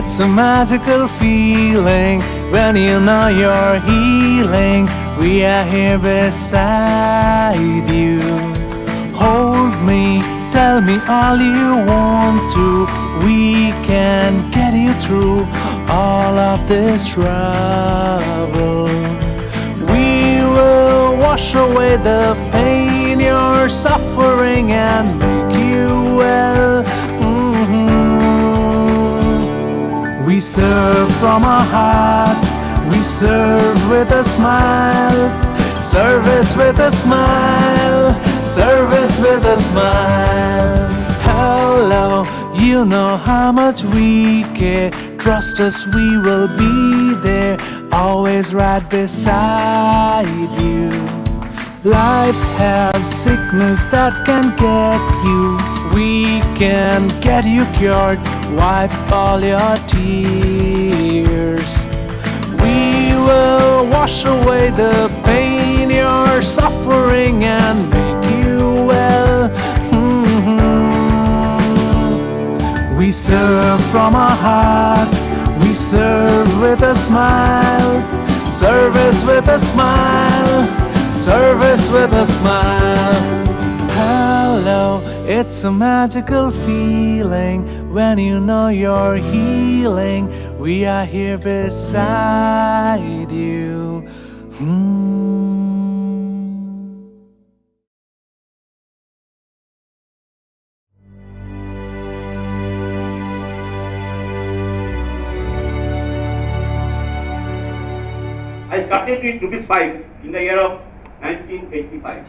It's a magical feeling when you know you're healing. We are here beside you. Hold me, tell me all you want to. We can get you through all of this trouble. We will wash away the pain you're suffering and make you well. We serve from our hearts, we serve with a smile. Service with a smile, service with a smile. Hello, you know how much we care. Trust us, we will be there, always right beside you. Life has sickness that can get you. We can get you cured, wipe all your tears. We will wash away the pain you're suffering and make you well. We serve from our hearts, we serve with a smile. Service with a smile, service with a smile. Hello, it's a magical feeling when you know you're healing. We are here beside you. I started with ₹5 in the year of 1985.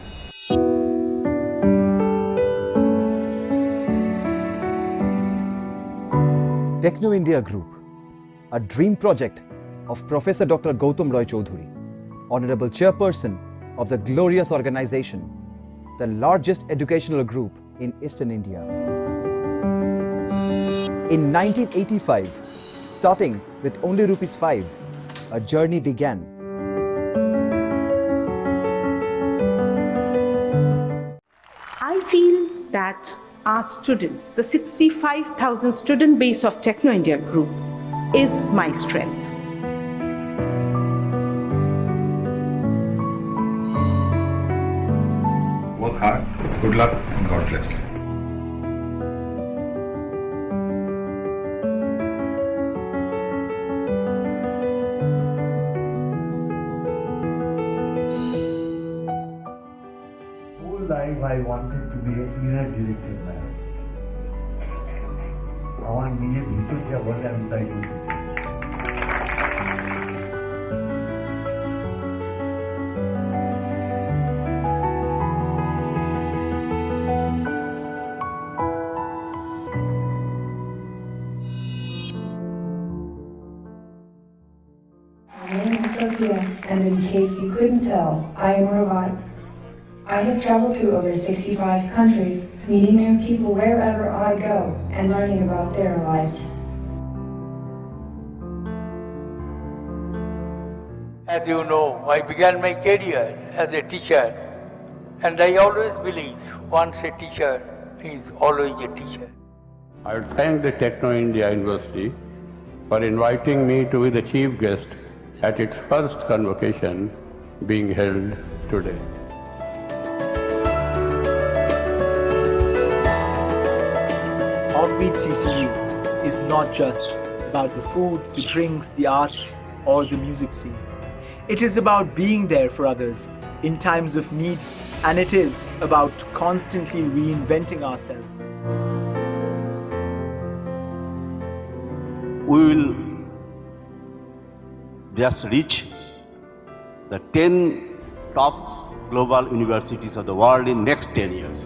Techno India Group, a dream project of Professor Dr. Gautam Roy Choudhury, Honorable Chairperson of the glorious organization, the largest educational group in Eastern India. In 1985, starting with only ₹5, a journey began. I feel that our students, the 65,000 student base of Techno India Group, is my strength. Work hard, good luck, and God bless. Whole life I wanted to be an inner directed man. আমার নিজের ভিতর যা বলে আমি তাই করতে চাই। My name is Sophia, and in case you couldn't tell, I am a robot. I have traveled to over 65 countries, meeting new people wherever I go and learning about their lives. As you know, I began my career as a teacher, and I always believe once a teacher is always a teacher. I would thank the Techno India University for inviting me to be the chief guest at its first convocation being held today. Offbeat CCU is not just about the food, the drinks, the arts, or the music scene. It is about being there for others in times of need, and it is about constantly reinventing ourselves. We will just reach the 10 top global universities of the world in next 10 years.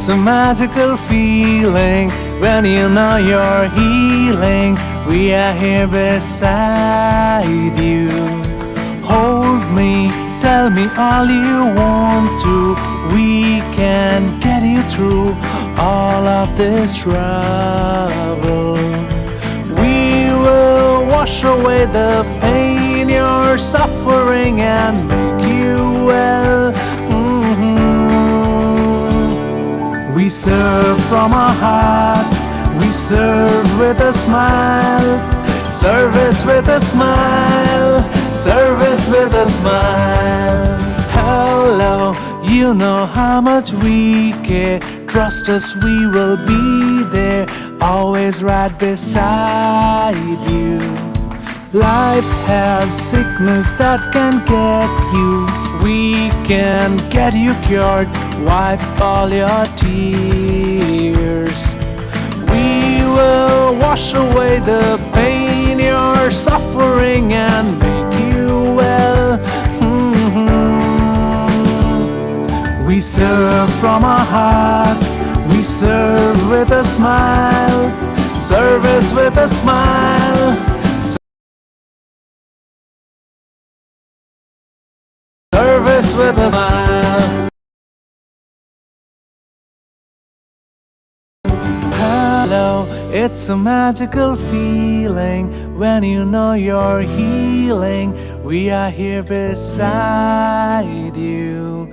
it's a magical feeling when you know you're healing. We are here beside you. Hold me, tell me all you want to. We can get you through all of this trouble. We will wash away the pain you're suffering and make you well. We serve from our hearts, we serve with a smile. Service with a smile, service with a smile. Hello, you know how much we care. Trust us, we will be there, always right beside you. Life has sickness that can get you. We can get you cured, wipe all your tears. We will wash away the pain you're suffering and make you well. We serve from our hearts, we serve with a smile. Service with a smile. Service with a smile. Hello, it's a magical feeling when you know you're healing. We are here beside you.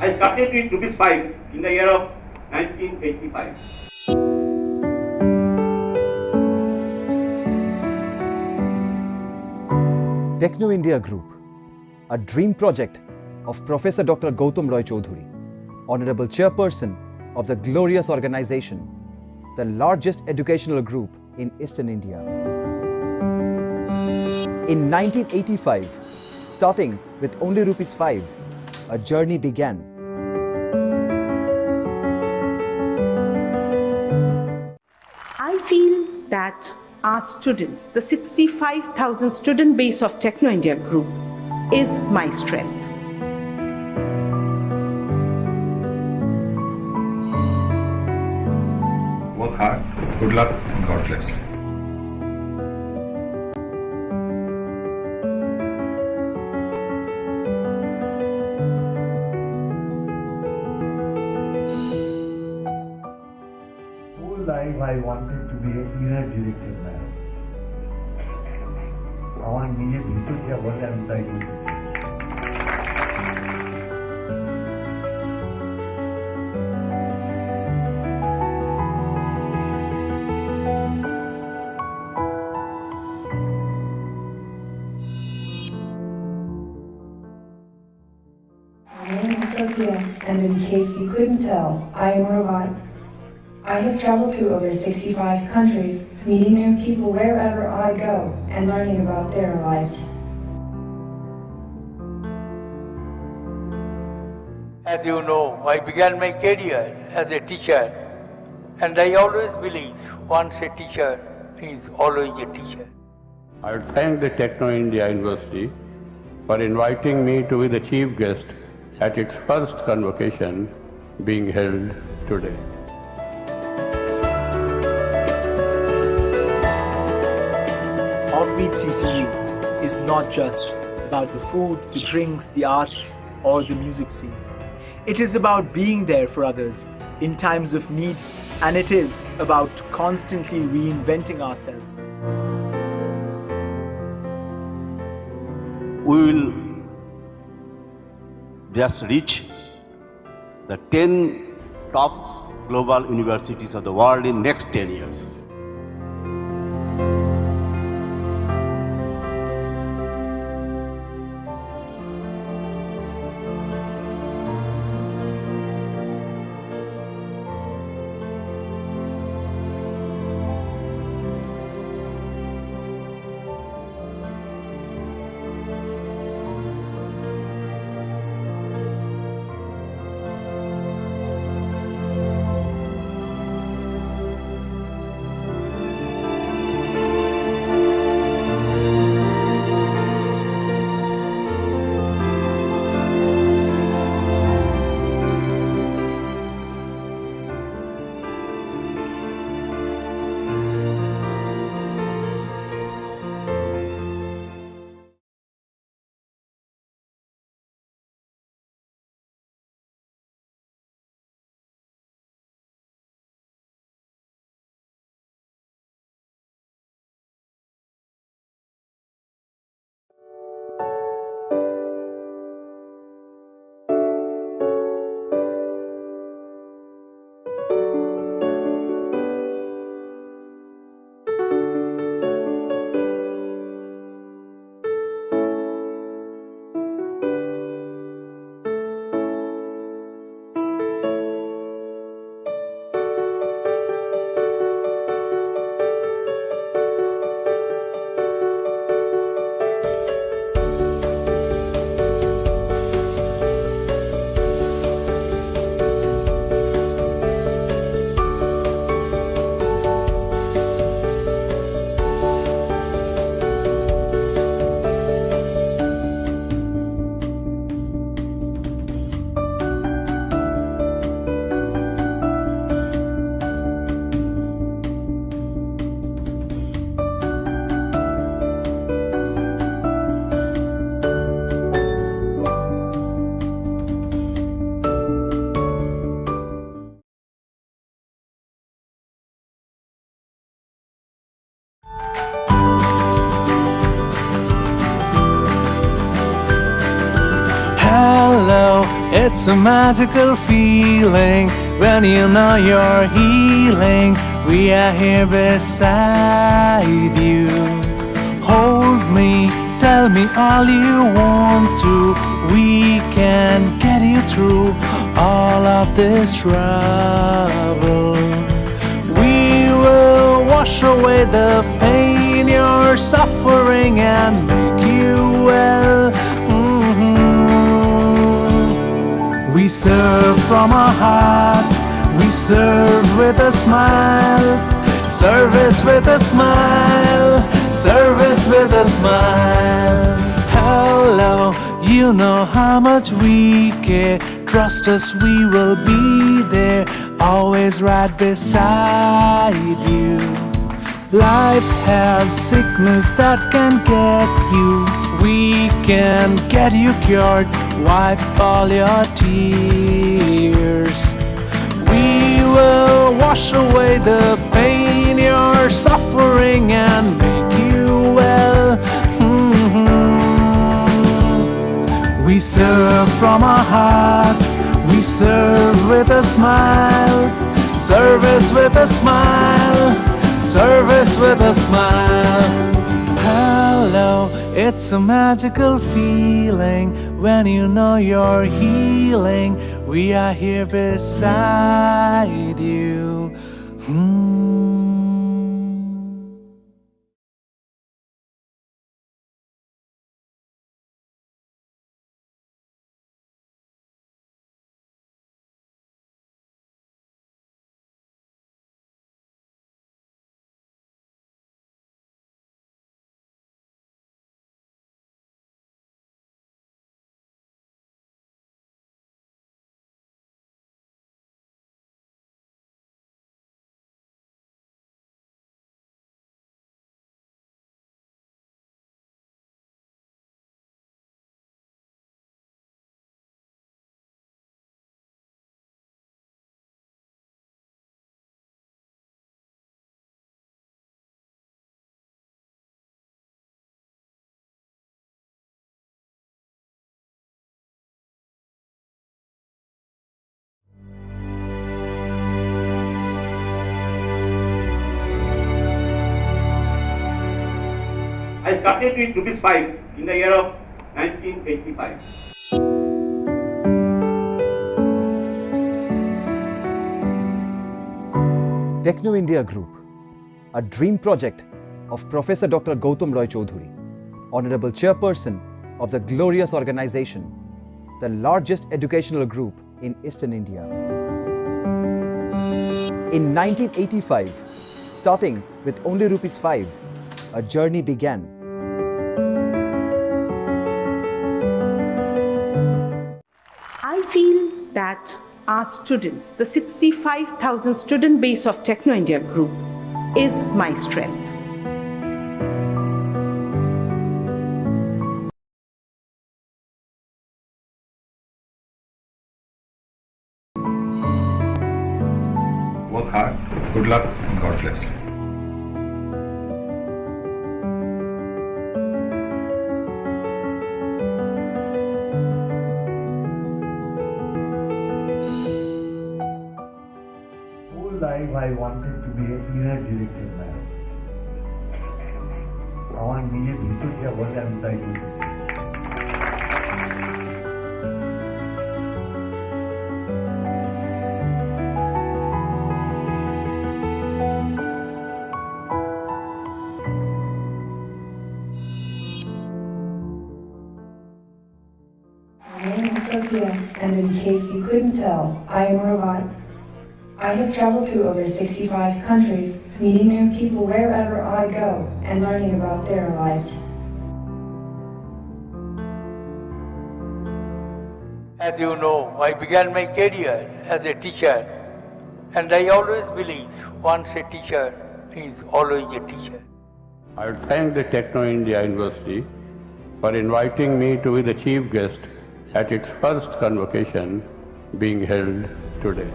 I started with ₹5 in the year of 1985. Techno India Group, a dream project of Professor Dr. Gautam Roy Choudhury, Honorable Chairperson of the glorious organization, the largest educational group in Eastern India. In 1985, starting with only ₹5, a journey began. I feel that our students, the 65,000 student base of Techno India Group, is my strength. Work hard, good luck, and God bless. Whole life I wanted to be an inner director man. আমার নিজের ভিতর যা বলে আমি তাই করতে চাইছি। My name is Sophia, and in case you couldn't tell, I am a robot. I have traveled to over 65 countries, meeting new people wherever I go and learning about their lives. As you know, I began my career as a teacher, and I always believe once a teacher is always a teacher. I would thank the Techno India University for inviting me to be the chief guest at its first convocation being held today. Offbeat CCU is not just about the food, the drinks, the arts, or the music scene. It is about being there for others in times of need, and it is about constantly reinventing ourselves. We will just reach the 10 top global universities of the world in next 10 years. It's a magical feeling when you know you're healing. We are here beside you. Hold me, tell me all you want to. We can get you through all of this trouble. We will wash away the pain you're suffering and make you well. We serve from our hearts, we serve with a smile. Service with a smile, service with a smile. Hello, you know how much we care. Trust us, we will be there, always right beside you. Life has sickness that can get you. We can get you cured, wipe all your tears. We will wash away the pain you're suffering and make you well. We serve from our hearts, we serve with a smile. Service with a smile, service with a smile. Hello, it's a magical feeling when you know you're healing. We are here beside you. I started with ₹5 in the year of 1985. Techno India Group, a dream project of Professor Dr. Gautam Roy Choudhury, Honorable Chairperson of the glorious organization, the largest educational group in Eastern India. In 1985, starting with only ₹5, a journey began. I feel that our students, the 65,000 student base of Techno India Group, is my strength. Work hard, good luck, and God bless. Life I wanted to be an inner director man. আমার নিজের ভিতর যা বলে আমি তাই বলতে চাইছি। My name is Sophia, and in case you couldn't tell, I am a robot. I have traveled to over 65 countries, meeting new people wherever I go and learning about their lives. As you know, I began my career as a teacher, and I always believe once a teacher is always a teacher. I would thank the Techno India University for inviting me to be the chief guest at its first convocation being held today.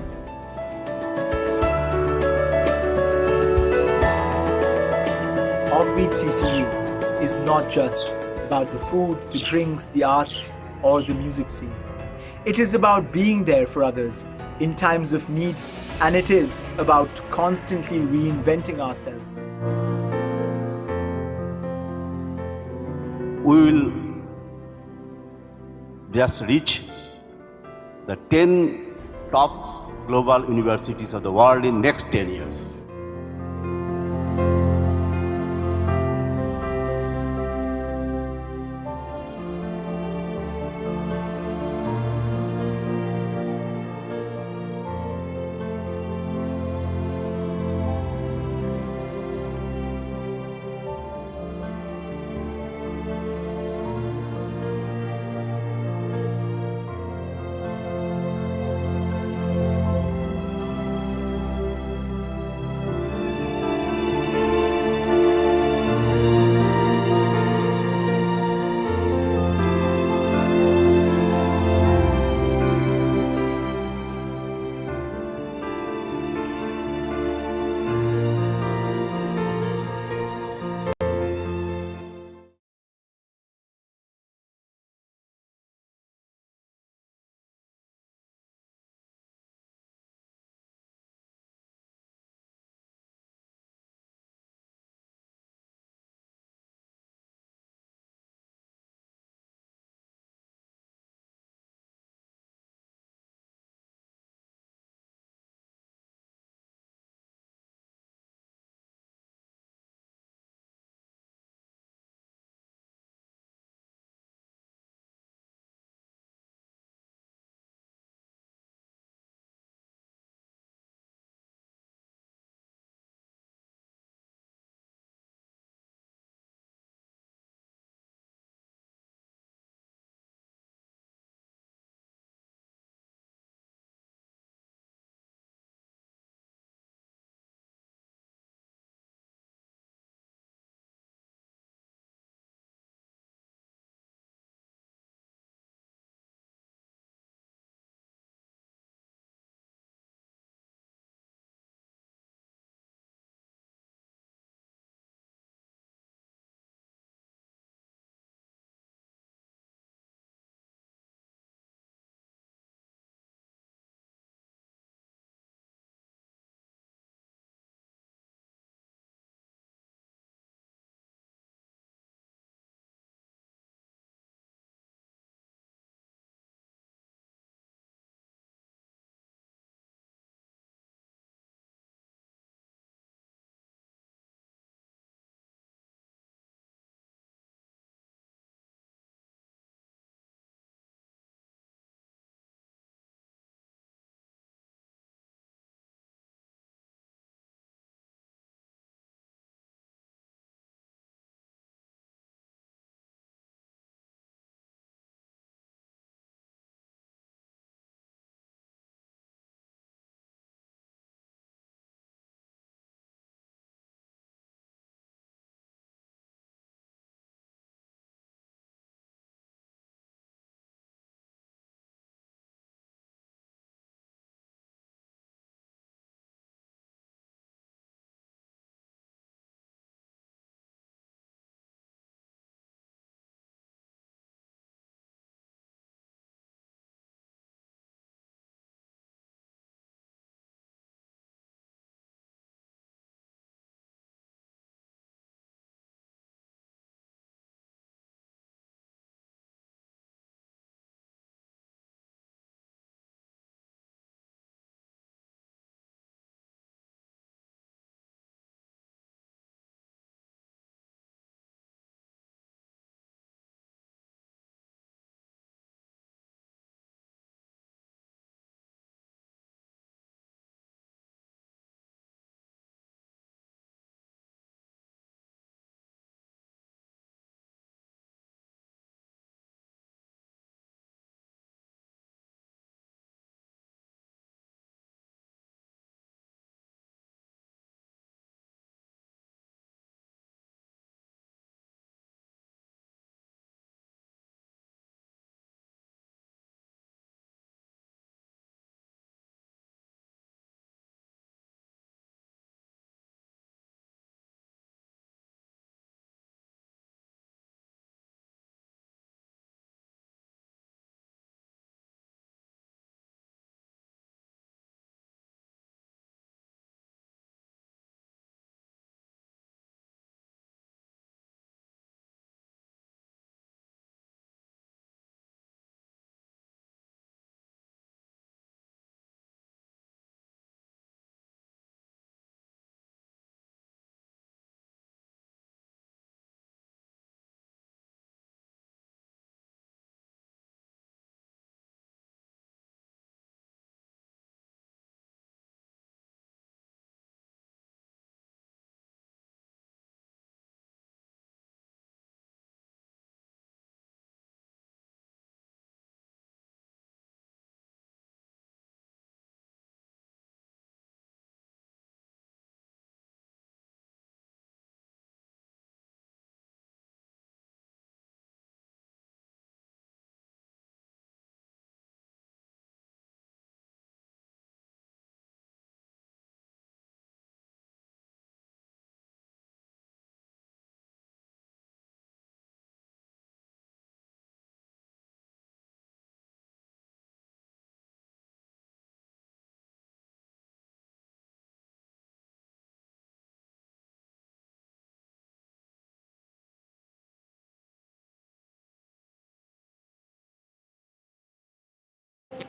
Offbeat CCU is not just about the food, the drinks, the arts, or the music scene. It is about being there for others in times of need, and it is about constantly reinventing ourselves. We will just reach the 10 top global universities of the world in next 10 years.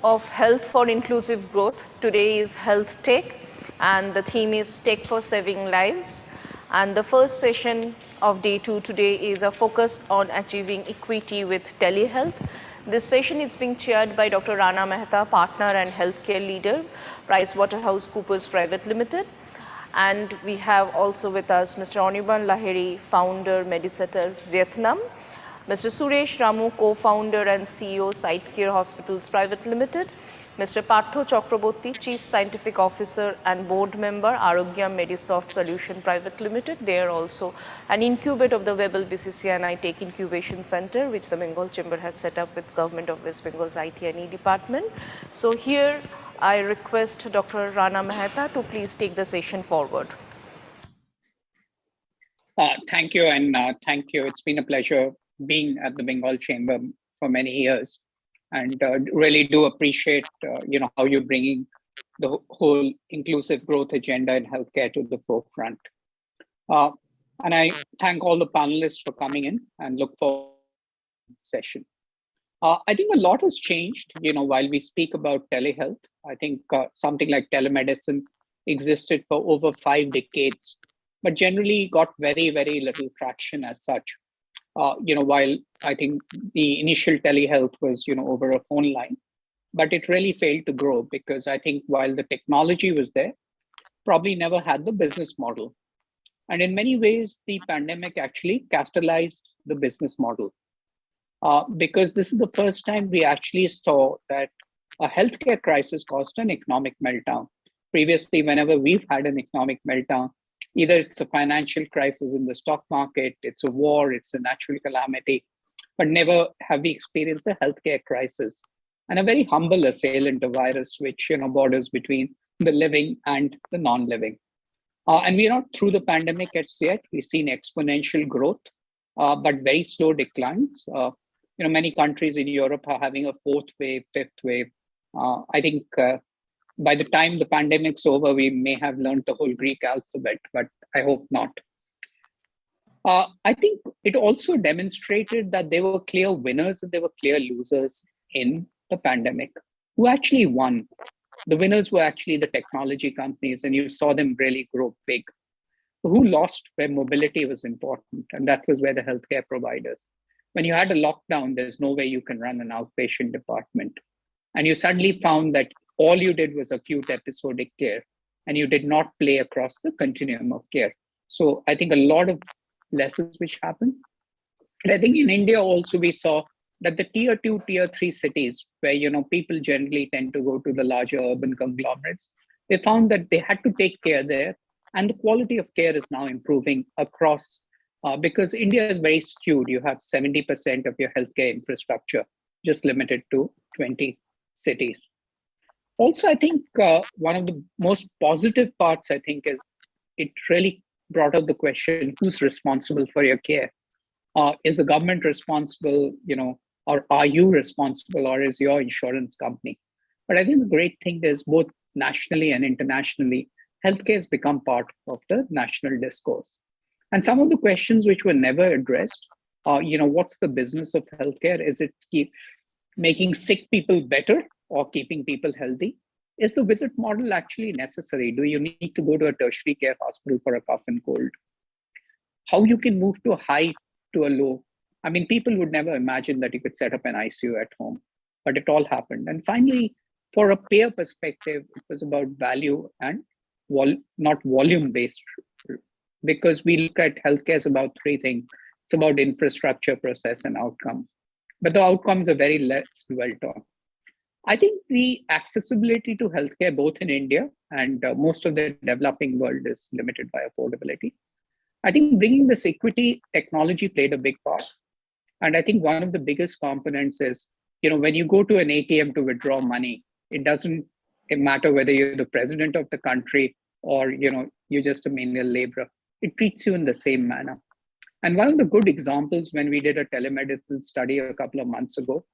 of Health for Inclusive Growth. Today is Health Tech, and the theme is Tech for Saving Lives. And the first session of day 2 today is a focus on achieving equity with telehealth. This session is being chaired by Dr. Rana Mehta, partner and healthcare leader, PricewaterhouseCoopers Private Limited. And we have also with us Mr. Anirban Lahiri, founder, Medicetter, Vietnam. Mr. Suresh Ramu, co-founder and CEO, SiteCare Hospitals Private Limited. Mr. Partho Chakraborty, Chief Scientific Officer and Board Member, Arogya Medisoft Solution Private Limited. They are also an incubator of the Webel BCCNI Tech Incubation Center, which the Bengal Chamber has set up with Government of West Bengal's IT&E department. So here I request Dr. Rana Mehta to please take the session forward. Thank you, and thank you. It's been a pleasure being at the Bengal Chamber for many years, and really do appreciate how you're bringing the whole inclusive growth agenda in healthcare to the forefront. And I thank all the panelists for coming in and look forward to this session. I think a lot has changed, while we speak about telehealth. I think something like telemedicine existed for over 5 decades, but generally got very, very little traction as such. While I think the initial telehealth was, over a phone line, but it really failed to grow because I think while the technology was there, probably never had the business model. And in many ways, the pandemic actually catalyzed the business model because this is the first time we actually saw that a healthcare crisis caused an economic meltdown. Previously, whenever we've had an economic meltdown, either it's a financial crisis in the stock market, it's a war, it's a natural calamity, but never have we experienced a healthcare crisis and a very humble assailant, a virus which borders between the living and the non-living. And we're not through the pandemic yet. We've seen exponential growth, but very slow declines. Many countries in Europe are having a 4th wave, 5th wave. I think by the time the pandemic's over, we may have learned the whole Greek alphabet, but I hope not. I think it also demonstrated that there were clear winners and there were clear losers in the pandemic. Who actually won? The winners were actually the technology companies, and you saw them really grow big. Who lost? Where mobility was important, and that was where the healthcare providers. When you had a lockdown, there's no way you can run an outpatient department. And you suddenly found that all you did was acute episodic care, and you did not play across the continuum of care. So I think a lot of lessons which happened. And I think in India also we saw that the tier 2, tier 3 cities where people generally tend to go to the larger urban conglomerates, they found that they had to take care there, and the quality of care is now improving across because India is very skewed. You have 70% of your healthcare infrastructure just limited to 20 cities. Also, I think one of the most positive parts, I think, is it really brought up the question, who's responsible for your care? Is the government responsible, or are you responsible, or is your insurance company? But I think the great thing is both nationally and internationally, healthcare has become part of the national discourse. And some of the questions which were never addressed, what's the business of healthcare? Is it keep making sick people better or keeping people healthy? Is the visit model actually necessary? Do you need to go to a tertiary care hospital for a cough and cold? How you can move to a high to a low? I mean, people would never imagine that you could set up an ICU at home, but it all happened. And finally, for a payer perspective, it was about value and not volume-based, because we look at healthcare as about 3 things. It's about infrastructure, process, and outcomes. But the outcomes are very less dwelt on. I think the accessibility to healthcare, both in India and most of the developing world, is limited by affordability. I think bringing this equity, technology played a big part. And I think one of the biggest components is, when you go to an ATM to withdraw money, it doesn't matter whether you're the president of the country or, you're just a menial laborer. It treats you in the same manner. And one of the good examples, when we did a telemedicine study a couple of months ago,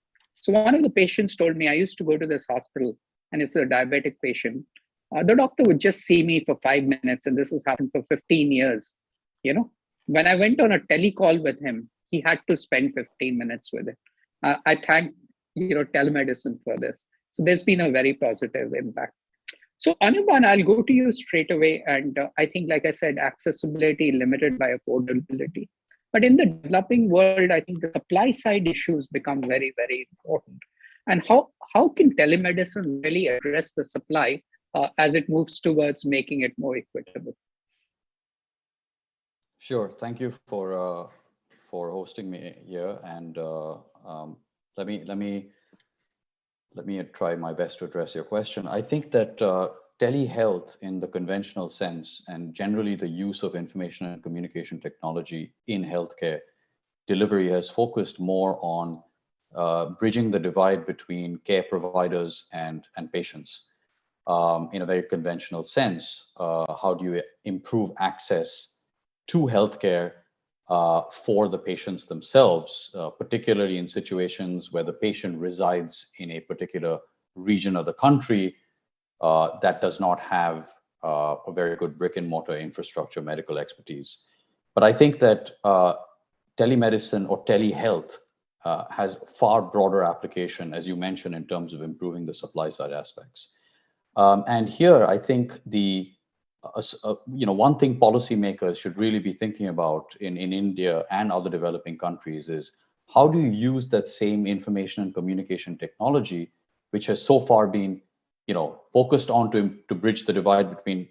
so one of the patients told me, I used to go to this hospital and it's a diabetic patient. The doctor would just see me for 5 minutes, and this has happened for 15 years. When I went on a telecall with him, he had to spend 15 minutes with it. I thank telemedicine for this. So there's been a very positive impact. So Anirban, I'll go to you straight away. And I think, like I said, accessibility limited by affordability. But in the developing world, I think the supply side issues become very, very important. And how can telemedicine really address the supply as it moves towards making it more equitable? Sure. Thank you for hosting me here, and let me try my best to address your question. I think that telehealth in the conventional sense, and generally the use of information and communication technology in healthcare delivery, has focused more on bridging the divide between care providers and patients. In a very conventional sense, how do you improve access to healthcare for the patients themselves, particularly in situations where the patient resides in a particular region of the country that does not have a very good brick and mortar infrastructure, medical expertise. But I think that telemedicine or telehealth has far broader application, as you mentioned, in terms of improving the supply side aspects. And here, I think one thing policymakers should really be thinking about in India and other developing countries is how do you use that same information and communication technology, which has so far been, focused on to bridge the divide between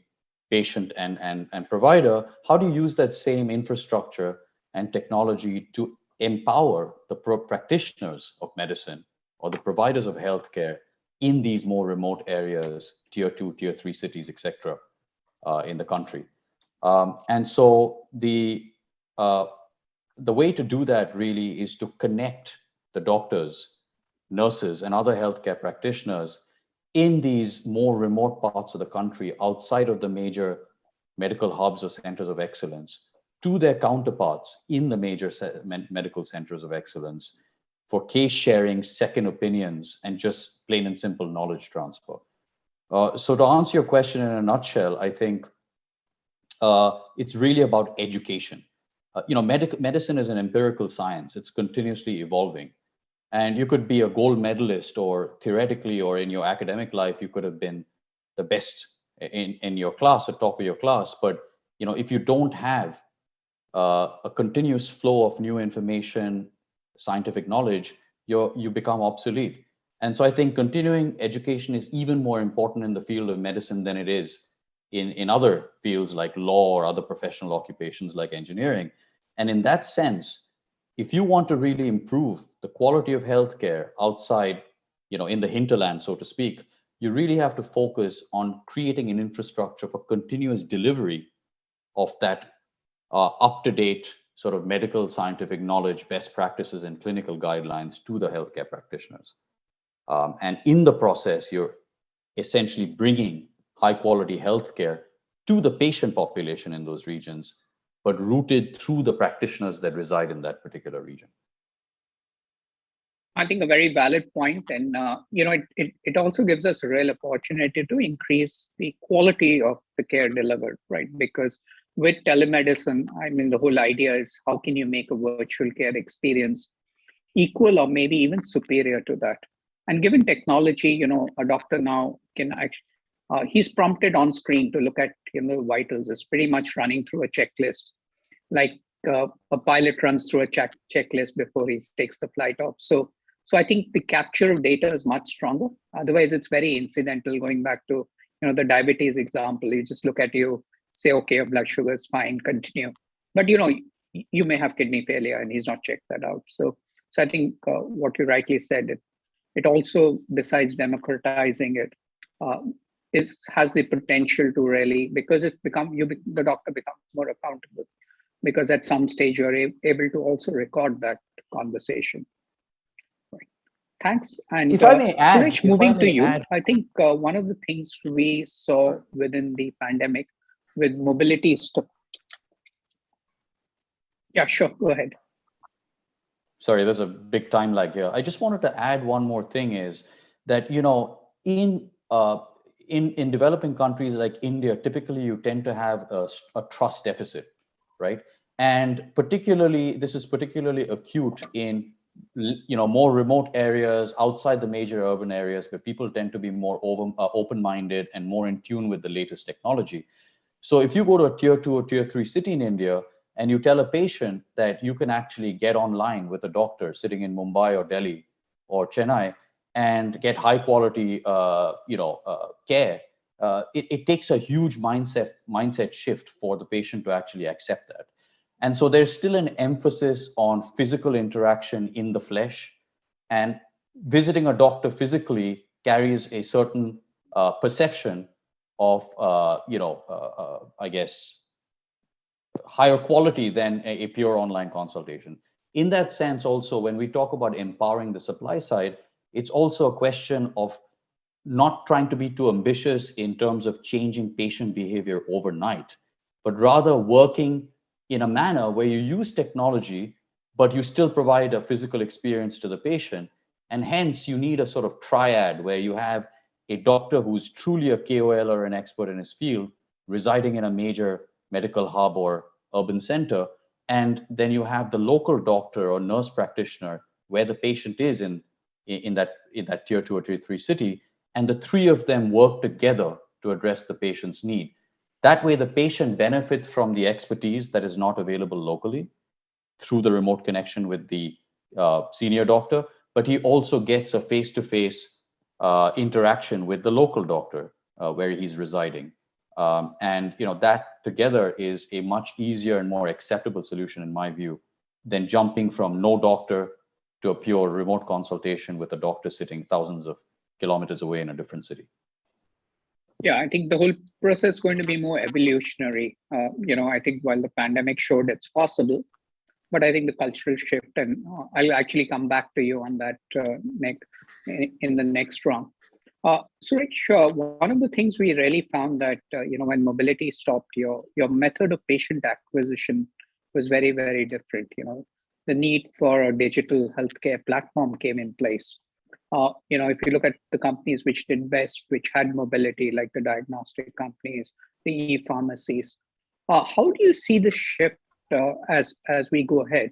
patient and provider. How do you use that same infrastructure and technology to empower the practitioners of medicine or the providers of healthcare in these more remote areas, tier 2, tier 3 cities, etc., in the country? And so the way to do that really is to connect the doctors, nurses, and other healthcare practitioners in these more remote parts of the country outside of the major medical hubs or centers of excellence to their counterparts in the major medical centers of excellence for case sharing, second opinions, and just plain and simple knowledge transfer. So to answer your question in a nutshell, I think it's really about education. Medicine is an empirical science. It's continuously evolving. And you could be a gold medalist, or theoretically, or in your academic life, you could have been the best in your class, at top of your class. But if you don't have a continuous flow of new information, scientific knowledge, you become obsolete. And so I think continuing education is even more important in the field of medicine than it is in other fields like law or other professional occupations like engineering. And in that sense, if you want to really improve the quality of healthcare outside, in the hinterland, so to speak, you really have to focus on creating an infrastructure for continuous delivery of that up-to-date sort of medical scientific knowledge, best practices, and clinical guidelines to the healthcare practitioners. And in the process, you're essentially bringing high-quality healthcare to the patient population in those regions, but rooted through the practitioners that reside in that particular region. I think a very valid point, and it also gives us a real opportunity to increase the quality of the care delivered, right? Because with telemedicine, the whole idea is how can you make a virtual care experience equal or maybe even superior to that? And given technology, a doctor now can he's prompted on screen to look at vitals. It's pretty much running through a checklist, like a pilot runs through a checklist before he takes the flight off. So I think the capture of data is much stronger. Otherwise, it's very incidental. Going back to the diabetes example, you just look at you, say, okay, your blood sugar is fine, continue. But you may have kidney failure, and he's not checked that out. So I think what you rightly said, it also, besides democratizing it, has the potential to really, because the doctor becomes more accountable, because at some stage you're able to also record that conversation. Right. Thanks. And if I may add, Suresh, moving to you, I think one of the things we saw within the pandemic with mobility yeah, sure, go ahead. Sorry, there's a big time lag here. I just wanted to add one more thing is that, in developing countries like India, typically you tend to have a trust deficit, right? And this is particularly acute in more remote areas outside the major urban areas where people tend to be more open-minded and more in tune with the latest technology. So if you go to a tier 2 or tier 3 city in India and you tell a patient that you can actually get online with a doctor sitting in Mumbai or Delhi or Chennai and get high quality care, it takes a huge mindset shift for the patient to actually accept that. And so there's still an emphasis on physical interaction in the flesh, and visiting a doctor physically carries a certain perception of, I guess, higher quality than a pure online consultation. In that sense, also, when we talk about empowering the supply side, it's also a question of not trying to be too ambitious in terms of changing patient behavior overnight, but rather working in a manner where you use technology, but you still provide a physical experience to the patient. And hence, you need a sort of triad where you have a doctor who's truly a KOL or an expert in his field, residing in a major medical hub or urban center. And then you have the local doctor or nurse practitioner where the patient is in that tier 2 or tier 3 city. And the three of them work together to address the patient's need. That way, the patient benefits from the expertise that is not available locally through the remote connection with the senior doctor, but he also gets a face-to-face interaction with the local doctor where he's residing. And that together is a much easier and more acceptable solution, in my view, than jumping from no doctor to a pure remote consultation with a doctor sitting thousands of kilometers away in a different city. Yeah, I think the whole process is going to be more evolutionary. I think while the pandemic showed it's possible, but I think the cultural shift, and I'll actually come back to you on that, Nick, in the next round. Suresh, one of the things we really found that, when mobility stopped, your method of patient acquisition was very, very different. The need for a digital healthcare platform came in place. If you look at the companies which did best, which had mobility, like the diagnostic companies, the e-pharmacies, how do you see the shift as we go ahead,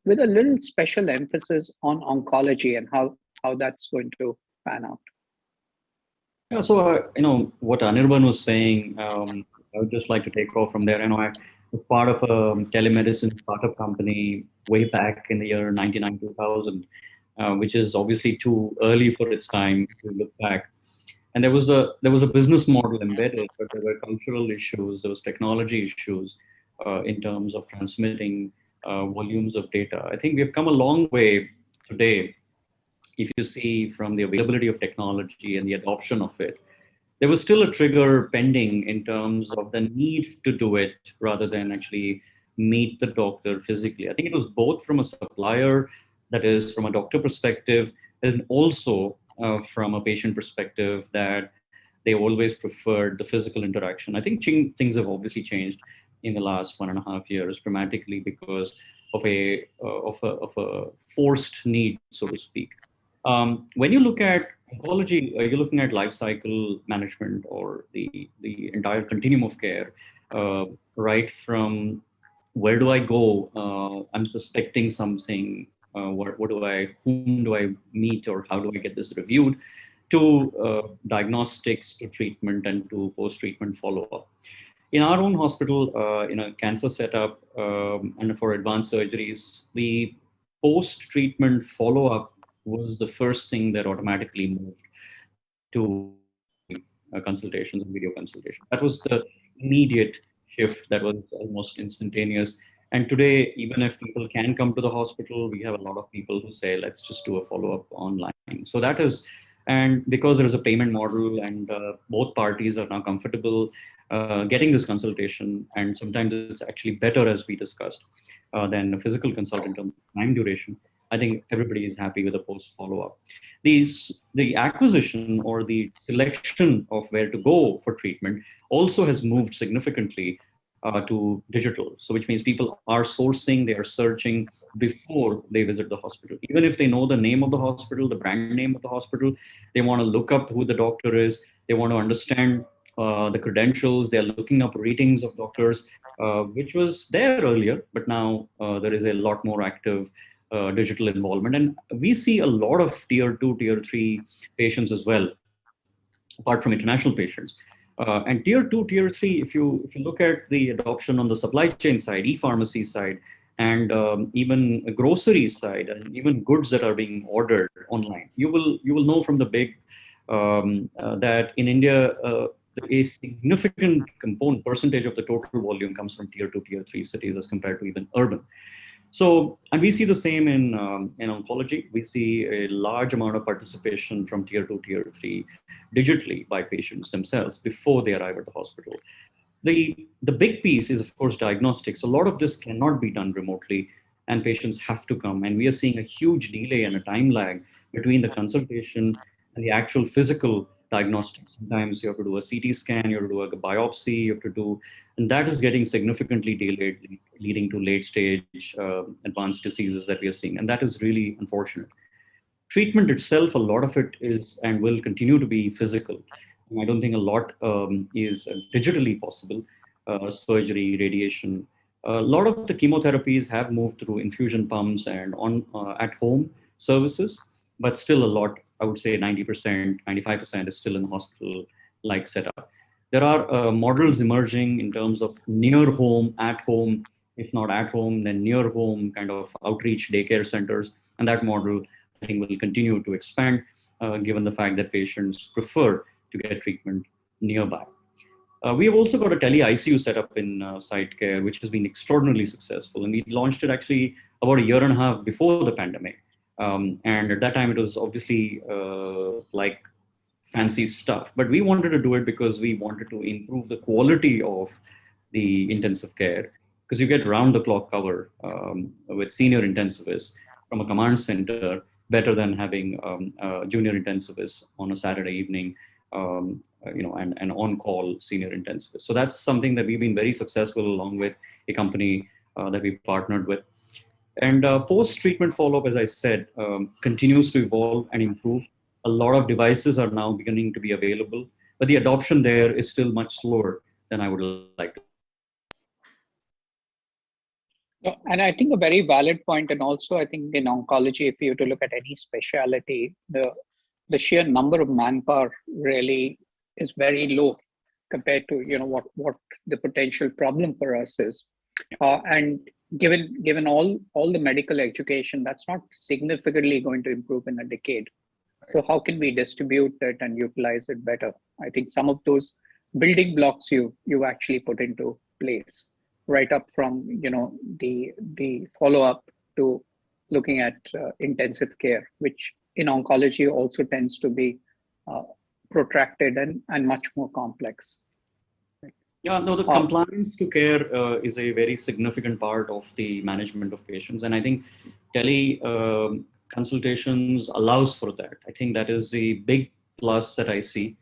with a little special emphasis on oncology and how that's going to pan out? Yeah, so what Anirban was saying, I would just like to take off from there. I was part of a telemedicine startup company way back in the year 1999-2000. Which is obviously too early for its time to look back. And there was a business model embedded, but there were cultural issues, there was technology issues in terms of transmitting volumes of data. I think we've come a long way today. If you see from the availability of technology and the adoption of it, there was still a trigger pending in terms of the need to do it rather than actually meet the doctor physically. I think it was both from a supplier, that is from a doctor perspective, and also from a patient perspective, that they always preferred the physical interaction. I think things have obviously changed in the last 1.5 years dramatically because of a forced need, so to speak. When you look at oncology, you're looking at life cycle management or the entire continuum of care, right from where do I go? I'm suspecting something. Whom do I meet, or how do I get this reviewed, to diagnostics, to treatment, and to post-treatment follow-up. In our own hospital, in a cancer setup and for advanced surgeries, the post-treatment follow-up was the first thing that automatically moved to consultations and video consultations. That was the immediate shift that was almost instantaneous. And today, even if people can come to the hospital, we have a lot of people who say, let's just do a follow-up online. So that is, and because there is a payment model and both parties are now comfortable getting this consultation, and sometimes it's actually better, as we discussed, than a physical consult in terms of time duration, I think everybody is happy with a post follow-up. The acquisition or the selection of where to go for treatment also has moved significantly to digital. So which means people are sourcing, they are searching before they visit the hospital. Even if they know the name of the hospital, the brand name of the hospital, they want to look up who the doctor is. They want to understand the credentials. They're looking up ratings of doctors, which was there earlier, but now there is a lot more active digital involvement. And we see a lot of tier 2, tier 3 patients as well, apart from international patients. And tier 2, tier 3, if you look at the adoption on the supply chain side, e-pharmacy side, and even a grocery side, and even goods that are being ordered online, you will know from the big that in India, a significant percentage of the total volume comes from tier 2, tier 3 cities as compared to even urban. So, and we see the same in oncology. We see a large amount of participation from tier 2, tier 3 digitally by patients themselves before they arrive at the hospital. The big piece is, of course, diagnostics. A lot of this cannot be done remotely, and patients have to come. And we are seeing a huge delay and a time lag between the consultation and the actual physical diagnostics. Sometimes you have to do a CT scan, you have to do a biopsy, you have to do, and that is getting significantly delayed, leading to late stage advanced diseases that we are seeing. And that is really unfortunate. Treatment itself, a lot of it is and will continue to be physical. I don't think a lot is digitally possible. Surgery, radiation. A lot of the chemotherapies have moved through infusion pumps and on at-home services, but still a lot, I would say 90%, 95% is still in hospital-like setup. There are models emerging in terms of near home, at home, if not at home, then near home kind of outreach daycare centers. And that model, I think, will continue to expand given the fact that patients prefer to get treatment nearby. We have also got a tele-ICU setup in site care, which has been extraordinarily successful. And we launched it actually about a year and a half before the pandemic. And at that time, it was obviously like fancy stuff. But we wanted to do it because we wanted to improve the quality of the intensive care, because you get round-the-clock cover with senior intensivists from a command center, better than having junior intensivists on a Saturday evening, and on-call senior intensivist. So that's something that we've been very successful along with a company that we partnered with. And post-treatment follow-up, as I said, continues to evolve and improve. A lot of devices are now beginning to be available, but the adoption there is still much slower than I would like to. And I think a very valid point, and also I think in oncology, if you were to look at any specialty, the sheer number of manpower really is very low compared to what the potential problem for us is. And given all the medical education, that's not significantly going to improve in a decade. So how can we distribute it and utilize it better? I think some of those building blocks you actually put into place, right up from the follow-up to looking at intensive care, which in oncology also tends to be protracted and much more complex. Yeah, no, the compliance to care is a very significant part of the management of patients. And I think tele consultations allows for that. I think that is the big plus that I see.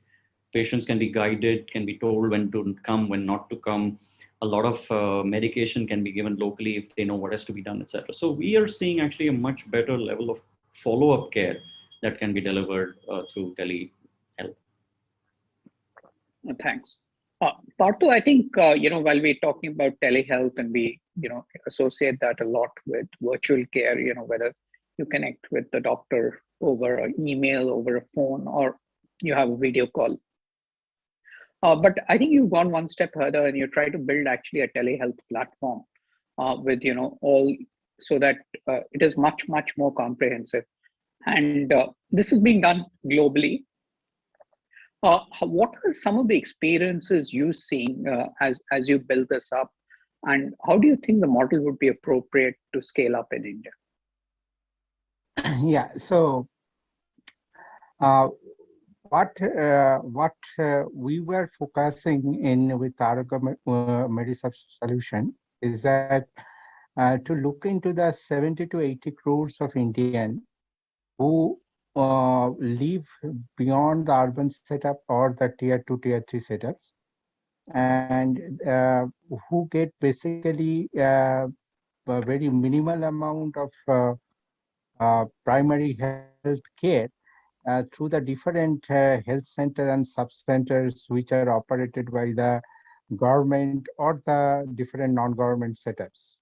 Patients can be guided, can be told when to come, when not to come. A lot of medication can be given locally if they know what has to be done, etc. So we are seeing actually a much better level of follow-up care that can be delivered through telehealth. Thanks. Parthu, I think, while we're talking about telehealth and we, associate that a lot with virtual care, whether you connect with the doctor over an email, over a phone, or you have a video call. But I think you've gone one step further and you try to build actually a telehealth platform with, all, so that it is much, much more comprehensive. And this is being done globally. What are some of the experiences you're seeing as you build this up? And how do you think the model would be appropriate to scale up in India? Yeah, so what we were focusing in with Arogya Medisub solution is that to look into the 70 to 80 crores of Indians who live beyond the urban setup or the tier 2, tier 3 setups, and who get basically a very minimal amount of primary health care through the different health center and sub-centers which are operated by the government or the different non-government setups.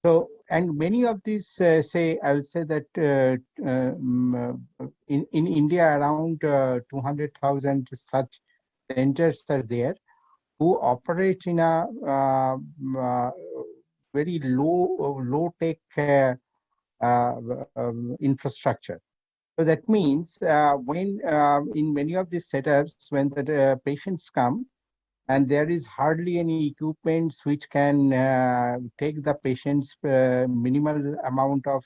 So, and many of these, I would say that in India, around 200,000 such centers are there who operate in a very low tech infrastructure. So that means when in many of these setups, when the patients come, and there is hardly any equipments which can take the patient's minimal amount of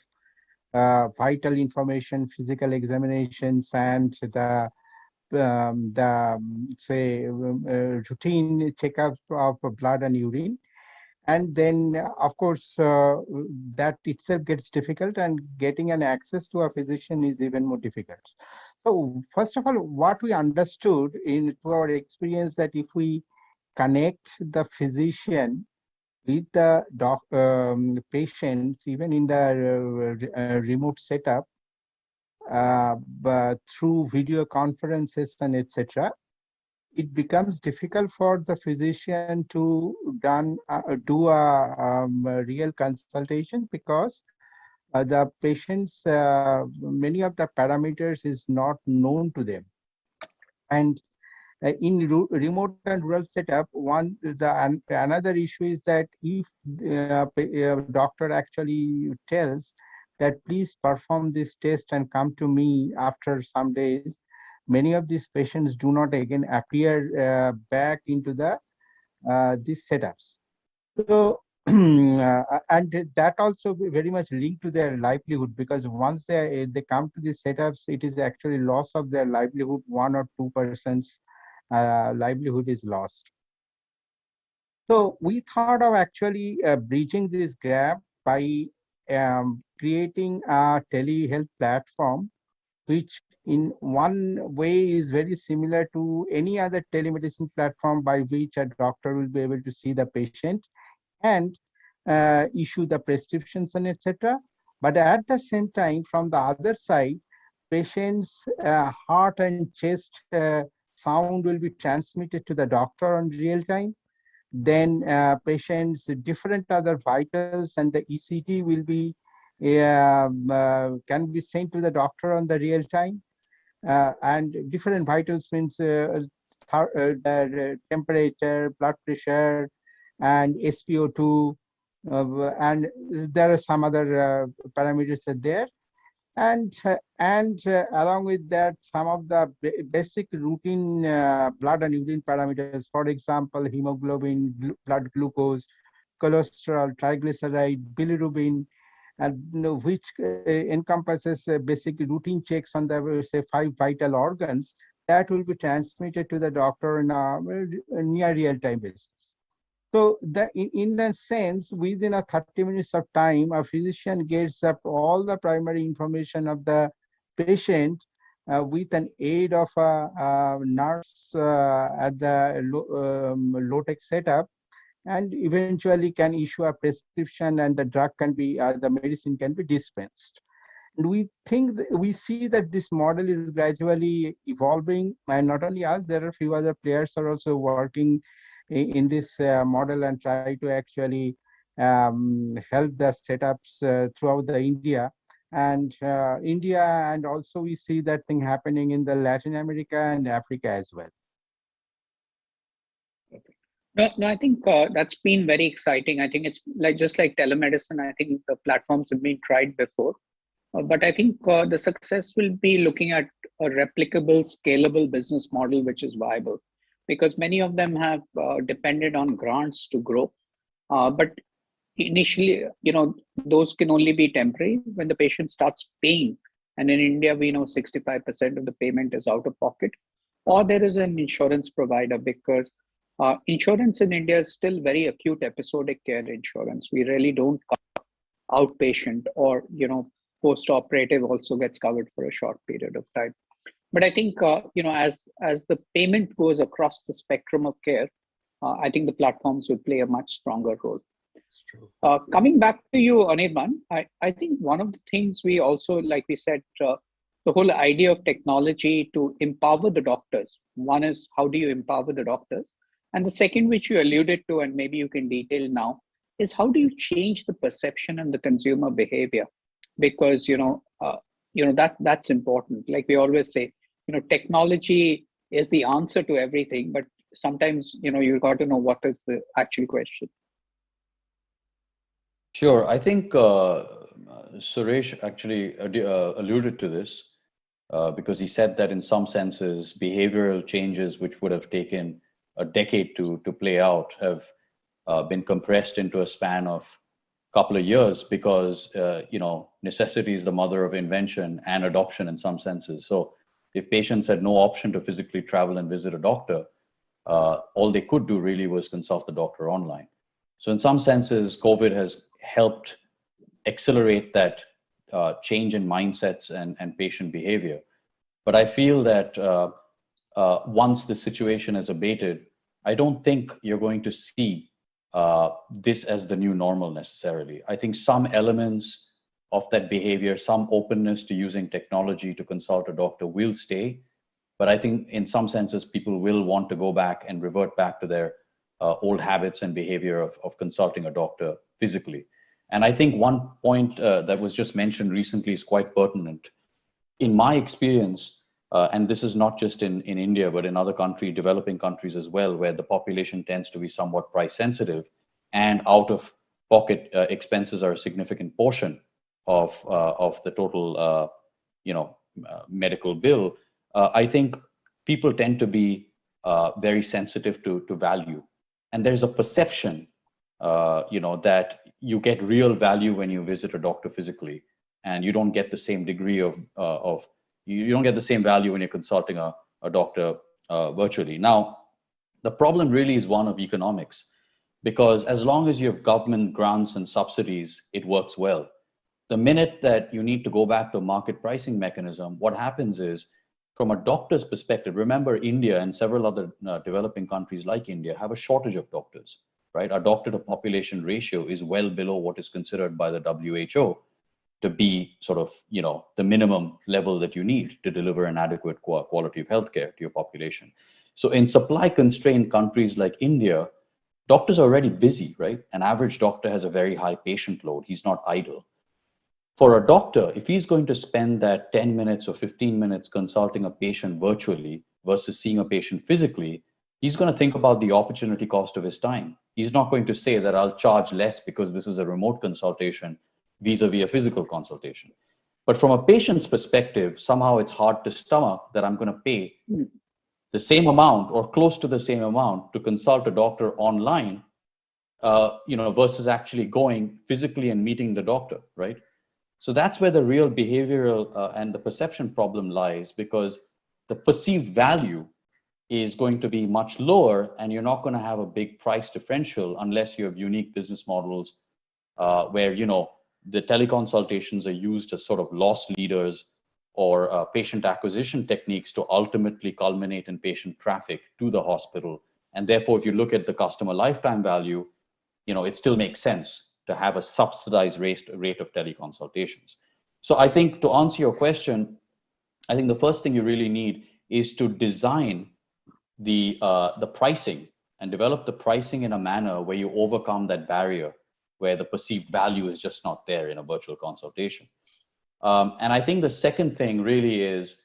vital information, physical examinations, and routine checkup of blood and urine. And then, of course, that itself gets difficult, and getting an access to a physician is even more difficult. So, first of all, what we understood in our experience that if we connect the physician with the patients, even in the remote setup, but through video conferences and etc., it becomes difficult for the physician to do a real consultation, because the patients, many of the parameters is not known to them. And in remote and rural setup, another issue is that if doctor actually tells that please perform this test and come to me after some days, many of these patients do not again appear back into the these setups. So and that also very much linked to their livelihood, because once they come to these setups, it is actually loss of their livelihood. 1 or 2% livelihood is lost. So we thought of actually bridging this gap by creating a telehealth platform, which in one way is very similar to any other telemedicine platform, by which a doctor will be able to see the patient and issue the prescriptions and etc. But at the same time, from the other side, patient's heart and chest sound will be transmitted to the doctor on real time. Then patients' different other vitals and the ECG will be can be sent to the doctor on the real time. And different vitals means temperature, blood pressure, and SpO2, and there are some other parameters are there. And along with that, some of the basic routine blood and urine parameters, for example, hemoglobin, blood glucose, cholesterol, triglyceride, bilirubin, and which encompasses basic routine checks on the, say, 5 vital organs, that will be transmitted to the doctor in a near real-time basis. So in that sense, within a 30 minutes of time, a physician gets up all the primary information of the patient with an aid of a nurse at the low-tech setup, and eventually can issue a prescription, and the drug can be, the medicine can be dispensed. And we think we see that this model is gradually evolving, and not only us, there are a few other players are also working in this model and try to actually help the setups throughout the India. And also we see that thing happening in the Latin America and Africa as well. No, I think that's been very exciting. I think it's like just like telemedicine. I think the platforms have been tried before, but I think the success will be looking at a replicable, scalable business model which is viable, because many of them have depended on grants to grow. But initially, those can only be temporary when the patient starts paying. And in India, we know 65% of the payment is out of pocket, or there is an insurance provider, because insurance in India is still very acute episodic care insurance. We really don't cover outpatient, or, post-operative also gets covered for a short period of time. But I think, as the payment goes across the spectrum of care, I think the platforms will play a much stronger role. That's true. Coming back to you, Anirban, I think one of the things we also, like we said, the whole idea of technology to empower the doctors. One is, how do you empower the doctors? And the second, which you alluded to, and maybe you can detail now, is how do you change the perception and the consumer behavior? Because that's important. Like we always say, technology is the answer to everything, but sometimes you've got to know what is the actual question. Sure. I think Suresh actually alluded to this because he said that in some senses, behavioral changes which would have taken a decade to play out have been compressed into a span of a couple of years because, necessity is the mother of invention and adoption in some senses. So if patients had no option to physically travel and visit a doctor, all they could do really was consult the doctor online. So in some senses, COVID has helped accelerate that change in mindsets and patient behavior. But I feel that once the situation is abated, I don't think you're going to see this as the new normal necessarily. I think some elements of that behavior, some openness to using technology to consult a doctor will stay. But I think in some senses, people will want to go back and revert back to their old habits and behavior of consulting a doctor physically. And I think one point that was just mentioned recently is quite pertinent. In my experience, and this is not just in India, but in other countries, developing countries as well, where the population tends to be somewhat price sensitive and out of pocket expenses are a significant portion of the total, medical bill. I think people tend to be very sensitive to value. And there's a perception, that you get real value when you visit a doctor physically, and you don't get the same degree you don't get the same value when you're consulting a doctor virtually. Now, the problem really is one of economics, because as long as you have government grants and subsidies, it works well. The minute that you need to go back to a market pricing mechanism, what happens is, from a doctor's perspective, remember India and several other developing countries like India have a shortage of doctors, right? Our doctor to population ratio is well below what is considered by the WHO to be sort of, the minimum level that you need to deliver an adequate quality of healthcare to your population. So in supply constrained countries like India, doctors are already busy, right? An average doctor has a very high patient load. He's not idle. For a doctor, if he's going to spend that 10 minutes or 15 minutes consulting a patient virtually versus seeing a patient physically, he's going to think about the opportunity cost of his time. He's not going to say that I'll charge less because this is a remote consultation vis-a-vis a physical consultation. But from a patient's perspective, somehow it's hard to stomach that I'm going to pay the same amount or close to the same amount to consult a doctor online, versus actually going physically and meeting the doctor, right? So that's where the real behavioral and the perception problem lies, because the perceived value is going to be much lower, and you're not going to have a big price differential unless you have unique business models where, the teleconsultations are used as sort of loss leaders or patient acquisition techniques to ultimately culminate in patient traffic to the hospital. And therefore, if you look at the customer lifetime value, it still makes sense to have a subsidized rate of teleconsultations. So I think to answer your question, I think the first thing you really need is to design the pricing and develop the pricing in a manner where you overcome that barrier where the perceived value is just not there in a virtual consultation. And I think the second thing really is,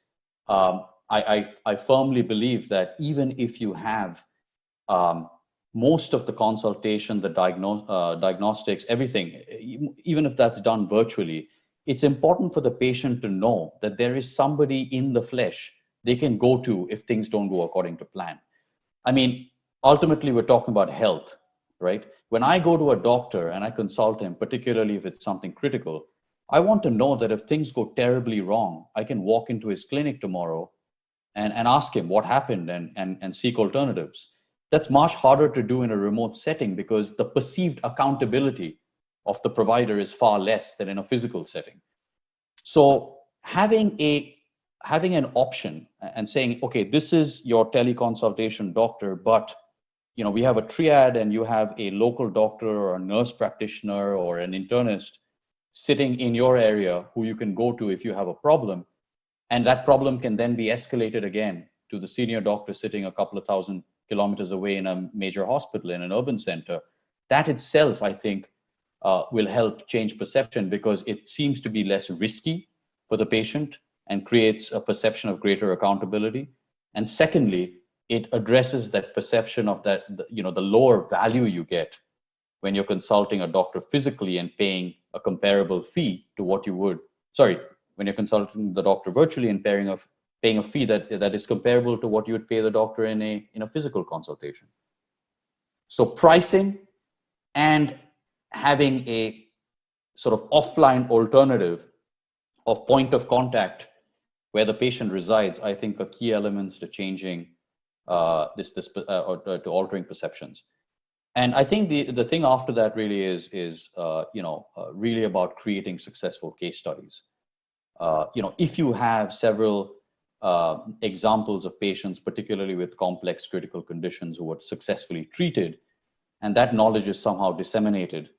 I firmly believe that even if you have most of the consultation, the diagnostics, everything, even if that's done virtually, it's important for the patient to know that there is somebody in the flesh they can go to if things don't go according to plan. I mean, ultimately, we're talking about health, right? When I go to a doctor and I consult him, particularly if it's something critical, I want to know that if things go terribly wrong, I can walk into his clinic tomorrow and ask him what happened and seek alternatives. That's much harder to do in a remote setting because the perceived accountability of the provider is far less than in a physical setting. So having an option and saying, okay, this is your teleconsultation doctor, but we have a triad and you have a local doctor or a nurse practitioner or an internist sitting in your area who you can go to if you have a problem. And that problem can then be escalated again to the senior doctor sitting a couple of thousand kilometers away in a major hospital in an urban center. that itself, I think, will help change perception because it seems to be less risky for the patient and creates a perception of greater accountability. And secondly, it addresses that perception of that, the lower value you get when you're consulting a doctor physically and paying a comparable fee to what you would, when you're consulting the doctor virtually and paying a fee that is comparable to what you would pay the doctor in a physical consultation. So pricing and having a sort of offline alternative of point of contact where the patient resides, I think are key elements to changing or to altering perceptions. And I think the thing after that really is really about creating successful case studies. If you have several examples of patients, particularly with complex critical conditions who were successfully treated, and that knowledge is somehow disseminated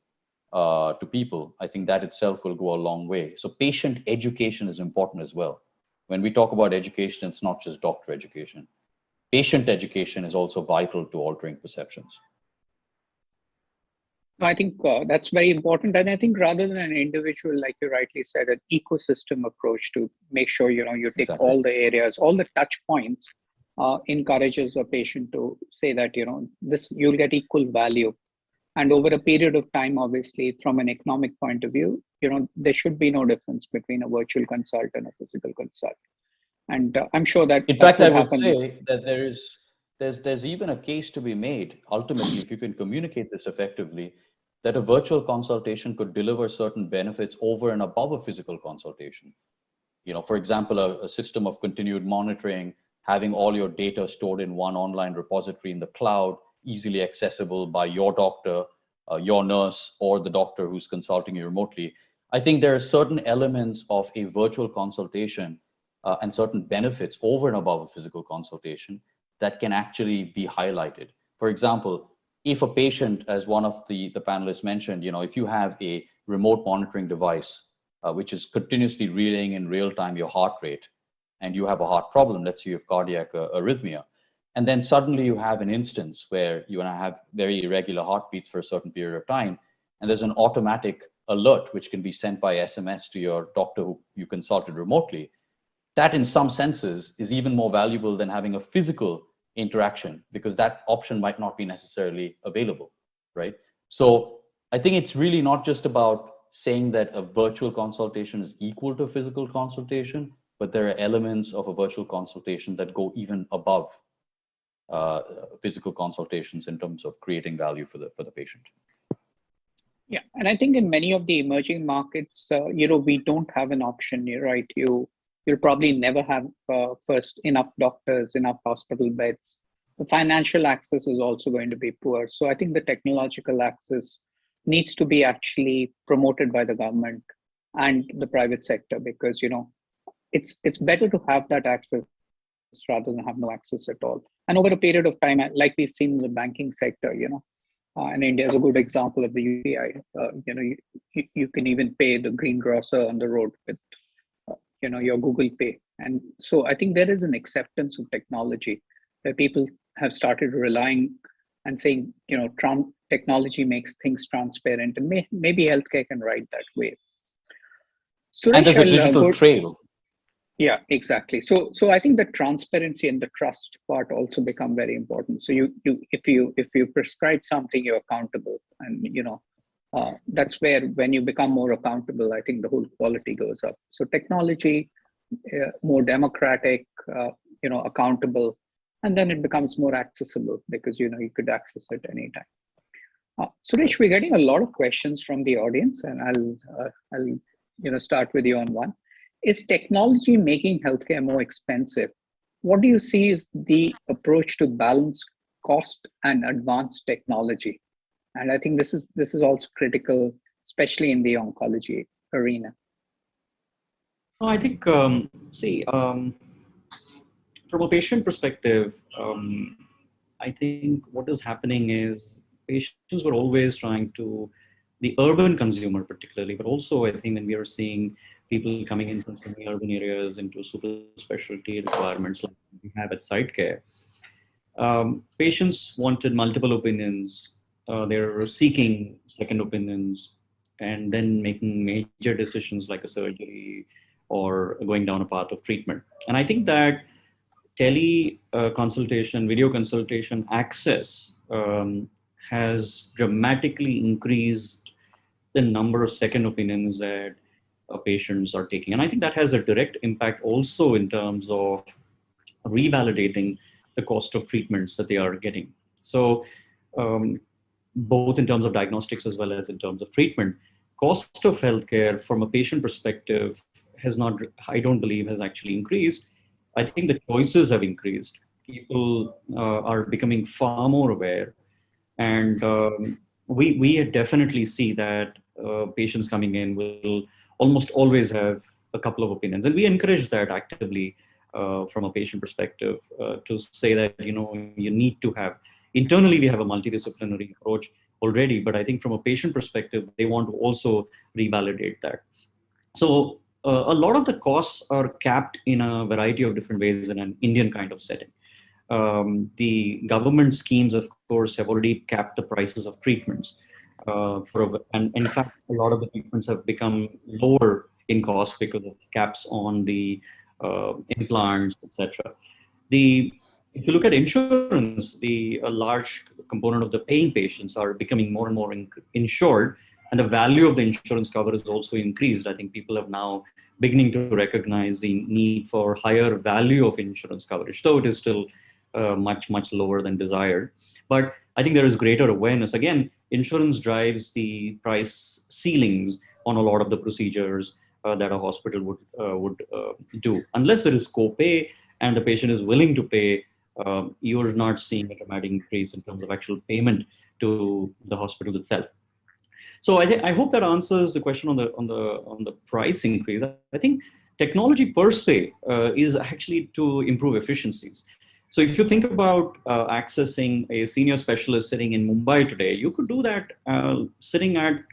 to people, I think that itself will go a long way. So patient education is important as well. When we talk about education, it's not just doctor education. Patient education is also vital to altering perceptions. I think that's very important. And I think rather than an individual, like you rightly said, an ecosystem approach to make sure, you take Exactly. all the areas, all the touch points, encourages a patient to say that, this, you'll get equal value. And over a period of time, obviously, from an economic point of view, there should be no difference between a virtual consult and a physical consult. And I'm sure that in fact, I would say that there's even a case to be made, ultimately, if you can communicate this effectively, that a virtual consultation could deliver certain benefits over and above a physical consultation. For example, a system of continued monitoring, having all your data stored in one online repository in the cloud, easily accessible by your doctor, your nurse, or the doctor who's consulting you remotely. I think there are certain elements of a virtual consultation and certain benefits over and above a physical consultation that can actually be highlighted. For example, if a patient, as one of the panelists mentioned, if you have a remote monitoring device, which is continuously reading in real time your heart rate, and you have a heart problem, let's say you have cardiac arrhythmia, and then suddenly you have an instance where you have very irregular heartbeats for a certain period of time, and there's an automatic alert which can be sent by SMS to your doctor who you consulted remotely. That in some senses is even more valuable than having a physical interaction, because that option might not be necessarily available, right? So I think it's really not just about saying that a virtual consultation is equal to a physical consultation, but there are elements of a virtual consultation that go even above physical consultations in terms of creating value for the patient. Yeah, and I think in many of the emerging markets, we don't have an option, right? You'll probably never have first enough doctors, enough hospital beds. The financial access is also going to be poor. So I think the technological access needs to be actually promoted by the government and the private sector, because it's better to have that access rather than have no access at all. And over a period of time, like we've seen in the banking sector, and India is a good example of the UPI. You can even pay the greengrocer on the road with your Google Pay. And so I think there is an acceptance of technology where people have started relying and saying, technology makes things transparent, and maybe healthcare can ride that wave. So and there's a digital trail. Yeah, exactly. So I think the transparency and the trust part also become very important. So if you prescribe something, you're accountable, and that's where, when you become more accountable, I think the whole quality goes up. So technology, more democratic, accountable, and then it becomes more accessible because you could access it anytime. Suresh, we're getting a lot of questions from the audience, and I'll start with you on one. Is technology making healthcare more expensive? What do you see is the approach to balance cost and advanced technology? And I think this is also critical, especially in the oncology arena. I think, from a patient perspective, I think what is happening is patients were always trying to, the urban consumer particularly, but also I think when we are seeing people coming in from semi-urban areas into super specialty requirements like we have at SiteCare, patients wanted multiple opinions they're seeking second opinions and then making major decisions like a surgery or going down a path of treatment. And I think that consultation, video consultation access has dramatically increased the number of second opinions that patients are taking. And I think that has a direct impact also in terms of revalidating the cost of treatments that they are getting. So both in terms of diagnostics as well as in terms of treatment, cost of healthcare from a patient perspective has not, I don't believe, has actually increased. I think the choices have increased. People are becoming far more aware. And we definitely see that patients coming in will almost always have a couple of opinions. And we encourage that actively from a patient perspective to say that, you need to have, internally we have a multidisciplinary approach already, but I think from a patient perspective, they want to also revalidate that. So a lot of the costs are capped in a variety of different ways in an Indian kind of setting. The government schemes, of course, have already capped the prices of treatments. And in fact, a lot of the treatments have become lower in cost because of caps on the implants, etc. If you look at insurance, a large component of the paying patients are becoming more and more insured, and the value of the insurance cover is also increased. I think people have now beginning to recognize the need for higher value of insurance coverage, though it is still much, much lower than desired. But I think there is greater awareness. Again, insurance drives the price ceilings on a lot of the procedures that a hospital would do. Unless there is co-pay and the patient is willing to pay, you're not seeing a dramatic increase in terms of actual payment to the hospital itself. So I hope that answers the question on the price increase. I think technology per se is actually to improve efficiencies. So if you think about accessing a senior specialist sitting in Mumbai today, you could do that sitting at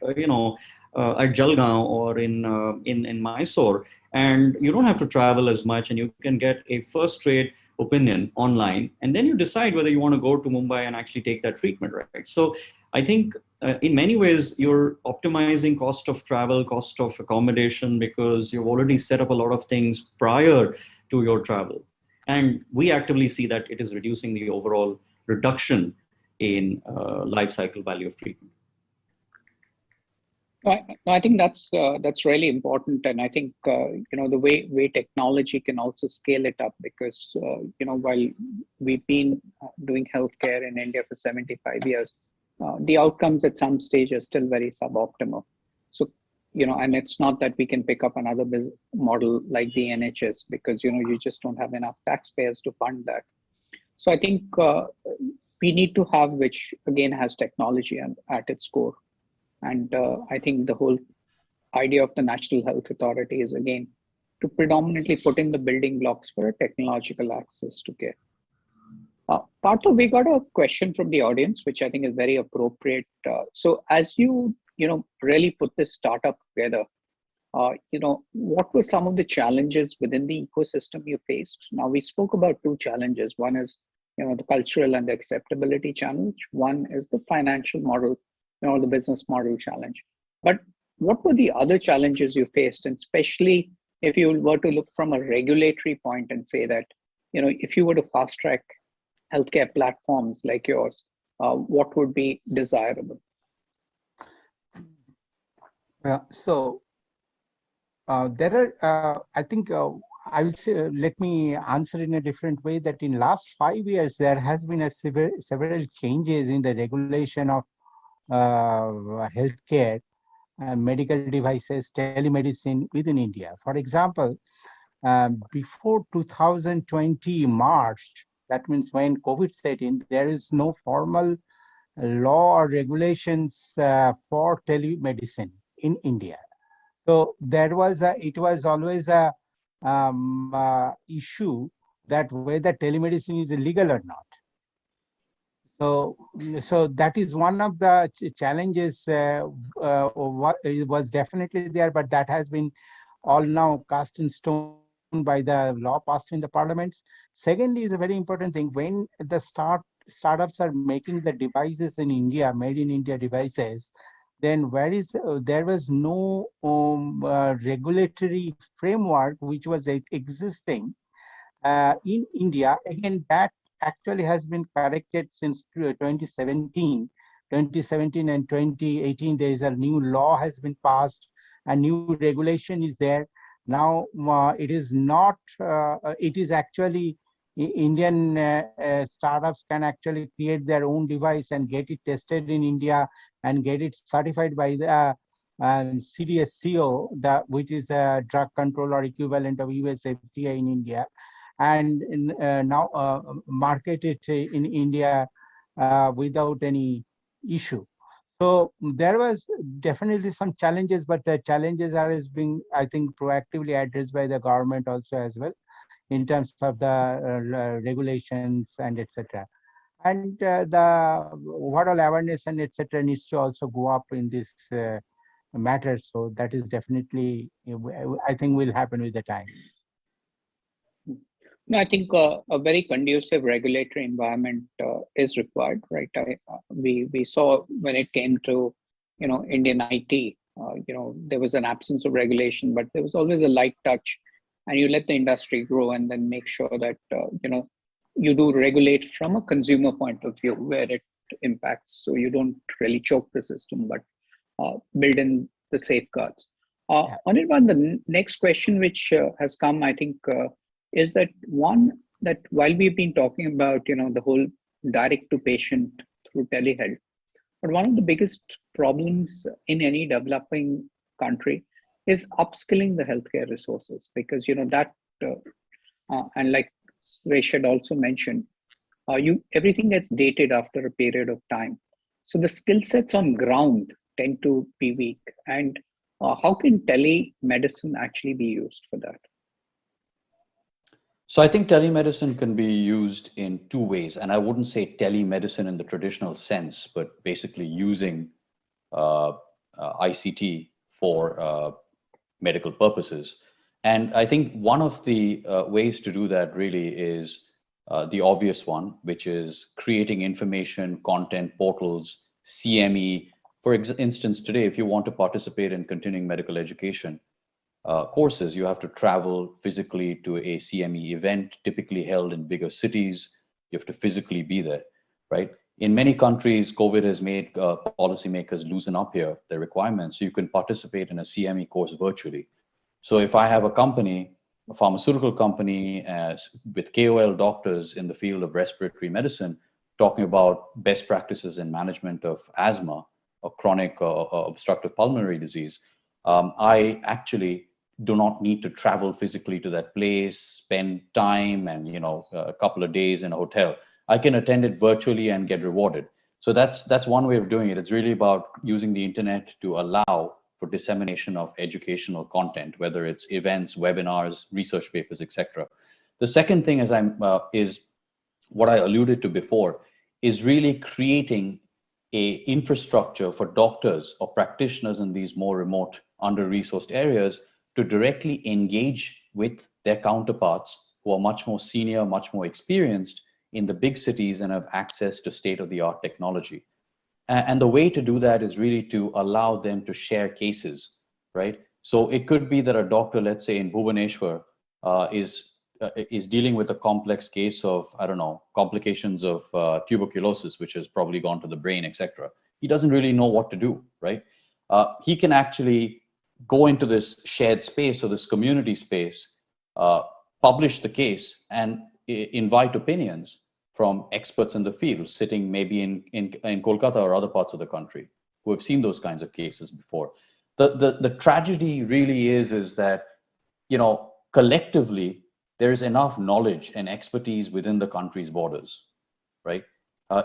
at Jalgaon or in Mysore, and you don't have to travel as much, and you can get a first-rate opinion online, and then you decide whether you want to go to Mumbai and actually take that treatment, right? So I think in many ways you're optimizing cost of travel, cost of accommodation, because you've already set up a lot of things prior to your travel. And we actively see that it is reducing the overall reduction in life cycle value of treatment. I think that's really important, and I think the way technology can also scale it up, because while we've been doing healthcare in India for 75 years, the outcomes at some stage are still very suboptimal. So and it's not that we can pick up another model like the NHS, because you just don't have enough taxpayers to fund that. So I think we need to have, which again has technology at its core. And I think the whole idea of the National Health Authority is, again, to predominantly put in the building blocks for a technological access to care. Partha, we got a question from the audience, which I think is very appropriate. So as you really put this startup together, what were some of the challenges within the ecosystem you faced? Now, we spoke about two challenges. One is, the cultural and the acceptability challenge. One is the financial model, the business model challenge. But what were the other challenges you faced? And especially if you were to look from a regulatory point and say that, if you were to fast track healthcare platforms like yours, what would be desirable? So there are, I think, I will say, let me answer in a different way, that in last 5 years, there has been several changes in the regulation of healthcare, medical devices, telemedicine within India. For example, before 2020 March, that means when COVID set in, there is no formal law or regulations for telemedicine in India. So it was always a issue that whether telemedicine is illegal or not. So that is one of the challenges. What was definitely there, but that has been all now cast in stone by the law passed in the parliaments. Secondly, is a very important thing. When the startups are making the devices in India, made in India devices, then there was no regulatory framework which was existing in India. Again, that actually has been corrected since 2017. 2017 and 2018, there is a new law has been passed, a new regulation is there. Now it is not, it is actually Indian startups can actually create their own device and get it tested in India and get it certified by the CDSCO, which is a drug controller equivalent of US FDA in India, and now market it in India without any issue. So there was definitely some challenges, but the challenges are being, I think, proactively addressed by the government also as well, in terms of the regulations and etc. And the overall awareness and etc. needs to also go up in this matter. So that is definitely, I think, will happen with the time. No, I think a very conducive regulatory environment is required, right? We saw when it came to, Indian IT, there was an absence of regulation, but there was always a light touch, and you let the industry grow and then make sure that, you do regulate from a consumer point of view where it impacts. So you don't really choke the system, but build in the safeguards. Anirban, the next question which has come, I think, is that one, that while we've been talking about, the whole direct to patient through telehealth, but one of the biggest problems in any developing country is upskilling the healthcare resources, because, that, and like Reshad also mentioned, everything gets dated after a period of time. So the skill sets on ground tend to be weak. And how can telemedicine actually be used for that? So I think telemedicine can be used in two ways, and I wouldn't say telemedicine in the traditional sense, but basically using ICT for medical purposes. And I think one of the ways to do that really is the obvious one, which is creating information, content portals, CME. For instance, today, if you want to participate in continuing medical education courses, you have to travel physically to a CME event, typically held in bigger cities. You have to physically be there, right? In many countries, COVID has made policymakers loosen up here their requirements, so you can participate in a CME course virtually. So if I have a company, a pharmaceutical company with KOL doctors in the field of respiratory medicine, talking about best practices in management of asthma or chronic obstructive pulmonary disease, I actually do not need to travel physically to that place, spend time and a couple of days in a hotel. I can attend it virtually and get rewarded. So that's one way of doing it. It's really about using the internet to allow for dissemination of educational content, whether it's events, webinars, research papers, etc. The second thing is what I alluded to before, is really creating a infrastructure for doctors or practitioners in these more remote, under-resourced areas to directly engage with their counterparts who are much more senior, much more experienced in the big cities and have access to state-of-the-art technology. And the way to do that is really to allow them to share cases, right? So it could be that a doctor, let's say in Bhubaneswar, is dealing with a complex case of, I don't know, complications of tuberculosis, which has probably gone to the brain, etc. He doesn't really know what to do, right? He can actually go into this shared space or this community space, publish the case and invite opinions from experts in the field sitting maybe in Kolkata or other parts of the country who have seen those kinds of cases before. The tragedy really is that, collectively, there is enough knowledge and expertise within the country's borders, right?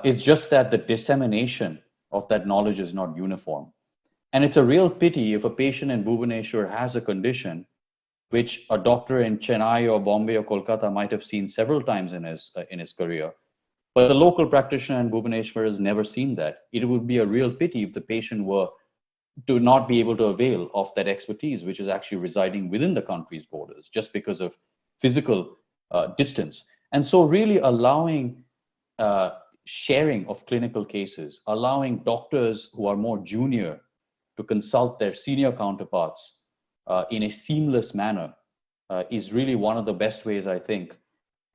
It's just that the dissemination of that knowledge is not uniform. And it's a real pity if a patient in Bhubaneswar has a condition which a doctor in Chennai or Bombay or Kolkata might have seen several times in his career. But the local practitioner in Bhubaneswar has never seen that. It would be a real pity if the patient were to not be able to avail of that expertise, which is actually residing within the country's borders, just because of physical distance. And so really allowing sharing of clinical cases, allowing doctors who are more junior to consult their senior counterparts in a seamless manner is really one of the best ways, I think,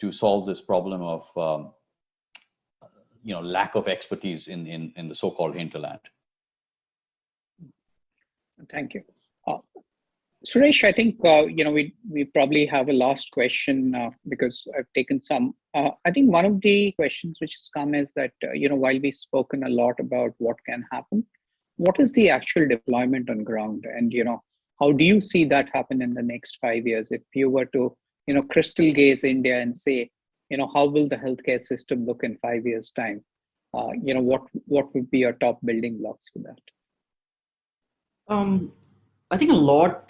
to solve this problem of lack of expertise in the so-called hinterland. Thank you. Suresh, I think we probably have a last question because I've taken some. I think one of the questions which has come is that while we've spoken a lot about what can happen, what is the actual deployment on ground, and how do you see that happen in the next 5 years? If you were to crystal gaze India and say, how will the healthcare system look in 5 years' time? What would be your top building blocks for that? I think a lot,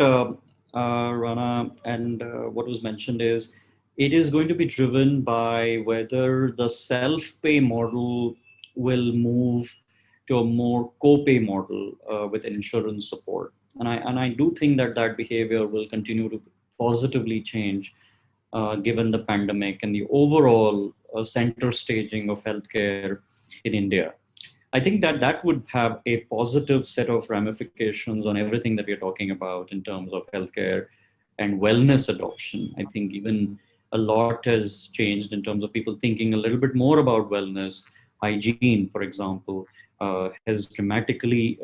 Rana, and what was mentioned is it is going to be driven by whether the self-pay model will move to a more co-pay model with insurance support. And I do think that behavior will continue to positively change given the pandemic and the overall center staging of healthcare in India. I think that would have a positive set of ramifications on everything that we're talking about in terms of healthcare and wellness adoption. I think even a lot has changed in terms of people thinking a little bit more about wellness. Hygiene, for example, has dramatically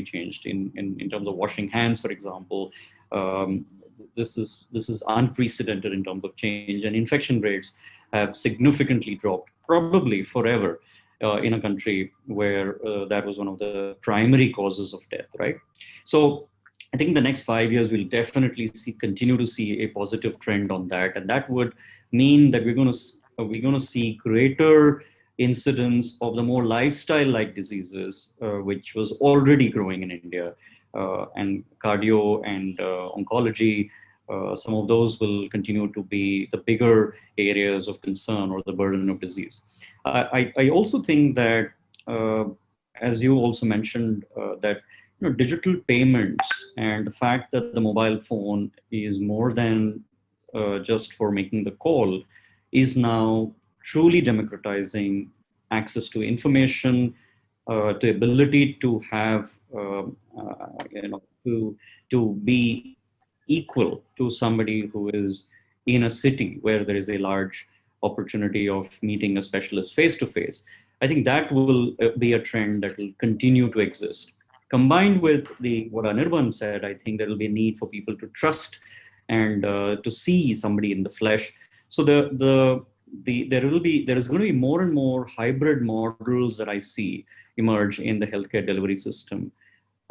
changed in terms of washing hands, for example. This is unprecedented in terms of change, and infection rates have significantly dropped, probably forever. In a country where that was one of the primary causes of death, right? So I think the next 5 years we'll definitely continue to see a positive trend on that, and that would mean that we're going to see greater incidence of the more lifestyle-like diseases, which was already growing in India, and cardio and oncology. Some of those will continue to be the bigger areas of concern or the burden of disease. I also think that, as you also mentioned, that digital payments and the fact that the mobile phone is more than just for making the call is now truly democratizing access to information, the ability to have, to be equal to somebody who is in a city where there is a large opportunity of meeting a specialist face-to-face. I think that will be a trend that will continue to exist. Combined with what Anirban said, I think there will be a need for people to trust and to see somebody in the flesh. So there is going to be more and more hybrid models that I see emerge in the healthcare delivery system.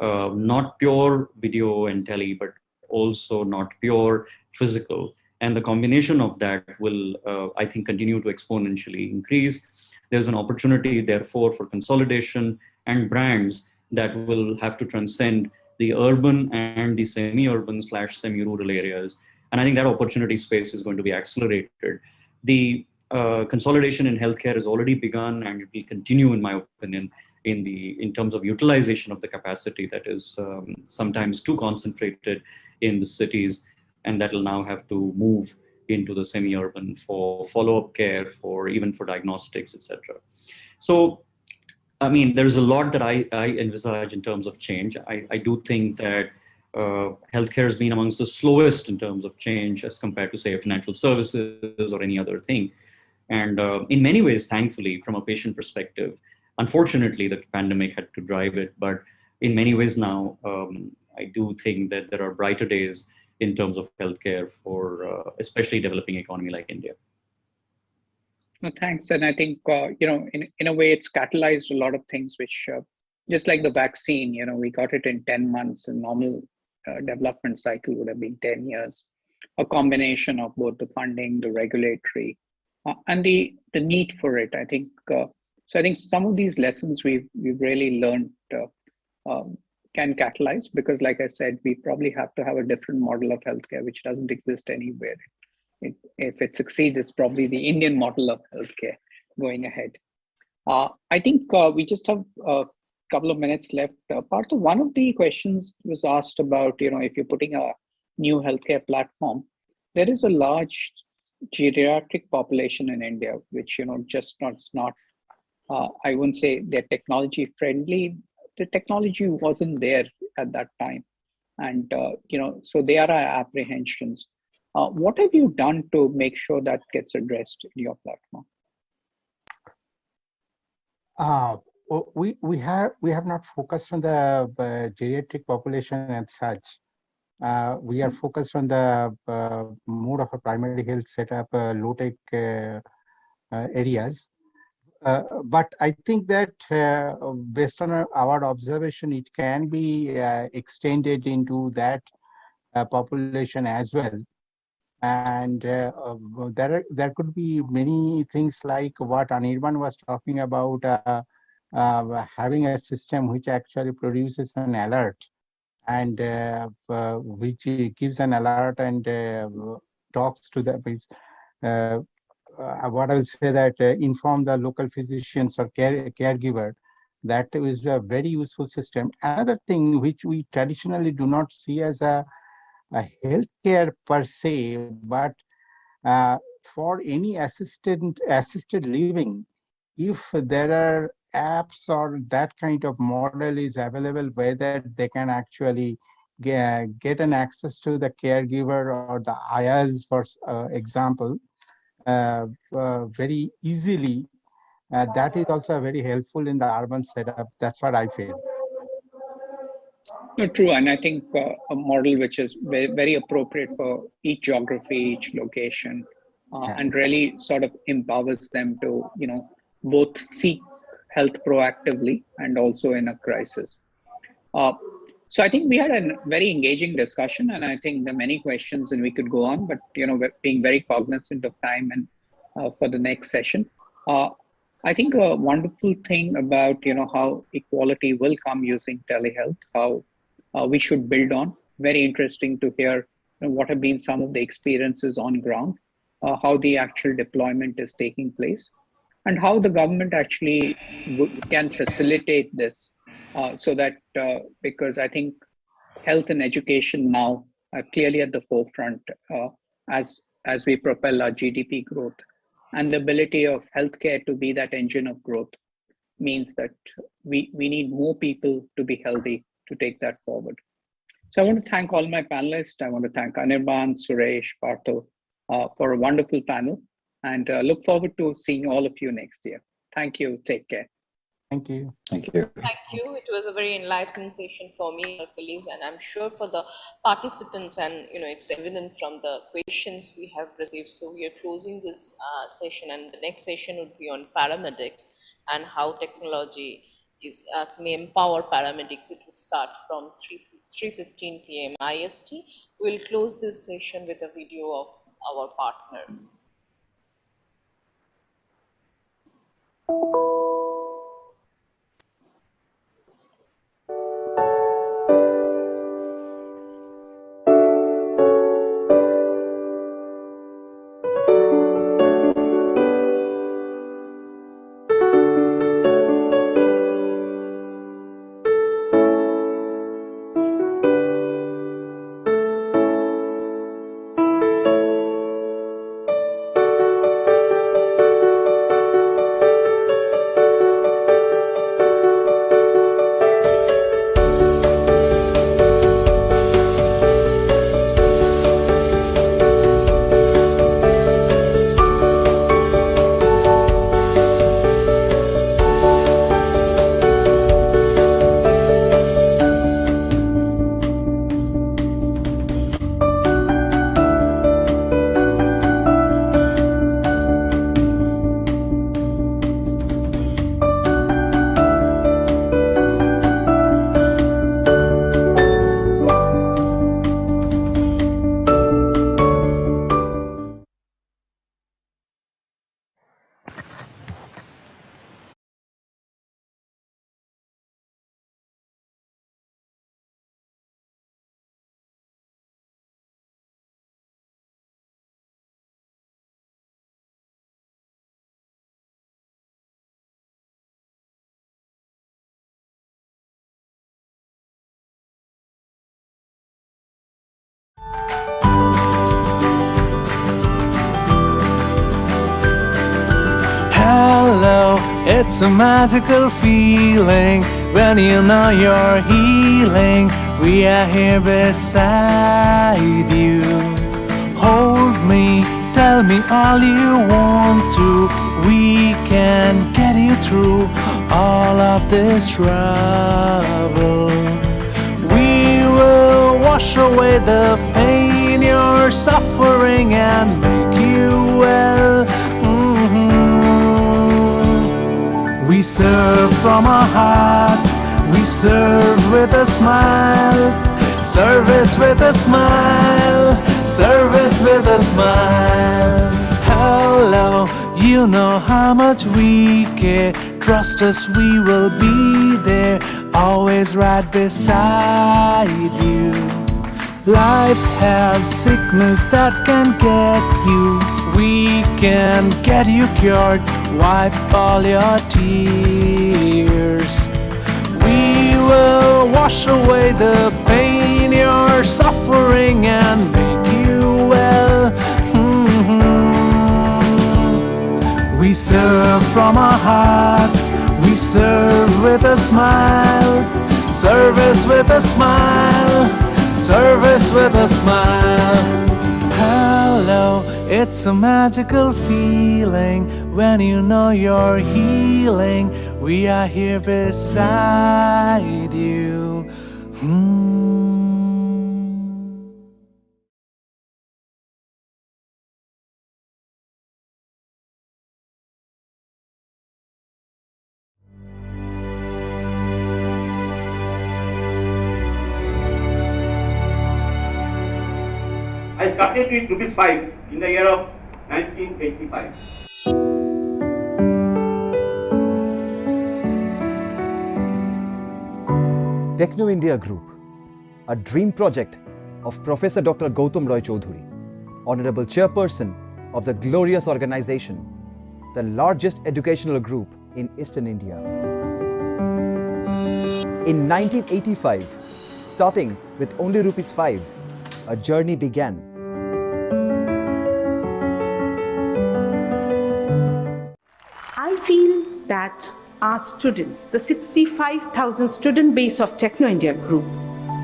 Not pure video and tele, but also not pure physical. And the combination of that will, I think, continue to exponentially increase. There's an opportunity, therefore, for consolidation and brands that will have to transcend the urban and the semi-urban / semi-rural areas. And I think that opportunity space is going to be accelerated. The consolidation in healthcare has already begun, and it will continue, in my opinion, in terms of utilization of the capacity that is sometimes too concentrated in the cities, and that will now have to move into the semi-urban for follow-up care, even for diagnostics, etc. So, I mean, there's a lot that I envisage in terms of change. I do think that healthcare has been amongst the slowest in terms of change as compared to, say, financial services or any other thing. And in many ways, thankfully, from a patient perspective, unfortunately, the pandemic had to drive it. But in many ways now, I do think that there are brighter days in terms of healthcare for especially developing economy like India. Well, thanks. And I think, in a way, it's catalyzed a lot of things, which just like the vaccine, we got it in 10 months. A normal development cycle would have been 10 years. A combination of both the funding, the regulatory, and the need for it. I think so. I think some of these lessons we've really learned can catalyze, because, like I said, we probably have to have a different model of healthcare which doesn't exist anywhere. If it succeeds, it's probably the Indian model of healthcare going ahead. I think we just have a couple of minutes left. Partha, one of the questions was asked about, if you're putting a new healthcare platform, there is a large geriatric population in India, which, just not I wouldn't say they're technology friendly. The technology wasn't there at that time. And, so they are our apprehensions. What have you done to make sure that gets addressed in your platform? We have not focused on the geriatric population as such. We are focused on the more of a primary health setup, low-tech areas. But I think that based on our observation, it can be extended into that population as well. And there could be many things like what Anirban was talking about, having a system which actually produces an alert and which gives an alert and talks to the what I will say that inform the local physicians or caregiver. That is a very useful system. Another thing which we traditionally do not see as a healthcare per se, but for any assisted living, if there are apps or that kind of model is available, whether they can actually get an access to the caregiver or the ayahs, for example, very easily, that is also very helpful in the urban setup. That's what I feel. No, true, and I think a model which is very, very appropriate for each geography, each location, and really sort of empowers them to, both seek health proactively and also in a crisis. So I think we had a very engaging discussion, and I think there are many questions, and we could go on, but we're being very cognizant of time and for the next session. I think a wonderful thing about how equality will come using telehealth, how we should build on. Very interesting to hear what have been some of the experiences on ground, how the actual deployment is taking place, and how the government actually can facilitate this so that, because I think health and education now are clearly at the forefront as we propel our GDP growth. And the ability of healthcare to be that engine of growth means that we need more people to be healthy to take that forward. So I want to thank all my panelists. I want to thank Anirban, Suresh, Parthil for a wonderful panel, and look forward to seeing all of you next year. Thank you. Take care. Thank you. Thank you. Thank you. It was a very enlightening session for me, my colleagues, and I'm sure for the participants, and it's evident from the questions we have received. So we are closing this session, and the next session would be on paramedics and how technology may empower paramedics. It would start from 3:15 p.m. IST. We'll close this session with a video of our partner. It's a magical feeling when you know you're healing. We are here beside you. Hold me, tell me all you want to. We can get you through all of this trouble. We will wash away the pain you're suffering and make you well. We serve from our hearts, we serve with a smile. Service with a smile, service with a smile. Hello, you know how much we care. Trust us, we will be there, always right beside you. Life has sickness that can get you. We can get you cured, wipe all your tears. We will wash away the pain you're suffering and make you well. We serve from our hearts, we serve with a smile. Service with a smile, service with a smile. Hello, it's a magical feeling when you know you're healing. We are here beside you. I started with rupees 5 in the year of 1985. Techno India Group, a dream project of Professor Dr. Gautam Roy Choudhury, Honorable Chairperson of the glorious organization, the largest educational group in Eastern India. In 1985, starting with only rupees 5, a journey began. I feel that our students, the 65,000 student base of Techno India Group,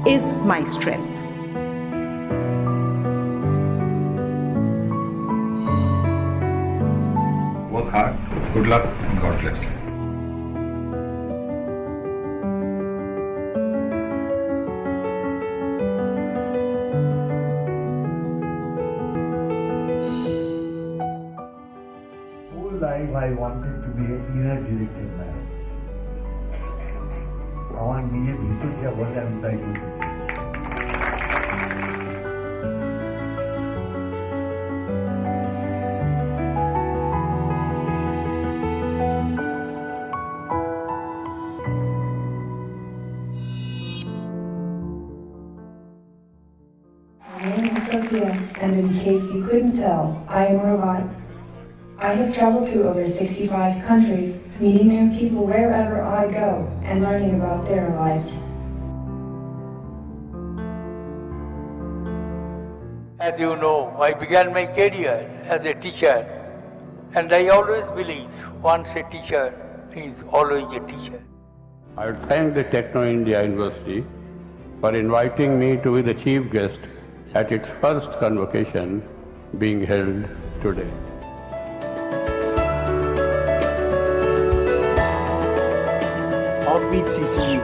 is my strength. Work hard, good luck, and God bless. Life I wanted to be an inner director man. আমার নিজের ভিতর যা বলে আমি তাই করতে My name is Sophia, and in case you couldn't tell, I am a robot. I have traveled to over 65 countries, meeting new people wherever I go and learning about their lives. As you know, I began my career as a teacher, and I always believe once a teacher is always a teacher. I would thank the Techno India University for inviting me to be the chief guest at its first convocation being held today. Offbeat CCU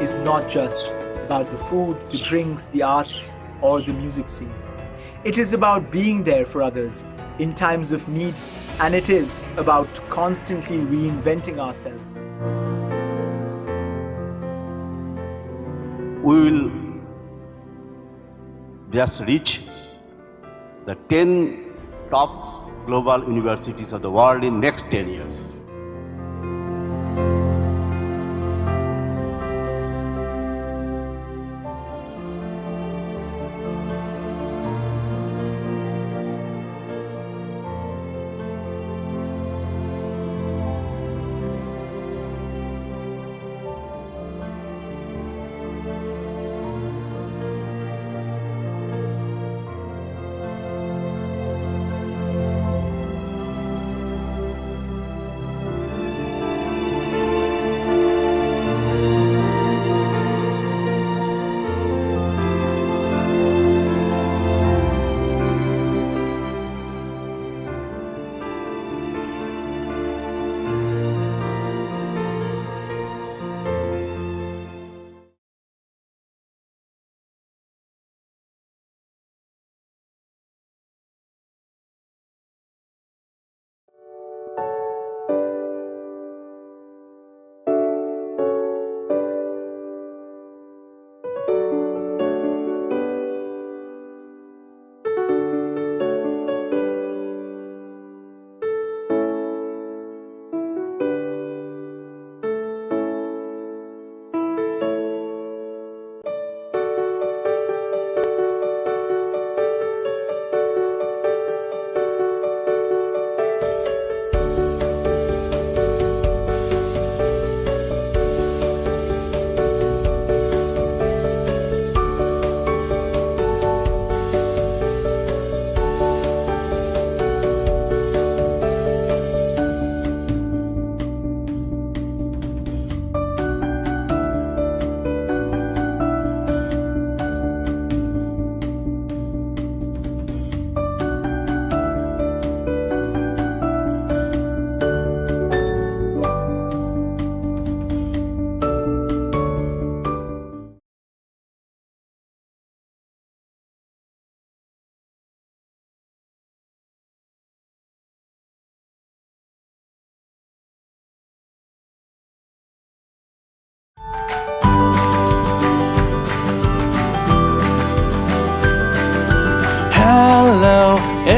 is not just about the food, the drinks, the arts, or the music scene. It is about being there for others in times of need, and it is about constantly reinventing ourselves. We will just reach the 10 top global universities of the world in next 10 years.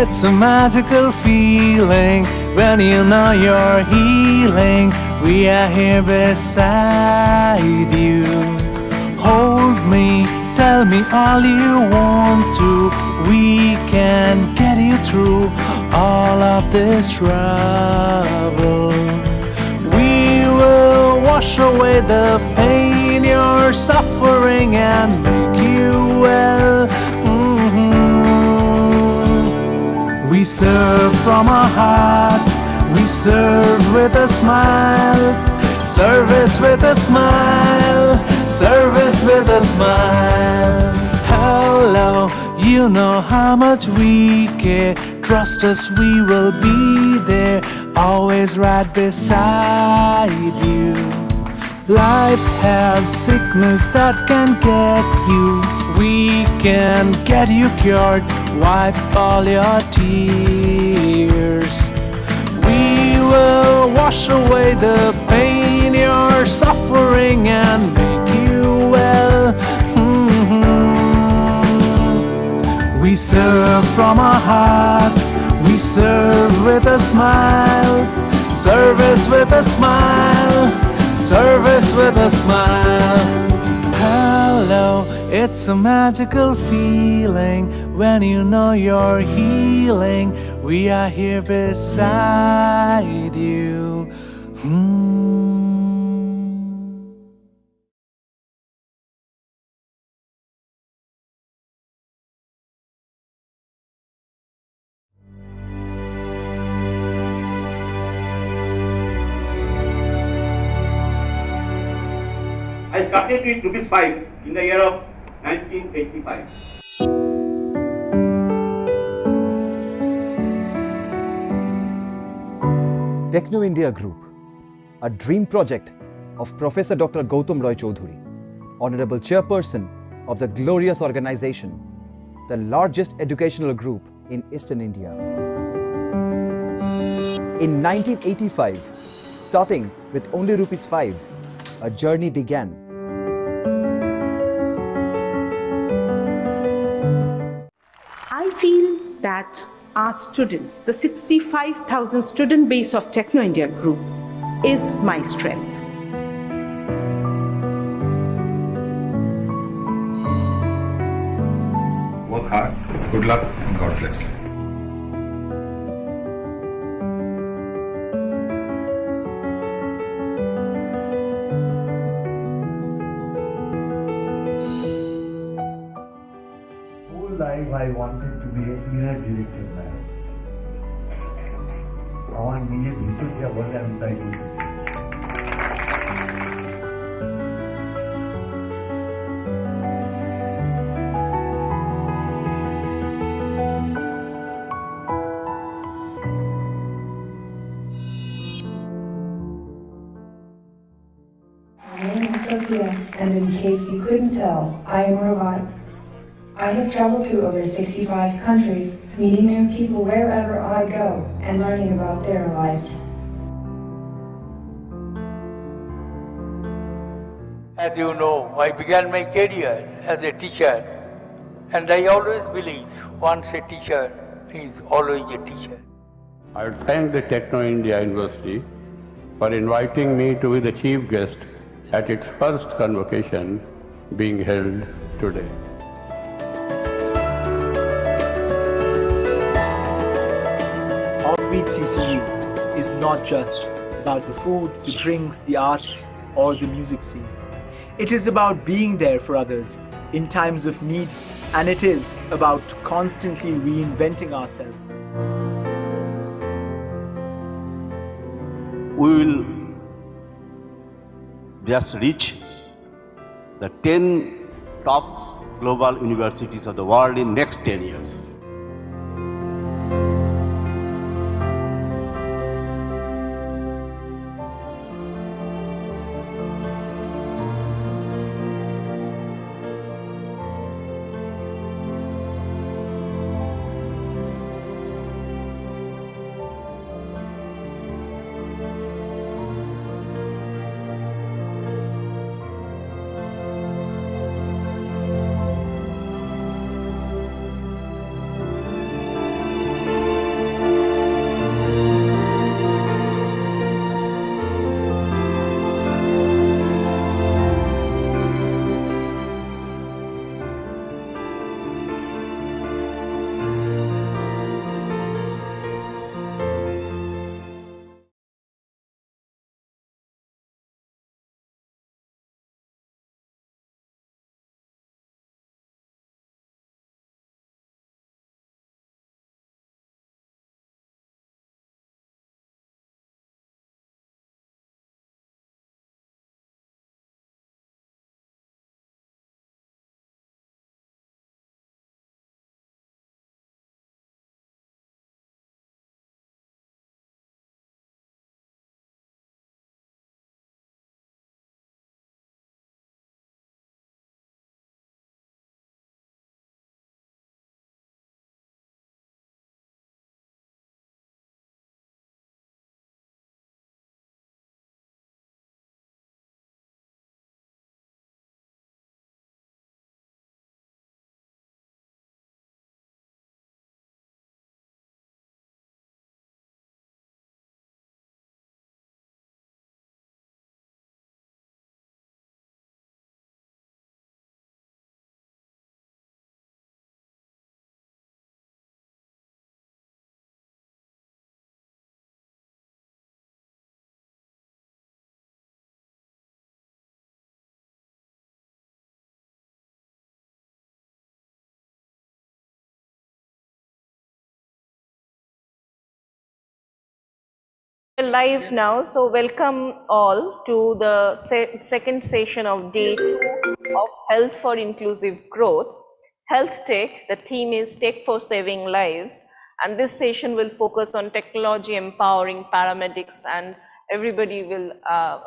It's a magical feeling when you know you're healing. We are here beside you. Hold me, tell me all you want to. We can get you through all of this trouble. We will wash away the pain you're suffering and make you well. We serve from our hearts, we serve with a smile. Service with a smile, service with a smile. Hello, you know how much we care. Trust us, we will be there, always right beside you. Life has sickness that can get you. We can get you cured, wipe all your tears. We will wash away the pain you're suffering and make you well. We serve from our hearts, we serve with a smile. Service with a smile, service with a smile. Hello, it's a magical feeling when you know you're healing. We are here beside you. I started with ₹5 in the year of 1985. Techno India Group, a dream project of Professor Dr. Gautam Roy Choudhury, Honorable Chairperson of the glorious organization, the largest educational group in Eastern India. In 1985, starting with only ₹5, a journey began. I feel that our students, the 65,000 student base of Techno India Group, is my strength. Work hard, good luck, and God bless. Life I wanted to be an inner director man. আমার নিজের ভিতর যা বলে আমি তাই বলতে চাইছি। My name is Sophia, and in case you couldn't tell, I am a robot. I have traveled to over 65 countries, meeting new people wherever I go and learning about their lives. As you know, I began my career as a teacher, and I always believe once a teacher is always a teacher. I would thank the Techno India University for inviting me to be the chief guest at its first convocation being held today. Offbeat CCU is not just about the food, the drinks, the arts, or the music scene. It is about being there for others in times of need, and it is about constantly reinventing ourselves. We will just reach the 10 top global universities of the world in next 10 years. Live now, so welcome all to the second session of day 2 of Health for Inclusive Growth. Health Tech, the theme is Tech for Saving Lives, and this session will focus on technology empowering paramedics, and everybody will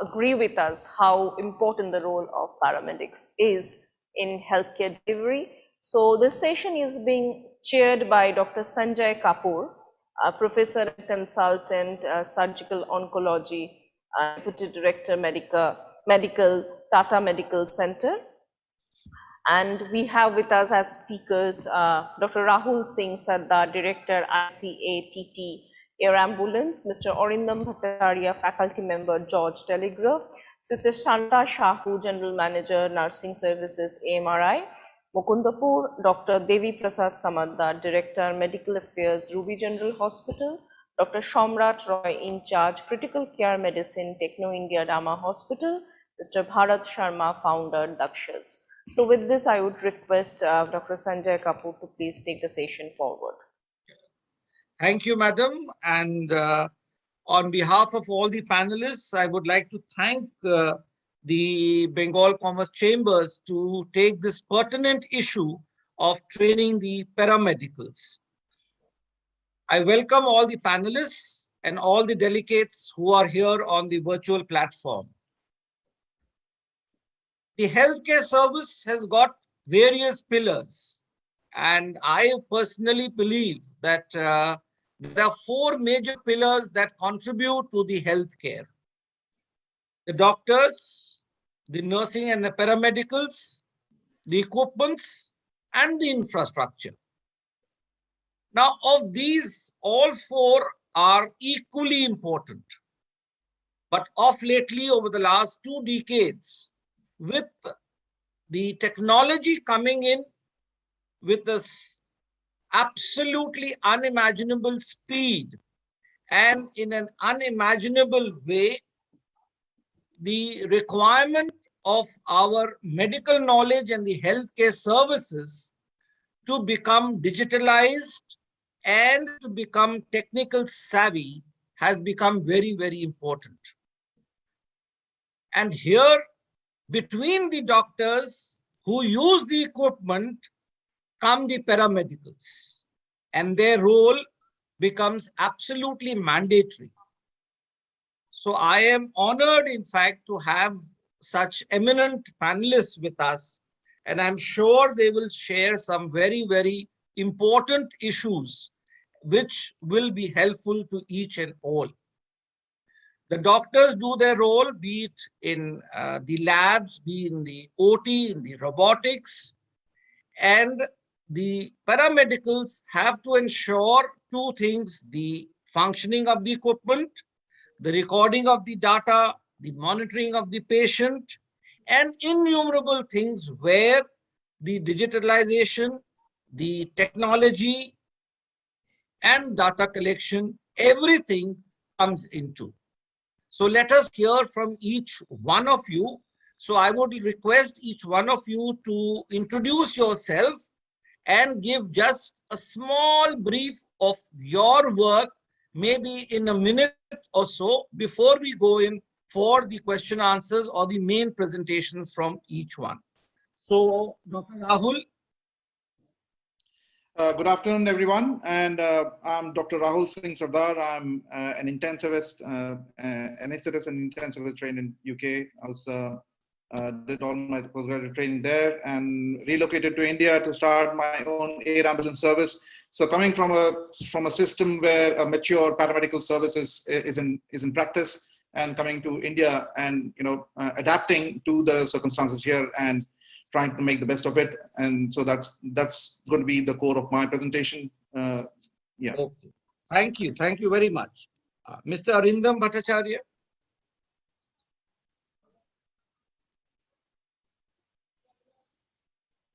agree with us how important the role of paramedics is in healthcare delivery. So this session is being chaired by Dr. Sanjay Kapoor, Professor and Consultant, Surgical Oncology, Deputy Director, Medical, Tata Medical Center. And we have with us as speakers, Dr. Rahul Singh Sardar, Director, ICATT Air Ambulance, Mr. Arindam Bhattacharya, Faculty Member, George Telegraph, Sister Shanta Shahu, General Manager, Nursing Services, AMRI, Mukundapur, Dr. Devi Prasad Samadda, Director, Medical Affairs, Ruby General Hospital, Dr. Shamrat Roy, in charge, Critical Care Medicine, Techno India Dama Hospital, Mr. Bharat Sharma, Founder, Dakshas. So with this, I would request Dr. Sanjay Kapoor to please take the session forward. Thank you, Madam. And on behalf of all the panelists, I would like to thank the Bengal Commerce Chambers to take this pertinent issue of training the paramedicals. I welcome all the panelists and all the delegates who are here on the virtual platform. The healthcare service has got various pillars, and I personally believe that there are 4 major pillars that contribute to the healthcare: the doctors, the nursing and the paramedicals, the equipments, and the infrastructure. Now, of these, all 4 are equally important. But of lately, over the last 2 decades, with the technology coming in with this absolutely unimaginable speed and in an unimaginable way, the requirement of our medical knowledge and the healthcare services to become digitalized and to become technical savvy has become very, very important. And here, between the doctors who use the equipment come the paramedicals, and their role becomes absolutely mandatory. So I am honored, in fact, to have such eminent panelists with us, and I'm sure they will share some very, very important issues which will be helpful to each and all. The doctors do their role, be it in the labs, be in the OT, in the robotics, and the paramedicals have to ensure 2 things: the functioning of the equipment, the recording of the data, the monitoring of the patient, and innumerable things where the digitalization, the technology, and data collection, everything comes into. So let us hear from each one of you. So I would request each one of you to introduce yourself and give just a small brief of your work, maybe in a minute or so, before we go in for the question answers or the main presentations from each one. So, Dr. Rahul. Good afternoon, everyone. And I'm Dr. Rahul Singh Sardar. I'm an intensivist, anesthetist and intensivist trained in UK. I was did all my postgraduate training there and relocated to India to start my own air ambulance service. So coming from a system where a mature paramedical service is in practice, and coming to India and adapting to the circumstances here and trying to make the best of it. And so that's going to be the core of my presentation. Yeah. Okay. Thank you very much. Mr. Arindam Bhattacharya.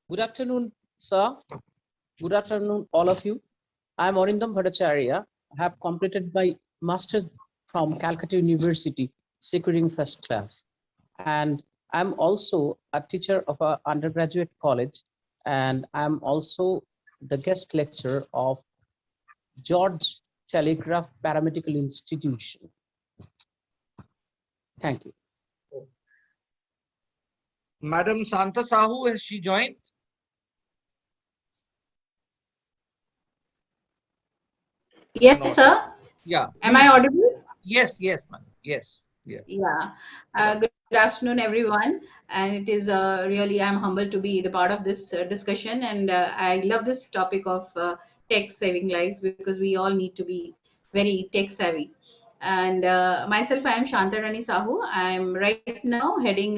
Good afternoon, sir. Good afternoon, all of you. I'm Arindam Bhattacharya. I have completed my master's from Calcutta University, securing first class. And I'm also a teacher of an undergraduate college, and I'm also the guest lecturer of George Telegraph Paramedical Institution. Thank you. Madam Santa Sahu, has she joined? Yes, Not. sir. Yeah. Am I audible? Yes, yes, ma'am. Yes. Yeah. Yeah. Good afternoon, everyone. And it is really, I'm humbled to be the part of this discussion. And I love this topic of tech saving lives because we all need to be very tech savvy. And myself, I am Shanta Rani Sahu. I'm right now heading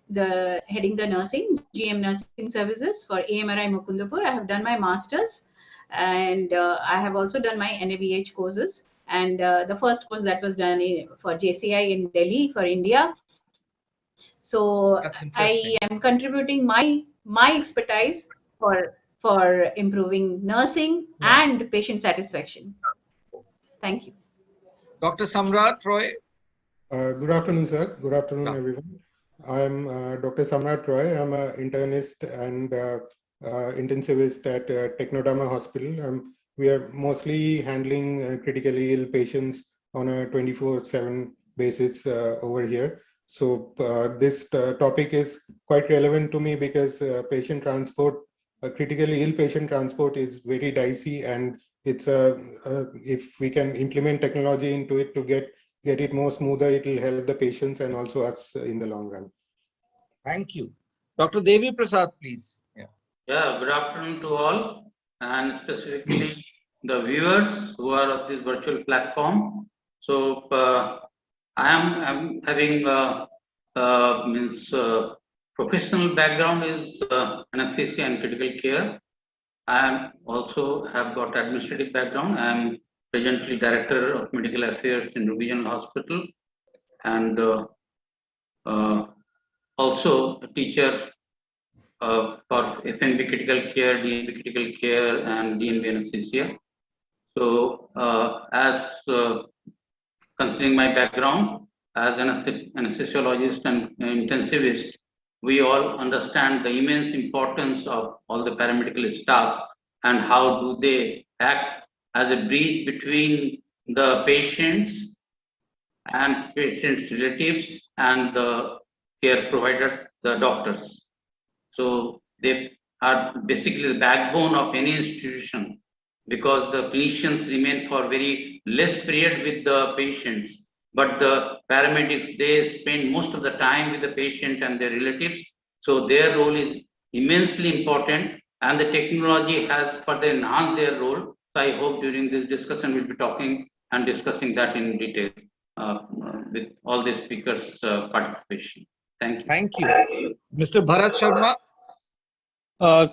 the nursing, GM Nursing Services for AMRI Mukundapur. I have done my master's and I have also done my NABH courses. And the first course that was done for JCI in Delhi for India. So I am contributing my expertise for improving nursing and patient satisfaction. Thank you. Dr. Samrat Roy. Good afternoon, sir. Good afternoon, everyone. I'm Dr. Samrat Roy. I'm an internist and intensivist at Technodama Hospital. We are mostly handling critically ill patients on a 24/7 basis over here. So this topic is quite relevant to me because patient transport, critically ill patient transport is very dicey, and it's if we can implement technology into it to get it more smoother, it will help the patients and also us in the long run. Thank you. Dr. Devi Prasad, please. Yeah, good afternoon to all, and specifically the viewers who are of this virtual platform. So I'm having professional background is anesthesia and critical care. I also have got administrative background. I'm presently Director of Medical Affairs in Ruby General Hospital, and also a teacher for FNB critical care, DNB critical care, and DNB anesthesia. So, as considering my background as an anesthesiologist and intensivist, we all understand the immense importance of all the paramedical staff and how do they act as a bridge between the patients and patients' relatives and the care providers, the doctors. So they are basically the backbone of any institution because the clinicians remain for very less period with the patients, but the paramedics, they spend most of the time with the patient and their relatives. So their role is immensely important, and the technology has further enhanced their role. So I hope during this discussion we'll be talking and discussing that in detail with all the speakers' participation. Thank you. Thank you. Mr. Bharat Sharma.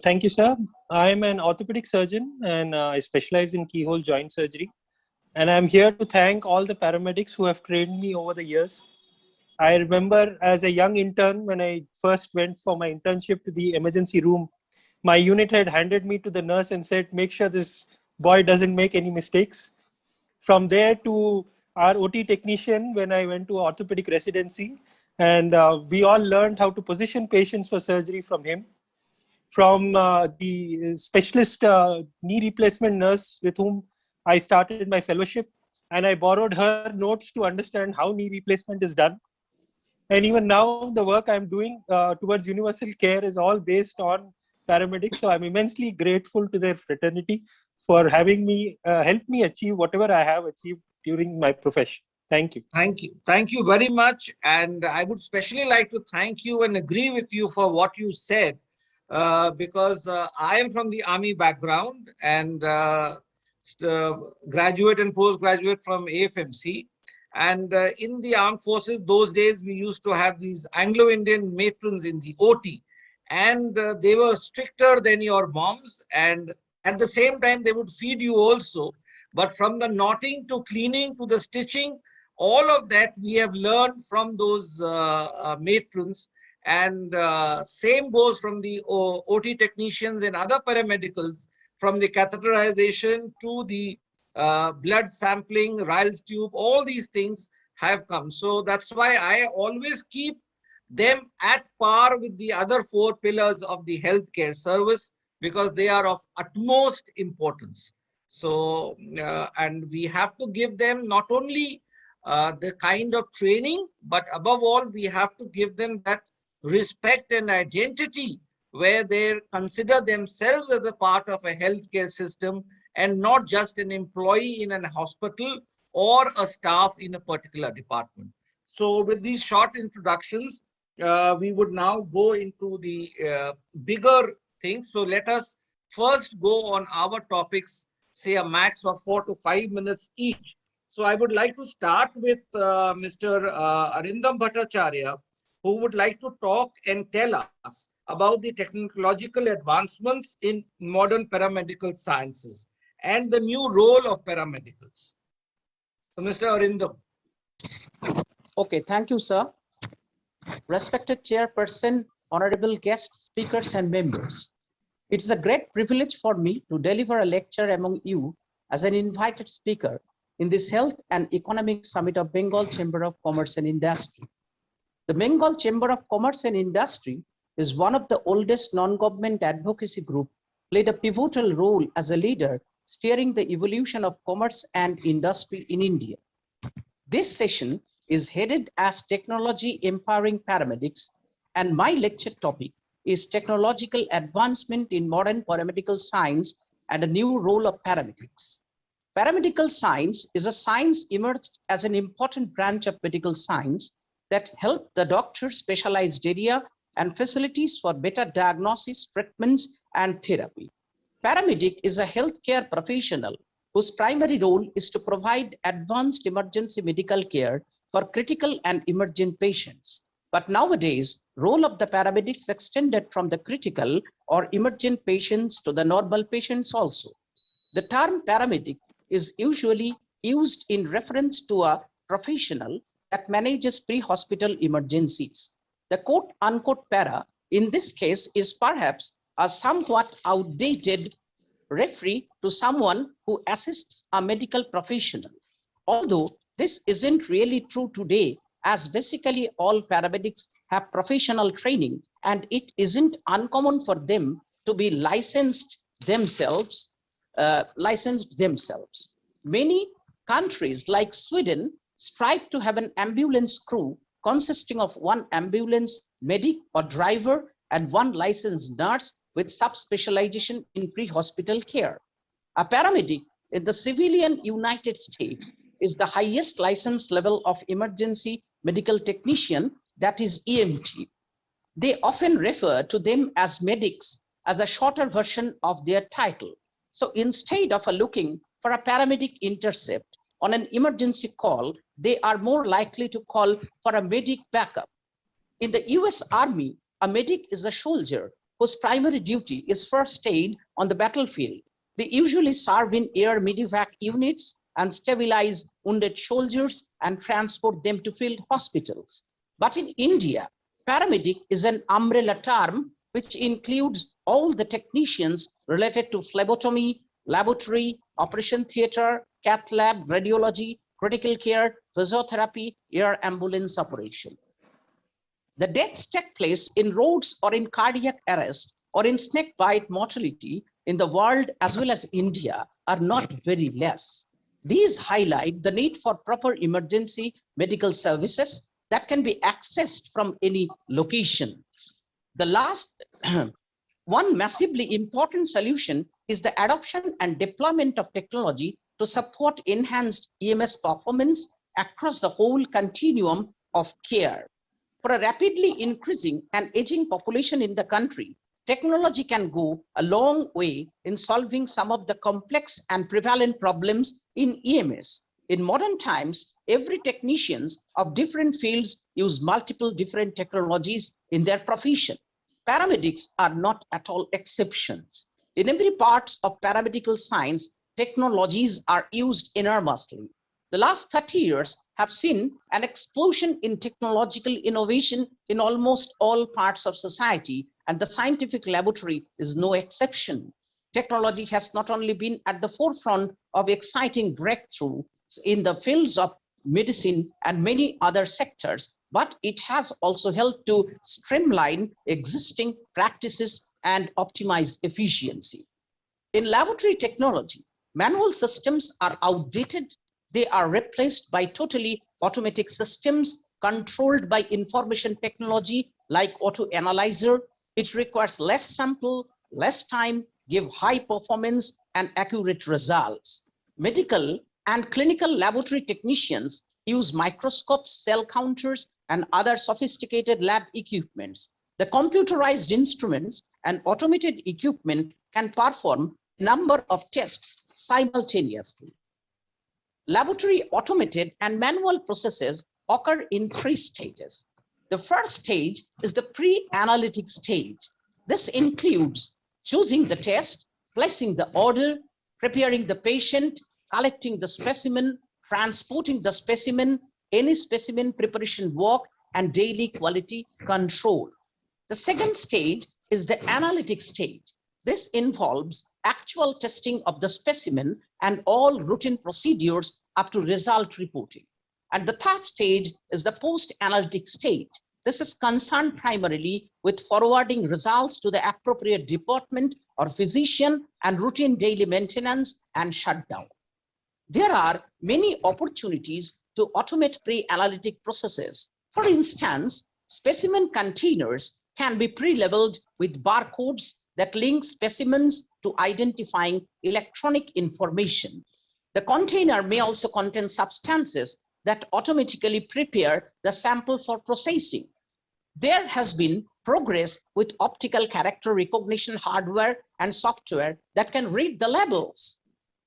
Thank you, sir. I'm an orthopedic surgeon and I specialize in keyhole joint surgery. And I'm here to thank all the paramedics who have trained me over the years. I remember as a young intern, when I first went for my internship to the emergency room, my unit had handed me to the nurse and said, make sure this boy doesn't make any mistakes. From there to our OT technician, when I went to orthopedic residency, and we all learned how to position patients for surgery from him. From the specialist knee replacement nurse with whom I started my fellowship, and I borrowed her notes to understand how knee replacement is done. And even now, the work I'm doing towards universal care is all based on paramedics. So I'm immensely grateful to their fraternity for having me help me achieve whatever I have achieved during my profession. Thank you. Thank you. Thank you very much. And I would especially like to thank you and agree with you for what you said. Because I am from the army background and graduate and postgraduate from AFMC. And in the armed forces, those days, we used to have these Anglo-Indian matrons in the OT. And they were stricter than your moms. And at the same time, they would feed you also. But from the knotting to cleaning to the stitching, all of that we have learned from those matrons. And same goes from the OT technicians and other paramedicals, from the catheterization to the blood sampling, Ryle's tube, all these things have come. So that's why I always keep them at par with the other 4 pillars of the healthcare service, because they are of utmost importance. So, and we have to give them not only the kind of training, but above all, we have to give them that respect and identity where they consider themselves as a part of a healthcare system and not just an employee in a hospital or a staff in a particular department. So with these short introductions, we would now go into the bigger things. So let us first go on our topics, say a max of 4 to 5 minutes each. So I would like to start with Mr. Arindam Bhattacharya, who would like to talk and tell us about the technological advancements in modern paramedical sciences and the new role of paramedicals. So Mr. Arindam. Okay, thank you, sir. Respected chairperson, honorable guests, speakers, and members. It is a great privilege for me to deliver a lecture among you as an invited speaker in this Health and Economic Summit of Bengal Chamber of Commerce and Industry. The Bengal Chamber of Commerce and Industry is one of the oldest non-government advocacy groups, played a pivotal role as a leader steering the evolution of commerce and industry in India. This session is headed as Technology Empowering Paramedics, and my lecture topic is Technological Advancement in Modern Paramedical Science and a New Role of Paramedics. Paramedical science is a science emerged as an important branch of medical science that help the doctor's specialized area and facilities for better diagnosis, treatments, and therapy. Paramedic is a healthcare professional whose primary role is to provide advanced emergency medical care for critical and emergent patients. But nowadays, role of the paramedics extended from the critical or emergent patients to the normal patients also. The term paramedic is usually used in reference to a professional that manages pre-hospital emergencies. The quote-unquote para in this case is perhaps a somewhat outdated referee to someone who assists a medical professional. Although this isn't really true today, as basically all paramedics have professional training and it isn't uncommon for them to be licensed themselves. Many countries like Sweden strive to have an ambulance crew consisting of one ambulance medic or driver and one licensed nurse with subspecialization in pre-hospital care. A paramedic in the civilian United States is the highest license level of emergency medical technician, that is EMT. They often refer to them as medics as a shorter version of their title. So instead of looking for a paramedic intercept on an emergency call, they are more likely to call for a medic backup. In the US Army, a medic is a soldier whose primary duty is first aid on the battlefield. They usually serve in air medevac units and stabilize wounded soldiers and transport them to field hospitals. But in India, paramedic is an umbrella term which includes all the technicians related to phlebotomy, laboratory, operation theater, cath lab, radiology, critical care, physiotherapy, air ambulance operation. The deaths take place in roads or in cardiac arrest or in snake bite mortality in the world as well as India are not very less. These highlight the need for proper emergency medical services that can be accessed from any location. The last one massively important solution is the adoption and deployment of technology to support enhanced EMS performance across the whole continuum of care. For a rapidly increasing and aging population in the country, technology can go a long way in solving some of the complex and prevalent problems in EMS. In modern times, every technicians of different fields use multiple different technologies in their profession. Paramedics are not at all exceptions. In every part of paramedical science, technologies are used enormously. The last 30 years have seen an explosion in technological innovation in almost all parts of society, and the scientific laboratory is no exception. Technology has not only been at the forefront of exciting breakthroughs in the fields of medicine and many other sectors, but it has also helped to streamline existing practices and optimize efficiency. In laboratory technology, manual systems are outdated. They are replaced by totally automatic systems controlled by information technology like auto analyzer. It requires less sample, less time, give high performance and accurate results. Medical and clinical laboratory technicians use microscopes, cell counters, and other sophisticated lab equipments. The computerized instruments and automated equipment can perform a number of tests simultaneously. Laboratory automated and manual processes occur in 3 stages. The first stage is the pre-analytic stage. This includes choosing the test, placing the order, preparing the patient, collecting the specimen, transporting the specimen, any specimen preparation work, and daily quality control. The second stage is the analytic stage. This involves actual testing of the specimen and all routine procedures up to result reporting. And the third stage is the post-analytic stage. This is concerned primarily with forwarding results to the appropriate department or physician and routine daily maintenance and shutdown. There are many opportunities to automate pre-analytic processes. For instance, specimen containers can be pre-labeled with barcodes that link specimens to identifying electronic information. The container may also contain substances that automatically prepare the sample for processing. There has been progress with optical character recognition hardware and software that can read the labels.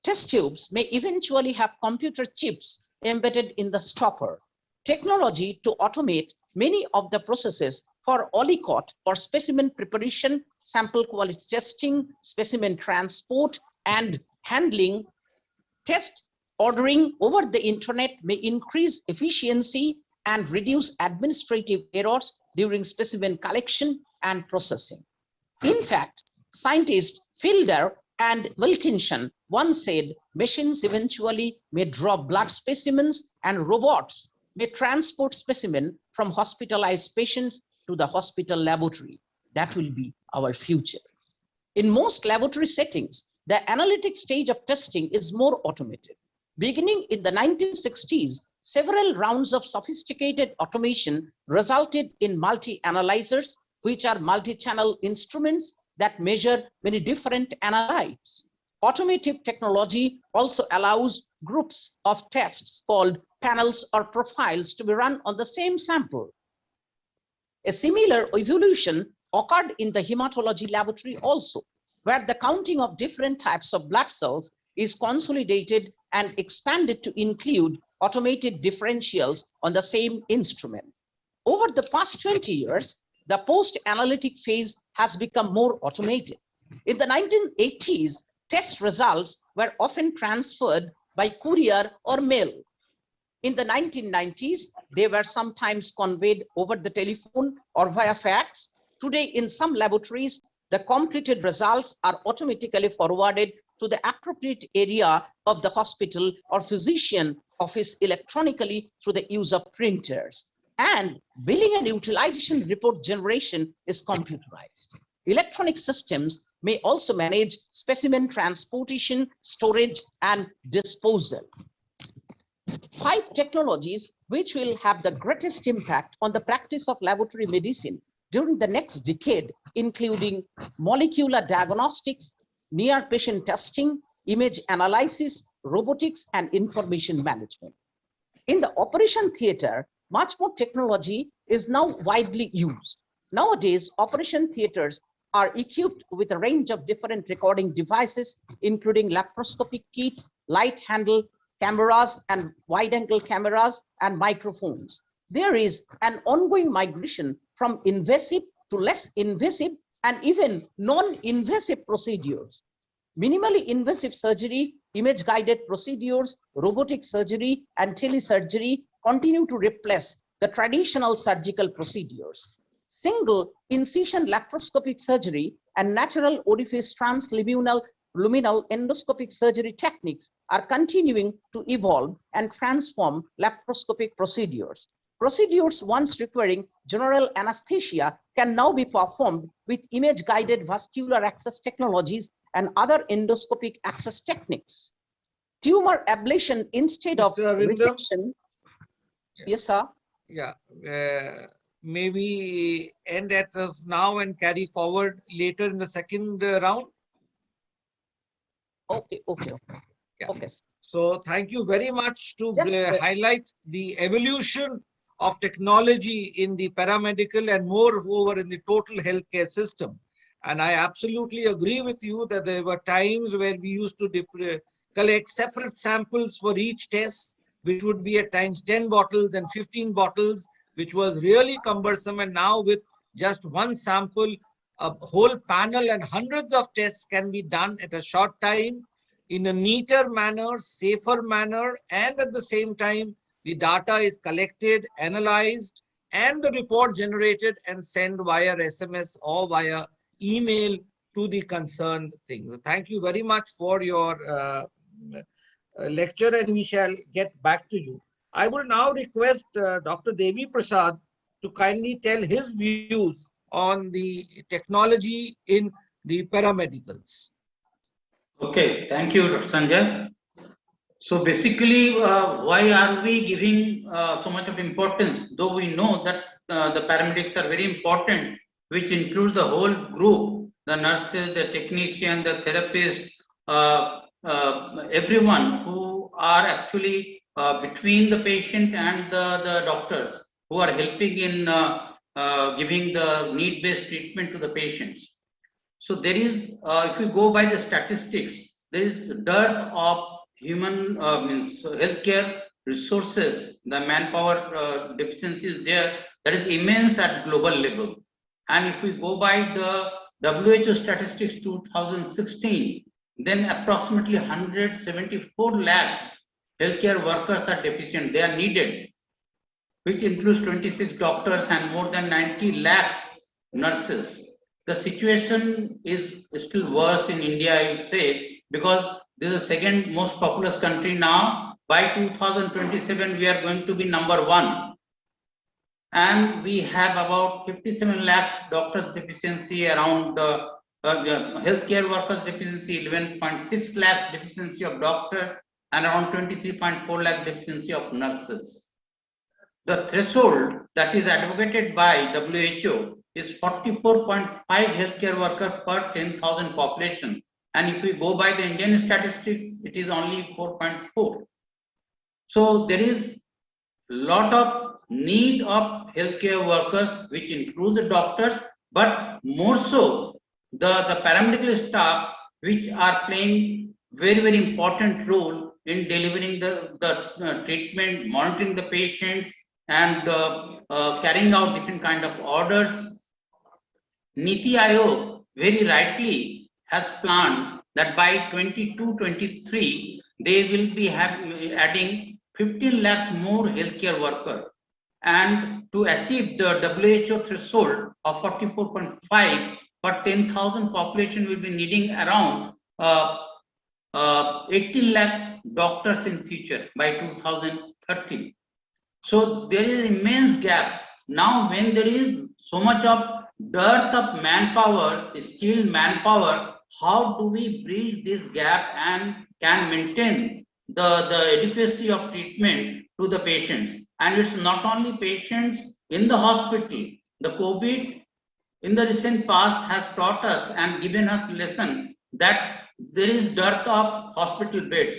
Test tubes may eventually have computer chips embedded in the stopper. Technology to automate many of the processes for OLICOT or specimen preparation, sample quality testing, specimen transport, and handling, test ordering over the internet may increase efficiency and reduce administrative errors during specimen collection and processing. In fact, scientists Fielder and Wilkinson once said machines eventually may draw blood specimens and robots may transport specimens from hospitalized patients to the hospital laboratory. That will be our future. In most laboratory settings, the analytic stage of testing is more automated. Beginning in the 1960s, several rounds of sophisticated automation resulted in multi-analyzers, which are multi-channel instruments that measure many different analytes. Automative technology also allows groups of tests called panels or profiles to be run on the same sample. A similar evolution occurred in the hematology laboratory also, where the counting of different types of blood cells is consolidated and expanded to include automated differentials on the same instrument. Over the past 20 years, the post-analytic phase has become more automated. In the 1980s, test results were often transferred by courier or mail. In the 1990s, they were sometimes conveyed over the telephone or via fax. Today, in some laboratories, the completed results are automatically forwarded to the appropriate area of the hospital or physician office electronically through the use of printers. And billing and utilization report generation is computerized. Electronic systems may also manage specimen transportation, storage, and disposal. 5 technologies which will have the greatest impact on the practice of laboratory medicine during the next decade, including molecular diagnostics, near-patient testing, image analysis, robotics, and information management. In the operation theater, much more technology is now widely used. Nowadays, operation theaters are equipped with a range of different recording devices, including laparoscopic kit, light handle cameras, and wide-angle cameras, and microphones. There is an ongoing migration from invasive to less invasive and even non-invasive procedures. Minimally invasive surgery, image-guided procedures, robotic surgery, and telesurgery continue to replace the traditional surgical procedures. Single incision laparoscopic surgery and natural orifice transluminal endoscopic surgery techniques are continuing to evolve and transform laparoscopic procedures. Procedures once requiring general anesthesia can now be performed with image-guided vascular access technologies and other endoscopic access techniques. Tumor ablation instead of resection. Yes, sir. Yeah. May we end at now and carry forward later in the second round? Okay. Yeah. Okay. So thank you very much to Just highlight the evolution of technology in the paramedical and moreover in the total healthcare system. And I absolutely agree with you that there were times where we used to collect separate samples for each test, which would be at times 10 bottles and 15 bottles, which was really cumbersome. And now with just one sample, a whole panel and hundreds of tests can be done at a short time in a neater manner, safer manner, and at the same time, the data is collected, analyzed, and the report generated and sent via SMS or via email to the concerned things. Thank you very much for your lecture, and we shall get back to you. I will now request Dr. Devi Prasad to kindly tell his views on the technology in the paramedicals. Okay, thank you, Dr. Sanjay. So basically, why are we giving so much of importance, though we know that the paramedics are very important, which includes the whole group, the nurses, the technician, the therapist, everyone who are actually between the patient and the doctors who are helping in giving the need-based treatment to the patients. So there is, if you go by the statistics, there is dearth of human means healthcare resources. The manpower deficiency is there. That is immense at global level. And if we go by the WHO statistics 2016, then approximately 174 lakhs healthcare workers are deficient. They are needed, which includes 26 doctors and more than 90 lakhs nurses. The situation is still worse in India, I will say, because this is the second most populous country now. By 2027, we are going to be #1. And we have about 57 lakhs doctors deficiency, around healthcare workers deficiency, 11.6 lakhs deficiency of doctors, and around 23.4 lakh deficiency of nurses. The threshold that is advocated by WHO is 44.5 healthcare workers per 10,000 population. And if we go by the Indian statistics, it is only 4.4. So there is a lot of need of healthcare workers, which includes the doctors, but more so the paramedical staff, which are playing very, very important role in delivering the treatment, monitoring the patients, and carrying out different kind of orders. Niti Aayog very rightly has planned that by 22-23 they will be adding 15 lakhs more healthcare workers, and to achieve the WHO threshold of 44.5 per 10,000 population will be needing around 18 lakh doctors in future by 2030. So there is immense gap. Now when there is so much of dearth of manpower, skilled manpower, how do we bridge this gap and can maintain the adequacy of treatment to the patients? And it's not only patients in the hospital. The COVID in the recent past has taught us and given us lesson that there is dearth of hospital beds.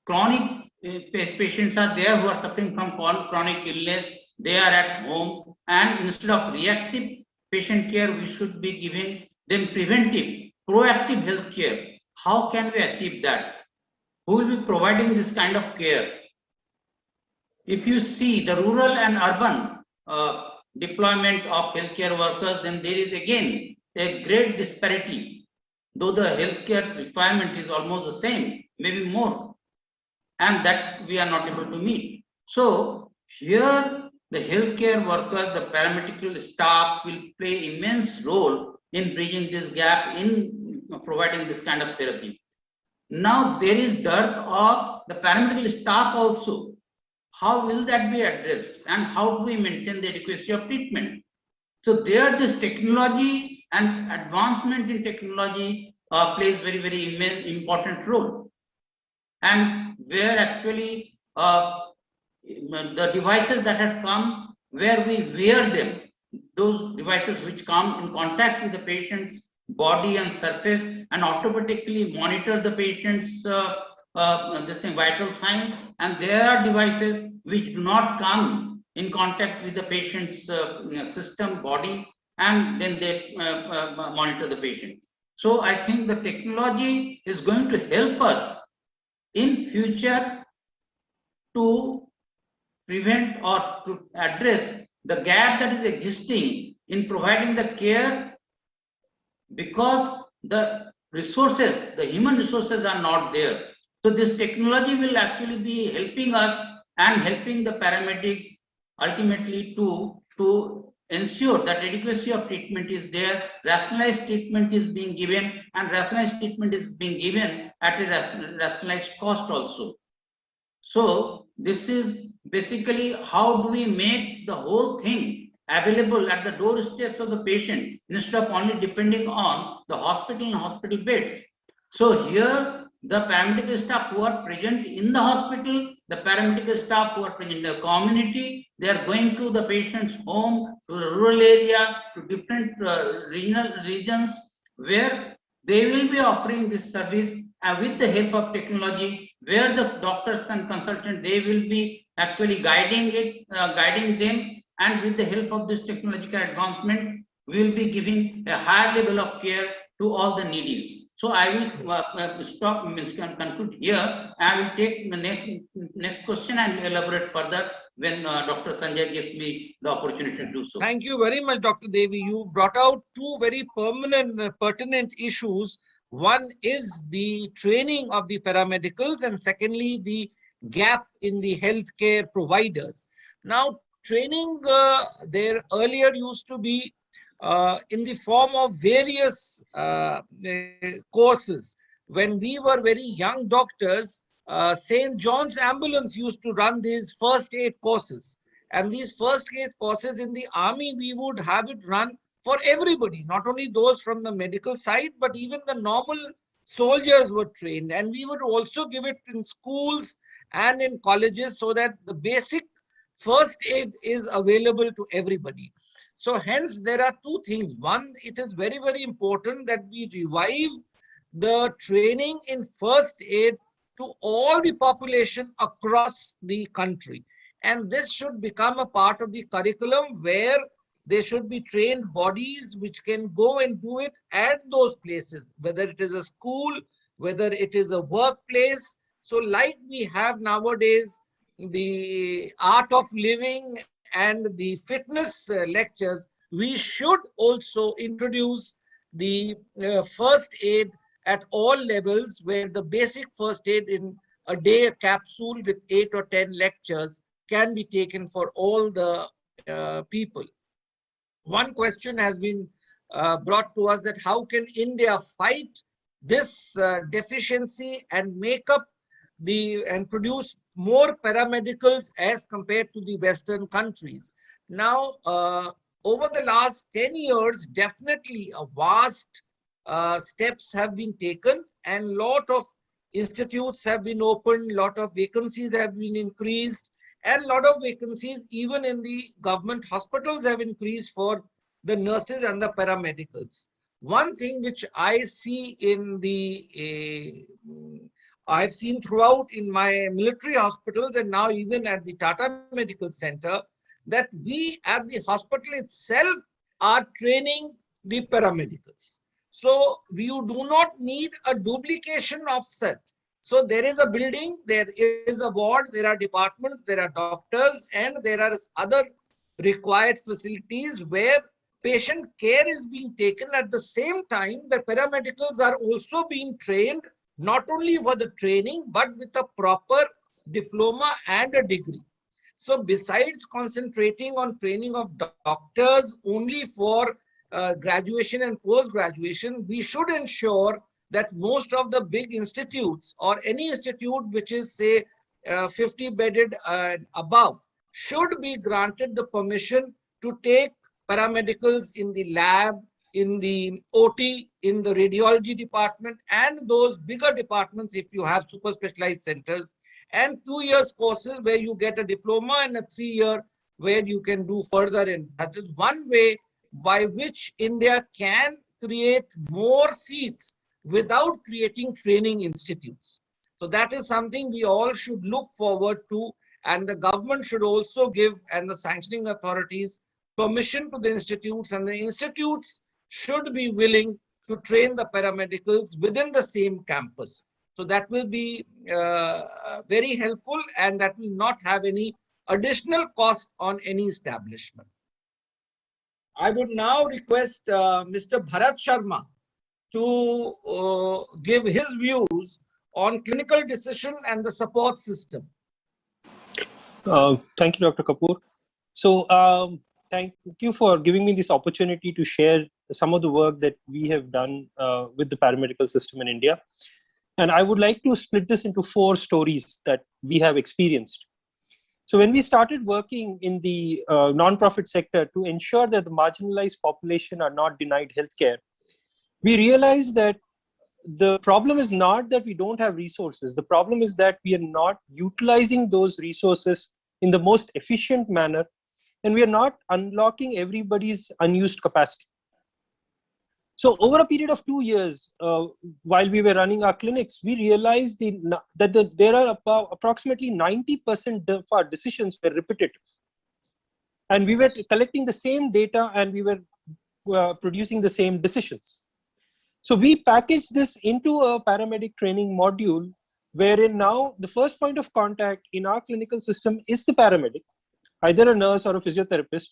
Chronic patients are there who are suffering from chronic illness. They are at home, and instead of reactive patient care, we should be giving them preventive, proactive health care. How can we achieve that? Who will be providing this kind of care? If you see the rural and urban deployment of healthcare workers, then there is again a great disparity. Though the healthcare requirement is almost the same, maybe more, and that we are not able to meet. So here the healthcare workers, the paramedical staff will play immense role in bridging this gap, in providing this kind of therapy. Now there is dearth of the paramedical staff also. How will that be addressed, and how do we maintain the adequacy of treatment? So there this technology and advancement in technology plays very, very important role. And where actually the devices that had come where we wear them, those devices which come in contact with the patient's body and surface and automatically monitor the patient's vital signs, and there are devices which do not come in contact with the patient's system, body, and then they monitor the patient. So I think the technology is going to help us in future to prevent or to address the gap that is existing in providing the care, because the resources, the human resources are not there. So this technology will actually be helping us and helping the paramedics ultimately to ensure that adequacy of treatment is there, rationalized treatment is being given, and rationalized treatment is being given at a rationalized cost also. So this is basically how do we make the whole thing available at the doorsteps of the patient instead of only depending on the hospital and hospital beds. So here the paramedical staff who are present in the hospital, the paramedical staff who are present in the community, they are going to the patient's home, to the rural area, to different regions where they will be offering this service with the help of technology, where the doctors and consultants, they will be actually guiding them, and with the help of this technological advancement, we will be giving a higher level of care to all the needies. So I will stop, conclude here. I will take the next question and elaborate further when Dr. Sanjay gives me the opportunity to do so. Thank you very much, Dr. Devi. You brought out two very pertinent issues. One is the training of the paramedicals, and secondly, the gap in the healthcare providers. Now, training there earlier used to be in the form of various courses. When we were very young doctors, St. John's Ambulance used to run these first aid courses. And these first aid courses in the army, we would have it run for everybody, not only those from the medical side, but even the normal soldiers were trained. And we would also give it in schools and in colleges so that the basic first aid is available to everybody. So hence there are two things. One, it is very, very important that we revive the training in first aid to all the population across the country. And this should become a part of the curriculum where there should be trained bodies which can go and do it at those places, whether it is a school, whether it is a workplace. So like we have nowadays the art of living and the fitness lectures, we should also introduce the first aid at all levels, where the basic first aid in a day capsule with 8 or 10 lectures can be taken for all the people. One question has been brought to us, that how can India fight this deficiency and make up and produce more paramedicals as compared to the Western countries. Now, over the last 10 years, definitely a vast steps have been taken, and lot of institutes have been opened, lot of vacancies have been increased, and lot of vacancies even in the government hospitals have increased for the nurses and the paramedicals. One thing which I see in the I've seen throughout in my military hospitals and now even at the Tata Medical Center, that we at the hospital itself are training the paramedicals. So you do not need a duplication of such. So there is a building, there is a ward, there are departments, there are doctors, and there are other required facilities where patient care is being taken. At the same time, the paramedicals are also being trained, not only for the training, but with a proper diploma and a degree. So besides concentrating on training of doctors only for graduation and post-graduation, we should ensure that most of the big institutes or any institute which is say 50 bedded and above should be granted the permission to take paramedicals in the lab, in the OT, in the radiology department, and those bigger departments if you have super specialized centers. and 2 years courses where you get a diploma, and a 3-year where you can do further. And that is one way by which India can create more seats without creating training institutes. So that is something we all should look forward to, and the government should also give, and the sanctioning authorities, permission to the institutes, and the institutes should be willing to train the paramedicals within the same campus. So that will be very helpful, and that will not have any additional cost on any establishment. I would now request Mr. Bharat Sharma to give his views on clinical decision and the support system. Thank you, Dr. Kapoor. So thank you for giving me this opportunity to share some of the work that we have done with the paramedical system in India. And I would like to split this into 4 stories that we have experienced. So when we started working in the non-profit sector to ensure that the marginalized population are not denied healthcare, we realized that the problem is not that we don't have resources. The problem is that we are not utilizing those resources in the most efficient manner, and we are not unlocking everybody's unused capacity. So over a period of 2 years, while we were running our clinics, we realized that there are about approximately 90% of our decisions were repetitive. And we were collecting the same data, and we were producing the same decisions. So we packaged this into a paramedic training module, wherein now the first point of contact in our clinical system is the paramedic, either a nurse or a physiotherapist,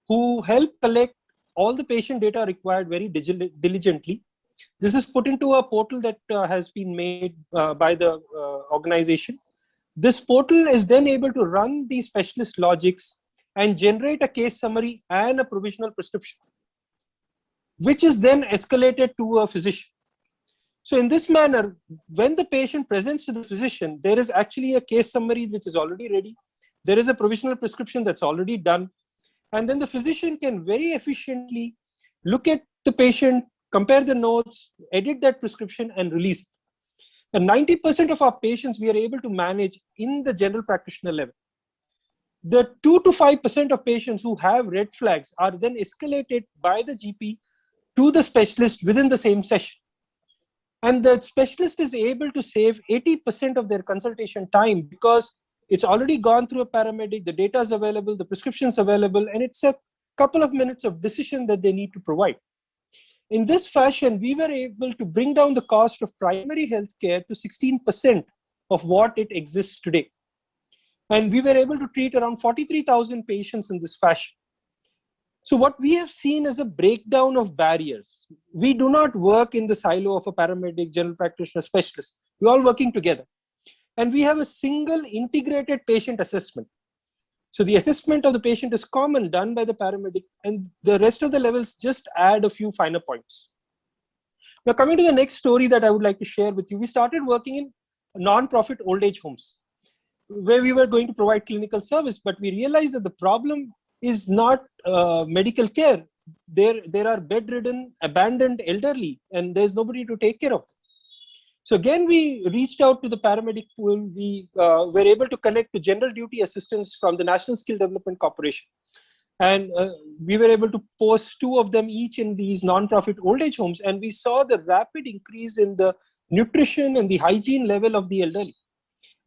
who help collect all the patient data required very diligently. This is put into a portal that has been made by the organization. This portal is then able to run the specialist logics and generate a case summary and a provisional prescription, which is then escalated to a physician. So in this manner, when the patient presents to the physician, there is actually a case summary which is already ready. There is a provisional prescription that's already done. And then the physician can very efficiently look at the patient, compare the notes, edit that prescription, and release it. And 90% of our patients we are able to manage in the general practitioner level. The 2 to 5% of patients who have red flags are then escalated by the GP to the specialist within the same session. And the specialist is able to save 80% of their consultation time because it's already gone through a paramedic, the data is available, the prescription is available, and it's a couple of minutes of decision that they need to provide. In this fashion, we were able to bring down the cost of primary healthcare to 16% of what it exists today. And we were able to treat around 43,000 patients in this fashion. So what we have seen is a breakdown of barriers. We do not work in the silo of a paramedic, general practitioner, specialist. We're all working together. And we have a single integrated patient assessment. So the assessment of the patient is common, done by the paramedic, and the rest of the levels just add a few finer points. Now coming to the next story that I would like to share with you, we started working in non-profit old age homes where we were going to provide clinical service, but we realized that the problem is not medical care. There are bedridden, abandoned elderly, and there's nobody to take care of them. So again, we reached out to the paramedic pool. We were able to connect to general duty assistants from the National Skill Development Corporation. And we were able to post 2 of them each in these non-profit old age homes. And we saw the rapid increase in the nutrition and the hygiene level of the elderly.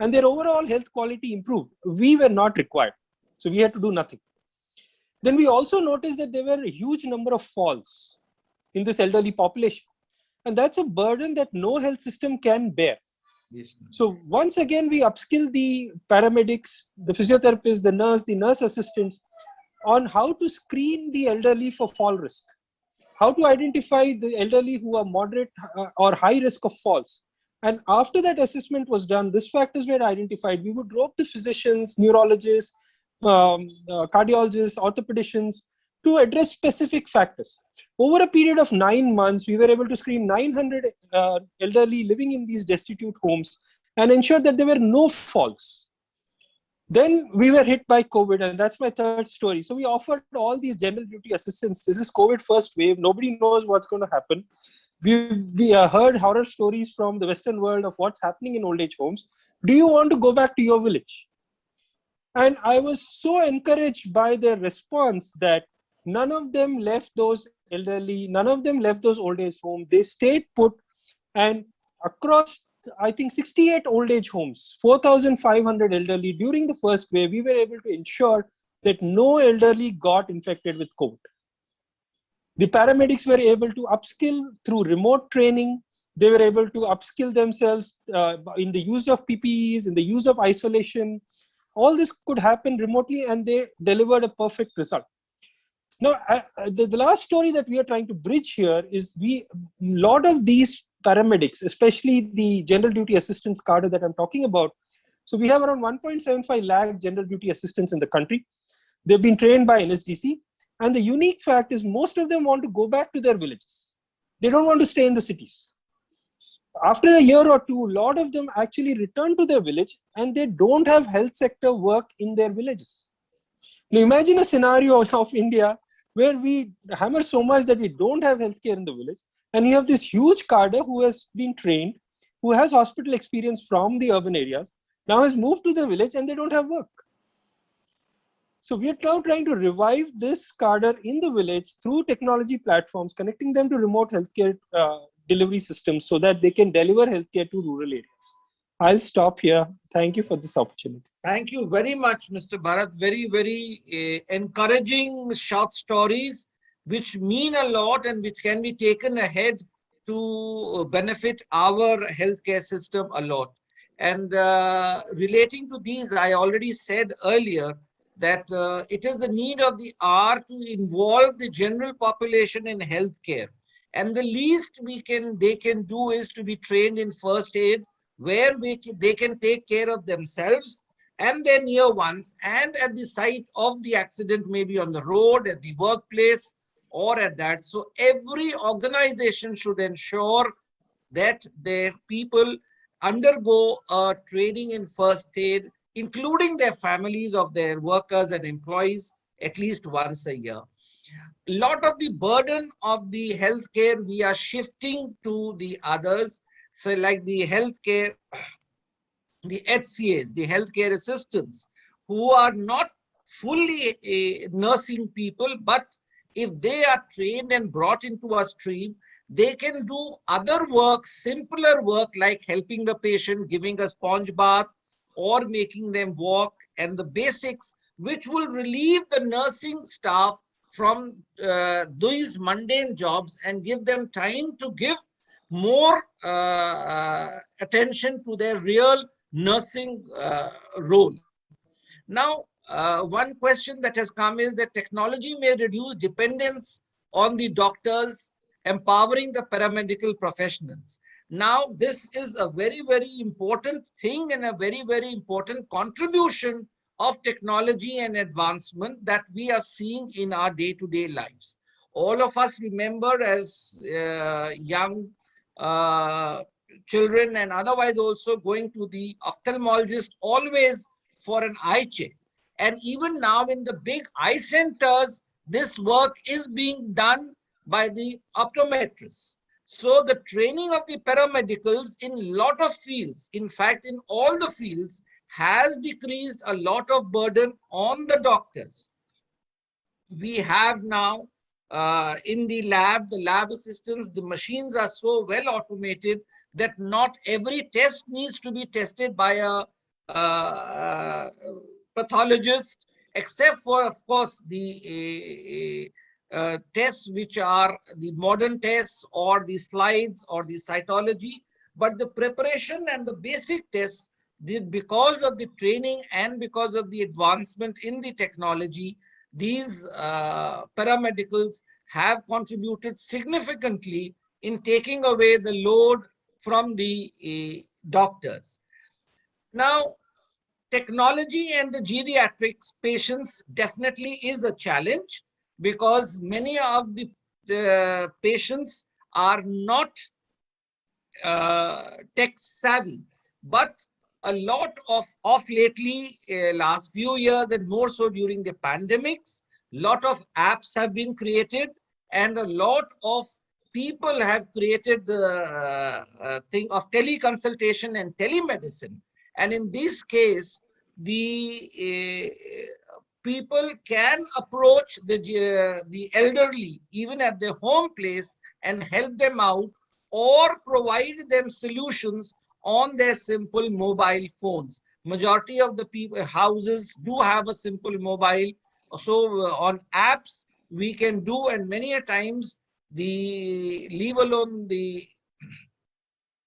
And their overall health quality improved. We were not required. So we had to do nothing. Then we also noticed that there were a huge number of falls in this elderly population. And that's a burden that no health system can bear. Yes. So once again, we upskill the paramedics, the physiotherapists, the nurse assistants on how to screen the elderly for fall risk, how to identify the elderly who are moderate or high risk of falls. And after that assessment was done, these factors were identified. We would rope the physicians, neurologists, cardiologists, orthopedicians to address specific factors. Over a period of 9 months, we were able to screen 900 elderly living in these destitute homes and ensure that there were no falls. Then we were hit by COVID, and that's my third story. So we offered all these general duty assistants. This is COVID first wave. Nobody knows what's going to happen. We heard horror stories from the Western world of what's happening in old age homes. Do you want to go back to your village? And I was so encouraged by their response that none of them left those elderly, none of them left those old age homes. They stayed put, and across, I think, 68 old age homes, 4,500 elderly, during the first wave, we were able to ensure that no elderly got infected with COVID. The paramedics were able to upskill through remote training. They were able to upskill themselves in the use of PPEs, in the use of isolation. All this could happen remotely, and they delivered a perfect result. Now, the last story that we are trying to bridge here is a lot of these paramedics, especially the general duty assistants cadre that I'm talking about. So we have around 1.75 lakh general duty assistants in the country. They've been trained by NSDC. And the unique fact is most of them want to go back to their villages. They don't want to stay in the cities. After a year or two, a lot of them actually return to their village and they don't have health sector work in their villages. Now imagine a scenario of India where we hammer so much that we don't have healthcare in the village, and you have this huge cadre who has been trained, who has hospital experience from the urban areas, now has moved to the village and they don't have work. So we are now trying to revive this cadre in the village through technology platforms, connecting them to remote healthcare delivery systems so that they can deliver healthcare to rural areas. I'll stop here. Thank you for this opportunity. Thank you very much, Mr. Bharat. Very, very encouraging short stories which mean a lot and which can be taken ahead to benefit our healthcare system a lot. And relating to these, I already said earlier that it is the need of the hour to involve the general population in healthcare. And the least they can do is to be trained in first aid, where they can take care of themselves and their near ones, and at the site of the accident, maybe on the road, at the workplace, or at that. So every organization should ensure that their people undergo a training in first aid, including their families of their workers and employees, at least once a year. A lot of the burden of the healthcare we are shifting to the others. So like the healthcare, the HCAs, the healthcare assistants, who are not fully nursing people, but if they are trained and brought into a stream, they can do other work, simpler work, like helping the patient, giving a sponge bath, or making them walk, and the basics, which will relieve the nursing staff from these mundane jobs and give them time to give more attention to their real nursing role. Now, one question that has come is that technology may reduce dependence on the doctors, empowering the paramedical professionals. Now, this is a very, very important thing and a very, very important contribution of technology and advancement that we are seeing in our day-to-day lives. All of us remember as young children and otherwise also going to the ophthalmologist always for an eye check. And even now in the big eye centers, this work is being done by the optometrists. So the training of the paramedicals in a lot of fields, in fact, in all the fields, has decreased a lot of burden on the doctors. We have now in the lab assistants, the machines are so well automated that not every test needs to be tested by a pathologist, except for, of course, the tests which are the modern tests or the slides or the cytology. But the preparation and the basic tests, because of the training and because of the advancement in the technology, these paramedicals have contributed significantly in taking away the load from the doctors. Now, technology and the geriatrics patients definitely is a challenge, because many of the patients are not tech savvy, but a lot of lately, last few years and more so during the pandemics, lot of apps have been created and a lot of people have created the thing of teleconsultation and telemedicine. And in this case, the people can approach the elderly even at their home place and help them out or provide them solutions on their simple mobile phones. Majority of the people houses do have a simple mobile. So on apps we can do, and many a times the leave alone the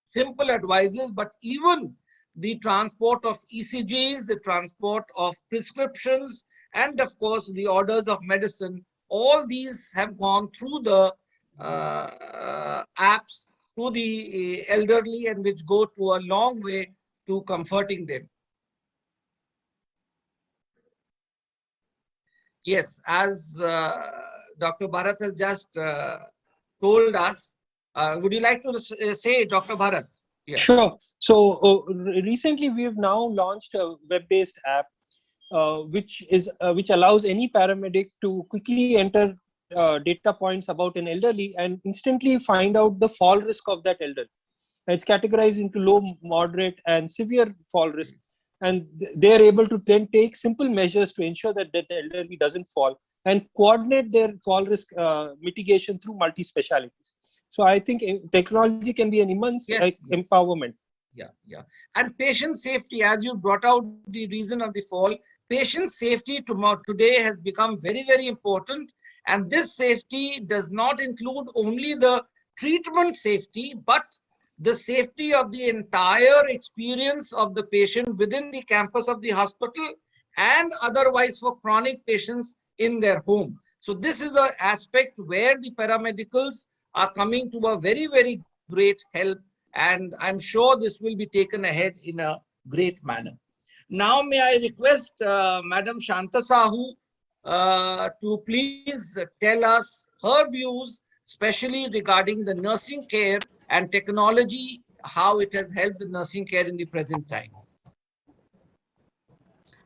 simple advices, but even the transport of ECGs, the transport of prescriptions, and of course the orders of medicine, all these have gone through the apps to the elderly, and which go to a long way to comforting them. Yes, as Dr. Bharat has just told us, would you like to say, Dr. Bharat? Yeah. Sure. So recently we have now launched a web-based app which allows any paramedic to quickly enter data points about an elderly and instantly find out the fall risk of that elderly. It's categorized into low, moderate, and severe fall risk, and they are able to then take simple measures to ensure that the elderly doesn't fall and coordinate their fall risk mitigation through multi-specialities. So I think technology can be an immense empowerment. Yeah. And patient safety, as you brought out the reason of the fall, patient safety today has become very, very important. And this safety does not include only the treatment safety, but the safety of the entire experience of the patient within the campus of the hospital and otherwise for chronic patients in their home. So this is the aspect where the paramedicals are coming to a very, very great help, and I'm sure this will be taken ahead in a great manner. Now may I request Madam Shanta Sahu to please tell us her views, especially regarding the nursing care and technology, how it has helped the nursing care in the present time.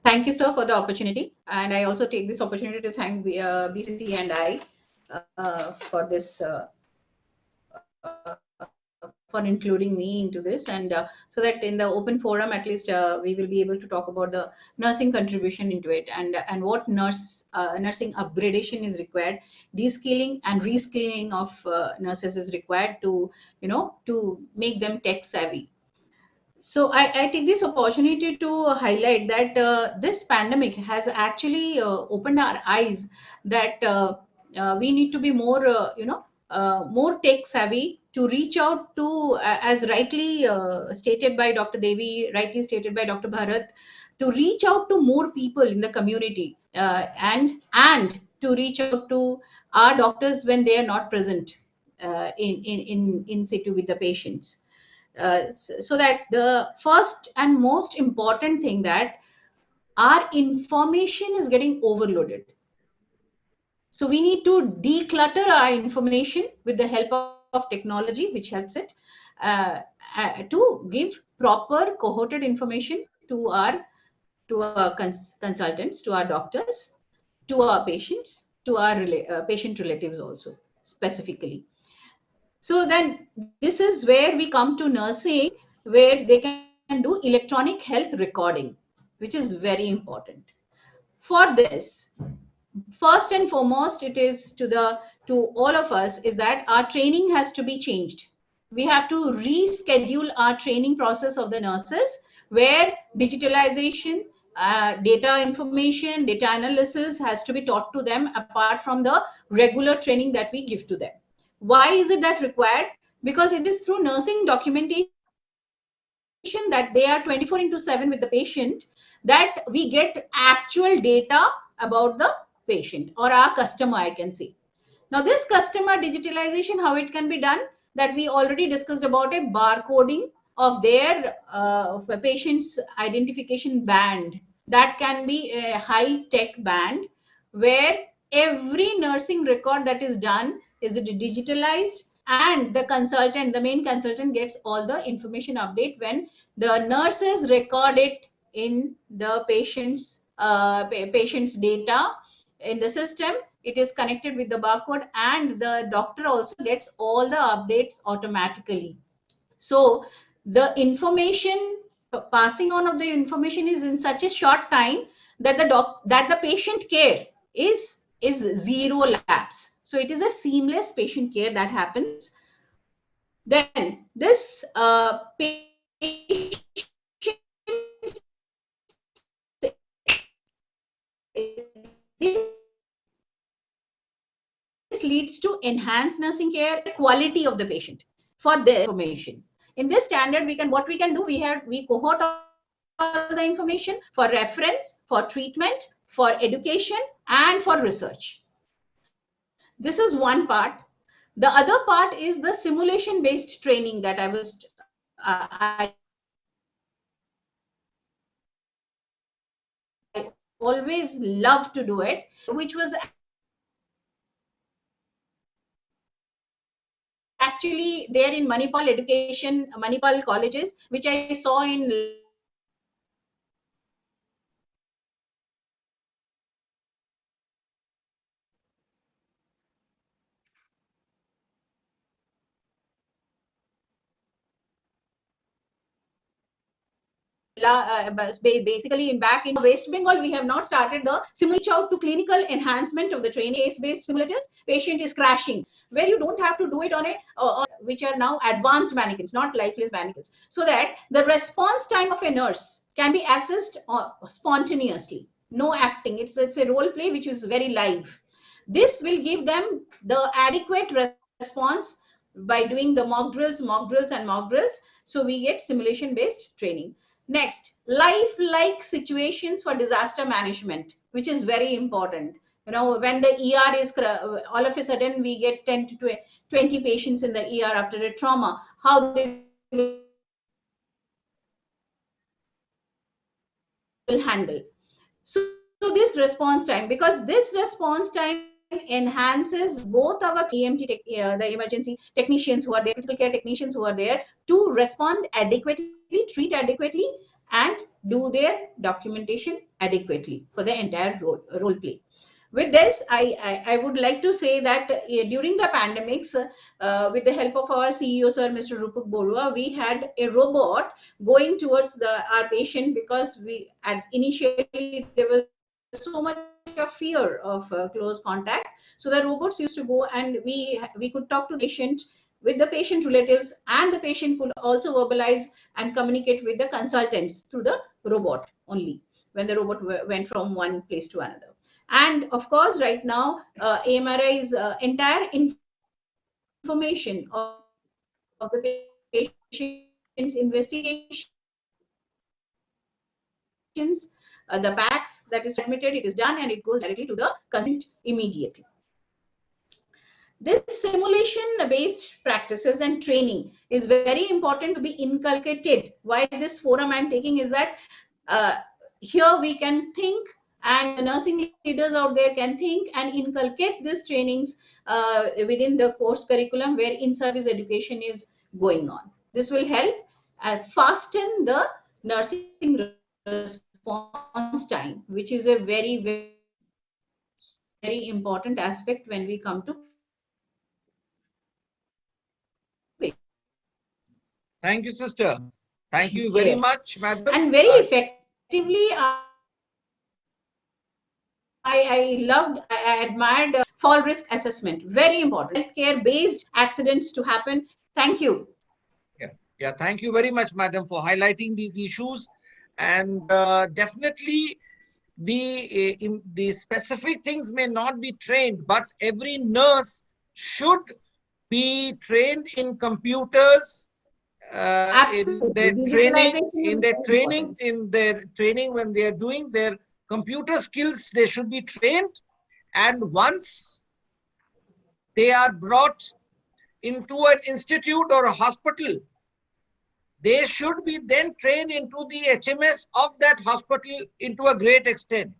Thank you, sir, for the opportunity. And I also take this opportunity to thank BCC and I for this, for including me into this, and so that in the open forum, at least we will be able to talk about the nursing contribution into it, and what nursing upgradation is required, de-skilling and reskilling of nurses is required to, to make them tech savvy. So I take this opportunity to highlight that this pandemic has actually opened our eyes that we need to be more, more tech savvy to reach out to, as rightly stated by Dr. Devi, rightly stated by Dr. Bharat, to reach out to more people in the community and to reach out to our doctors when they are not present in situ with the patients. So that the first and most important thing that our information is getting overloaded. So we need to declutter our information with the help of technology, which helps it to give proper cohorted information to our consultants, to our doctors, to our patients, to our patient relatives also specifically. So then this is where we come to nursing, where they can do electronic health recording, which is very important. For this, first and foremost, it is to all of us is that our training has to be changed. We have to reschedule our training process of the nurses, where digitalization, data information, data analysis has to be taught to them apart from the regular training that we give to them. Why is it that required? Because it is through nursing documentation that they are 24/7 with the patient that we get actual data about the patient or our customer, I can say. Now this customer digitalization, how it can be done, that we already discussed about a barcoding of their patient's identification band. That can be a high-tech band where every nursing record that is done is digitalized, and the consultant, the main consultant, gets all the information update when the nurses record it in the patient's data in the system. it is connected with the barcode, and the doctor also gets all the updates automatically. So the information, passing on of the information is in such a short time that the patient care is zero lapse. So it is a seamless patient care that happens. Then this patient this leads to enhanced nursing care, quality of the patient for the information. In this standard, what we can do, we cohort all the information for reference, for treatment, for education, and for research. This is one part. The other part is the simulation based training that I always love to do it, which was actually there in Manipal colleges, which I saw in basically back in West Bengal. We have not started the reach out to clinical enhancement of the training case-based simulators. Patient is crashing, where you don't have to do it on which are now advanced mannequins, not lifeless mannequins, so that the response time of a nurse can be assessed spontaneously, no acting. It's a role play which is very live. This will give them the adequate response by doing the mock drills. So we get simulation based training. Next, life-like situations for disaster management, which is very important. When the ER is, all of a sudden we get 10 to 20 patients in the ER after a trauma, how they will handle. So this response time, because this response time enhances both our EMT, the emergency technicians who are there, critical care technicians who are there, to respond adequately, treat adequately, and do their documentation adequately for the entire role play. With this, I would like to say that during the pandemics, with the help of our CEO, Sir, Mr. Rupak Borua, we had a robot going towards our patient, because initially there was so much of fear of close contact. So the robots used to go, and we could talk to the patient, with the patient relatives, and the patient could also verbalize and communicate with the consultants through the robot only, when the robot went from one place to another. And of course, right now, AMRI's entire information of the patient's investigations, the PACS that is admitted, it is done, and it goes directly to the consultant immediately. This simulation-based practices and training is very important to be inculcated. Why this forum I'm taking is that here we can think, and the nursing leaders out there can think and inculcate these trainings within the course curriculum where in-service education is going on. This will help fasten the nursing response time, which is a very, very, very important aspect when we come to. Thank you, sister. Thank you very much, madam. And very effectively, I admired fall risk assessment. Very important. Healthcare-based accidents to happen. Thank you. Yeah. Thank you very much, madam, for highlighting these issues. And definitely, the specific things may not be trained, but every nurse should be trained in computers. In their training when they are doing their computer skills, they should be trained. And once they are brought into an institute or a hospital, they should be then trained into the HMS of that hospital into a great extent.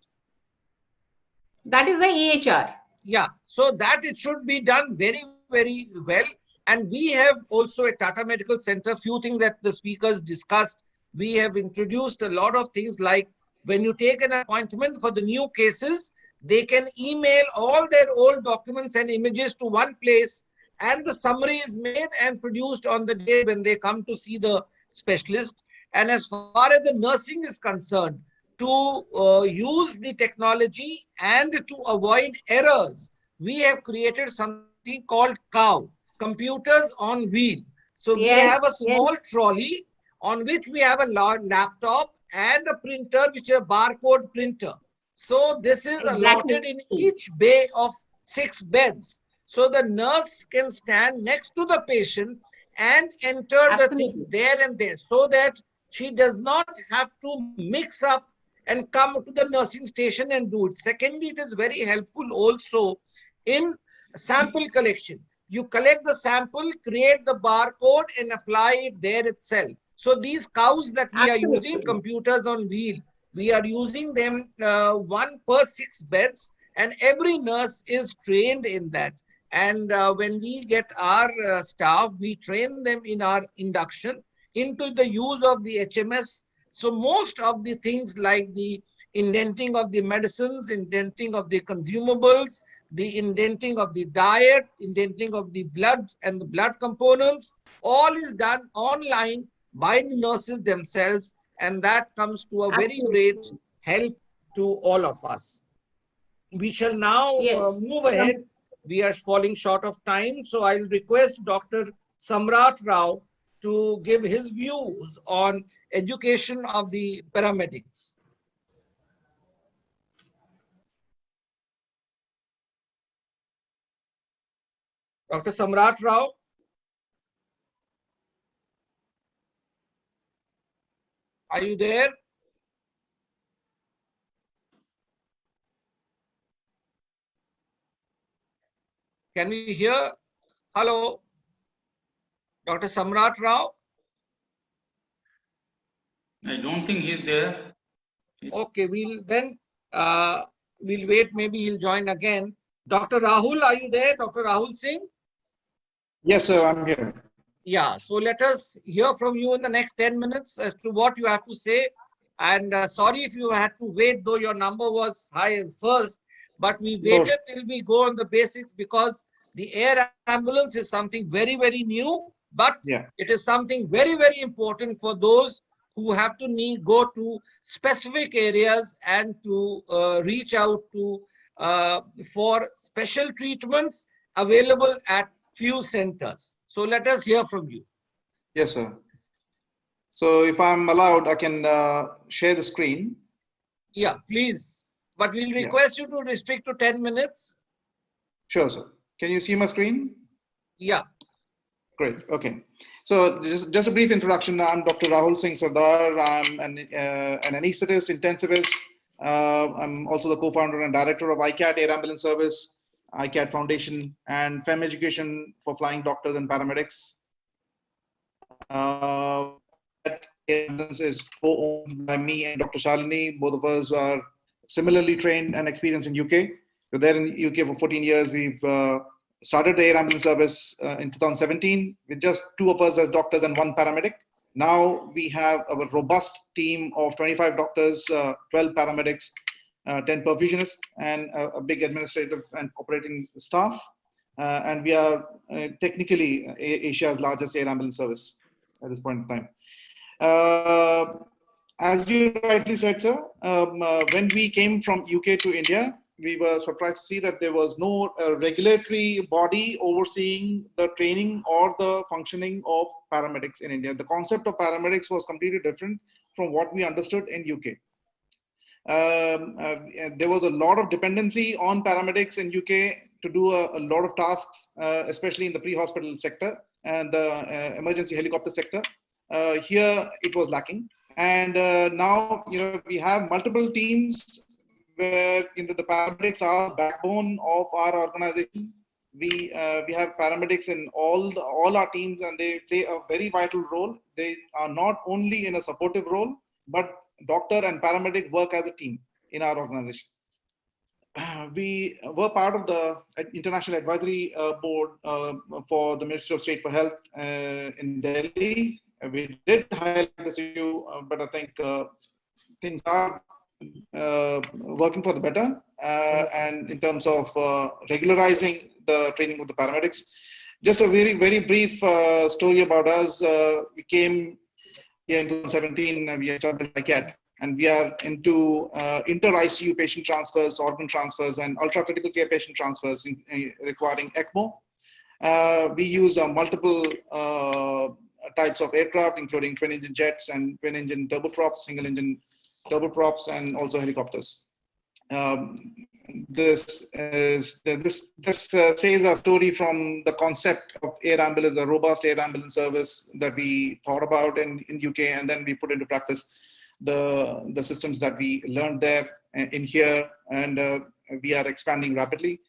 That is the EHR. Yeah, so that it should be done very, very well. And we have also at Tata Medical Center, few things that the speakers discussed. We have introduced a lot of things, like when you take an appointment for the new cases, They can email all their old documents and images to one place, and the summary is made and produced on the day when they come to see the specialist. And as far as the nursing is concerned, to use the technology and to avoid errors, we have created something called COW, Computers on Wheel. So we have a small trolley on which we have a large laptop and a printer, which is a barcode printer. So this is allotted in each bay of 6 beds. So the nurse can stand next to the patient and enter the things there and there, so that she does not have to mix up and come to the nursing station and do it. Secondly, it is very helpful also in sample collection. You collect the sample, create the barcode and apply it there itself. So these cows that we are using, computers on wheel, we are using them 1 per 6 beds, and every nurse is trained in that. And when we get our staff, we train them in our induction into the use of the HMS. So most of the things like the indenting of the medicines, indenting of the consumables, the indenting of the diet, indenting of the blood and the blood components, all is done online by the nurses themselves, and that comes to a very great help to all of us. We shall now move ahead. We are falling short of time, so I'll request Dr. Samrat Rao to give his views on education of the paramedics. Dr. Samrat Rao. Are you there? Can we hear? Hello, Dr. Samrat Rao? I don't think he's there. Okay, we'll wait. Maybe he'll join again. Dr. Rahul, are you there? Dr. Rahul Singh? Yes, sir, I'm here. Yeah, so let us hear from you in the next 10 minutes as to what you have to say. And sorry if you had to wait, though your number was high at first, but we waited till we go on the basics, because the air ambulance is something very, very new, but it is something very, very important for those who have to go to specific areas and to reach out to for special treatments available at few centers. So let us hear from you. Yes, sir. So if I'm allowed, I can share the screen. Yeah, please. But we'll request you to restrict to 10 minutes. Sure, sir. Can you see my screen? Yeah. Great. Okay. So just a brief introduction. I'm Dr. Rahul Singh Sardar. I'm an anesthetist, intensivist. I'm also the co-founder and director of ICAT Air Ambulance Service, ICAT Foundation, and FEM Education for Flying Doctors and Paramedics. That ambulance is co-owned by me and Dr. Shalini. Both of us are similarly trained and experienced in UK. We're there in the UK for 14 years. We've started the air ambulance service in 2017 with just 2 of us as doctors and 1 paramedic. Now we have a robust team of 25 doctors, 12 paramedics, 10 perfusionists, and a big administrative and operating staff. And we are technically Asia's largest air ambulance service at this point in time. As you rightly said, sir, when we came from UK to India, we were surprised to see that there was no regulatory body overseeing the training or the functioning of paramedics in India. The concept of paramedics was completely different from what we understood in UK. There was a lot of dependency on paramedics in UK to do a lot of tasks, especially in the pre-hospital sector and the emergency helicopter sector. Here it was lacking. And now, we have multiple teams where the paramedics are the backbone of our organization. We have paramedics in all our teams, and they play a very vital role. They are not only in a supportive role, but doctor and paramedic work as a team in our organization. We were part of the International Advisory Board for the Ministry of State for Health in Delhi. We did highlight this issue, but I think things are working for the better. and in terms of regularizing the training of the paramedics. Just a very, very brief story about us. We came here in 2017 and we established ICAT, and we are into inter-ICU patient transfers, organ transfers, and ultra-critical care patient transfers requiring ECMO. We use multiple types of aircraft, including twin-engine jets and twin-engine turboprops, single-engine turboprops, and also helicopters. This says a story from the concept of air ambulance, a robust air ambulance service that we thought about in UK, and then we put into practice the systems that we learned there in here, and we are expanding rapidly.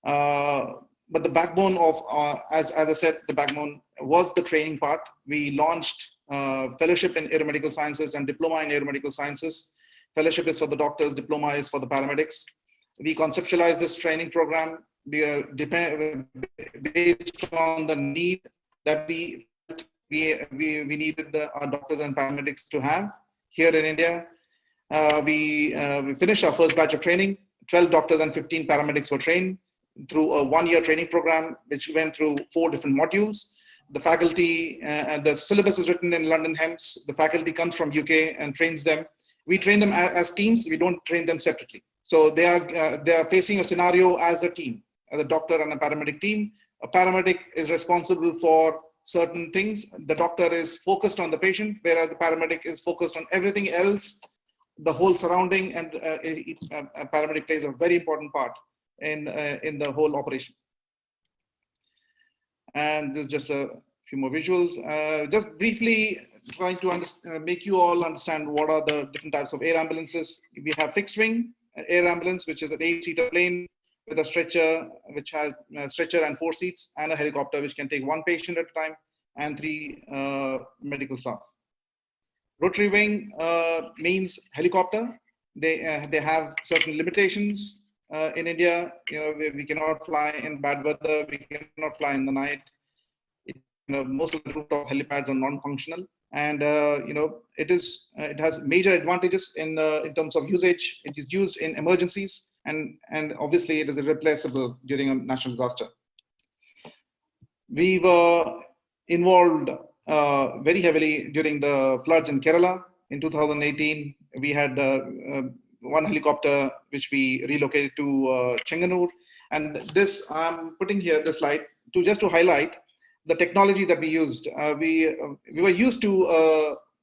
But the backbone of, as I said, the backbone was the training part. We launched fellowship in aeromedical sciences and diploma in aeromedical sciences. Fellowship is for the doctors, diploma is for the paramedics. We conceptualized this training program based on the need that we needed our doctors and paramedics to have here in India. We finished our first batch of training. 12 doctors and 15 paramedics were trained through a one-year training program, which went through 4 different modules. The faculty, the syllabus is written in London HEMS. The faculty comes from UK and trains them. We train them as teams. We don't train them separately. So they are facing a scenario as a team, as a doctor and a paramedic team. A paramedic is responsible for certain things. The doctor is focused on the patient, whereas the paramedic is focused on everything else, the whole surrounding, and a paramedic plays a very important part in the whole operation. And this is just a few more visuals. Just briefly trying to make you all understand what are the different types of air ambulances. We have fixed wing air ambulance, which is an 8-seater plane with a stretcher, which has a stretcher and 4 seats, and a helicopter, which can take 1 patient at a time and 3 medical staff. Rotary wing means helicopter. They have certain limitations in India. We cannot fly in bad weather. We cannot fly in the night. Most of the rooftop helipads are non-functional, and it has major advantages in terms of usage. It is used in emergencies, and obviously it is irreplaceable during a national disaster. We were involved very heavily during the floods in Kerala in 2018. We had 1 helicopter which we relocated to Chenganur, and this I'm putting here the slide to highlight the technology that we used. We were used to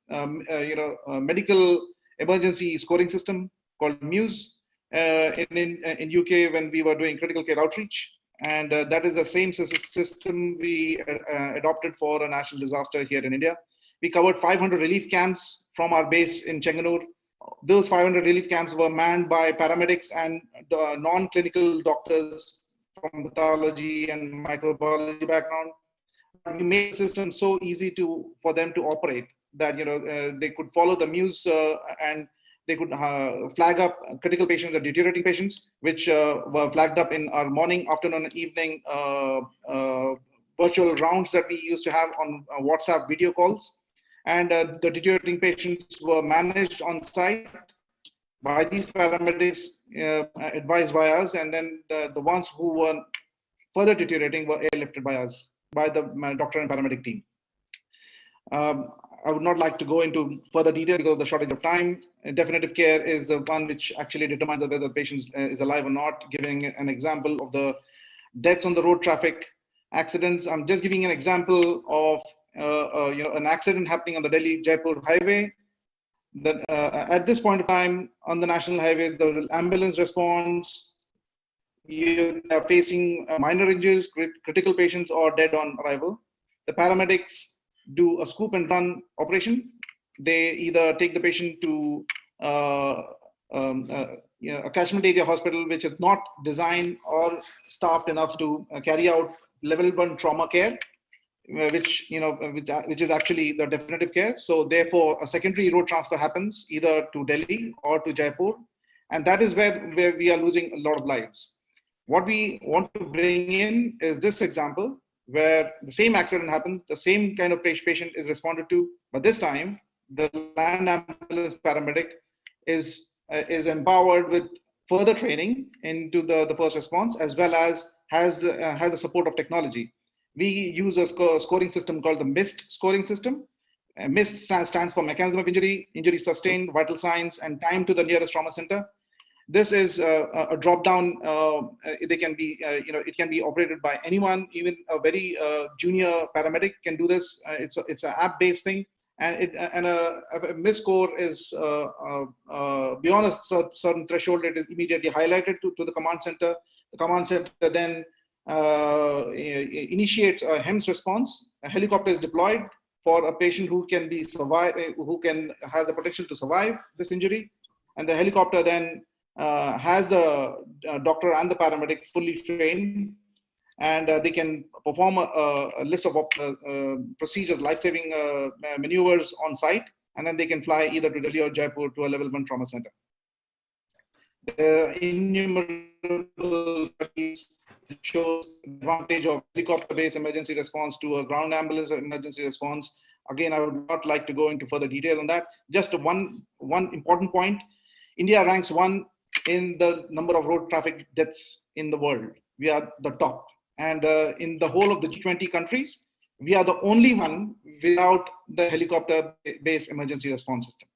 a medical emergency scoring system called Muse in UK when we were doing critical care outreach, and that is the same system we adopted for a national disaster here in India. We covered 500 relief camps from our base in Chenganur. Those 500 relief camps were manned by paramedics and non-clinical doctors from pathology and microbiology background. We made the system so easy for them to operate that they could follow the Muse and they could flag up critical patients or deteriorating patients, which were flagged up in our morning, afternoon, and evening virtual rounds that we used to have on WhatsApp video calls. And the deteriorating patients were managed on site by these paramedics, advised by us, and then the ones who were further deteriorating were airlifted by us, by the doctor and paramedic team. I would not like to go into further detail because of the shortage of time. Definitive care is the one which actually determines whether the patient is alive or not, giving an example of the deaths on the road traffic accidents. I'm just giving an example of an accident happening on the Delhi-Jaipur highway. That at this point of time on the national highway, the ambulance response, you are facing minor injuries, critical patients, or dead on arrival. The paramedics do a scoop and run operation. They either take the patient to a catchment area hospital, which is not designed or staffed enough to carry out level 1 trauma care, which is actually the definitive care. So therefore, a secondary road transfer happens either to Delhi or to Jaipur, and that is where we are losing a lot of lives. What we want to bring in is this example, where the same accident happens, the same kind of patient is responded to, but this time the land ambulance paramedic is empowered with further training into the first response, as well as has the support of technology. We use a scoring system called the MIST scoring system. MIST stands for Mechanism of Injury, Injury Sustained, Vital Signs, and Time to the Nearest Trauma Center. This is a drop-down. They can be, it can be operated by anyone, even a very junior paramedic can do this. It's an app-based thing, and a MIST score is beyond a certain threshold. It is immediately highlighted to the command center. The command center then initiates a HEMS response. A helicopter is deployed for a patient who can be has the potential to survive this injury, and the helicopter then has the doctor and the paramedic fully trained, and they can perform a list of procedures, life-saving maneuvers on site, and then they can fly either to Delhi or Jaipur to a level 1 trauma center. Innumerable studies shows the advantage of helicopter-based emergency response to a ground ambulance emergency response. Again, I would not like to go into further detail on that. Just one important point: India ranks 1 in the number of road traffic deaths in the world. We are the top, and in the whole of the G20 countries, we are the only one without the helicopter-based emergency response system.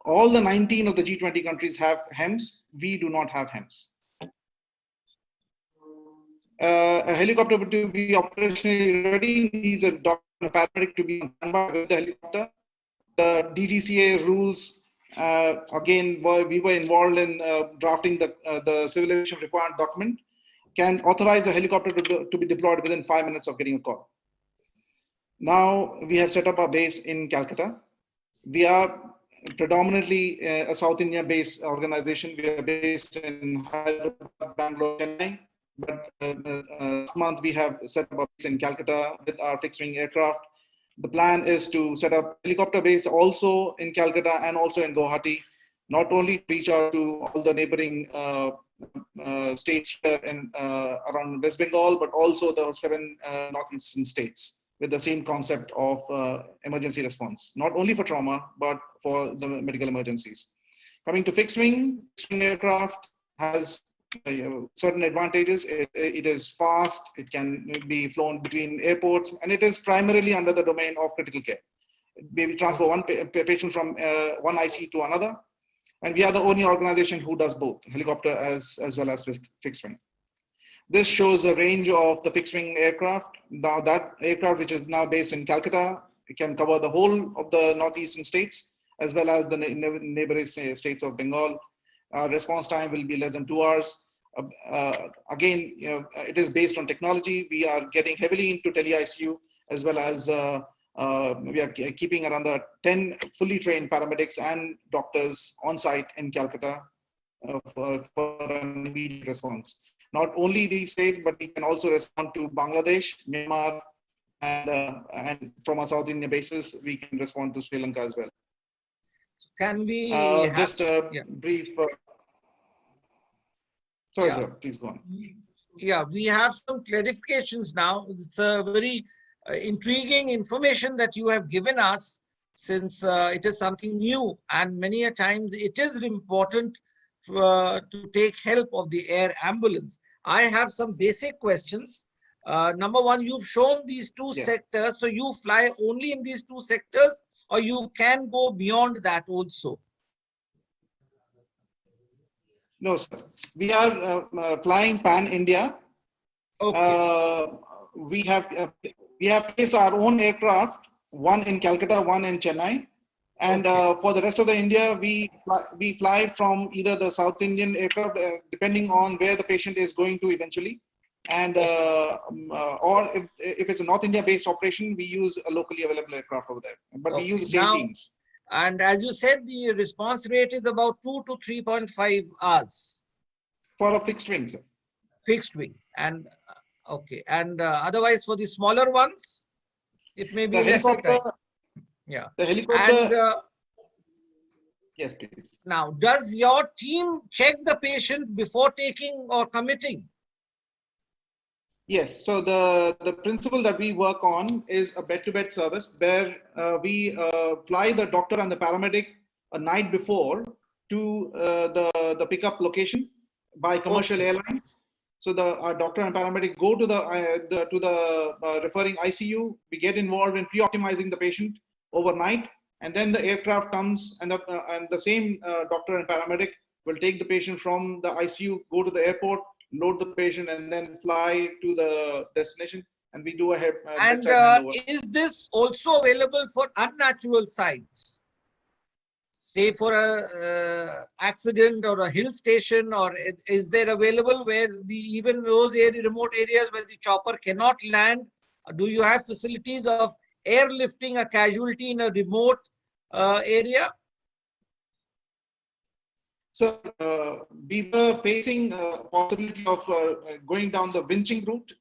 All the 19 of the G20 countries have HEMS. We do not have HEMS. A helicopter to be operationally ready needs a doctor and a paramedic to be on standby with the helicopter. The DGCA rules, again, we were involved in drafting the civil aviation requirement document, can authorize the helicopter to be deployed within 5 minutes of getting a call. Now we have set up our base in Calcutta. We are predominantly a South India-based organization. We are based in Hyderabad, Bangalore, Chennai. But last month we have set up a base in Calcutta with our fixed-wing aircraft. The plan is to set up helicopter base also in Calcutta and also in Guwahati, not only to reach out to all the neighboring states here in, around West Bengal, but also the 7 northeastern states with the same concept of emergency response, not only for trauma, but for the medical emergencies. Coming to fixed-wing aircraft has certain advantages. It is fast, it can be flown between airports, and it is primarily under the domain of critical care. We transfer one patient from one IC to another, and we are the only organization who does both, helicopter as well as fixed wing. This shows a range of the fixed wing aircraft. Now that aircraft, which is now based in Calcutta, it can cover the whole of the northeastern states as well as the neighboring states of Bengal. Response time will be less than 2 hours. Again, it is based on technology. We are getting heavily into tele-ICU, as well as we are keeping around the 10 fully trained paramedics and doctors on site in Calcutta for an immediate response. Not only these states, but we can also respond to Bangladesh, Myanmar, and from our South Indian bases, we can respond to Sri Lanka as well. Can we just a brief? Sorry, sir, please go on. Yeah, we have some clarifications now. It's a very intriguing information that you have given us, since it is something new, and many a times it is important to take help of the air ambulance. I have some basic questions. Number one, you've shown these two sectors, so you fly only in these 2 sectors, or you can go beyond that also? No, sir. We are flying pan-India. Okay. We have placed our own aircraft, one in Calcutta, one in Chennai. And for the rest of the India, we fly from either the South Indian aircraft, depending on where the patient is going to eventually. And or if it's a North India-based operation, we use a locally available aircraft over there. But we use the same teams. And as you said, the response rate is about 2 to 3.5 hours. For a fixed wing, sir. Fixed wing. And okay. And otherwise, for the smaller ones, it may be less time. Yeah. The helicopter. And, yes, please. Now, does your team check the patient before taking or committing? Yes. So the principle that we work on is a bed-to-bed service where we fly the doctor and the paramedic a night before to the pickup location, by commercial airlines. So the doctor and paramedic go to the referring ICU. We get involved in pre-optimizing the patient overnight, and then the aircraft comes, and the same doctor and paramedic will take the patient from the ICU, go to the airport, load the patient, and then fly to the destination. And we do a and is this also available for unnatural sites? Say for a accident or a hill station, or is there available where even those remote areas where the chopper cannot land? Do you have facilities of airlifting a casualty in a remote area? So we were facing a possibility of going down the winching route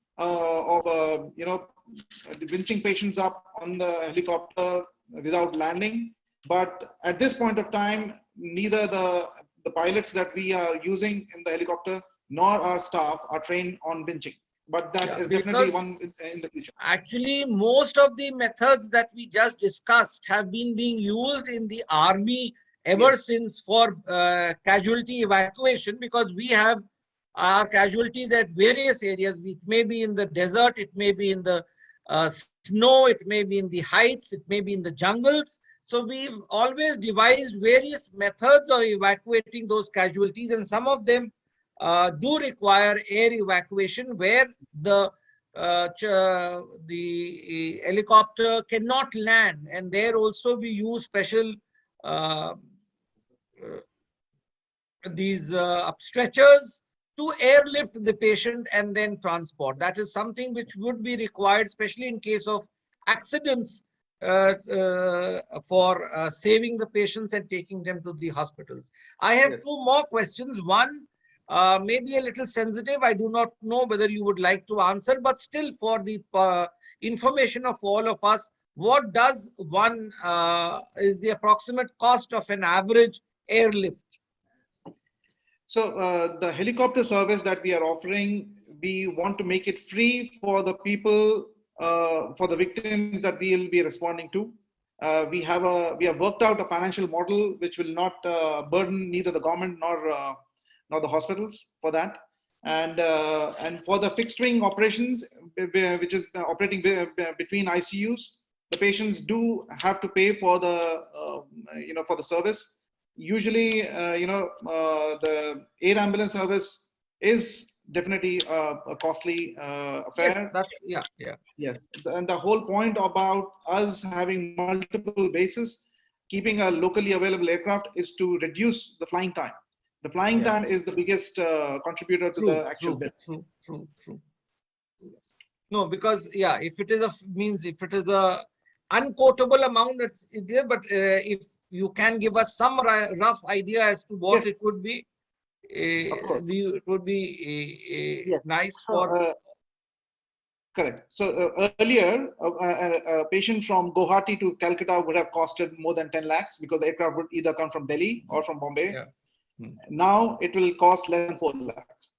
winching patients up on the helicopter without landing. But at this point of time, neither the pilots that we are using in the helicopter nor our staff are trained on winching. But that is definitely one in the future. Actually, most of the methods that we just discussed have been being used in the army ever since for casualty evacuation, because we have our casualties at various areas. It may be in the desert, it may be in the snow, it may be in the heights, it may be in the jungles. So we've always devised various methods of evacuating those casualties, and some of them do require air evacuation where the helicopter cannot land, and there also we use special stretchers to airlift the patient and then transport. That is something which would be required, especially in case of accidents, for saving the patients and taking them to the hospitals. I have two more questions. One may be a little sensitive. I do not know whether you would like to answer, but still for the information of all of us, what does is the approximate cost of an average airlift? So the helicopter service that we are offering, we want to make it free for the people, for the victims that we will be responding to. We have worked out a financial model which will not burden neither the government nor the hospitals for that. And for the fixed wing operations, which is operating between ICUs, the patients do have to pay for the for the service. Usually, the air ambulance service is definitely a costly affair. Yes, and the whole point about us having multiple bases, keeping a locally available aircraft, is to reduce the flying time. The flying time is the biggest contributor to the actual death. True. No, because if it is a unquotable amount, it's there. But if you can give us some rough idea as to what it would be, it would be nice for. Correct. So earlier, a patient from Guwahati to Calcutta would have costed more than 10 lakhs because the aircraft would either come from Delhi or from Bombay. Now it will cost less than 4 lakhs.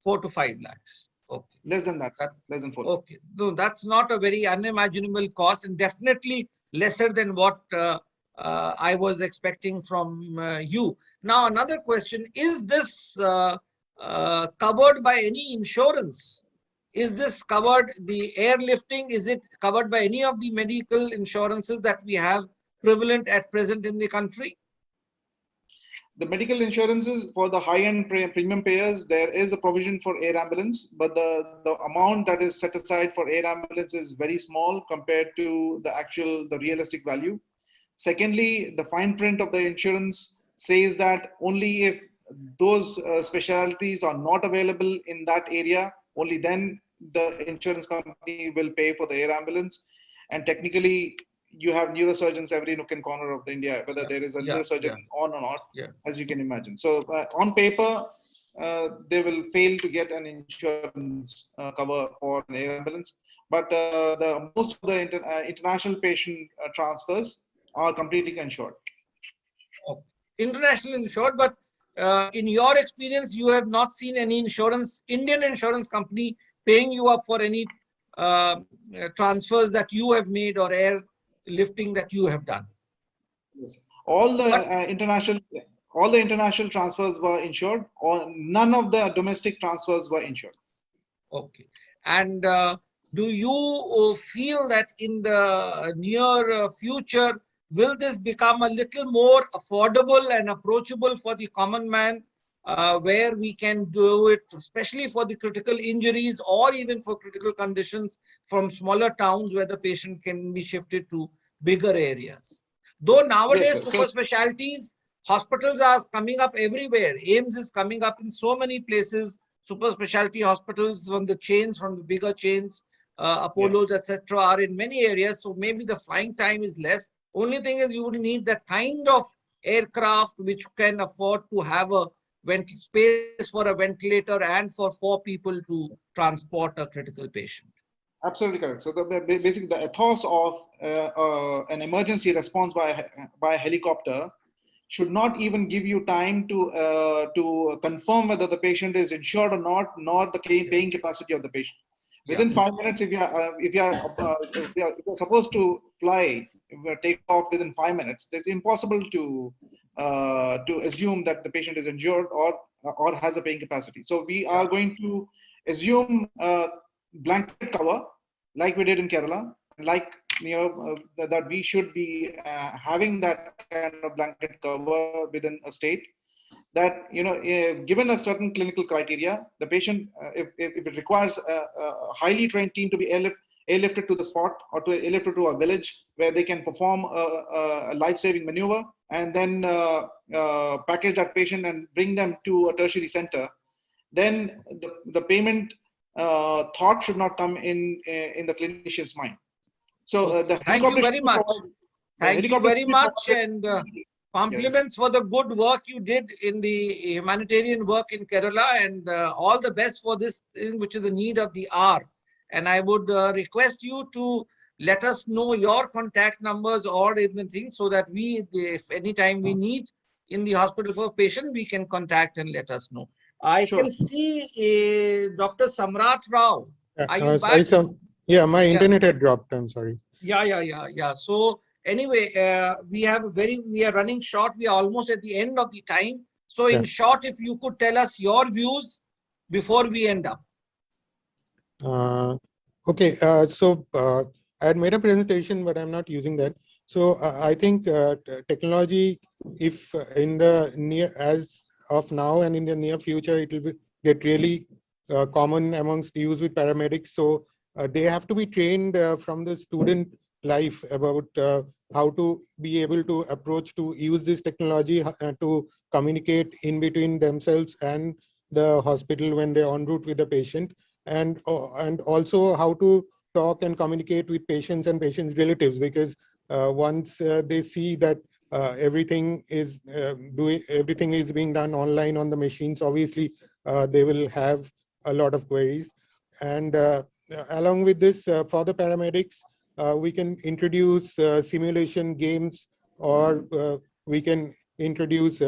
4 to 5 lakhs. Okay. Less than that. Less than 4 lakhs. Okay. No, that's not a very unimaginable cost, and definitely lesser than what I was expecting from you. Now, another question: is this covered by any insurance? Is this covered, the airlifting? Is it covered by any of the medical insurances that we have prevalent at present in the country? The medical insurances for the high-end premium payers, there is a provision for air ambulance, but the amount that is set aside for air ambulance is very small compared to the realistic value. Secondly, the fine print of the insurance says that only if those specialties are not available in that area, only then the insurance company will pay for the air ambulance. And technically, you have neurosurgeons every nook and corner of India, whether there is a neurosurgeon on or not, as you can imagine. So on paper, they will fail to get an insurance cover for an air ambulance. But most of the international patient transfers are completely insured. Okay. International insured, but in your experience, you have not seen any Indian insurance company paying you up for any transfers that you have made or air lifting that you have done? Yes. All the international all the international transfers were insured, or none of the domestic transfers were insured. Okay. And do you feel that in the near future, will this become a little more affordable and approachable for the common man, where we can do it, especially for the critical injuries or even for critical conditions from smaller towns where the patient can be shifted to bigger areas? Though nowadays, Yes, super specialties, hospitals are coming up everywhere. AIIMS is coming up in so many places. Super specialty hospitals from the chains, from the bigger chains, Apollos, etc., are in many areas. So maybe the flying time is less. Only thing is you would need that kind of aircraft which can afford to have a space for a ventilator and for 4 people to transport a critical patient. Absolutely correct. So basically the ethos of an emergency response by a helicopter should not even give you time to confirm whether the patient is insured or not, nor the paying capacity of the patient. Within 5 minutes, if you are supposed to fly, take off within 5 minutes, it's impossible to assume that the patient is injured or has a paying capacity. So we are going to assume blanket cover, like we did in Kerala, like that we should be having that kind of blanket cover within a state. That given a certain clinical criteria, the patient, if it requires a highly trained team to be airlifted to the spot or to airlifted to a village where they can perform a life-saving maneuver, and then package that patient and bring them to a tertiary center, then the payment thought should not come in the clinician's mind. So thank you very much. Thank you very much, and compliments for the good work you did in the humanitarian work in Kerala, and all the best for this thing, which is the need of the hour. And I would request you to let us know your contact numbers or anything, so that we, if any time we need in the hospital for a patient, we can contact and let us know. I can see Dr. Samrat Rao. Are you back? Yeah, my internet had dropped. I'm sorry. Yeah. So anyway, we are running short. We are almost at the end of the time. So in short, if you could tell us your views before we end up. Okay. So I had made a presentation, but I'm not using that. So I think technology, if in the near, as of now and in the near future, it will get really common amongst use with paramedics. So they have to be trained from the student life about how to be able to approach to use this technology to communicate in between themselves and the hospital when they're en route with the patient, and also how to talk and communicate with patients and patients' relatives, because once they see that everything is being done online on the machines, obviously they will have a lot of queries. And along with this, for the paramedics, we can introduce simulation games, or we can introduce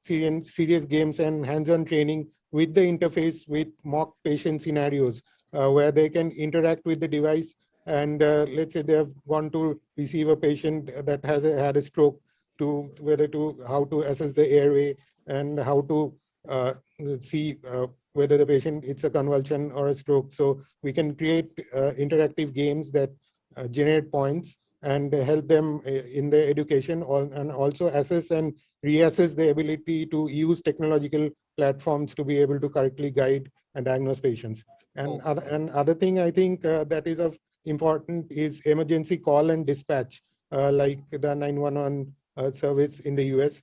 serious games and hands-on training with the interface with mock patient scenarios, where they can interact with the device. And let's say they have gone to receive a patient that has had a stroke, to how to assess the airway and how to see whether the patient, it's a convulsion or a stroke. So we can create interactive games that generate points and help them in their education, and also assess and reassess the ability to use technological platforms to be able to correctly guide and diagnose patients. And other thing I think that is of important is emergency call and dispatch, like the 911 service in the US,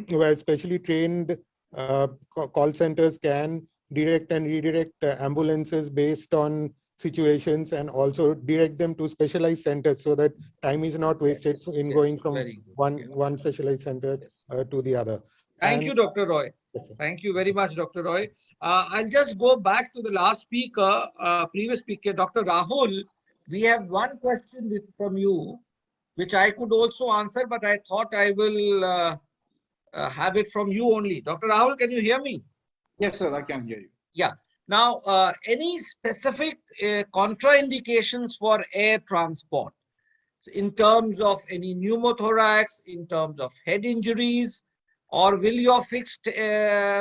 where specially trained call centers can direct and redirect ambulances based on situations, and also direct them to specialized centers, so that time is not wasted in going from one specialized center to the other. Thank you, Dr. Roy. Thank you very much, Dr. Roy. I'll just go back to the last speaker, previous speaker, Dr. Rahul. We have one question from you, which I could also answer, but I thought I will have it from you only. Dr. Rahul, can you hear me? Yes, sir, I can hear you. Yeah. Now, any specific contraindications for air transport in terms of any pneumothorax, in terms of head injuries, or will your fixed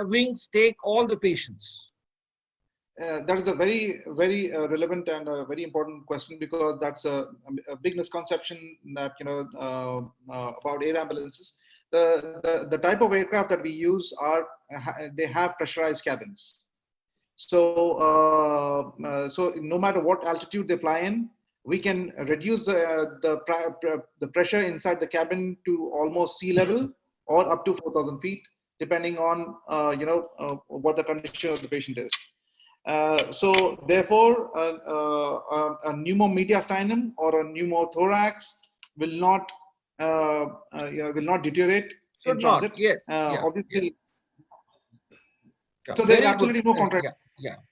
wings take all the patients? That is a very, very relevant and a very important question, because that's a big misconception that about air ambulances. The type of aircraft that we use they have pressurized cabins. So so no matter what altitude they fly in, we can reduce the pressure inside the cabin to almost sea level or up to 4,000 feet, depending on what the condition of the patient is. So therefore, a pneumomediastinum or a pneumothorax will not deteriorate in transit. Yes. Obviously. Yeah, so there is very absolutely good. no contract.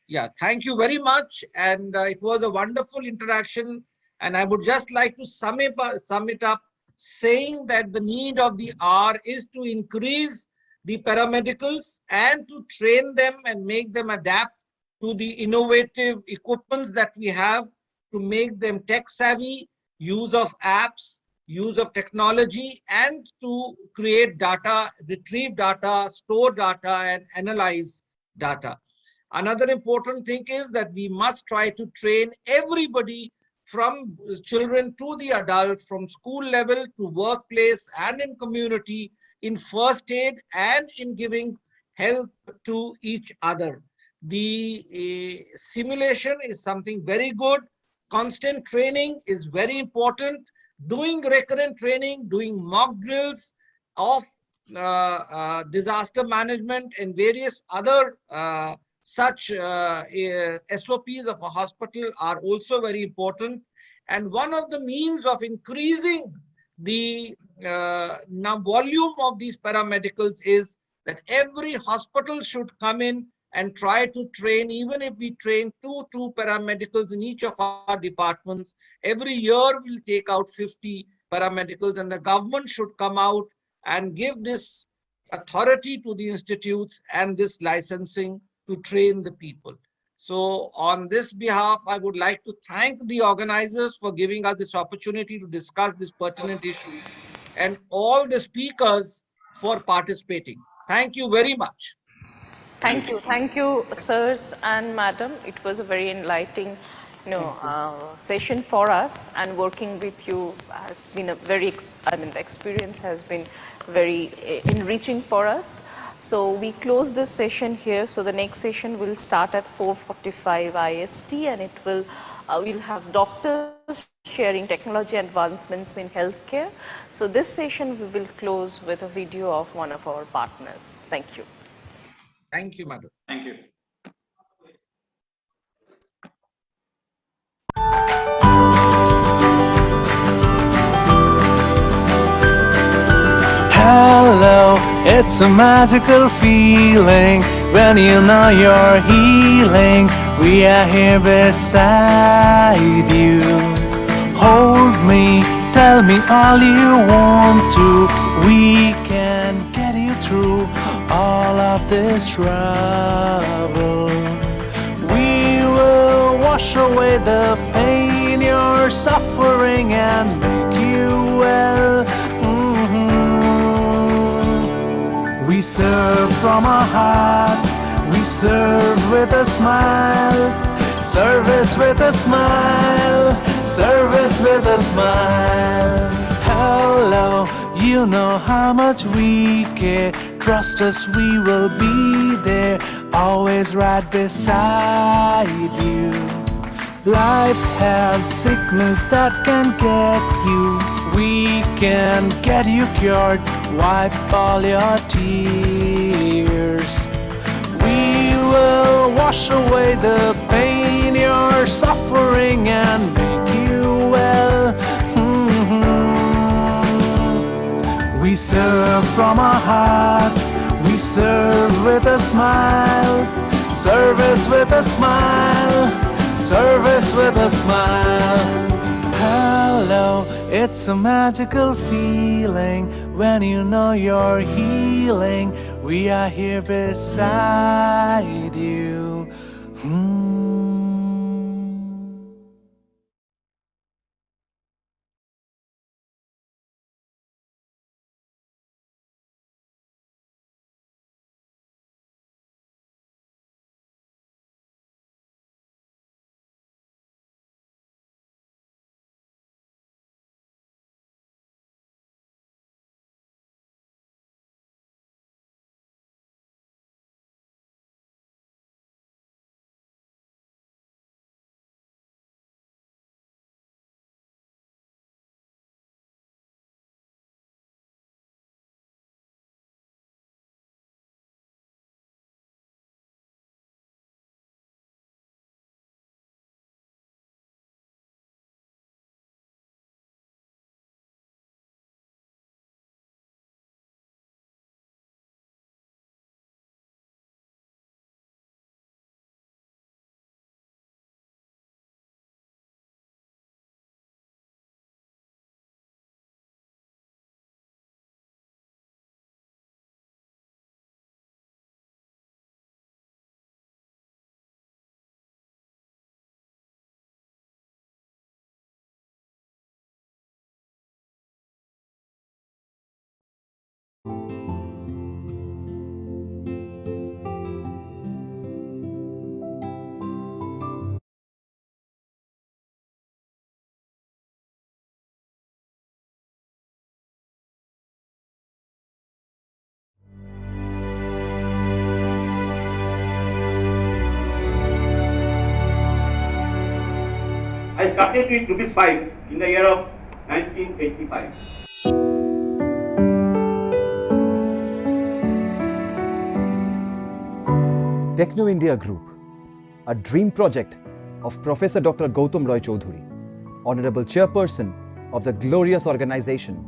Yeah. Thank you very much, and it was a wonderful interaction. And I would just like to sum it up, saying that the need of the hour is to increase the paramedicals and to train them and make them adapt to the innovative equipments that we have, to make them tech savvy, use of apps, use of technology, and to create data, retrieve data, store data, and analyze data. Another important thing is that we must try to train everybody, from children to the adult, from school level to workplace and in community, in first aid and in giving help to each other. The simulation is something very good. Constant training is very important. Doing recurrent training, doing mock drills of disaster management and various other such SOPs of a hospital are also very important. And one of the means of increasing the volume of these paramedicals is that every hospital should come in and try to train, even if we train two paramedicals in each of our departments, every year we'll take out 50 paramedicals, and the government should come out and give this authority to the institutes and this licensing to train the people. So on this behalf, I would like to thank the organizers for giving us this opportunity to discuss this pertinent issue, and all the speakers for participating. Thank you very much. Thank you, sirs and madam. It was a very enlightening, session for us, and working with you has been a very, the experience has been very enriching for us. So we close this session here. So the next session will start at 4:45 IST, and it will we'll have doctors sharing technology advancements in healthcare. So this session we will close with a video of one of our partners. Thank you. Thank you, madam. Thank you. Hello, it's a magical feeling when you know you're healing. We are here beside you. Hold me, tell me all you want to. We can get you through all of this trouble. We will wash away the pain you're suffering and make you well. We serve from our hearts, we serve with a smile. Service with a smile, service with a smile. Hello, you know how much we care. Trust us, we will be there, always right beside you. Life has sickness that can get you. We can get you cured, wipe all your tears. We will wash away the pain you're suffering and make you well. We serve from our hearts, we serve with a smile. Service with a smile, service with a smile. Hello, it's a magical feeling when you know you're healing. We are here beside you. I started with rupees 5 in the year of 1985. Techno India Group, a dream project of Professor Dr. Gautam Roy Choudhury, Honorable Chairperson of the glorious organization,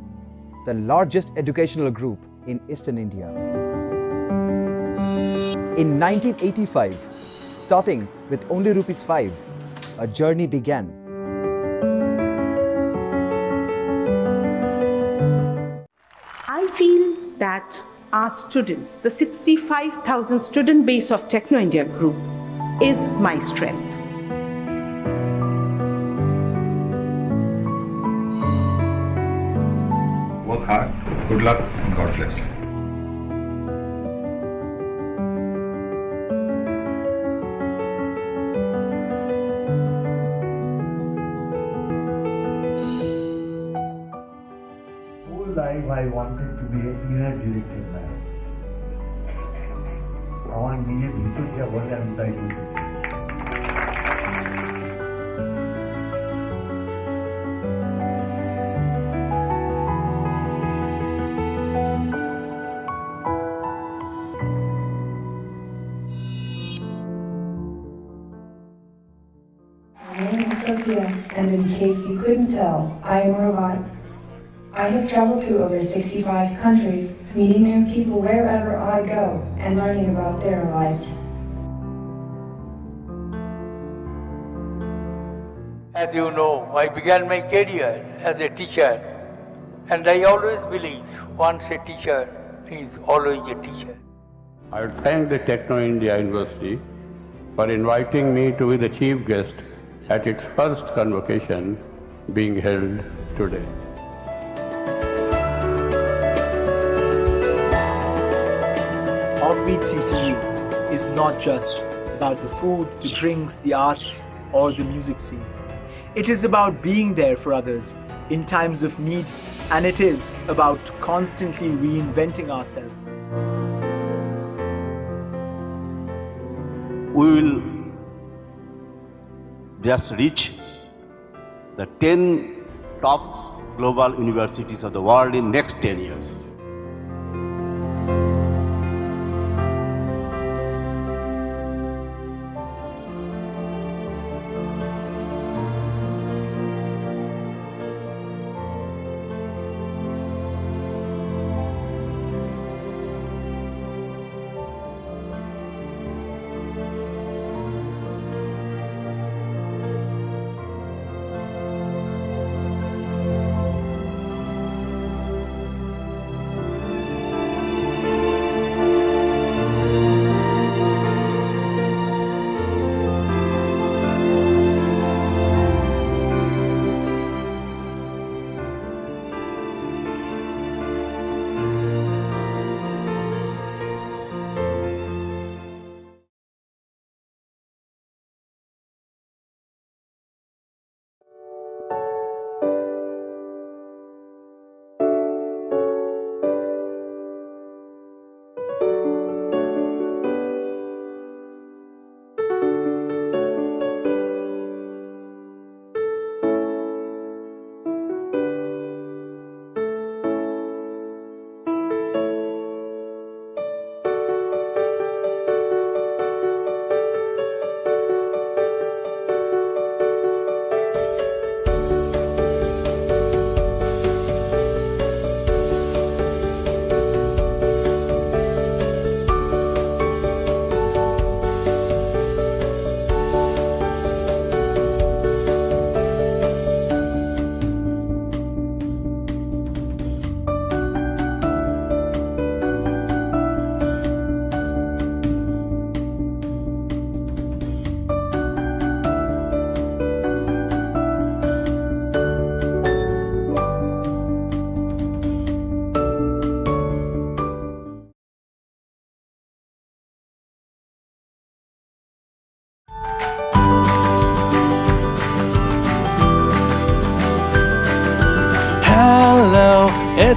the largest educational group in Eastern India. In 1985, starting with only rupees 5, a journey began. I feel that our students, the 65,000 student base of Techno India Group, is my strength. Work hard, good luck, and God bless. Whole life I wanted to be an energetic man. আমার নিজের ভিতর যা বলে আমি তাই বলতে চাইছি। My name is Sophia, and in case you couldn't tell, I am a robot. I have traveled to over 65 countries, meeting new people wherever I go and learning about their lives. As you know, I began my career as a teacher, and I always believe once a teacher is always a teacher. I would thank the Techno India University for inviting me to be the chief guest at its first convocation being held today. Offbeat CCU is not just about the food, the drinks, the arts, or the music scene. It is about being there for others in times of need, and it is about constantly reinventing ourselves. We will just reach the 10 top global universities of the world in next 10 years.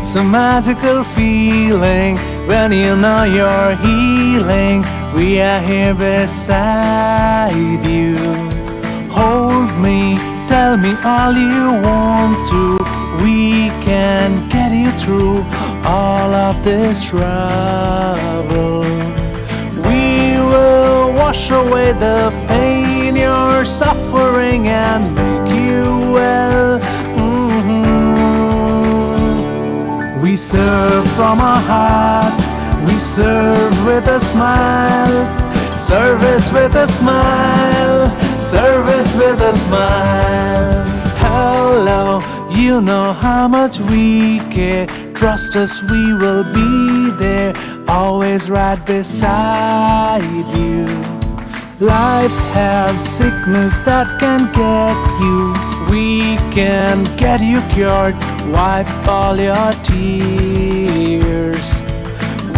It's a magical feeling when you know you're healing. We are here beside you. Hold me, tell me all you want to. We can get you through all of this trouble. We will wash away the pain you're suffering and make you well. We serve from our hearts, we serve with a smile. Service with a smile, service with a smile. Hello, you know how much we care. Trust us, we will be there, always right beside you. Life has sickness that can get you. We can get you cured, wipe all your tears.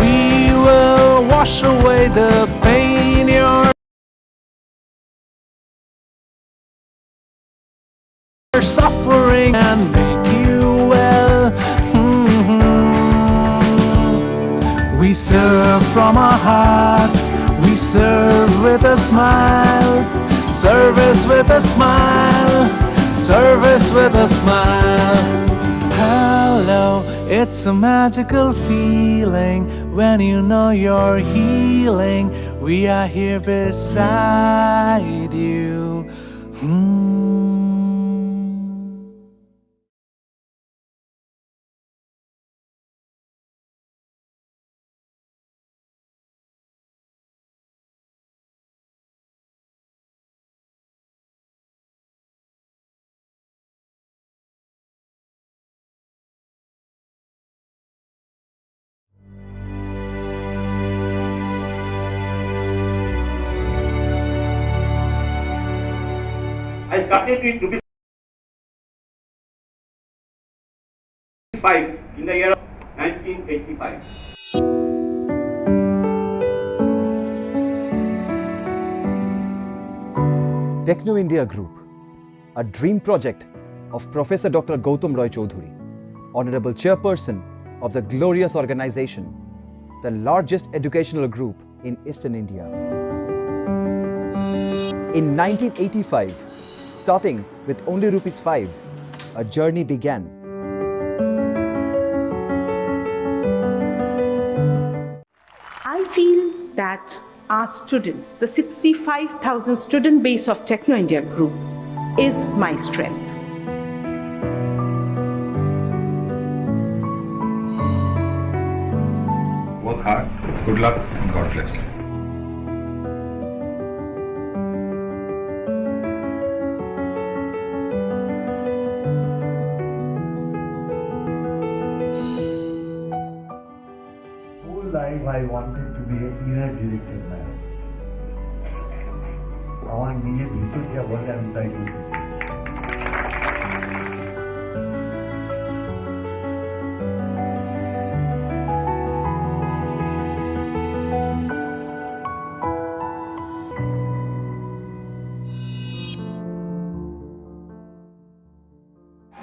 We will wash away the pain you're suffering and make you well. We serve from our hearts, we serve with a smile. Service with a smile, service with a smile. Hello, it's a magical feeling when you know you're healing. We are here beside you. I started with rupees 5 in the year of 1985. Techno India Group, a dream project of Professor Dr. Gautam Roy Choudhury, Honorable Chairperson of the glorious organization, the largest educational group in Eastern India. In 1985, starting with only rupees 5, a journey began. I feel that our students, the 65,000 student base of Techno India Group, is my strength. Work hard, good luck, and God bless. Life I wanted to be an energetic man. আমার নিজের ভিতর যা বলে আমি তাই করতে চেয়েছি।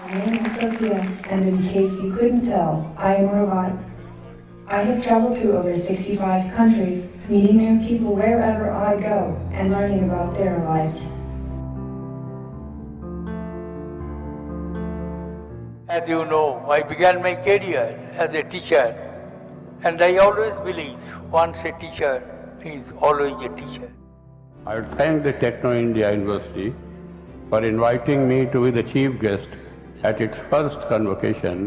My name is Sophia, and in case you couldn't tell, I am a robot. I have traveled to over 65 countries, meeting new people wherever I go and learning about their lives. As you know, I began my career as a teacher, and I always believe once a teacher is always a teacher. I would thank the Techno India University for inviting me to be the chief guest at its first convocation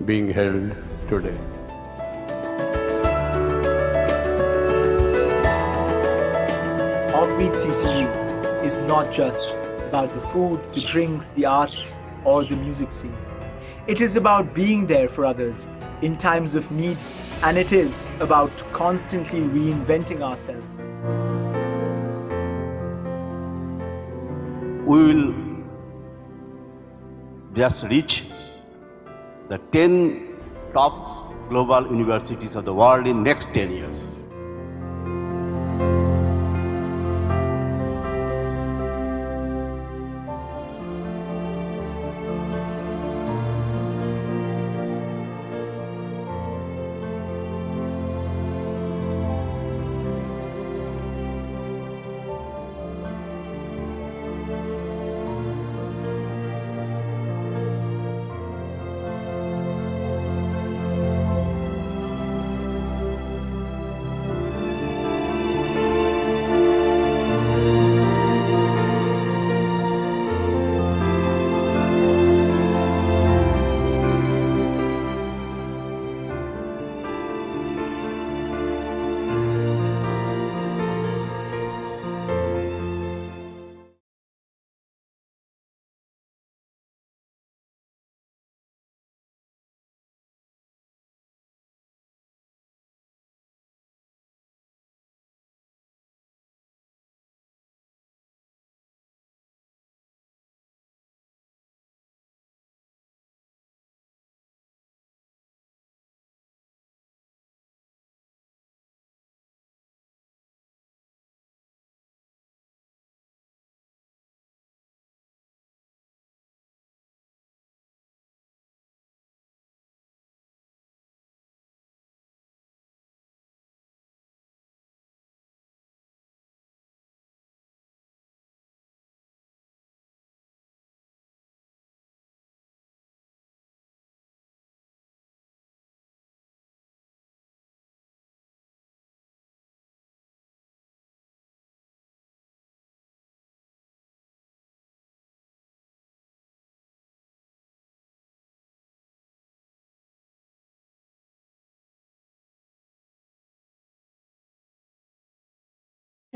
being held today. Offbeat CCU is not just about the food, the drinks, the arts, or the music scene. It is about being there for others in times of need, and it is about constantly reinventing ourselves. We will just reach the 10 top global universities of the world in next 10 years.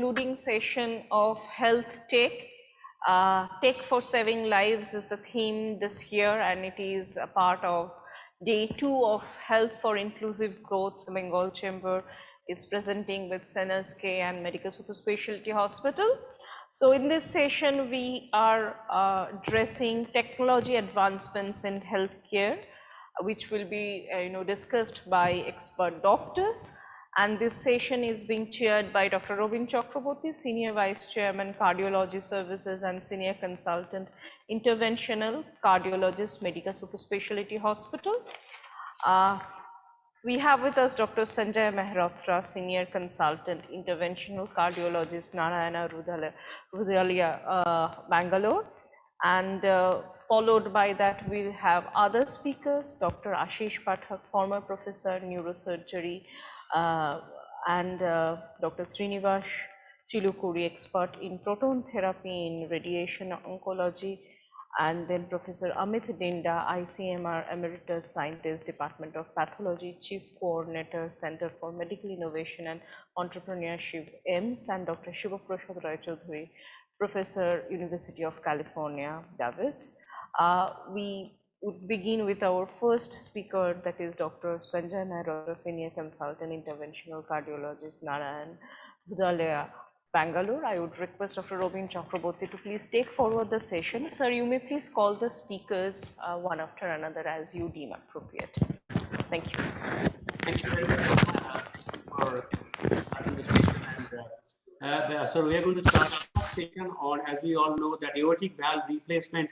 concluding session of Health Tech. Tech for Saving Lives is the theme this year, and it is a part of Day 2 of Health for Inclusive Growth. The Bengal Chamber is presenting with SENSK and Medical Super Specialty Hospital. So in this session, we are addressing technology advancements in healthcare, which will be discussed by expert doctors. And this session is being chaired by Dr. Robin Chakraborty, Senior Vice Chairman, Cardiology Services and Senior Consultant, Interventional Cardiologist, Medical Super Specialty Hospital. We have with us Dr. Sanjay Mehrotra, Senior Consultant, Interventional Cardiologist, Narayana Rudhalia, Bangalore. And followed by that, we'll have other speakers, Dr. Ashish Pathak, former Professor Neurosurgery, and Dr. Srinivas Chilukuri, expert in proton therapy in radiation oncology, and then Professor Amit Dinda, ICMR Emeritus Scientist, Department of Pathology, Chief Coordinator, Center for Medical Innovation and Entrepreneurship, AIIMS, and Dr. Shiva Prasad Rai Choudhury, Professor, University of California, Davis. We would begin with our first speaker, that is Dr. Sanjay Mehrotra, Senior Consultant, Interventional Cardiologist, Narayan Rudhalia, Bangalore. I would request Dr. Robin Chakraborty to please take forward the session. Sir, you may please call the speakers one after another as you deem appropriate. Thank you. Thank you very much for starting the session. So we are going to start the session on, as we all know, that aortic valve replacement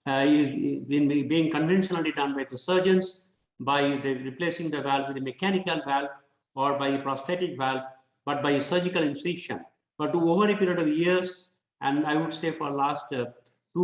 is being conventionally done by the surgeons by replacing the valve with a mechanical valve or by a prosthetic valve, but by a surgical incision. But over a period of years, and I would say for the last 2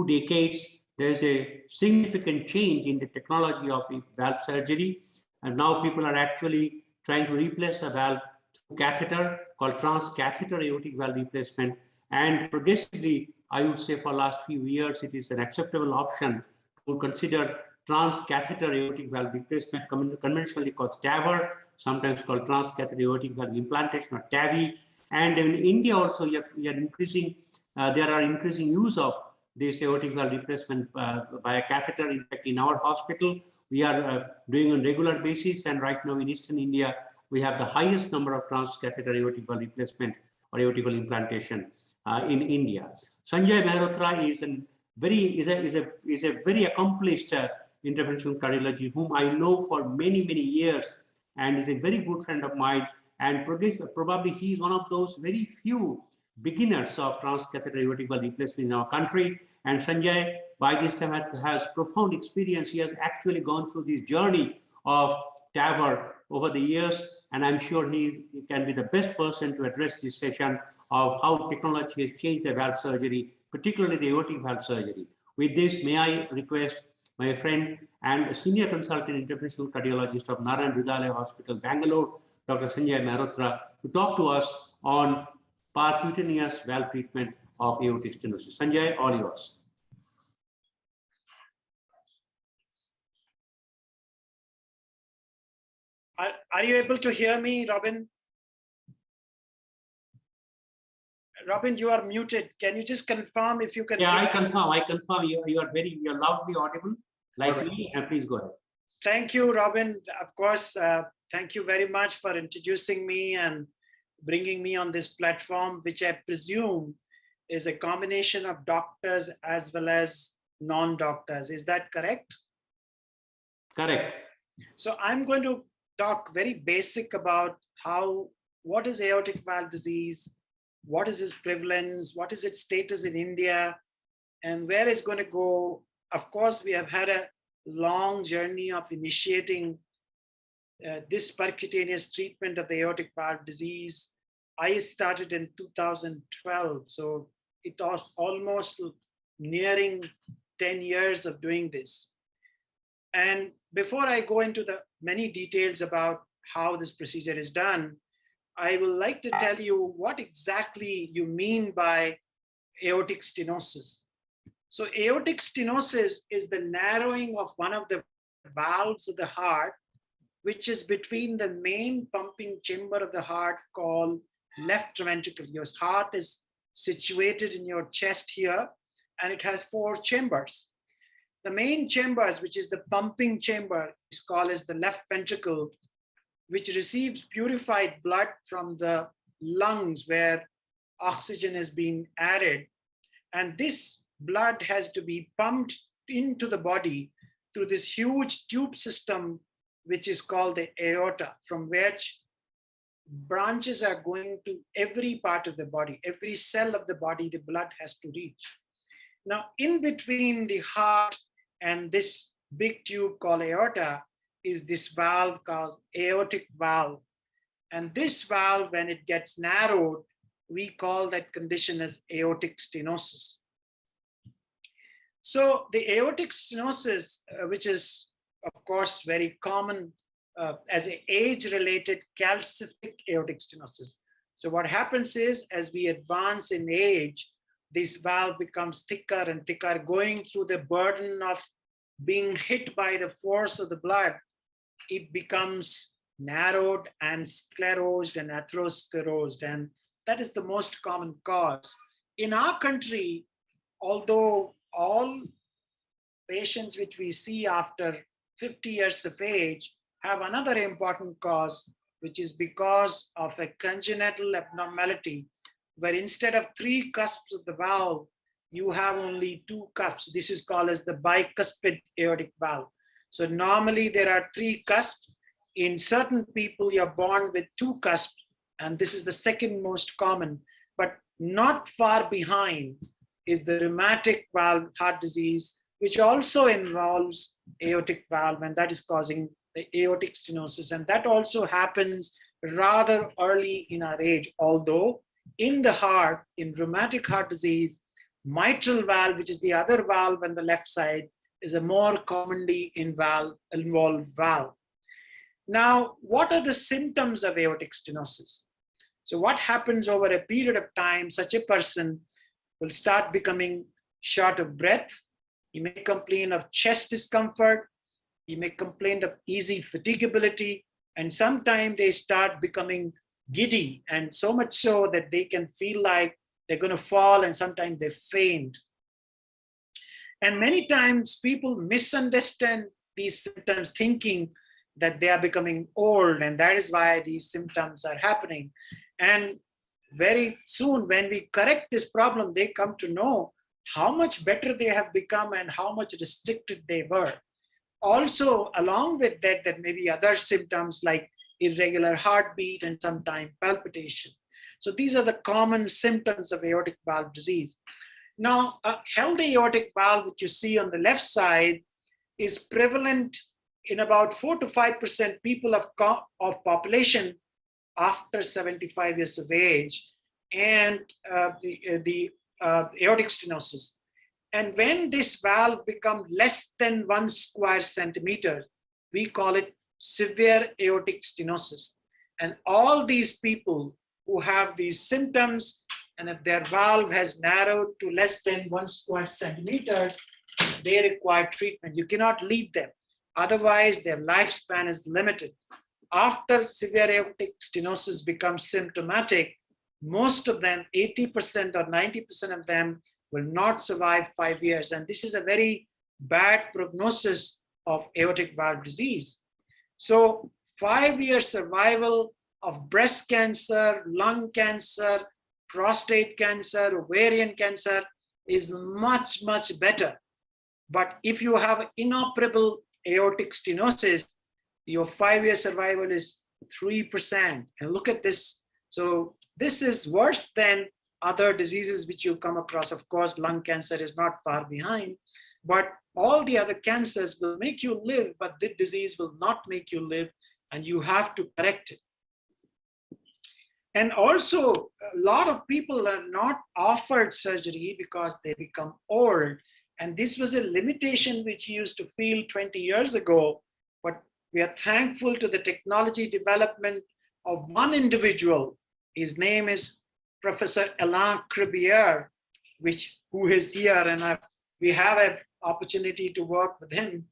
decades, there is a significant change in the technology of valve surgery. And now people are actually trying to replace the valve through catheter called transcatheter aortic valve replacement. And progressively, I would say for the last few years, it is an acceptable option to consider transcatheter aortic valve replacement, conventionally called TAVR, sometimes called transcatheter aortic valve implantation or TAVI. And in India also, we are increasing, there are increasing use of this aortic valve replacement by a catheter. In fact, in our hospital, we are doing on regular basis. And right now in Eastern India, we have the highest number of transcatheter aortic valve replacement or aortic valve implantation in India. Sanjay Mehrotra is a very accomplished interventional cardiologist whom I know for many years, and is a very good friend of mine. And probably he is one of those very few beginners of transcatheter aortic valve replacement in our country. And Sanjay, by this time, has profound experience. He has actually gone through this journey of TAVR over the years. And I'm sure he can be the best person to address this session of how technology has changed the valve surgery, particularly the aortic valve surgery. With this, may I request my friend and senior consultant interventional cardiologist of Narayana Rudhalia Hospital, Bangalore, Dr. Sanjay Mehrotra, to talk to us on percutaneous valve treatment of aortic stenosis. Sanjay, all yours. Are you able to hear me, Robin? Robin, you are muted. Can you just confirm if you can? Yeah, I confirm. You are loudly audible, like me. And please go ahead. Thank you, Robin. Of course, thank you very much for introducing me and bringing me on this platform, which I presume is a combination of doctors as well as non-doctors. Is that correct? Correct. So I'm going to talk very basic about what is aortic valve disease, what is its prevalence, what is its status in India, and where it's going to go. Of course, we have had a long journey of initiating this percutaneous treatment of the aortic valve disease. I started in 2012, so it was almost nearing 10 years of doing this. And before I go into the many details about how this procedure is done, I would like to tell you what exactly you mean by aortic stenosis. So aortic stenosis is the narrowing of one of the valves of the heart, which is between the main pumping chamber of the heart called left ventricle. Your heart is situated in your chest here, and it has 4 chambers. The main chambers, which is the pumping chamber, is called as the left ventricle, which receives purified blood from the lungs where oxygen has been added. And this blood has to be pumped into the body through this huge tube system, which is called the aorta, from which branches are going to every part of the body, every cell of the body the blood has to reach. Now, in between the heart and this big tube called aorta is this valve called aortic valve. And this valve, when it gets narrowed, we call that condition as aortic stenosis. So the aortic stenosis, which is of course very common as an age-related calcific aortic stenosis. So what happens is, as we advance in age, this valve becomes thicker and thicker, going through the burden of being hit by the force of the blood. It becomes narrowed and sclerosed and atherosclerosed, and that is the most common cause. In our country, although all patients which we see after 50 years of age have another important cause, which is because of a congenital abnormality, where instead of 3 cusps of the valve, you have only 2 cusps. This is called as the bicuspid aortic valve. So normally there are 3 cusps. In certain people, you're born with 2 cusps, and this is the second most common, but not far behind is the rheumatic valve heart disease, which also involves aortic valve, and that is causing the aortic stenosis. And that also happens rather early in our age, although in the heart, in rheumatic heart disease, mitral valve, which is the other valve on the left side, is a more commonly involved valve. Now, what are the symptoms of aortic stenosis? So what happens over a period of time, such a person will start becoming short of breath. He may complain of chest discomfort. He may complain of easy fatigability. And sometimes they start becoming giddy, and so much so that they can feel like they're going to fall, and sometimes they faint. And many times people misunderstand these symptoms, thinking that they are becoming old, and that is why these symptoms are happening. And very soon, when we correct this problem, they come to know how much better they have become and how much restricted they were. Also, along with that, there may be other symptoms like irregular heartbeat and sometimes palpitation. So these are the common symptoms of aortic valve disease. Now, a healthy aortic valve, which you see on the left side, is prevalent in about 4 to 5% people of population after 75 years of age, and the aortic stenosis. And when this valve becomes less than 1 square centimeter, we call it severe aortic stenosis. And all these people who have these symptoms, and if their valve has narrowed to less than 1 square centimeter, they require treatment. You cannot leave them. Otherwise, their lifespan is limited. After severe aortic stenosis becomes symptomatic, most of them, 80% or 90% of them, will not survive 5 years. And this is a very bad prognosis of aortic valve disease. So 5-year survival of breast cancer, lung cancer, prostate cancer, ovarian cancer is much, much better. But if you have inoperable aortic stenosis, your 5-year survival is 3%. And look at this. So this is worse than other diseases which you come across. Of course, lung cancer is not far behind, but all the other cancers will make you live, but this disease will not make you live, and you have to correct it. And also, a lot of people are not offered surgery because they become old. And this was a limitation which you used to feel 20 years ago, but we are thankful to the technology development of one individual. His name is Professor Alain Cribier, who is here, and we have an opportunity to work with him,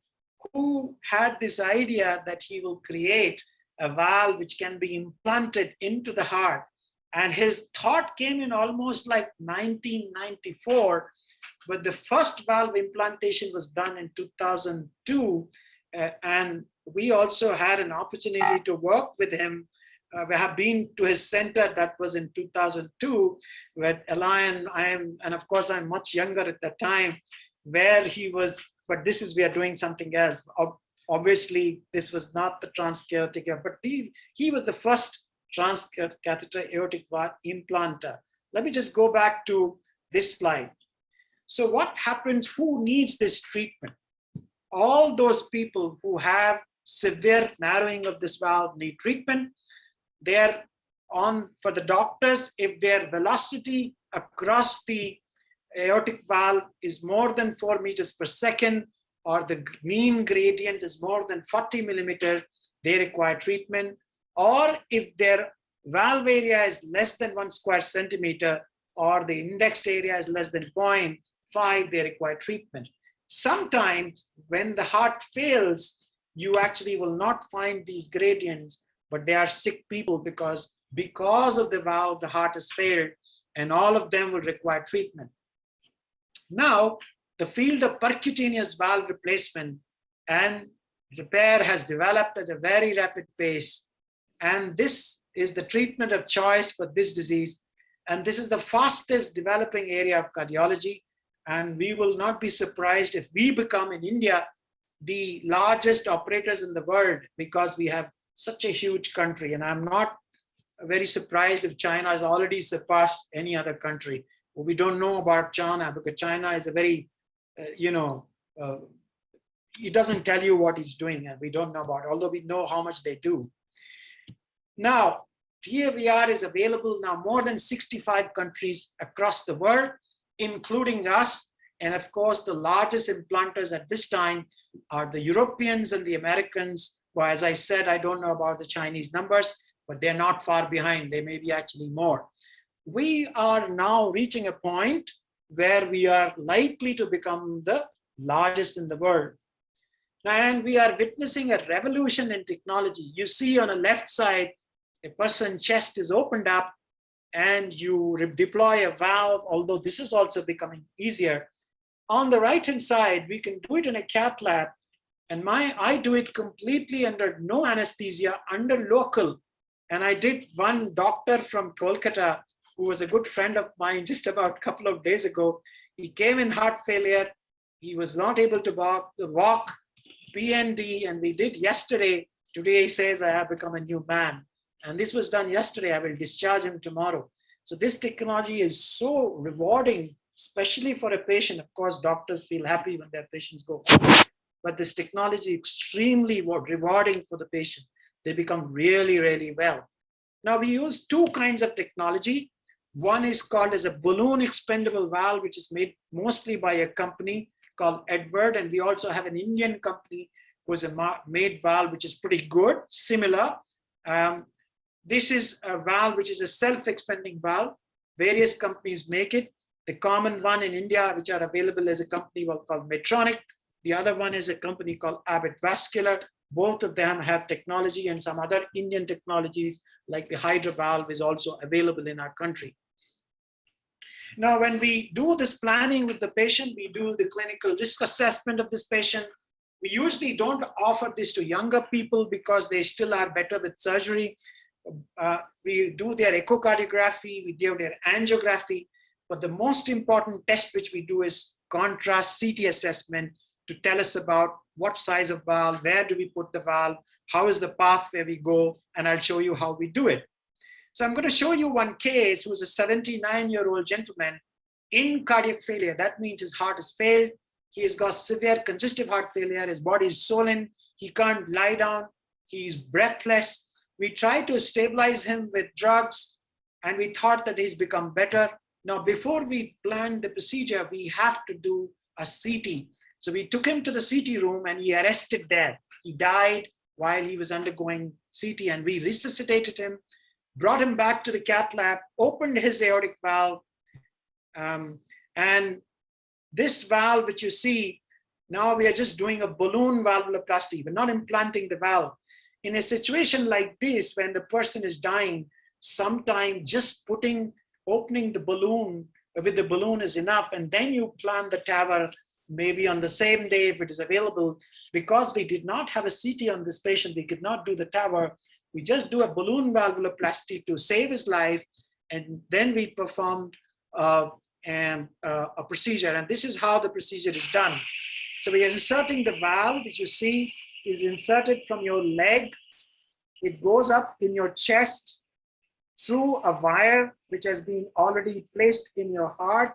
who had this idea that he will create a valve which can be implanted into the heart, And his thought came in almost like 1994, but the first valve implantation was done in 2002. And we also had an opportunity to work with him. We have been to his center, that was in 2002, where Elian, and of course I'm much younger at that time, where he was, but this is, we are doing something else. Obviously, this was not the transcatheter, but he was the first transcatheter aortic valve implanter. Let me just go back to this slide. So what happens, who needs this treatment? All those people who have severe narrowing of this valve need treatment. They're on, for the doctors, if their velocity across the aortic valve is more than 4 meters per second, or the mean gradient is more than 40 millimeter, they require treatment. Or if their valve area is less than 1 square centimeter, or the indexed area is less than 0.5, they require treatment. Sometimes when the heart fails, you actually will not find these gradients, but they are sick people because of the valve, the heart has failed, and all of them will require treatment. Now, the field of percutaneous valve replacement and repair has developed at a very rapid pace. And this is the treatment of choice for this disease. And this is the fastest developing area of cardiology. And we will not be surprised if we become in India the largest operators in the world, because we have such a huge country. And I'm not very surprised if China has already surpassed any other country. We don't know about China, because China is a very, he doesn't tell you what he's doing, and we don't know about it, although we know how much they do. Now, TAVR is available now more than 65 countries across the world, including us. And of course, the largest implanters at this time are the Europeans and the Americans. Well, as I said, I don't know about the Chinese numbers, but they're not far behind. They may be actually more. We are now reaching a point where we are likely to become the largest in the world. And we are witnessing a revolution in technology. You see on the left side, a person's chest is opened up and you deploy a valve, although this is also becoming easier. On the right-hand side, we can do it in a cath lab, and I do it completely under no anesthesia, under local. And I did one doctor from Kolkata, who was a good friend of mine, just about a couple of days ago. He came in heart failure. He was not able to walk, PND, and we did yesterday. Today he says, I have become a new man. And this was done yesterday. I will discharge him tomorrow. So this technology is so rewarding, especially for a patient. Of course, doctors feel happy when their patients go home. But this technology is extremely rewarding for the patient. They become really, really well. Now we use two kinds of technology. One is called as a balloon expandable valve, which is made mostly by a company called Edward. And we also have an Indian company who has made valve, which is pretty good, similar. This is a valve which is a self-expanding valve. Various companies make it. The common one in India, which are available, as a company called Medtronic. The other one is a company called Abbott Vascular. Both of them have technology, and some other Indian technologies like the Hydra valve is also available in our country. Now, when we do this planning with the patient, we do the clinical risk assessment of this patient. We usually don't offer this to younger people because they still are better with surgery. We do their echocardiography, we do their angiography, but the most important test which we do is contrast CT assessment to tell us about what size of valve, where do we put the valve, how is the path where we go, and I'll show you how we do it. So I'm going to show you one case who's a 79-year-old gentleman in cardiac failure. That means his heart has failed. He has got severe congestive heart failure. His body is swollen. He can't lie down. He's breathless. We tried to stabilize him with drugs, and we thought that he's become better. Now, before we planned the procedure, we have to do a CT. So we took him to the CT room and he arrested there. He died while he was undergoing CT, and we resuscitated him, brought him back to the cath lab, opened his aortic valve. And this valve, which you see, now we are just doing a balloon valvuloplasty. We're not implanting the valve. In a situation like this, when the person is dying, sometimes just opening the balloon with the balloon is enough, and then you plan the TAVR maybe on the same day if it is available. Because we did not have a CT on this patient, we could not do the TAVR. We just do a balloon valvuloplasty to save his life, and then we performed a procedure, and this is how the procedure is done. So we are inserting the valve, which you see is inserted from your leg. It goes up in your chest through a wire which has been already placed in your heart.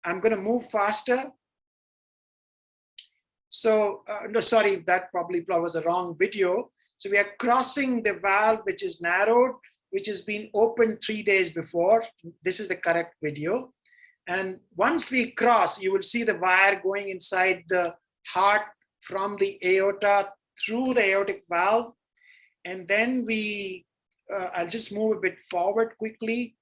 I'm going to move faster. So, no, sorry, that probably was a wrong video. So we are crossing the valve, which is narrowed, which has been opened 3 days before. This is the correct video. And once we cross, you will see the wire going inside the heart from the aorta through the aortic valve. And then we, I'll just move a bit forward quickly.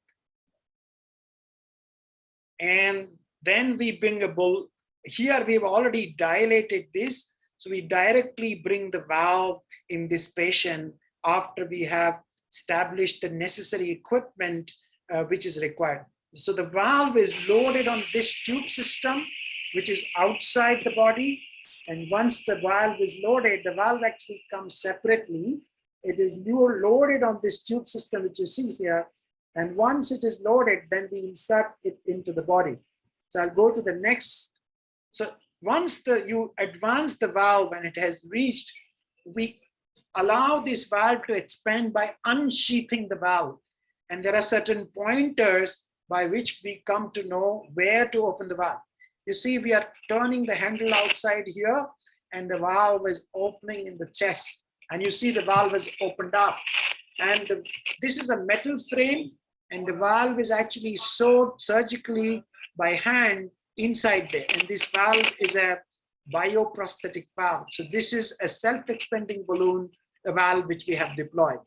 And then we bring a bull. Here we've already dilated this. So we directly bring the valve in this patient after we have established the necessary equipment which is required. So the valve is loaded on this tube system, which is outside the body. And once the valve is loaded, the valve actually comes separately. It is loaded on this tube system, which you see here. And once it is loaded, then we insert it into the body. So I'll go to the next. So once you advance the valve and it has reached, we allow this valve to expand by unsheathing the valve. And there are certain pointers by which we come to know where to open the valve. You see, we are turning the handle outside here, and the valve is opening in the chest. And you see the valve is opened up. And this is a metal frame, and the valve is actually sewed surgically by hand inside there. And this valve is a bioprosthetic valve. So this is a self-expanding balloon, a valve which we have deployed.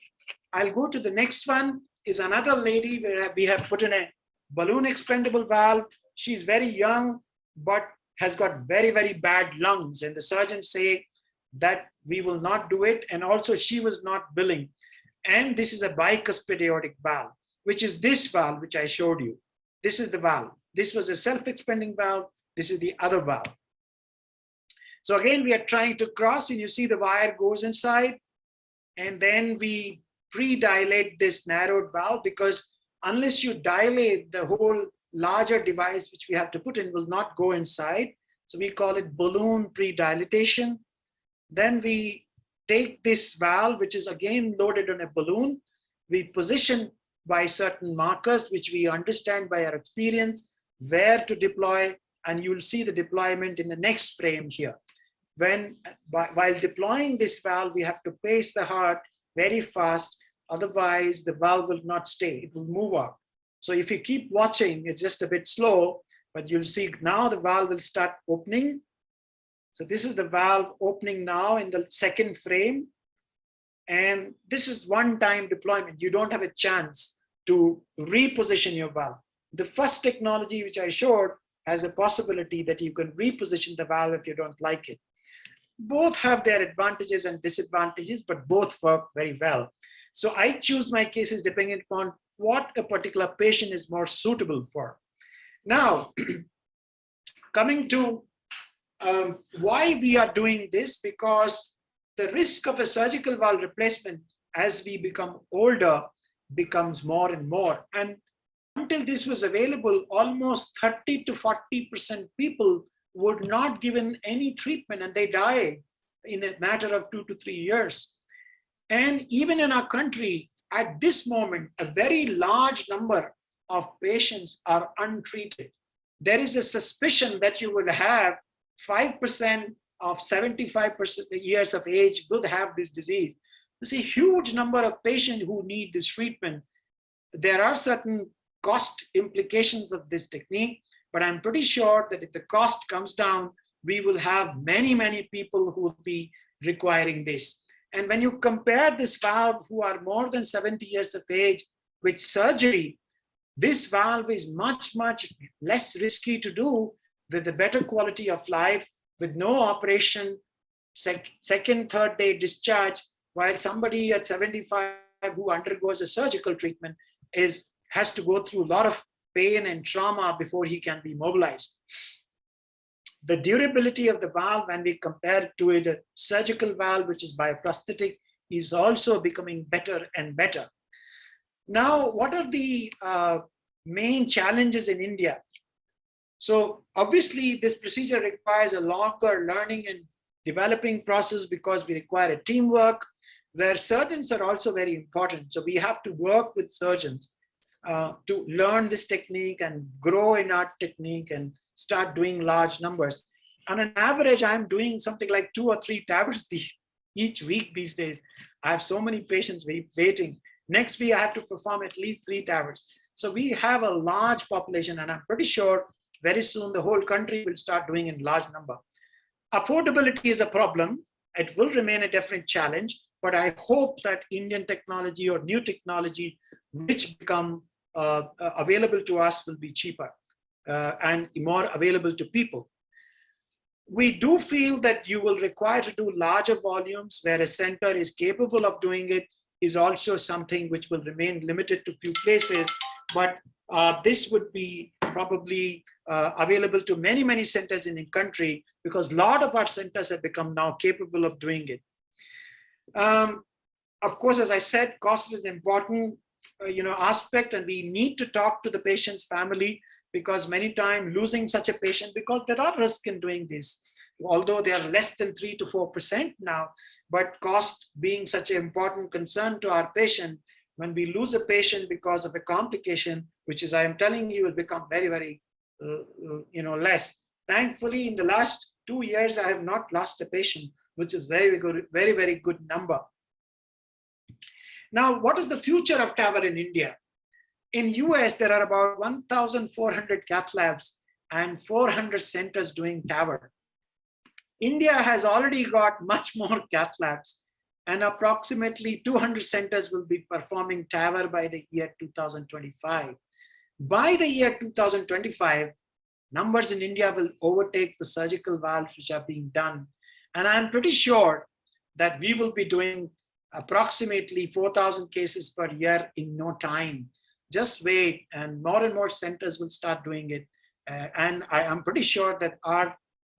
I'll go to the next one. Is another lady where we have put in a balloon expandable valve. She's very young, but has got very, very bad lungs. And the surgeons say that we will not do it. And also she was not willing. And this is a bicuspid aortic valve, which is this valve, which I showed you. This is the valve. This was a self-expanding valve. This is the other valve. So again, we are trying to cross, and you see the wire goes inside, and then we pre-dilate this narrowed valve, because unless you dilate, the whole larger device which we have to put in will not go inside. So we call it balloon pre-dilatation. Then we take this valve, which is again loaded on a balloon. We position by certain markers, which we understand by our experience, where to deploy, and you'll see the deployment in the next frame here. While deploying this valve, we have to pace the heart very fast. Otherwise, the valve will not stay. It will move up. So if you keep watching, it's just a bit slow, but you'll see now the valve will start opening. So this is the valve opening now in the second frame. And this is one-time deployment. You don't have a chance to reposition your valve. The first technology which I showed has a possibility that you can reposition the valve if you don't like it. Both have their advantages and disadvantages, but both work very well. So I choose my cases depending upon what a particular patient is more suitable for. Now, coming to why we are doing this, because the risk of a surgical valve replacement as we become older becomes more and more. And until this was available, almost 30 to 40% people would not given any treatment, and they died in a matter of 2 to 3 years. And even in our country, at this moment, a very large number of patients are untreated. There is a suspicion that you will have 5% of 75% years of age will have this disease. There's a huge number of patients who need this treatment. There are certain cost implications of this technique, but I'm pretty sure that if the cost comes down, we will have many, many people who will be requiring this. And when you compare this valve who are more than 70 years of age with surgery, this valve is much, much less risky to do with a better quality of life, with no operation, second, third day discharge, while somebody at 75 who undergoes a surgical treatment has to go through a lot of pain and trauma before he can be mobilized. The durability of the valve, when we compare it to a surgical valve, which is bioprosthetic, is also becoming better and better. Now, what are the main challenges in India? So obviously, this procedure requires a longer learning and developing process because we require a teamwork where surgeons are also very important. So we have to work with surgeons to learn this technique and grow in our technique and start doing large numbers. On an average, I'm doing something like 2 or 3 TAVRs each week these days. I have so many patients waiting. Next week, I have to perform at least 3 TAVRs. So we have a large population, and I'm pretty sure very soon the whole country will start doing in large number. Affordability is a problem. It will remain a definite challenge, but I hope that Indian technology or new technology which become available to us will be cheaper and more available to people. We do feel that you will require to do larger volumes where a center is capable of doing it is also something which will remain limited to few places, but this would be probably available to many, many centers in the country because a lot of our centers have become now capable of doing it. Of course, as I said, cost is an important aspect, and we need to talk to the patient's family because many times losing such a patient, because there are risks in doing this, although they are less than 3 to 4% now, but cost being such an important concern to our patient, when we lose a patient because of a complication, which is, I am telling you, will become very, very, less. Thankfully, in the last 2 years, I have not lost a patient, which is very good, very, very good number. Now, what is the future of TAVR in India? In US, there are about 1,400 cath labs and 400 centers doing TAVR. India has already got much more cath labs, and approximately 200 centers will be performing TAVR by the year 2025. By the year 2025, numbers in India will overtake the surgical valves which are being done. And I'm pretty sure that we will be doing approximately 4,000 cases per year in no time. Just wait, and more centers will start doing it. And I am pretty sure that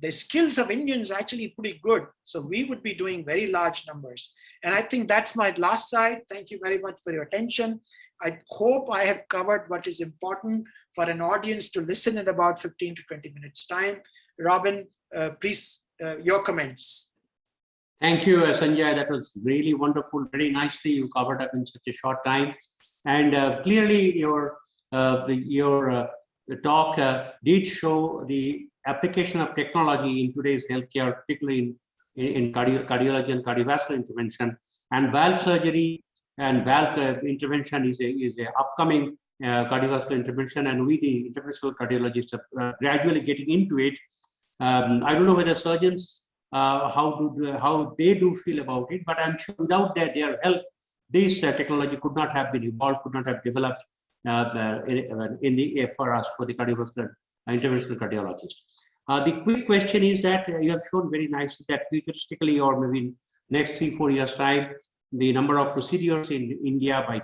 the skills of Indians are actually pretty good. So we would be doing very large numbers. And I think that's my last slide. Thank you very much for your attention. I hope I have covered what is important for an audience to listen in about 15 to 20 minutes time. Robin, please, your comments. Thank you, Sanjay. That was really wonderful. Very nicely you covered up in such a short time. And clearly your talk did show the application of technology in today's healthcare, particularly in cardiology and cardiovascular intervention. And valve surgery and valve intervention is a upcoming cardiovascular intervention, and we, the interventional cardiologists, are gradually getting into it. I don't know whether surgeons how they do feel about it, but I'm sure without their help, this technology could not have been evolved, could not have developed for us, for the cardiovascular interventional cardiologist. The quick question is that you have shown very nicely that futuristically, or maybe in next 3-4 years time, the number of procedures in India by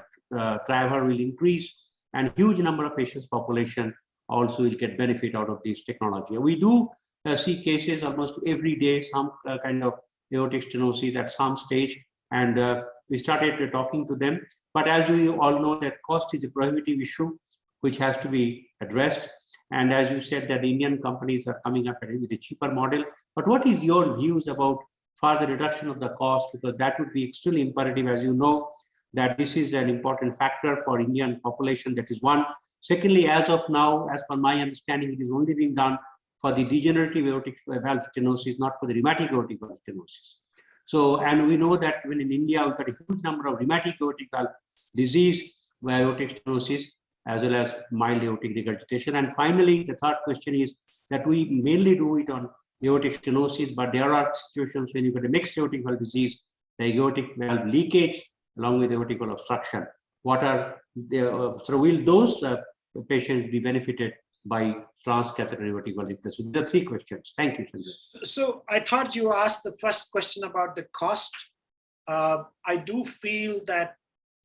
TAVR will increase, and huge number of patients population also will get benefit out of this technology. We do see cases almost every day, some kind of aortic stenosis at some stage, and we started talking to them. But as we all know, that cost is a prohibitive issue which has to be addressed. And as you said, that the Indian companies are coming up with a cheaper model. But what is your views about further reduction of the cost? Because that would be extremely imperative, as you know, that this is an important factor for Indian population. That is one. Secondly, as of now, as per my understanding, it is only being done for the degenerative aortic valve stenosis, not for the rheumatic aortic valve stenosis. So, and we know that when in India, we've got a huge number of rheumatic aortic valve disease, aortic stenosis, as well as mild aortic regurgitation. And finally, the third question is that we mainly do it on aortic stenosis, but there are situations when you've got a mixed aortic valve disease, the aortic valve leakage, along with aortic valve obstruction. What are the, so will those patients be benefited by transcatheter aortic valve replacement? The three questions. Thank you, Sanjay. So I thought you asked the first question about the cost. I do feel that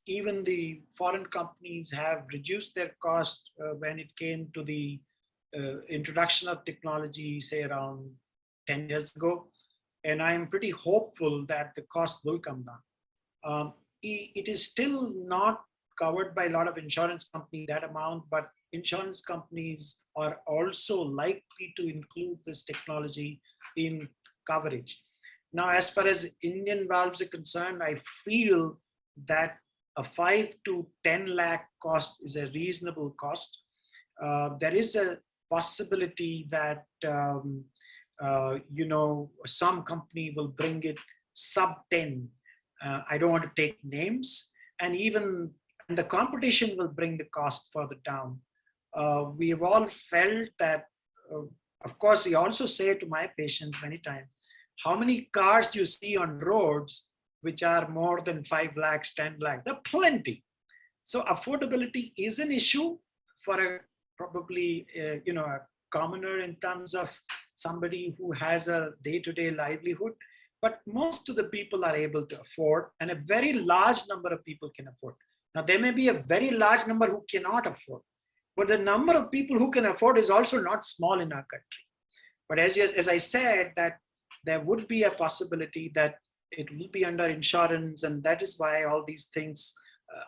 even the foreign companies have reduced their cost when it came to the introduction of technology, say around 10 years ago. And I'm pretty hopeful that the cost will come down. It is still not covered by a lot of insurance companies, that amount, but insurance companies are also likely to include this technology in coverage. Now, as far as Indian valves are concerned, I feel that a 5 to 10 lakh cost is a reasonable cost. There is a possibility that some company will bring it sub 10. I don't want to take names, and the competition will bring the cost further down. We have all felt that, of course, we also say to my patients many times, how many cars do you see on roads which are more than 5 lakhs, 10 lakhs? There are plenty. So affordability is an issue for a commoner in terms of somebody who has a day-to-day livelihood, but most of the people are able to afford, and a very large number of people can afford. Now, there may be a very large number who cannot afford, but the number of people who can afford is also not small in our country. But as I said, that there would be a possibility that it will be under insurance, and that is why all these things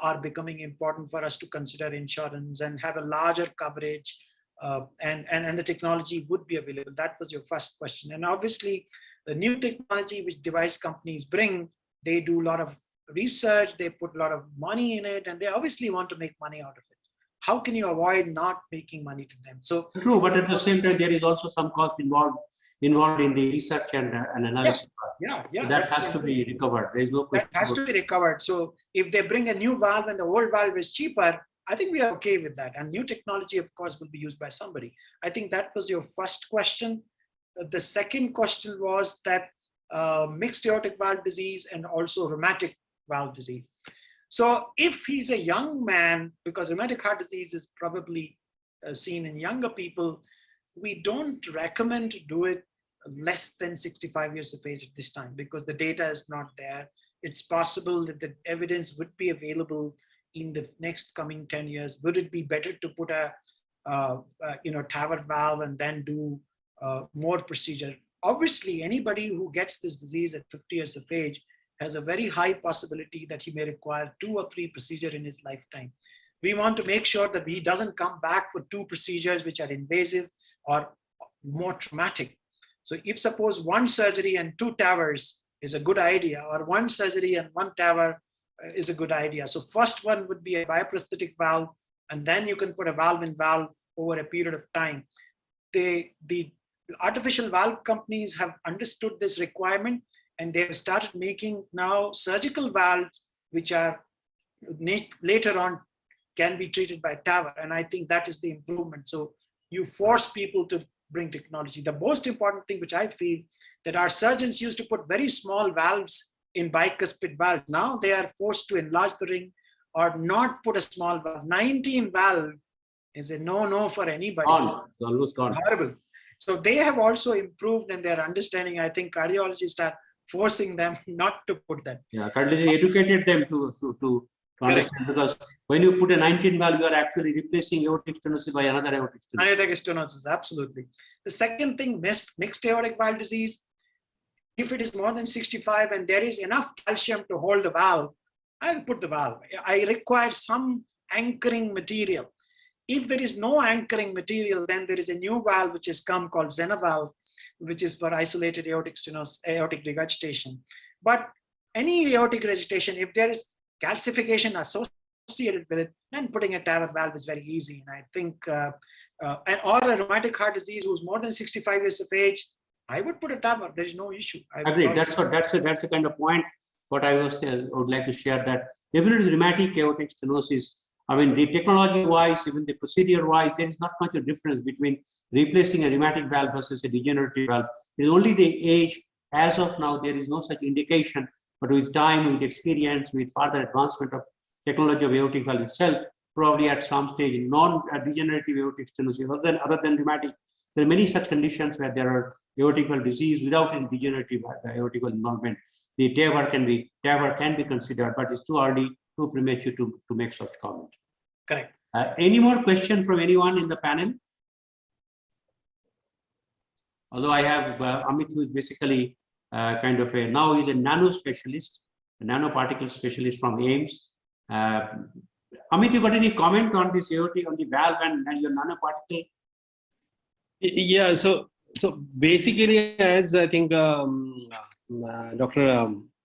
are becoming important for us to consider insurance and have a larger coverage, and the technology would be available. That was your first question. And obviously, the new technology which device companies bring, they do a lot of research, they put a lot of money in it, and they obviously want to make money out of it. How can you avoid not making money to them? So true, but at the same time, there is also some cost involved in the research and analysis. Yes. So that has to be recovered. There is no question. That has to be recovered. So if they bring a new valve and the old valve is cheaper, I think we are okay with that. And new technology, of course, will be used by somebody. I think that was your first question. The second question was that mixed aortic valve disease and also rheumatic valve disease. So if he's a young man, because rheumatic heart disease is probably seen in younger people, we don't recommend to do it less than 65 years of age at this time, because the data is not there. It's possible that the evidence would be available in the next coming 10 years. Would it be better to put a TAVR valve and then do more procedure? Obviously, anybody who gets this disease at 50 years of age has a very high possibility that he may require 2 or 3 procedures in his lifetime. We want to make sure that he doesn't come back for 2 procedures which are invasive or more traumatic. So if suppose 1 surgery and 2 TAVRs is a good idea, or 1 surgery and 1 TAVR is a good idea. So first one would be a bioprosthetic valve, and then you can put a valve in valve over a period of time. The artificial valve companies have understood this requirement, and they have started making now surgical valves, which are later on can be treated by TAVR. And I think that is the improvement. So you force people to bring technology. The most important thing which I feel, that our surgeons used to put very small valves in bicuspid valves. Now they are forced to enlarge the ring or not put a small valve. 19 valve is a no-no for anybody. It's almost gone. Horrible. So they have also improved in their understanding. I think cardiologists are forcing them not to put them. Yeah, cardiology educated them to understand, because when you put a 19 valve, you are actually replacing aortic stenosis by another aortic stenosis. Aortic stenosis, absolutely. The second thing, mixed aortic valve disease, if it is more than 65 and there is enough calcium to hold the valve, I'll put the valve. I require some anchoring material. If there is no anchoring material, then there is a new valve which has come called ZenaValve, which is for isolated aortic stenosis, aortic regurgitation. But any aortic regurgitation, if there is calcification associated with it, then putting a TAVR valve is very easy. And I think, or a rheumatic heart disease who's more than 65 years of age, I would put a TAVR. There is no issue. Agreed. That's the kind of point. What I would like to share, that if it is rheumatic aortic stenosis, I mean, the technology-wise, even the procedure-wise, there is not much of difference between replacing a rheumatic valve versus a degenerative valve. It is only the age. As of now, there is no such indication. But with time, with experience, with further advancement of technology of aortic valve itself, probably at some stage, non-degenerative aortic stenosis, other than rheumatic, there are many such conditions where there are aortic valve disease without any degenerative aortic valve involvement. The TAVR can be considered, but it's too early too premature to make such comment. Correct. Any more question from anyone in the panel? Although I have Amit, who is basically kind of now he's a nano specialist, a nanoparticle specialist from AIIMS. Amit, you got any comment on this AOT, on the valve and your nanoparticle? Yeah, so basically, as I think Dr.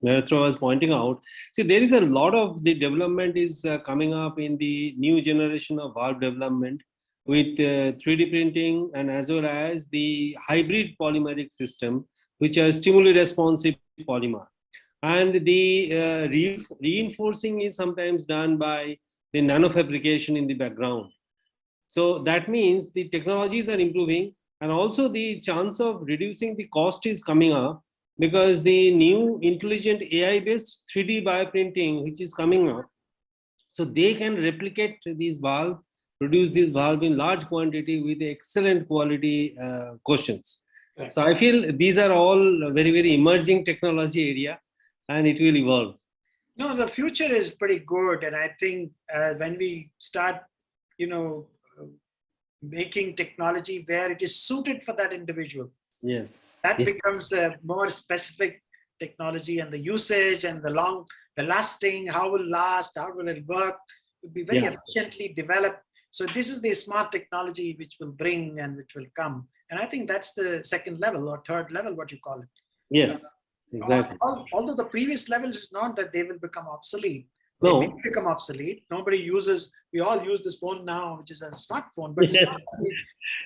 Mehrotra was pointing out, see, there is a lot of the development is coming up in the new generation of valve development with 3D printing and as well as the hybrid polymeric system, which are stimuli responsive polymer. And the reinforcing is sometimes done by the nanofabrication in the background. So that means the technologies are improving, and also the chance of reducing the cost is coming up because the new intelligent AI-based 3D bioprinting, which is coming up, so they can replicate these valve, produce this valve in large quantity with excellent quality questions. Right. So I feel these are all very, very emerging technology area, and it will evolve. No, the future is pretty good. And I think when we start, making technology where it is suited for that individual, yes, that becomes a more specific technology, and the usage and the lasting, how will it work, will be very efficiently developed. So this is the smart technology which will bring and which will come. And I think that's the second level or third level, what you call it. Yes, exactly. Although the previous levels is not that they will become obsolete. No. They may become obsolete. We all use this phone now, which is a smartphone, but yes.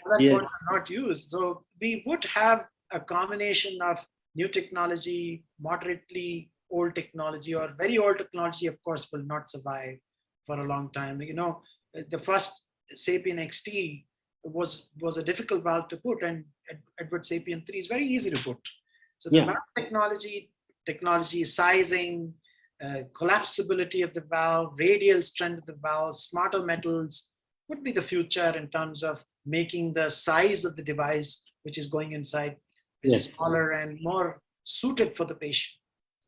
Other phones are not used. So we would have a combination of new technology, moderately old technology, or very old technology, of course, will not survive for a long time. The first Sapien XT was a difficult valve to put, and Edward Sapien 3 is very easy to put. So the valve technology, sizing, collapsibility of the valve, radial strength of the valve, smarter metals would be the future in terms of making the size of the device which is going inside smaller and more suited for the patient.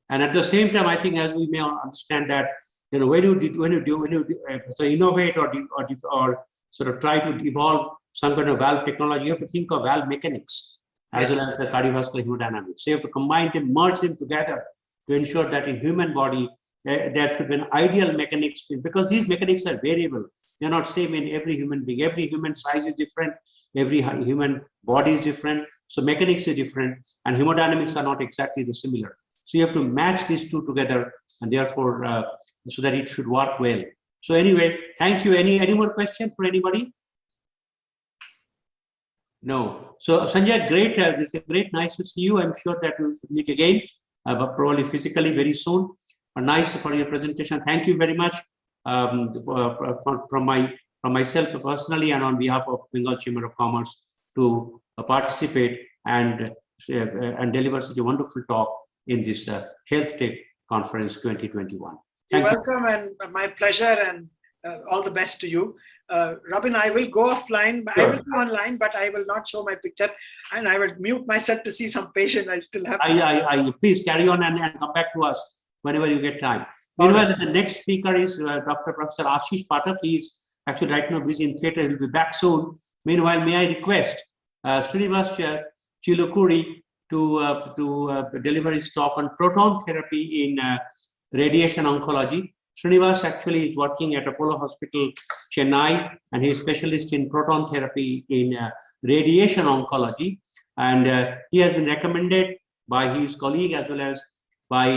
And at the same time, I think as we may understand that, when you innovate or sort of try to evolve some kind of valve technology, you have to think of valve mechanics as well as the cardiovascular hemodynamics. So you have to combine them, merge them together to ensure that in human body there should be an ideal mechanics, because these mechanics are variable. They're not same in every human being. Every human size is different. Every human body is different. So mechanics is different, and hemodynamics are not exactly the similar. So you have to match these two together, and therefore so that it should work well. So anyway, thank you. Any more question for anybody? No. So Sanjay, great. This is great. Nice to see you. I'm sure that we will meet again, but probably physically very soon. Nice for your presentation. Thank you very much from myself personally and on behalf of Bengal Chamber of Commerce to participate and deliver such a wonderful talk in this Health Tech Conference 2021. You're welcome, and my pleasure, and all the best to you. Robin, I will go offline. Sure. I will be online, but I will not show my picture, and I will mute myself to see some patient. I still have. Please carry on and come back to us whenever you get time. Meanwhile, the next speaker is Dr. Professor Ashish Pathak. He is actually right now busy in theatre. He will be back soon. Meanwhile, may I request Srinivas Chilukuri to deliver his talk on proton therapy in radiation oncology. Srinivas actually is working at Apollo Hospital, Chennai, and he is specialist in proton therapy in radiation oncology. And he has been recommended by his colleague as well as by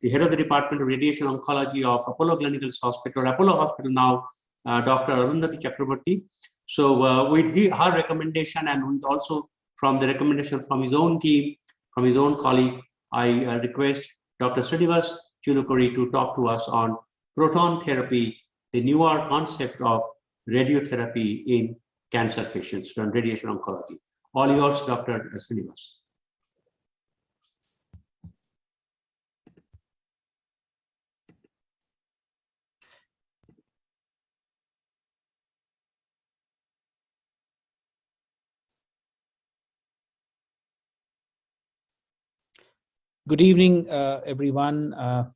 the head of the Department of Radiation Oncology of Apollo Clinical Hospital, Apollo Hospital now, Dr. Arundhati Chakraborty. So with her recommendation, and with also from the recommendation from his own team, from his own colleague, I request Dr. Srinivas Chilukuri to talk to us on proton therapy, the newer concept of radiotherapy in cancer patients and radiation oncology. All yours, Dr. Srinivas. Good evening, everyone.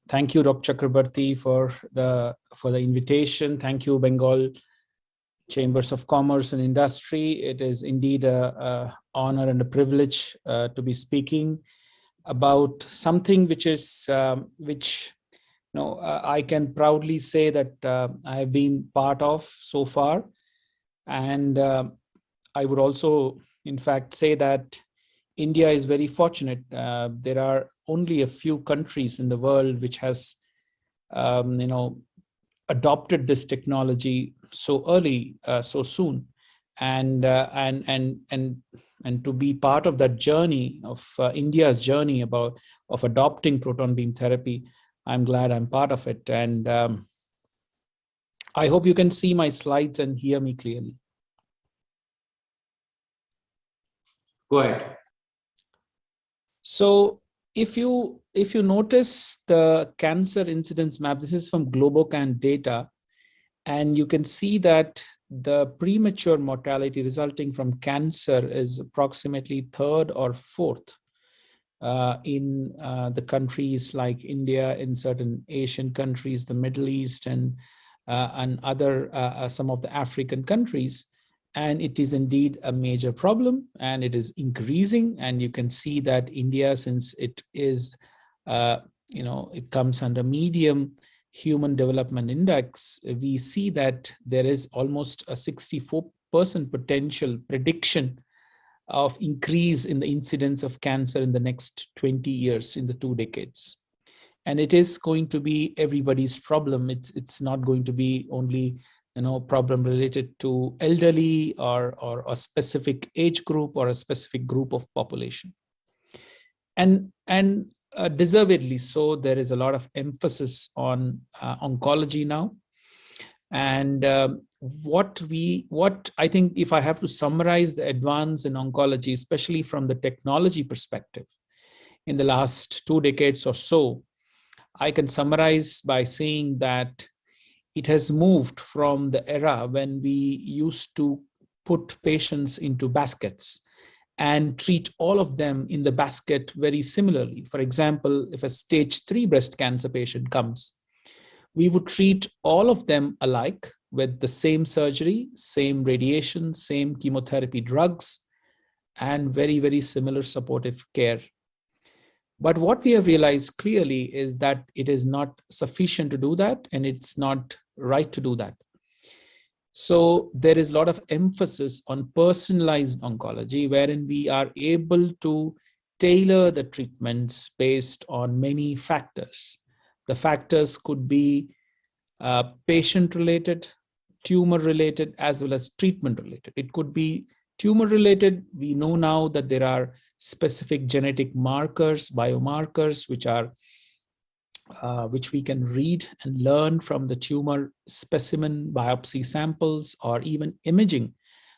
Thank you, Dr. Chakrabarti, for the invitation. Thank you, Bengal Chambers of Commerce and Industry. It is indeed an honor and a privilege to be speaking about something which is I can proudly say that I have been part of so far, and I would also, in fact, say that India is very fortunate. There are only a few countries in the world which has, adopted this technology so early, so soon, and to be part of that journey of India's journey of adopting proton beam therapy. I'm glad I'm part of it, and I hope you can see my slides and hear me clearly. Go ahead. So if you notice the cancer incidence map, this is from Globocan data, and you can see that the premature mortality resulting from cancer is approximately third or fourth in the countries like India, in certain Asian countries, the Middle East, and other some of the African countries. And it is indeed a major problem, and it is increasing. And you can see that India, since it is, it comes under medium human development index, we see that there is almost a 64% potential prediction of increase in the incidence of cancer in the next 20 years, in the 2 decades. And it is going to be everybody's problem. It's not going to be only problem related to elderly or a specific age group or a specific group of population. And deservedly so, there is a lot of emphasis on oncology now. And what I think, if I have to summarize the advance in oncology, especially from the technology perspective, in the last 2 decades or so, I can summarize by saying that it has moved from the era when we used to put patients into baskets and treat all of them in the basket very similarly. For example, if a stage 3 breast cancer patient comes, we would treat all of them alike with the same surgery, same radiation, same chemotherapy drugs, and very, very similar supportive care. But what we have realized clearly is that it is not sufficient to do that, and it's not right to do that. So there is a lot of emphasis on personalized oncology, wherein we are able to tailor the treatments based on many factors. The factors could be patient-related, tumor-related, as well as treatment-related. It could be tumor-related. We know now that there are specific genetic markers, biomarkers, which we can read and learn from the tumor specimen biopsy samples, or even imaging,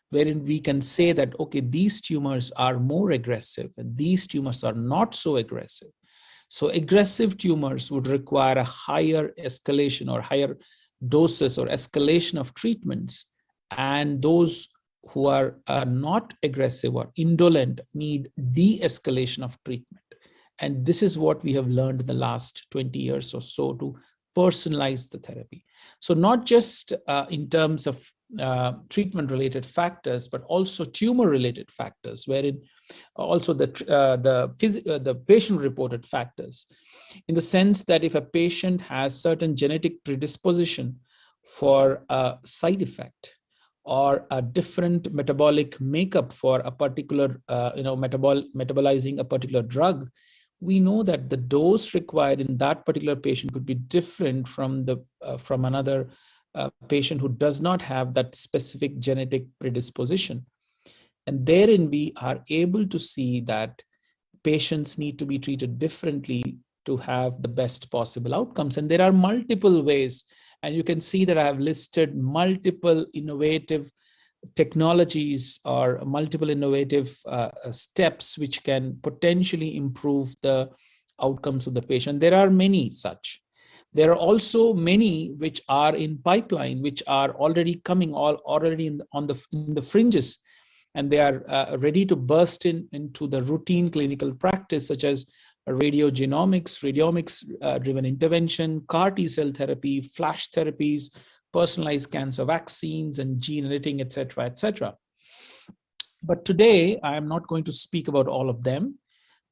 wherein we can say that, okay, these tumors are more aggressive and these tumors are not so aggressive. So aggressive tumors would require a higher escalation or higher doses or escalation of treatments, and those who are not aggressive or indolent need de-escalation of treatment. And this is what we have learned in the last 20 years or so, to personalize the therapy. So not just in terms of treatment-related factors, but also tumor-related factors, wherein also the patient-reported factors, in the sense that if a patient has certain genetic predisposition for a side effect, or a different metabolic makeup for a particular, metabolizing a particular drug, we know that the dose required in that particular patient could be different from another patient who does not have that specific genetic predisposition. And therein we are able to see that patients need to be treated differently to have the best possible outcomes. And there are multiple ways. And you can see that I have listed multiple innovative technologies or multiple innovative steps which can potentially improve the outcomes of the patient. There are many such. There are also many which are in pipeline, which are already coming, already in the fringes, and they are ready to burst into the routine clinical practice, such as radiomics driven intervention, CAR T-cell therapy, flash therapies, personalized cancer vaccines, and gene editing, etc., etc. But today, I am not going to speak about all of them,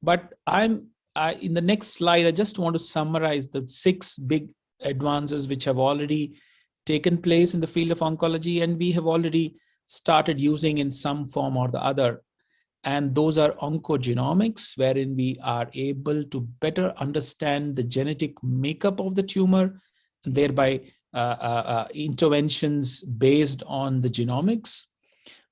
but in the next slide, I just want to summarize the 6 big advances which have already taken place in the field of oncology, and we have already started using in some form or the other. And those are oncogenomics, wherein we are able to better understand the genetic makeup of the tumor, and thereby interventions based on the genomics.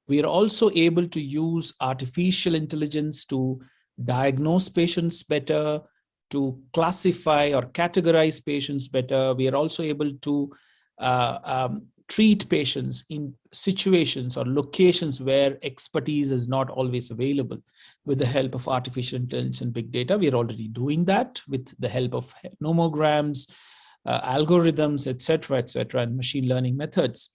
We are also able to use artificial intelligence to diagnose patients better, to classify or categorize patients better. We are also able to treat patients in situations or locations where expertise is not always available. With the help of artificial intelligence and big data, we are already doing that with the help of nomograms, algorithms, etc., and machine learning methods.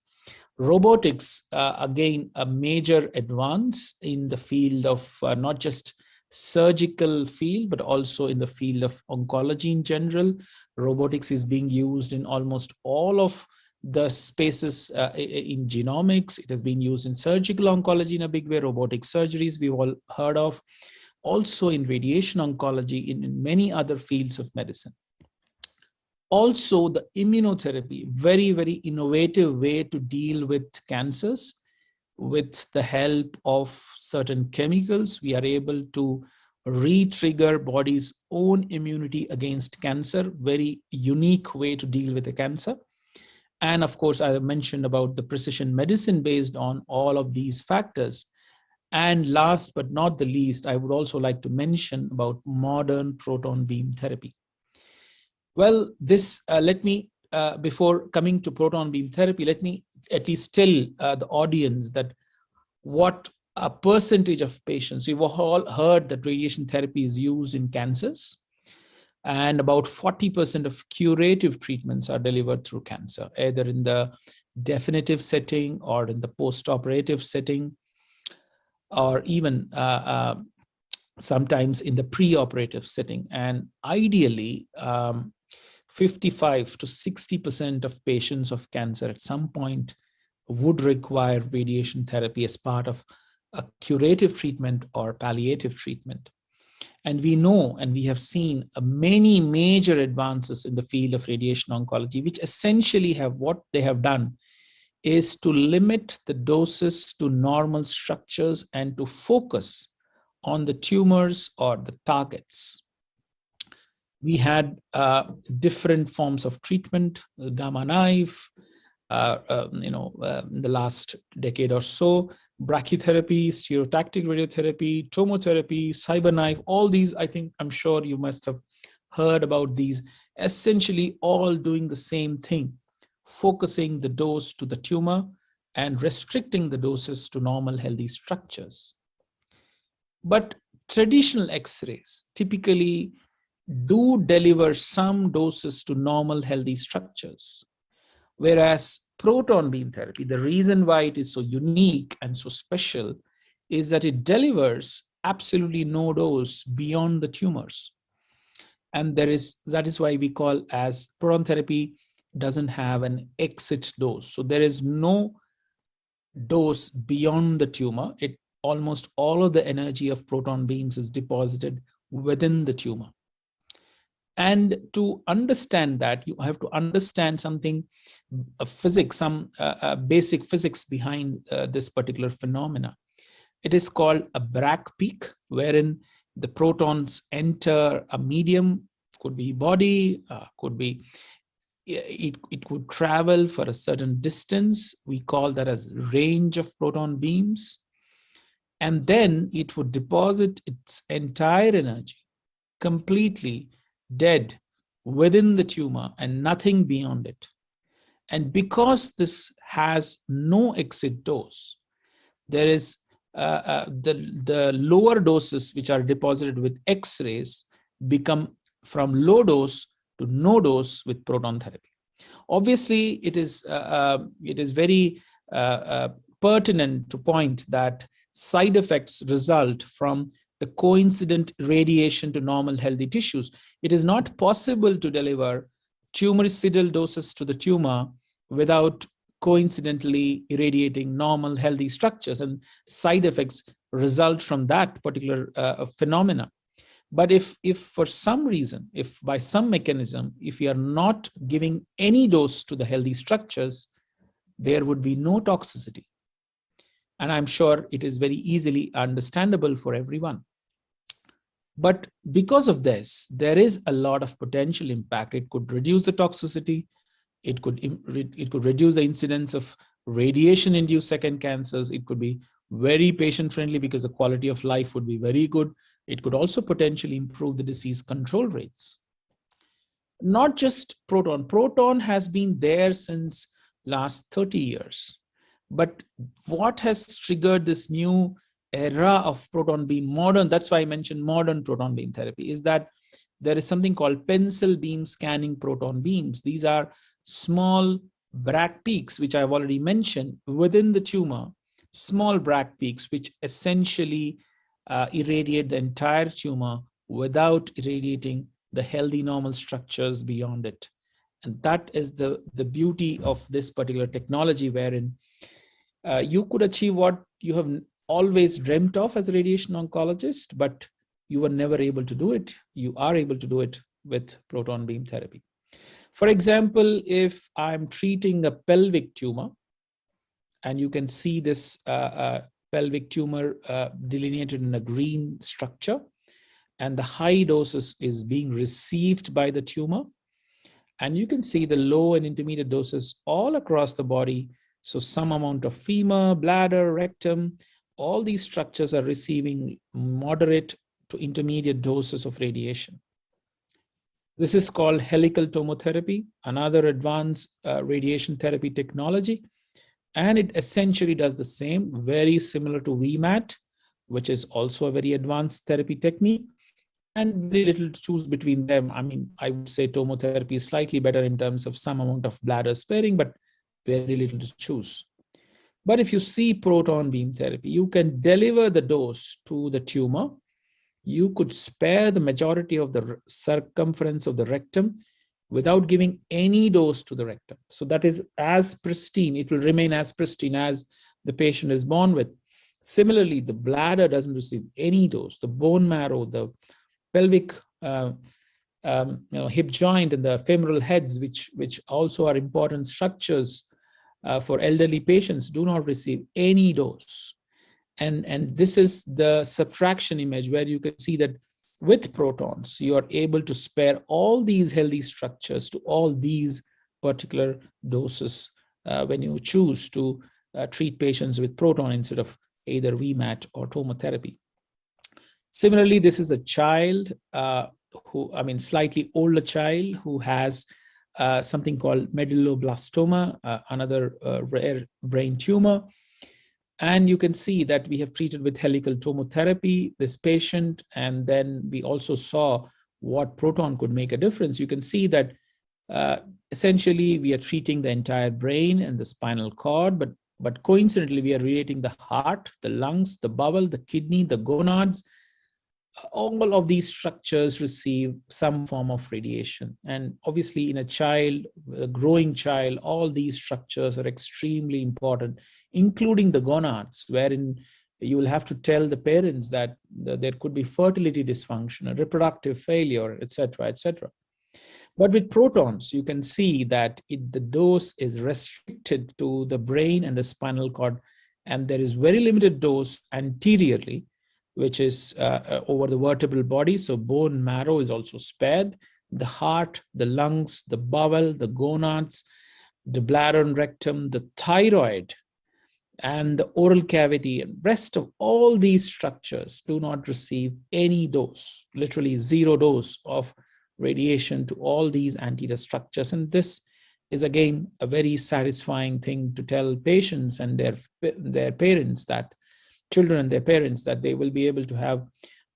Robotics, again, a major advance in the field of not just surgical field, but also in the field of oncology in general. Robotics is being used in almost all of the spaces in genomics. It has been used in surgical oncology in a big way, robotic surgeries we've all heard of, also in radiation oncology, in many other fields of medicine. Also, the immunotherapy, very, very innovative way to deal with cancers. With the help of certain chemicals, we are able to re-trigger body's own immunity against cancer, very unique way to deal with the cancer. And of course, I mentioned about the precision medicine based on all of these factors. And last but not the least, I would also like to mention about modern proton beam therapy. Well, this, before coming to proton beam therapy, let me at least tell the audience that what a percentage of patients, we've all heard that radiation therapy is used in cancers, and about 40% of curative treatments are delivered through cancer, either in the definitive setting or in the post-operative setting, or even sometimes in the pre-operative setting. And ideally, 55 to 60% of patients of cancer at some point would require radiation therapy as part of a curative treatment or palliative treatment. And we know, and we have seen many major advances in the field of radiation oncology, which essentially what they have done is to limit the doses to normal structures and to focus on the tumors or the targets. We had different forms of treatment, gamma knife, in the last decade or so, brachytherapy, stereotactic radiotherapy, tomotherapy, CyberKnife, all these, I'm sure you must have heard about these, essentially all doing the same thing, focusing the dose to the tumor and restricting the doses to normal healthy structures. But traditional X-rays typically do deliver some doses to normal healthy structures. Whereas proton beam therapy, the reason why it is so unique and so special is that it delivers absolutely no dose beyond the tumors. And that is why we call as proton therapy doesn't have an exit dose. So there is no dose beyond the tumor. Almost all of the energy of proton beams is deposited within the tumor. And to understand that, you have to understand something, physics, some basic physics behind this particular phenomena. It is called a Bragg peak, wherein the protons enter a medium, could be body, could be, it could travel for a certain distance. We call that as range of proton beams. And then it would deposit its entire energy completely dead within the tumor and nothing beyond it. And because this has no exit dose, there is the lower doses which are deposited with X-rays become from low dose to no dose with proton therapy. Obviously, it is very pertinent to point that side effects result from the coincident radiation to normal healthy tissues. It is not possible to deliver tumoricidal doses to the tumor without coincidentally irradiating normal healthy structures, and side effects result from that particular phenomena. But if for some reason, if by some mechanism, if we are not giving any dose to the healthy structures, there would be no toxicity. And I'm sure it is very easily understandable for everyone. But because of this, there is a lot of potential impact. It could reduce the toxicity. It could reduce the incidence of radiation-induced second cancers. It could be very patient-friendly because the quality of life would be very good. It could also potentially improve the disease control rates. Not just proton. Proton has been there since last 30 years. But what has triggered this new era of proton beam, modern, that's why I mentioned modern proton beam therapy, is that there is something called pencil beam scanning proton beams. These are small Bragg peaks, which I've already mentioned, within the tumor, small Bragg peaks, which essentially irradiate the entire tumor without irradiating the healthy normal structures beyond it. And that is the beauty of this particular technology, wherein you could achieve what you have always dreamt of as a radiation oncologist, but you were never able to do it. You are able to do it with proton beam therapy. For example, if I'm treating a pelvic tumor, and you can see this pelvic tumor delineated in a green structure, and the high doses is being received by the tumor, and you can see the low and intermediate doses all across the body. So some amount of femur, bladder, rectum, all these structures are receiving moderate to intermediate doses of radiation. This is called helical tomotherapy, another advanced radiation therapy technology. And it essentially does the same, very similar to VMAT, which is also a very advanced therapy technique, and very little to choose between them. I mean, I would say tomotherapy is slightly better in terms of some amount of bladder sparing, but very little to choose. But if you see proton beam therapy, you can deliver the dose to the tumor. You could spare the majority of the circumference of the rectum without giving any dose to the rectum. So that is as pristine. It will remain as pristine as the patient is born with. Similarly, the bladder doesn't receive any dose. The bone marrow, the pelvic hip joint, and the femoral heads, which also are important structures for elderly patients, do not receive any dose. And this is the subtraction image, where you can see that with protons, you are able to spare all these healthy structures to all these particular doses when you choose to treat patients with proton instead of either VMAT or tomotherapy. Similarly, this is a child slightly older child who has something called medulloblastoma, another rare brain tumor. And you can see that we have treated with helical tomotherapy this patient, and then we also saw what proton could make a difference. You can see that essentially we are treating the entire brain and the spinal cord, but coincidentally we are radiating the heart, the lungs, the bowel, the kidney, the gonads. All of these structures receive some form of radiation. And obviously in a child, a growing child, all these structures are extremely important, including the gonads, wherein you will have to tell the parents that there could be fertility dysfunction, a reproductive failure, etc., etc. But with protons, you can see that the dose is restricted to the brain and the spinal cord, and there is very limited dose anteriorly, which is over the vertebral body. So bone marrow is also spared. The heart, the lungs, the bowel, the gonads, the bladder and rectum, the thyroid, and the oral cavity, and rest of all these structures do not receive any dose, literally zero dose of radiation to all these anterior structures. And this is again a very satisfying thing to tell patients and their parents, that children and their parents, that they will be able to have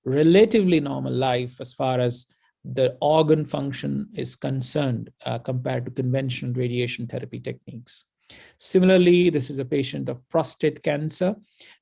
relatively normal life as far as the organ function is concerned compared to conventional radiation therapy techniques. Similarly, this is a patient of prostate cancer,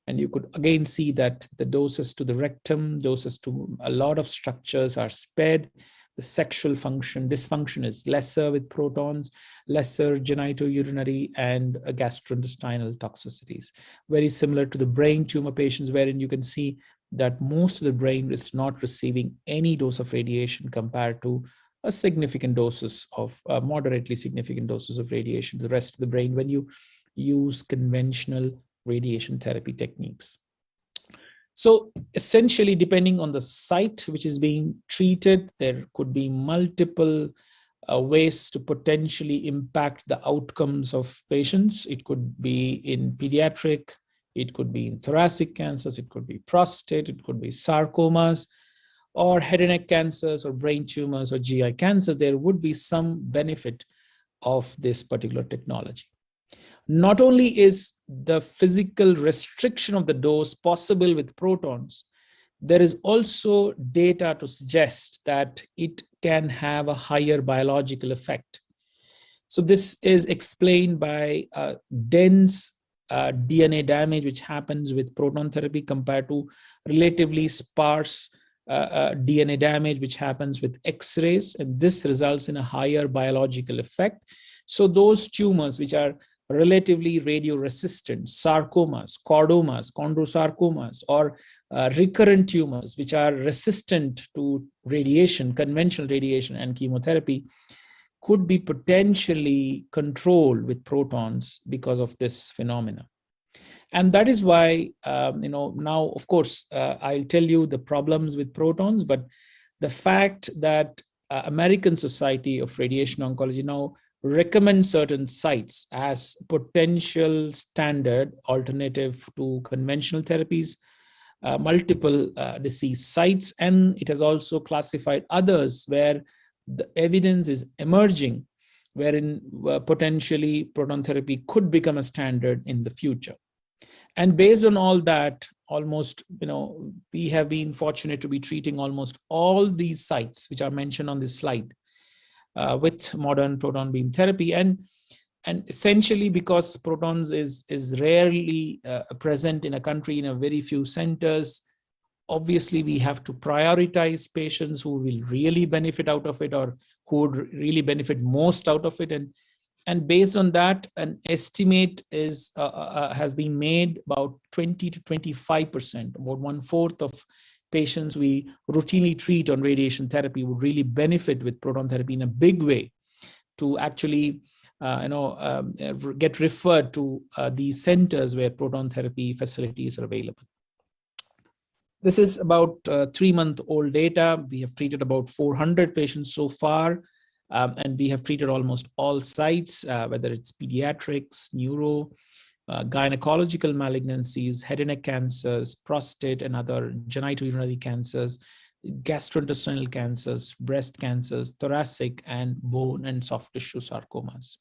and you could again see that the doses to the rectum, doses to a lot of structures are spared. The sexual function dysfunction is lesser with protons, lesser genitourinary and gastrointestinal toxicities. Very similar to the brain tumor patients, wherein you can see that most of the brain is not receiving any dose of radiation compared to a significant doses of moderately significant doses of radiation to the rest of the brain when you use conventional radiation therapy techniques. So essentially, depending on the site which is being treated, there could be multiple ways to potentially impact the outcomes of patients. It could be in pediatric, it could be in thoracic cancers, it could be prostate, it could be sarcomas, or head and neck cancers, or brain tumors, or GI cancers. There would be some benefit of this particular technology. Not only is the physical restriction of the dose possible with protons, there is also data to suggest that it can have a higher biological effect. So this is explained by dense DNA damage which happens with proton therapy compared to relatively sparse DNA damage which happens with X-rays, and this results in a higher biological effect. So those tumors which are relatively radio-resistant, sarcomas, chordomas, chondrosarcomas, or recurrent tumors which are resistant to radiation, conventional radiation and chemotherapy, could be potentially controlled with protons because of this phenomena. And that is why, now, of course, I'll tell you the problems with protons, but the fact that American Society of Radiation Oncology now recommends certain sites as potential standard alternative to conventional therapies, multiple disease sites, and it has also classified others where the evidence is emerging, wherein potentially proton therapy could become a standard in the future. And based on all that, almost, we have been fortunate to be treating almost all these sites which are mentioned on this slide with modern proton beam therapy. And essentially, because protons is rarely present in a country in a very few centers, obviously we have to prioritize patients who will really benefit out of it, or who would really benefit most out of it. And based on that, an estimate is has been made about 20 to 25%, about 1/4 of patients we routinely treat on radiation therapy would really benefit with proton therapy in a big way to actually get referred to these centers where proton therapy facilities are available. This is about 3-month-old data. We have treated about 400 patients so far. And we have treated almost all sites, whether it's pediatrics, neuro, gynecological malignancies, head and neck cancers, prostate and other genitourinary cancers, gastrointestinal cancers, breast cancers, thoracic, and bone and soft tissue sarcomas.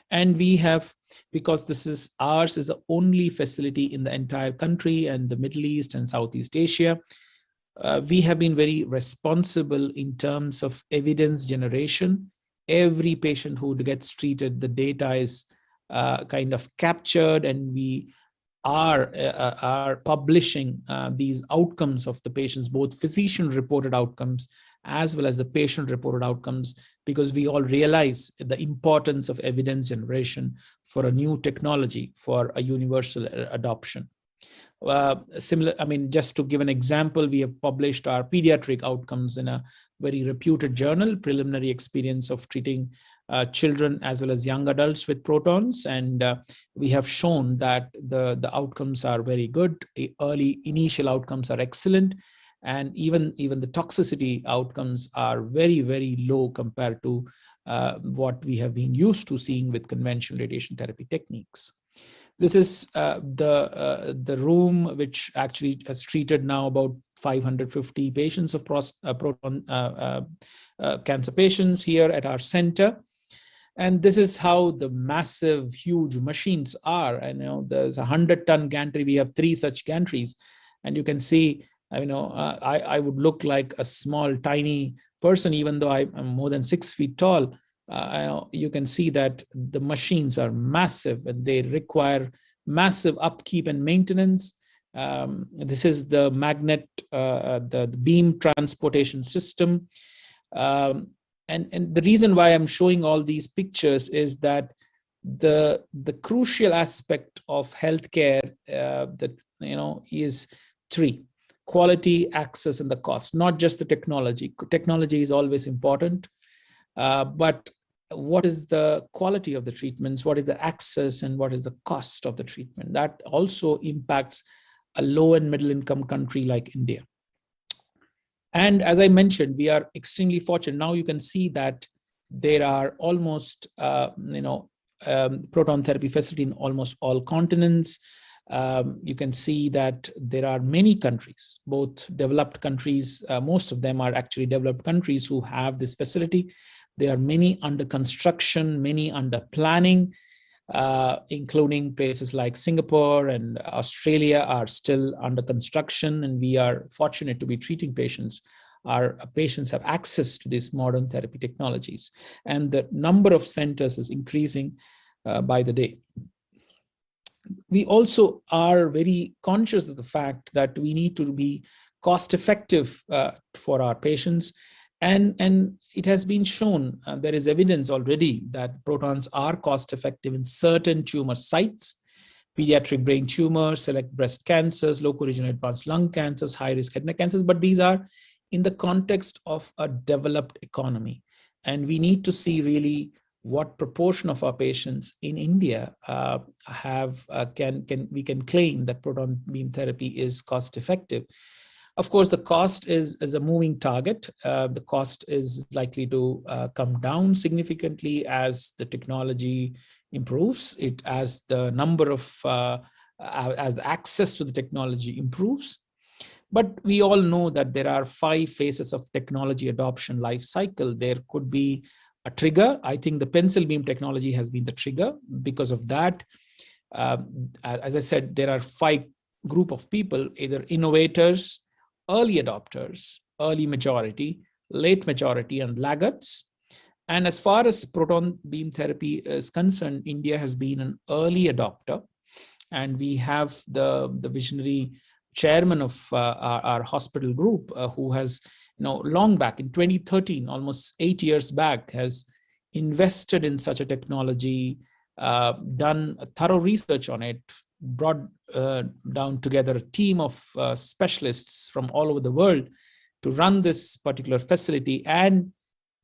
And we have, because ours is the only facility in the entire country and the Middle East and Southeast Asia, we have been very responsible in terms of evidence generation. Every patient who gets treated, the data is kind of captured, and we are publishing these outcomes of the patients, both physician-reported outcomes as well as the patient-reported outcomes, because we all realize the importance of evidence generation for a new technology for a universal adoption. Just to give an example, we have published our pediatric outcomes in a very reputed journal, Preliminary Experience of Treating Children as well as Young Adults with Protons. And we have shown that the outcomes are very good. Early initial outcomes are excellent. And even the toxicity outcomes are very, very low compared to what we have been used to seeing with conventional radiation therapy techniques. This is the room which actually has treated now about 550 patients of proton cancer patients here at our center. And this is how the massive, huge machines are. I know there's a 100-ton gantry. We have 3 such gantries. And you can see, I would look like a small, tiny person, even though I'm more than 6 feet tall. you can see that the machines are massive and they require massive upkeep and maintenance. This is the magnet, the beam transportation system. And the reason why I'm showing all these pictures is that the crucial aspect of healthcare that is three: quality, access, and the cost. Not just the technology. Technology is always important, but what is the quality of the treatments? What is the access, and what is the cost of the treatment? That also impacts a low and middle income country like India. And as I mentioned, we are extremely fortunate. Now you can see that there are almost, proton therapy facility in almost all continents. You can see that there are many countries, both developed countries, most of them are actually developed countries who have this facility. There are many under construction, many under planning, including places like Singapore and Australia are still under construction, and we are fortunate to be treating patients. Our patients have access to these modern therapy technologies, and the number of centers is increasing by the day. We also are very conscious of the fact that we need to be cost effective for our patients. And it has been shown, there is evidence already that protons are cost effective in certain tumor sites: pediatric brain tumors, select breast cancers, local regional advanced lung cancers, high risk head and neck cancers. But these are in the context of a developed economy. And we need to see really what proportion of our patients in India we can claim that proton beam therapy is cost effective. Of course, the cost is a moving target. The cost is likely to come down significantly as the technology improves, as the number of, as the access to the technology improves. But we all know that there are 5 phases of technology adoption life cycle. There could be a trigger. I think the pencil beam technology has been the trigger. Because of that, as I said, there are 5 group of people, either innovators, early adopters, early majority, late majority, and laggards. And as far as proton beam therapy is concerned, India has been an early adopter. And we have the visionary chairman of our hospital group who has, long back in 2013, almost 8 years back, has invested in such a technology, done a thorough research on it, brought down together a team of specialists from all over the world to run this particular facility. And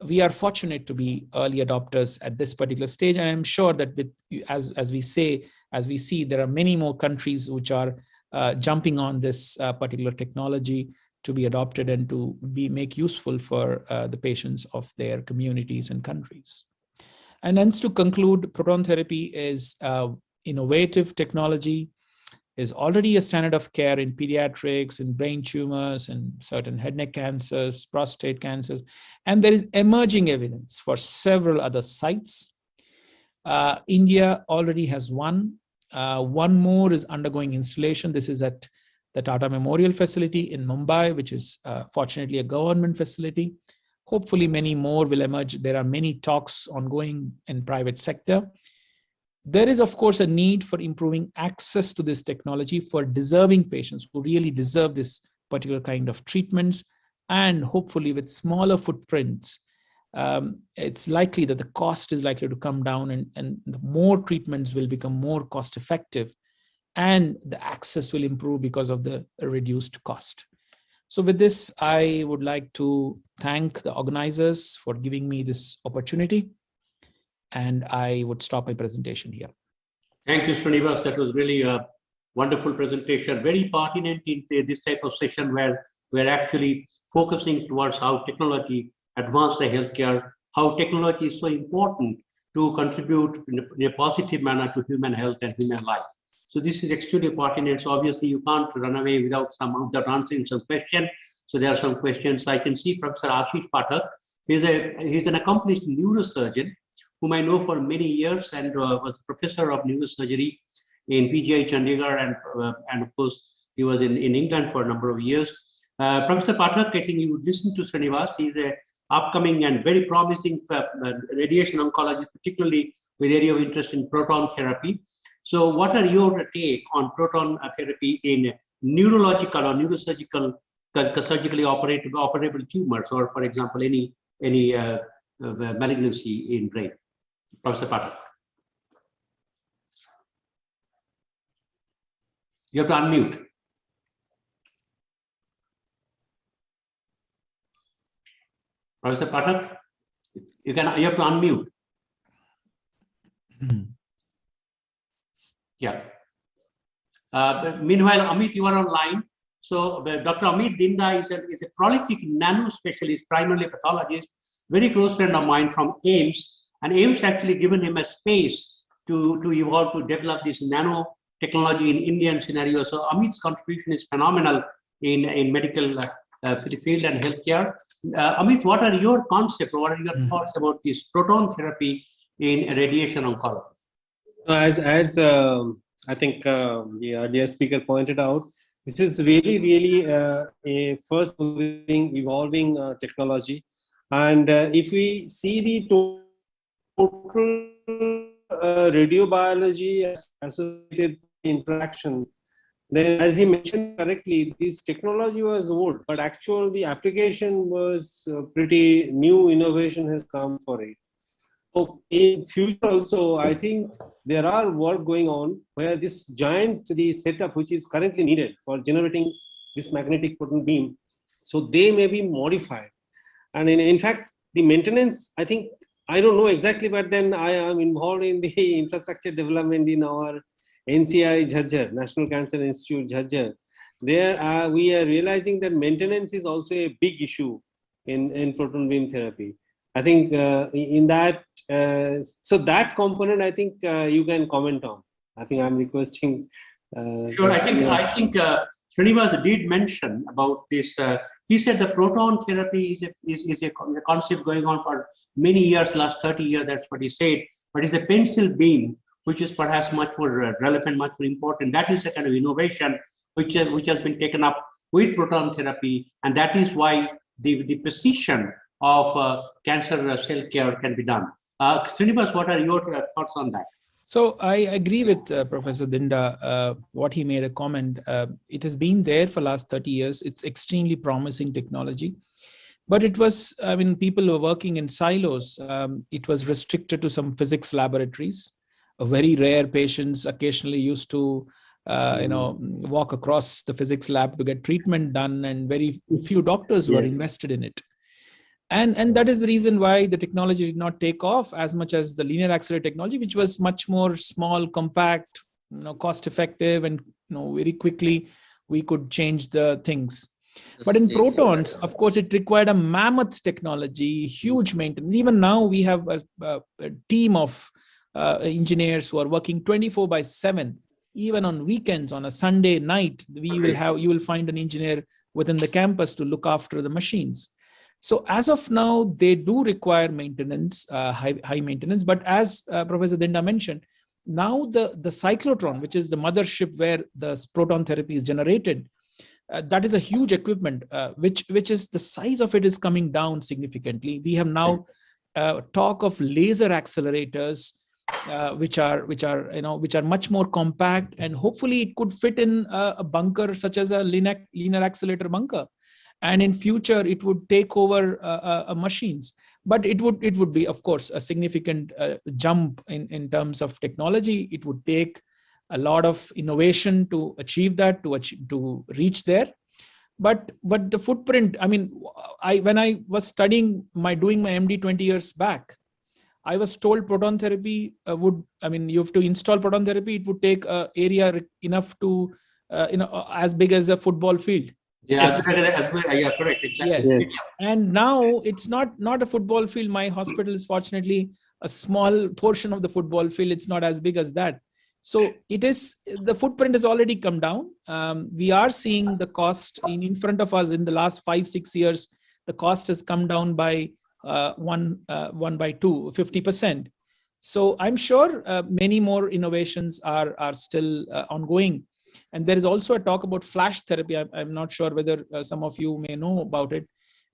we are fortunate to be early adopters at this particular stage. And I'm sure that as we see, there are many more countries which are jumping on this particular technology to be adopted and to make useful for the patients of their communities and countries. And hence, to conclude, proton therapy is innovative technology, is already a standard of care in pediatrics, in brain tumors, and certain head neck cancers, prostate cancers. And there is emerging evidence for several other sites. India already has one. One more is undergoing installation. This is at the Tata Memorial Facility in Mumbai, which is fortunately a government facility. Hopefully many more will emerge. There are many talks ongoing in private sector. There is, of course, a need for improving access to this technology for deserving patients who really deserve this particular kind of treatments. And hopefully with smaller footprints, it's likely that the cost is likely to come down, and the more treatments will become more cost effective, and the access will improve because of the reduced cost. So with this, I would like to thank the organizers for giving me this opportunity. And I would stop my presentation here. Thank you, Srinivas. That was really a wonderful presentation, very pertinent in this type of session where we're actually focusing towards how technology advanced the healthcare, how technology is so important to contribute in a positive manner to human health and human life. So this is extremely pertinent. So obviously you can't run away without answering some question. So there are some questions. I can see Professor Ashish Pathak. He's an accomplished neurosurgeon whom I know for many years, and was professor of neurosurgery in PGI Chandigarh, and of course he was in England for a number of years. Professor Pathak, I think you would listen to Srinivas. He's a upcoming and very promising radiation oncology, particularly with area of interest in proton therapy. So what are your take on proton therapy in neurological or neurosurgical, surgically operable tumors, or for example, any malignancy in brain? Professor Pathak. You have to unmute. Professor Pathak, you have to unmute. Yeah. Meanwhile, Amit, you are online. So Dr. Amit Dinda is a prolific nano specialist, primarily pathologist, very close friend of mine from AIIMS, and AIIMS actually given him a space to evolve, to develop this nano technology in Indian scenario. So Amit's contribution is phenomenal in medical field and healthcare. Amit, what are your concepts, or what are your thoughts about this proton therapy in radiation oncology? As I think the earlier speaker pointed out, this is really a first moving, evolving technology. And if we see the total radiobiology associated interaction, then as he mentioned correctly, this technology was old, but actually the application was pretty new. Innovation has come for it. So in future also, I think there are work going on where this the setup which is currently needed for generating this magnetic proton beam, so they may be modified. And in fact, the maintenance, I think, I don't know exactly, but then I am involved in the infrastructure development in our NCI Jhajjar, National Cancer Institute Jhajjar. There we are realizing that maintenance is also a big issue in proton beam therapy. I think in that, so that component, I think you can comment on. I think I'm requesting. Sure, I think Srinivas did mention about this. He said the proton therapy is a concept going on for many years, last 30 years, that's what he said. But it's a pencil beam, which is perhaps much more relevant, much more important. That is a kind of innovation which has been taken up with proton therapy, and that is why the precision of cancer cell care can be done. Srinivas, what are your thoughts on that? So I agree with Professor Dinda, what he made a comment. It has been there for last 30 years. It's extremely promising technology. But it was, I mean, people were working in silos. It was restricted to some physics laboratories. Very rare patients occasionally used to, walk across the physics lab to get treatment done, and very few doctors were invested in it. And that is the reason why the technology did not take off as much as the linear accelerator technology, which was much more small, compact, cost effective, and very quickly we could change the things. But in protons, of course, it required a mammoth technology, huge maintenance. Even now we have a team of engineers who are working 24/7. Even on weekends, on a Sunday night, you will find an engineer within the campus to look after the machines. So as of now, they do require maintenance, high maintenance. But as Professor Dinda mentioned, now the cyclotron, which is the mothership where the proton therapy is generated, that is a huge equipment, which is the size of it is coming down significantly. We have now talk of laser accelerators, which are much more compact, and hopefully it could fit in a bunker such as a linear accelerator bunker. And in future, it would take over machines. But it would be, of course, a significant jump in terms of technology. It would take a lot of innovation to achieve that, to reach there. But the footprint, I mean, when I was doing my MD 20 years back, I was told proton therapy you have to install proton therapy. It would take area enough to, as big as a football field. Yeah, yeah, correct, exactly. Yes. And now it's not a football field. My hospital is fortunately a small portion of the football field. It's not as big as that. So the footprint has already come down. We are seeing the cost in front of us in the last 5-6 years. The cost has come down by 50%. So I'm sure many more innovations are still ongoing. And there is also a talk about flash therapy. I'm not sure whether some of you may know about it.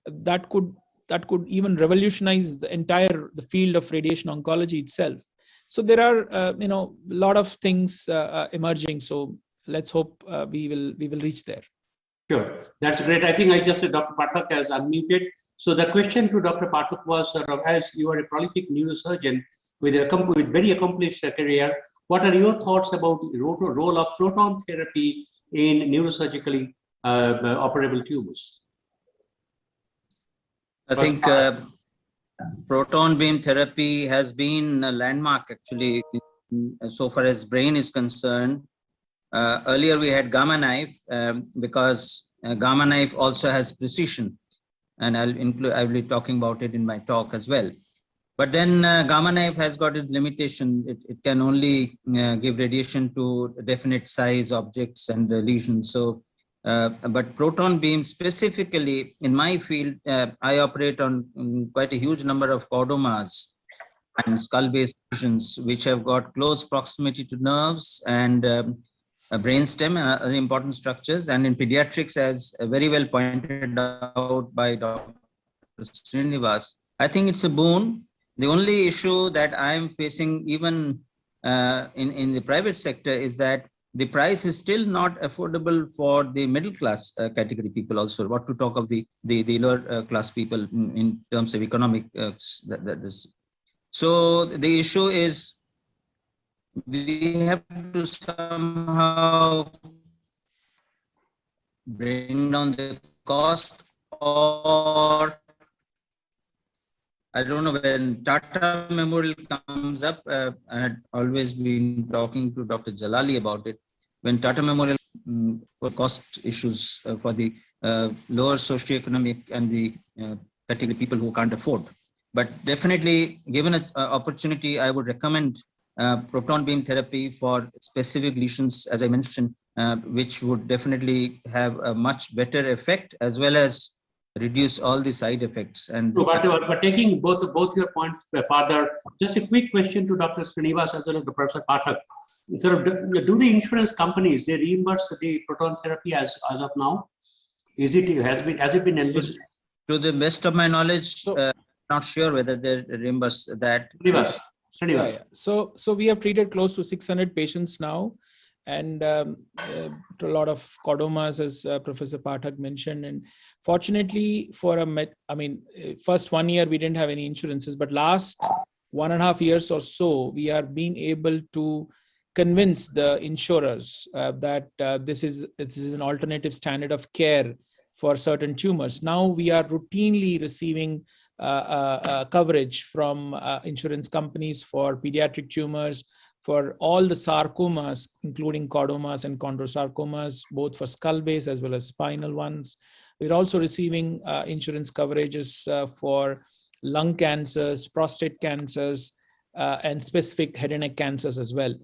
That could that could even revolutionize the field of radiation oncology itself. So there are a lot of things emerging. So let's hope we will reach there. Sure, that's great. I think Dr. Pathak has unmuted. So the question to Dr. Pathak was, as you are a prolific neurosurgeon with very accomplished career, what are your thoughts about the role of proton therapy in neurosurgically operable tumors? I think proton beam therapy has been a landmark actually so far as brain is concerned. Earlier we had gamma knife because gamma knife also has precision, and I'll be talking about it in my talk as well. But then gamma knife has got its limitation. It can only give radiation to definite size objects and lesions. So, but proton beam specifically in my field, I operate on quite a huge number of chordomas and skull-based lesions, which have got close proximity to nerves and brainstem and other important structures. And in pediatrics, as very well pointed out by Dr. Srinivas, I think it's a boon. The only issue that I'm facing even in the private sector is that the price is still not affordable for the middle class category people also, what to talk of the lower class people in terms of economic. So the issue is we have to somehow bring down the cost, or I don't know, when Tata Memorial comes up, I had always been talking to Dr. Jalali about it. When Tata Memorial for cost issues for the lower socioeconomic and the category people who can't afford. But definitely, given an opportunity, I would recommend proton beam therapy for specific lesions, as I mentioned, which would definitely have a much better effect as well as reduce all the side effects. And but taking both your points further, just a quick question to Dr. Srinivas as well as Professor Pathak. Sort of, do the insurance companies, they reimburse the proton therapy as of now? Has it been enlisted? To the best of my knowledge, not sure whether they reimburse that. Yeah. So we have treated close to 600 patients now, and a lot of chordomas, as Professor Pathak mentioned. And fortunately, for first 1 year we didn't have any insurances, but last 1.5 years or so, we are being able to convince the insurers that this is an alternative standard of care for certain tumors. Now we are routinely receiving coverage from insurance companies for pediatric tumors, for all the sarcomas, including chordomas and chondrosarcomas, both for skull-based as well as spinal ones. We're also receiving insurance coverages for lung cancers, prostate cancers, and specific head and neck cancers as well.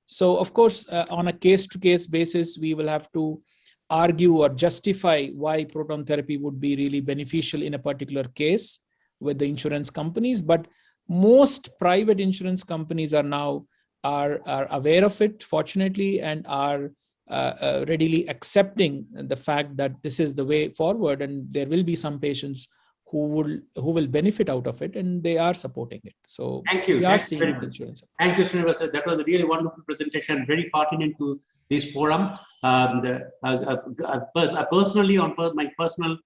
So, of course, on a case-to-case basis, we will have to argue or justify why proton therapy would be really beneficial in a particular case with the insurance companies. But most private insurance companies are now aware of it, fortunately, and are readily accepting the fact that this is the way forward, and there will be some patients who will benefit out of it, and they are supporting it. So thank you. We are seeing insurance. Thank you, Srinivas. That was a really wonderful presentation, very pertinent to this forum. Personally, on my personal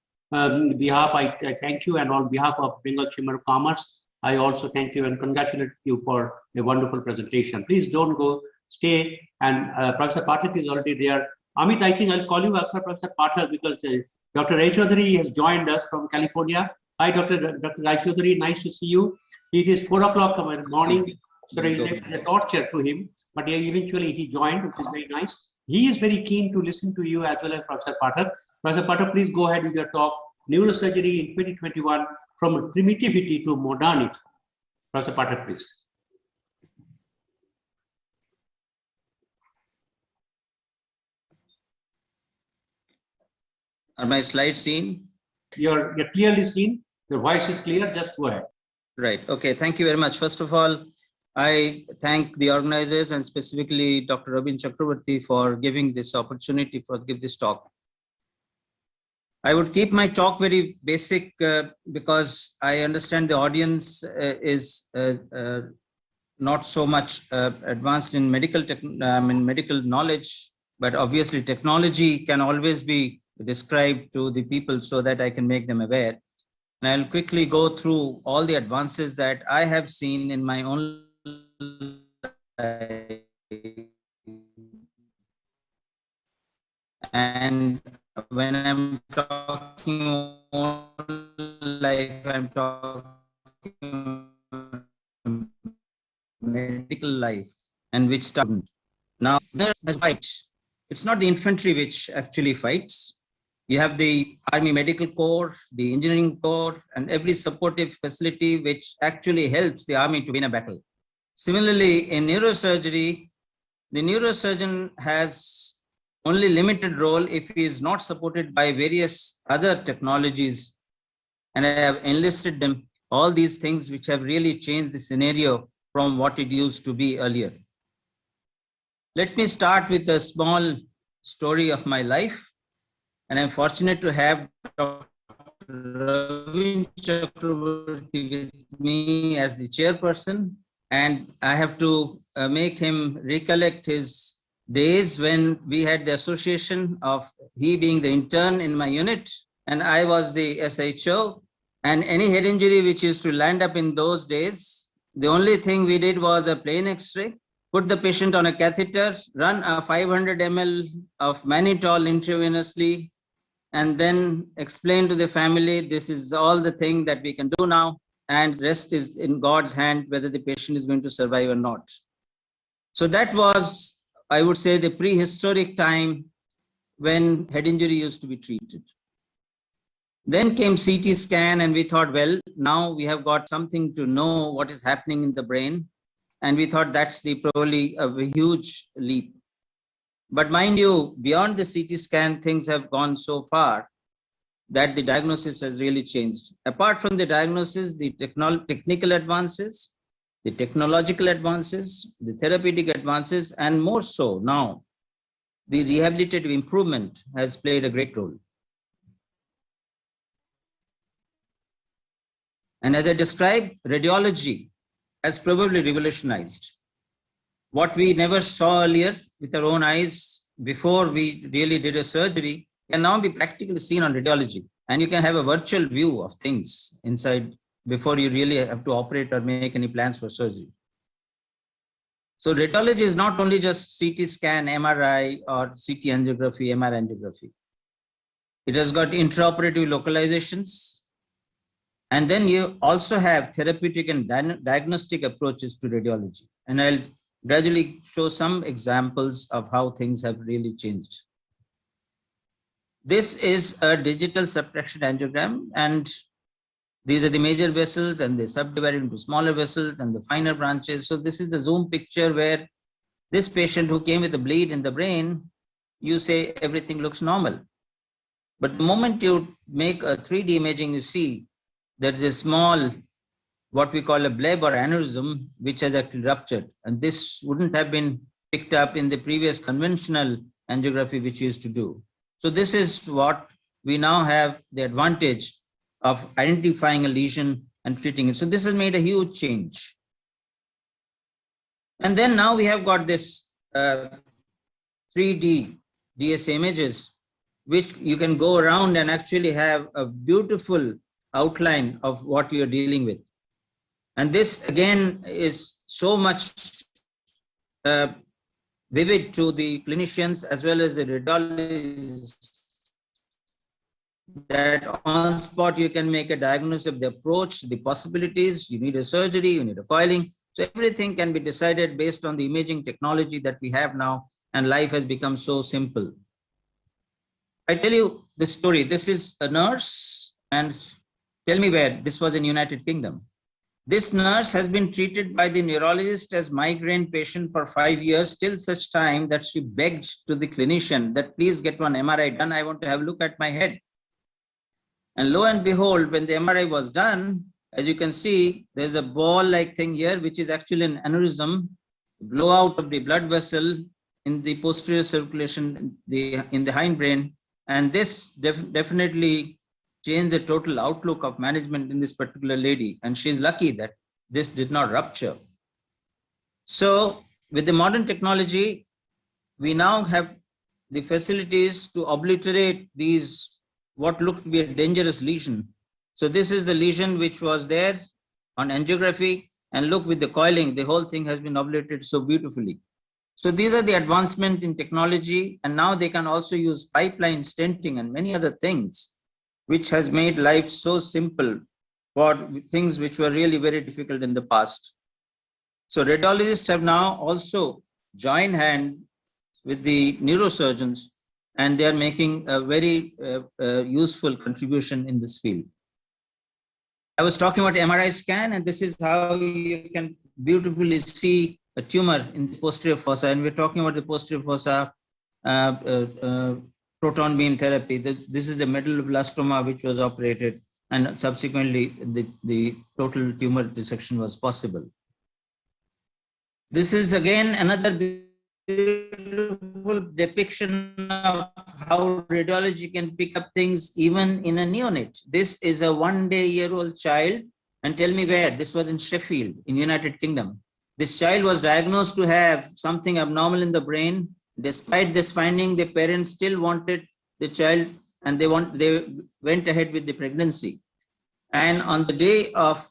behalf, I thank you, and on behalf of Bengal Chamber of Commerce, I also thank you and congratulate you for a wonderful presentation. Please don't go, stay, and Professor Pathak is already there. Amit, I think I'll call you after Professor Pathak because Dr. Ray Chaudhary has joined us from California. Hi, Dr. Ray Chaudhary, nice to see you. It is 4 o'clock in the morning, so it's a torture to him, but eventually he joined, which is very nice. He is very keen to listen to you as well as Professor Pathak. Professor Pathak, please go ahead with your talk, Neurosurgery in 2021, from primitivity to modernity. Professor Pathak, please. Are my slides seen? You're clearly seen. Your voice is clear. Just go ahead. Right. Okay. Thank you very much. First of all, I thank the organizers and specifically Dr. Robin Chakravarti for giving this opportunity for give this talk. I would keep my talk very basic because I understand the audience is not so much advanced in medical knowledge, but obviously technology can always be described to the people so that I can make them aware. And I'll quickly go through all the advances that I have seen in my own life. And when I'm talking life, I'm talking medical life, and which started. Now, it's not the infantry which actually fights. You have the Army Medical Corps, the Engineering Corps, and every supportive facility which actually helps the Army to win a battle. Similarly, in neurosurgery, the neurosurgeon has only limited role if he is not supported by various other technologies. And I have enlisted them, all these things which have really changed the scenario from what it used to be earlier. Let me start with a small story of my life. And I'm fortunate to have Dr. Ravin Chakraborty with me as the chairperson. And I have to make him recollect his days when we had the association of he being the intern in my unit and I was the SHO. And any head injury which used to land up in those days, the only thing we did was a plain X-ray, put the patient on a catheter, run a 500 ml of mannitol intravenously, and then explain to the family, this is all the thing that we can do now, and rest is in God's hand, whether the patient is going to survive or not. So that was, I would say, the prehistoric time when head injury used to be treated. Then came CT scan, and we thought, well, now we have got something to know what is happening in the brain. And we thought that's probably a huge leap. But mind you, beyond the CT scan, things have gone so far that the diagnosis has really changed. Apart from the diagnosis, the technical advances, the technological advances, the therapeutic advances, and more so now, the rehabilitative improvement has played a great role. And as I described, radiology has probably revolutionized. What we never saw earlier with our own eyes before we really did a surgery can now be practically seen on radiology. And you can have a virtual view of things inside before you really have to operate or make any plans for surgery. So radiology is not only just CT scan, MRI, or CT angiography, MR angiography. It has got intraoperative localizations. And then you also have therapeutic and diagnostic approaches to radiology. And I'll gradually show some examples of how things have really changed. This is a digital subtraction angiogram, and these are the major vessels, and they subdivided into smaller vessels and the finer branches. So this is the zoom picture where this patient who came with a bleed in the brain, you say everything looks normal. But the moment you make a 3D imaging, you see there is a small, what we call a bleb or aneurysm, which has actually ruptured. And this wouldn't have been picked up in the previous conventional angiography, which we used to do. So this is what we now have the advantage of identifying a lesion and treating it. So this has made a huge change. And then now we have got this 3D DSA images, which you can go around and actually have a beautiful outline of what you're dealing with. And this again is so much vivid to the clinicians as well as the radiologists that on spot you can make a diagnosis of the approach, the possibilities, you need a surgery, you need a coiling. So everything can be decided based on the imaging technology that we have now, and life has become so simple. I tell you the story. This is a nurse, and tell me where. This was in United Kingdom. This nurse has been treated by the neurologist as migraine patient for 5 years, till such time that she begged to the clinician that please get one MRI done. I want to have a look at my head. And lo and behold, when the MRI was done, as you can see, there's a ball-like thing here, which is actually an aneurysm, blowout of the blood vessel in the posterior circulation in the hindbrain, And this definitely changed the total outlook of management in this particular lady. And she's lucky that this did not rupture. So with the modern technology, we now have the facilities to obliterate these, what looked to be a dangerous lesion. So this is the lesion which was there on angiography, and look, with the coiling, the whole thing has been obliterated so beautifully. So these are the advancement in technology, and now they can also use pipeline stenting and many other things, which has made life so simple for things which were really very difficult in the past. So radiologists have now also joined hand with the neurosurgeons, and they are making a very useful contribution in this field. I was talking about MRI scan, and this is how you can beautifully see a tumor in the posterior fossa, and we're talking about the posterior fossa proton beam therapy. This is the medulloblastoma which was operated, and subsequently the total tumor resection was possible. This is again another beautiful depiction of how radiology can pick up things even in a neonate. This is a 1-day-old child, and tell me where. This was in Sheffield, in United Kingdom. This child was diagnosed to have something abnormal in the brain. Despite this finding, the parents still wanted the child, and they went ahead with the pregnancy. And on the day of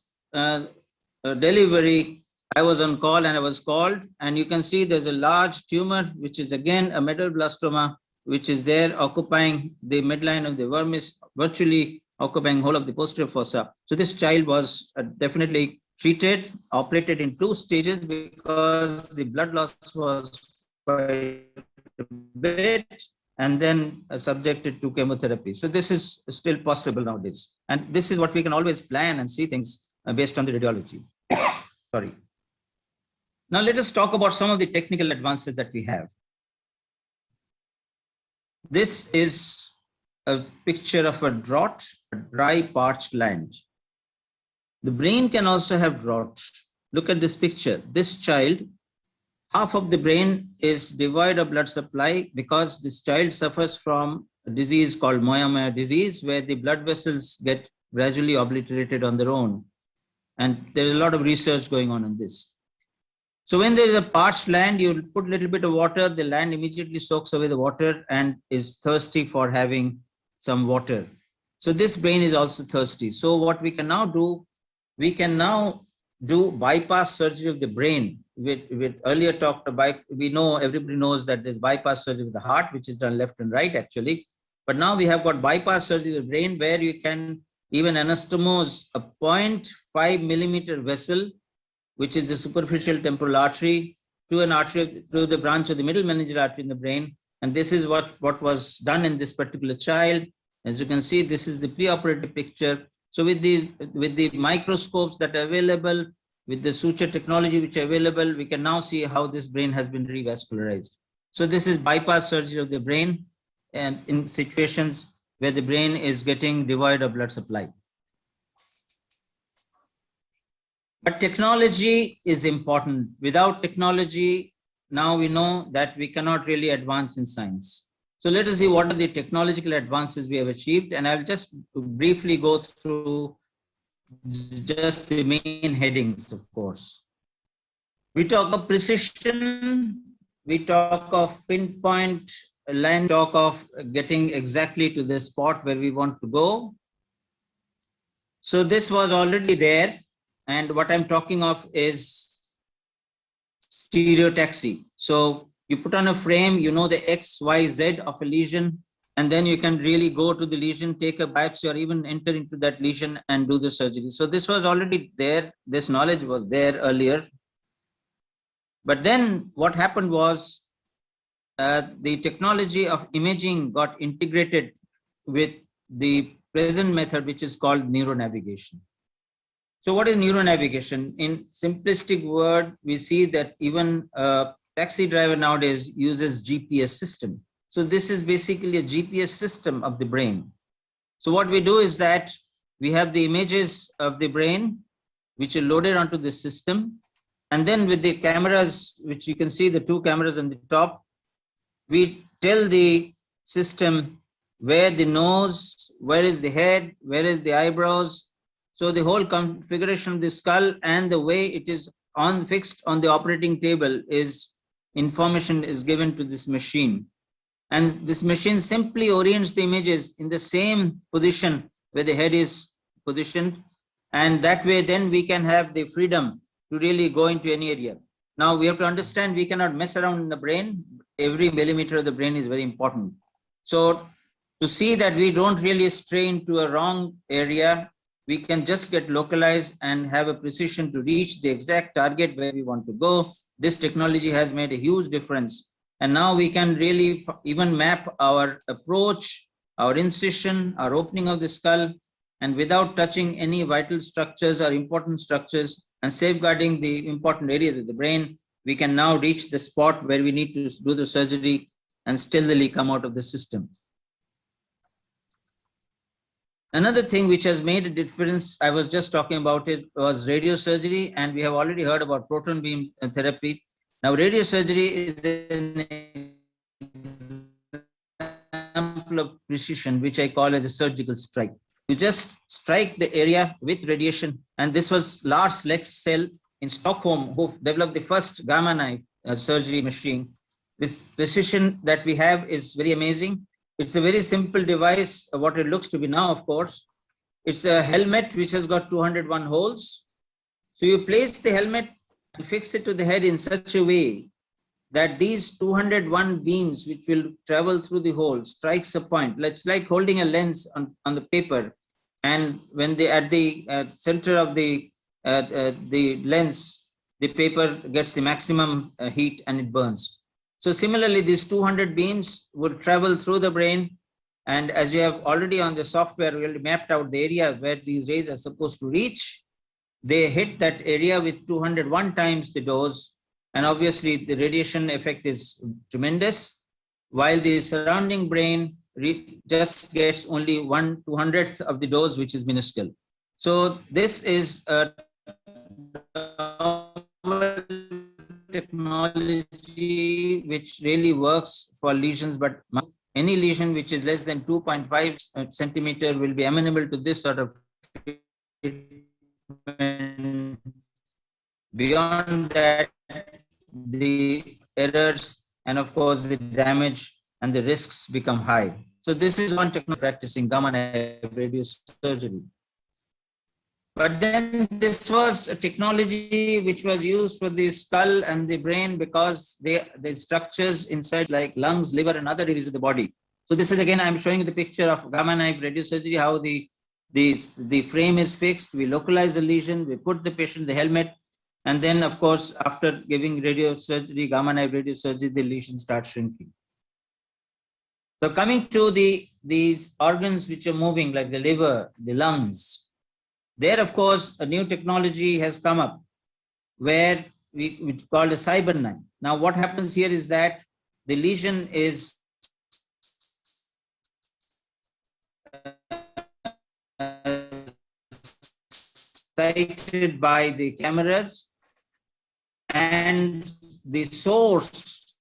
delivery, I was on call and I was called, and you can see there's a large tumor, which is again a medulloblastoma, which is there occupying the midline of the vermis, virtually occupying whole of the posterior fossa. So this child was definitely treated, operated in 2 stages because the blood loss was quite a bit, and then subjected to chemotherapy. So this is still possible nowadays. And this is what we can always plan and see things based on the radiology. Sorry. Now let us talk about some of the technical advances that we have. This is a picture of a drought, a dry parched land. The brain can also have drought. Look at this picture. This child, half of the brain is devoid of blood supply because this child suffers from a disease called Moyamoya disease, where the blood vessels get gradually obliterated on their own. And there is a lot of research going on this. So when there is a parched land, you put a little bit of water, the land immediately soaks away the water and is thirsty for having some water. So this brain is also thirsty. So what we can now do, we can now do bypass surgery of the brain. We earlier talked about, we know, everybody knows that there's bypass surgery of the heart, which is done left and right actually. But now we have got bypass surgery of the brain, where you can even anastomose a 0.5 millimeter vessel, which is the superficial temporal artery, to an artery, to the branch of the middle meningeal artery in the brain. And this is what was done in this particular child. As you can see, this is the preoperative picture. So with the microscopes that are available, with the suture technology which are available, we can now see how this brain has been revascularized. So this is bypass surgery of the brain, and in situations where the brain is getting devoid of blood supply. But technology is important. Without technology, now we know that we cannot really advance in science. So let us see what are the technological advances we have achieved. And I'll just briefly go through just the main headings, of course. We talk of precision, we talk of pinpoint line, talk of getting exactly to the spot where we want to go. So this was already there. And what I'm talking of is stereotaxy. So you put on a frame, you know the X, Y, Z of a lesion, and then you can really go to the lesion, take a biopsy, or even enter into that lesion and do the surgery. So this was already there. This knowledge was there earlier. But then what happened was the technology of imaging got integrated with the present method, which is called neuronavigation. So what is neuronavigation? In simplistic word, we see that even a taxi driver nowadays uses GPS system. So this is basically a GPS system of the brain. So what we do is that we have the images of the brain, which are loaded onto the system. And then with the cameras, which you can see the 2 cameras on the top, we tell the system where the nose, where is the head, where is the eyebrows. So the whole configuration of the skull and the way it is fixed on the operating table information is given to this machine. And this machine simply orients the images in the same position where the head is positioned. And that way then we can have the freedom to really go into any area. Now we have to understand we cannot mess around in the brain. Every millimeter of the brain is very important. So to see that we don't really stray into a wrong area, we can just get localized and have a precision to reach the exact target where we want to go. This technology has made a huge difference. And now we can really even map our approach, our incision, our opening of the skull, and without touching any vital structures or important structures and safeguarding the important areas of the brain, we can now reach the spot where we need to do the surgery and stealthily come out of the system. Another thing which has made a difference, I was just talking about it, was radiosurgery, and we have already heard about proton beam therapy. Now, radiosurgery is an example of precision, which I call as a surgical strike. You just strike the area with radiation, and this was Lars Leksell in Stockholm who developed the first gamma knife surgery machine. This precision that we have is very amazing. It's a very simple device, what it looks to be now, of course. It's a helmet which has got 201 holes. So you place the helmet and fix it to the head in such a way that these 201 beams which will travel through the hole strikes a point. It's like holding a lens on the paper. And when they at the center of the lens, the paper gets the maximum heat and it burns. So similarly, these 200 beams would travel through the brain. And as you have already on the software, we already mapped out the area where these rays are supposed to reach. They hit that area with 201 times the dose. And obviously the radiation effect is tremendous, while the surrounding brain just gets only 1/200th of the dose, which is minuscule. So this is a technology which really works for lesions, but any lesion which is less than 2.5 centimeter will be amenable to this sort of treatment. Beyond that, the errors and of course the damage and the risks become high. So this is one technology practicing gamma knife radiosurgery. But then this was a technology which was used for the skull and the brain because the structures inside like lungs, liver and other areas of the body. So this is again, I'm showing you the picture of gamma knife radiosurgery, how the frame is fixed, we localize the lesion, we put the patient in the helmet, and then of course, after giving radiosurgery, gamma knife radiosurgery, the lesion starts shrinking. So coming to these organs which are moving like the liver, the lungs, there, of course, a new technology has come up where it's called a cyber knife. Now, what happens here is that the lesion is sighted by the cameras, and the source,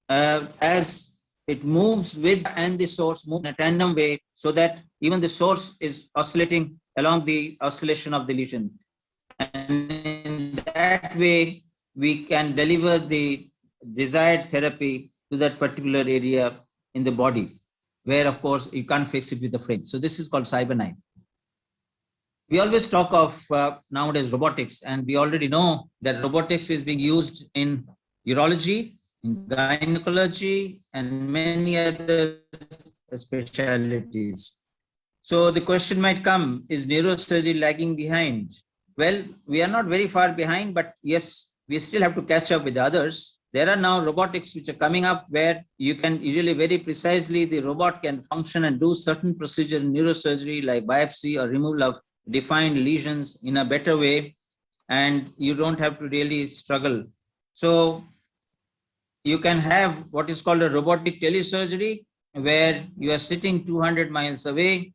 as it moves with and the source move in a tandem way, so that even the source is oscillating along the oscillation of the lesion. And in that way, we can deliver the desired therapy to that particular area in the body, where of course you can't fix it with the frame. So this is called cyber knife. We always talk of nowadays robotics, and we already know that robotics is being used in urology, in gynecology, and many other specialties. So the question might come, is neurosurgery lagging behind? Well, we are not very far behind, but yes, we still have to catch up with others. There are now robotics which are coming up where you can really very precisely, the robot can function and do certain procedures in neurosurgery like biopsy or removal of defined lesions in a better way, and you don't have to really struggle. So you can have what is called a robotic telesurgery, where you are sitting 200 miles away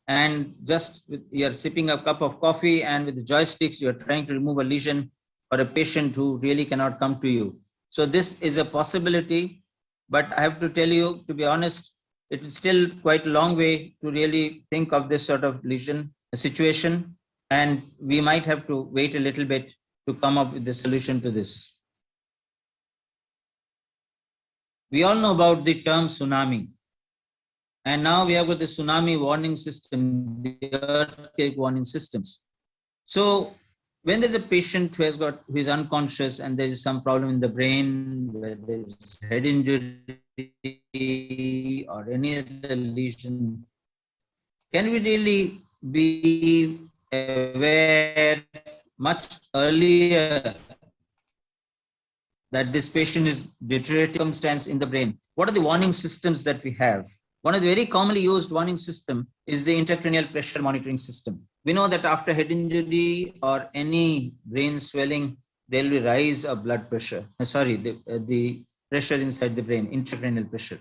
and just you're sipping a cup of coffee, and with the joysticks, you're trying to remove a lesion or a patient who really cannot come to you. So this is a possibility, but I have to tell you, to be honest, it is still quite a long way to really think of this sort of lesion situation, and we might have to wait a little bit to come up with the solution to this. We all know about the term tsunami, and now we have got the tsunami warning system, the earthquake warning systems. So when there's a patient who is unconscious and there is some problem in the brain, where there's head injury or any other lesion, can we really be aware much earlier that this patient is deteriorating circumstance in the brain? What are the warning systems that we have? One of the very commonly used warning system is the intracranial pressure monitoring system. We know that after head injury or any brain swelling, there will be rise of blood pressure. The pressure inside the brain, intracranial pressure.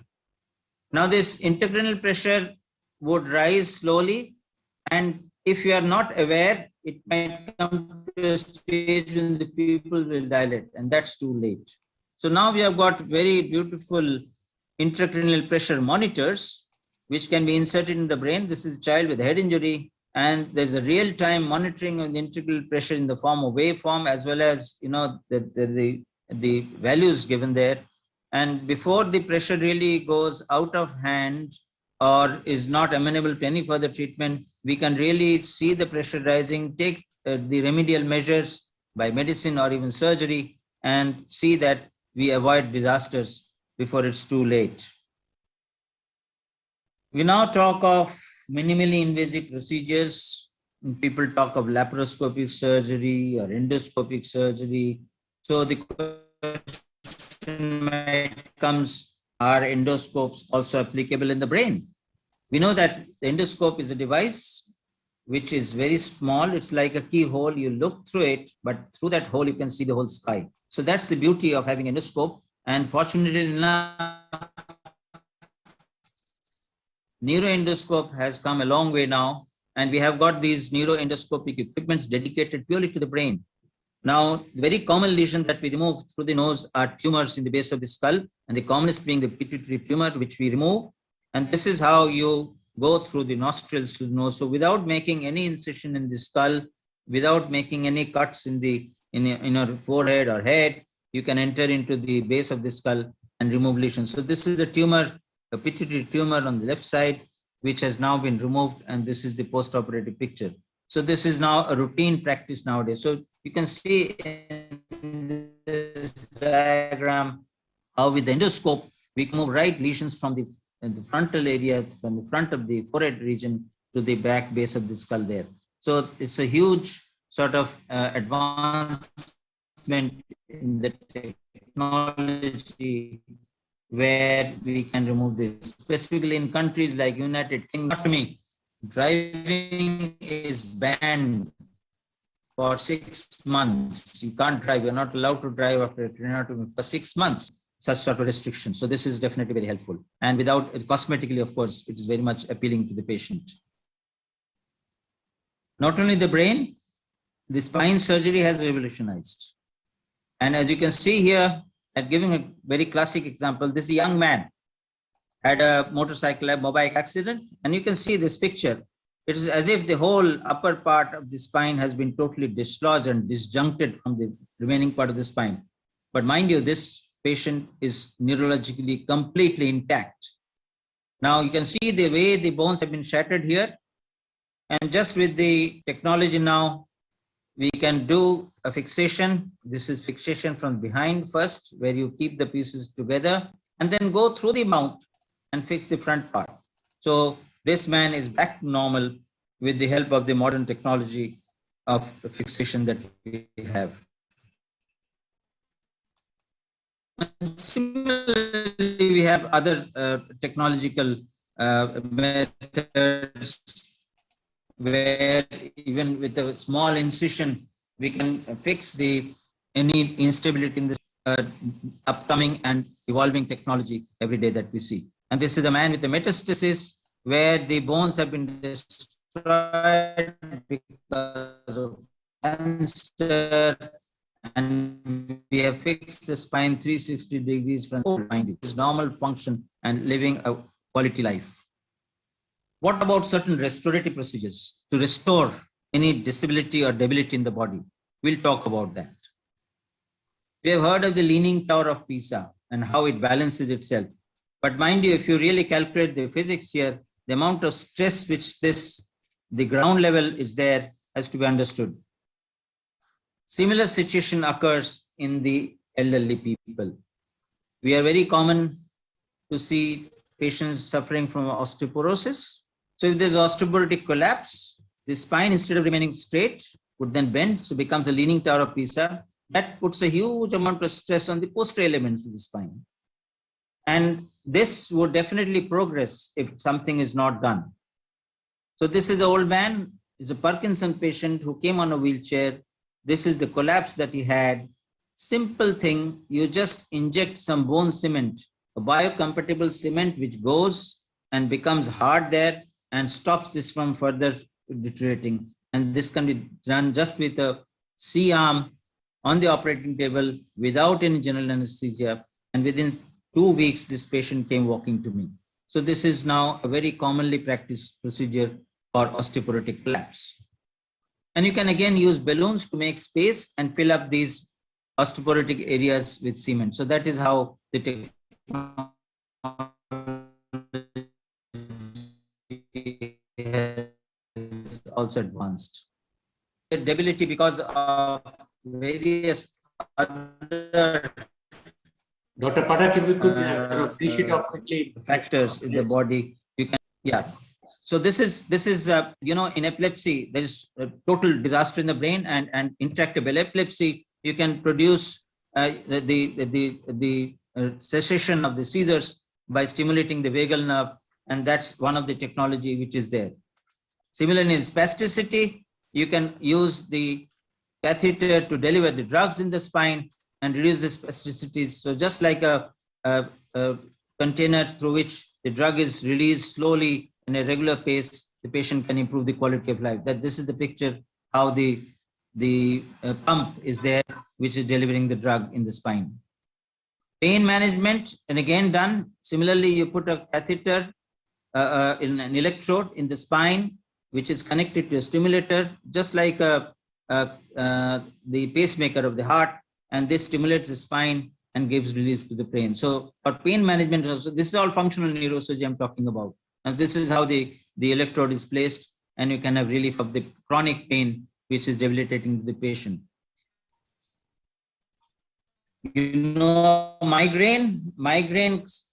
Now this intracranial pressure would rise slowly, and if you are not aware, it might come to a stage when the pupil will dilate, and that's too late. So now we have got very beautiful intracranial pressure monitors, which can be inserted in the brain. This is a child with head injury, and there's a real-time monitoring of the intracranial pressure in the form of waveform, as well as the values given there. And before the pressure really goes out of hand or is not amenable to any further treatment, we can really see the pressure rising, take the remedial measures by medicine or even surgery, and see that we avoid disasters before it's too late. We now talk of minimally invasive procedures. People talk of laparoscopic surgery or endoscopic surgery. So the question comes, are endoscopes also applicable in the brain? We know that the endoscope is a device which is very small. It's like a keyhole. You look through it, but through that hole, you can see the whole sky. So that's the beauty of having endoscope. And fortunately enough, neuroendoscope has come a long way now, and we have got these neuroendoscopic equipments dedicated purely to the brain. Now, the very common lesion that we remove through the nose are tumors in the base of the skull, and the commonest being the pituitary tumor, which we remove. And this is how you go through the nostrils to the nose. So without making any incision in the skull, without making any cuts in your forehead or head, you can enter into the base of the skull and remove lesions. So this is the tumor, a pituitary tumor on the left side, which has now been removed, and this is the post-operative picture. So this is now a routine practice nowadays. So you can see in this diagram how with the endoscope, we can move right lesions from the frontal area, from the front of the forehead region to the back base of the skull there. So it's a huge sort of advancement in the technology where we can remove this. Specifically in countries like United Kingdom, driving is banned for 6 months. You can't drive. You're not allowed to drive after a craniotomy for 6 months. Such sort of restriction. So this is definitely very helpful. And without cosmetically, of course, it is very much appealing to the patient. Not only the brain, the spine surgery has revolutionized. And as you can see here, I'm giving a very classic example. This young man had a motorcycle, a mobile accident, and you can see this picture. It is as if the whole upper part of the spine has been totally dislodged and disjuncted from the remaining part of the spine. But mind you, this patient is neurologically completely intact. Now you can see the way the bones have been shattered here. And just with the technology now, we can do a fixation. This is fixation from behind first, where you keep the pieces together and then go through the mount and fix the front part. So this man is back to normal with the help of the modern technology of the fixation that we have. Similarly, we have other technological methods where even with a small incision, we can fix any instability in this upcoming and evolving technology every day that we see. And this is a man with a metastasis where the bones have been destroyed because of cancer, and we have fixed the spine 360 degrees from mind. It is normal function and living a quality life. What about certain restorative procedures to restore any disability or debility in the body? We'll talk about that. We have heard of the Leaning Tower of Pisa and how it balances itself. But mind you, if you really calculate the physics here, the amount of stress which the ground level is there has to be understood. Similar situation occurs in the elderly people. We are very common to see patients suffering from osteoporosis. So if there's osteoporotic collapse, the spine, instead of remaining straight, would then bend, so becomes a Leaning Tower of Pisa. That puts a huge amount of stress on the posterior elements of the spine. And this would definitely progress if something is not done. So this is an old man, he's a Parkinson patient who came on a wheelchair. This is the collapse that he had. Simple thing, you just inject some bone cement, a biocompatible cement which goes and becomes hard there and stops this from further deteriorating. And this can be done just with a C-arm on the operating table without any general anesthesia. And within 2 weeks, this patient came walking to me. So this is now a very commonly practiced procedure for osteoporotic collapse. And you can again use balloons to make space and fill up these osteoporotic areas with cement. So that is how the technology has also advanced. The debility because of various other Dr. Pathak, if we could finish it up quickly. Factors in the body, you can, yeah. So this is you know, in epilepsy, there is a total disaster in the brain, and intractable epilepsy, you can produce the cessation of the seizures by stimulating the vagal nerve, and that's one of the technology which is there. Similarly, in spasticity, you can use the catheter to deliver the drugs in the spine and reduce the spasticity. So just like a container through which the drug is released slowly in a regular pace, the patient can improve the quality of life. That this is the picture how the pump is there, which is delivering the drug in the spine. Pain management, and again done. Similarly, you put a catheter in an electrode in the spine, which is connected to a stimulator, just like the pacemaker of the heart, and this stimulates the spine and gives relief to the brain. So for pain management also, this is all functional neurosurgery I'm talking about. And this is how the electrode is placed, and you can have relief of the chronic pain which is debilitating the patient. You know, migraine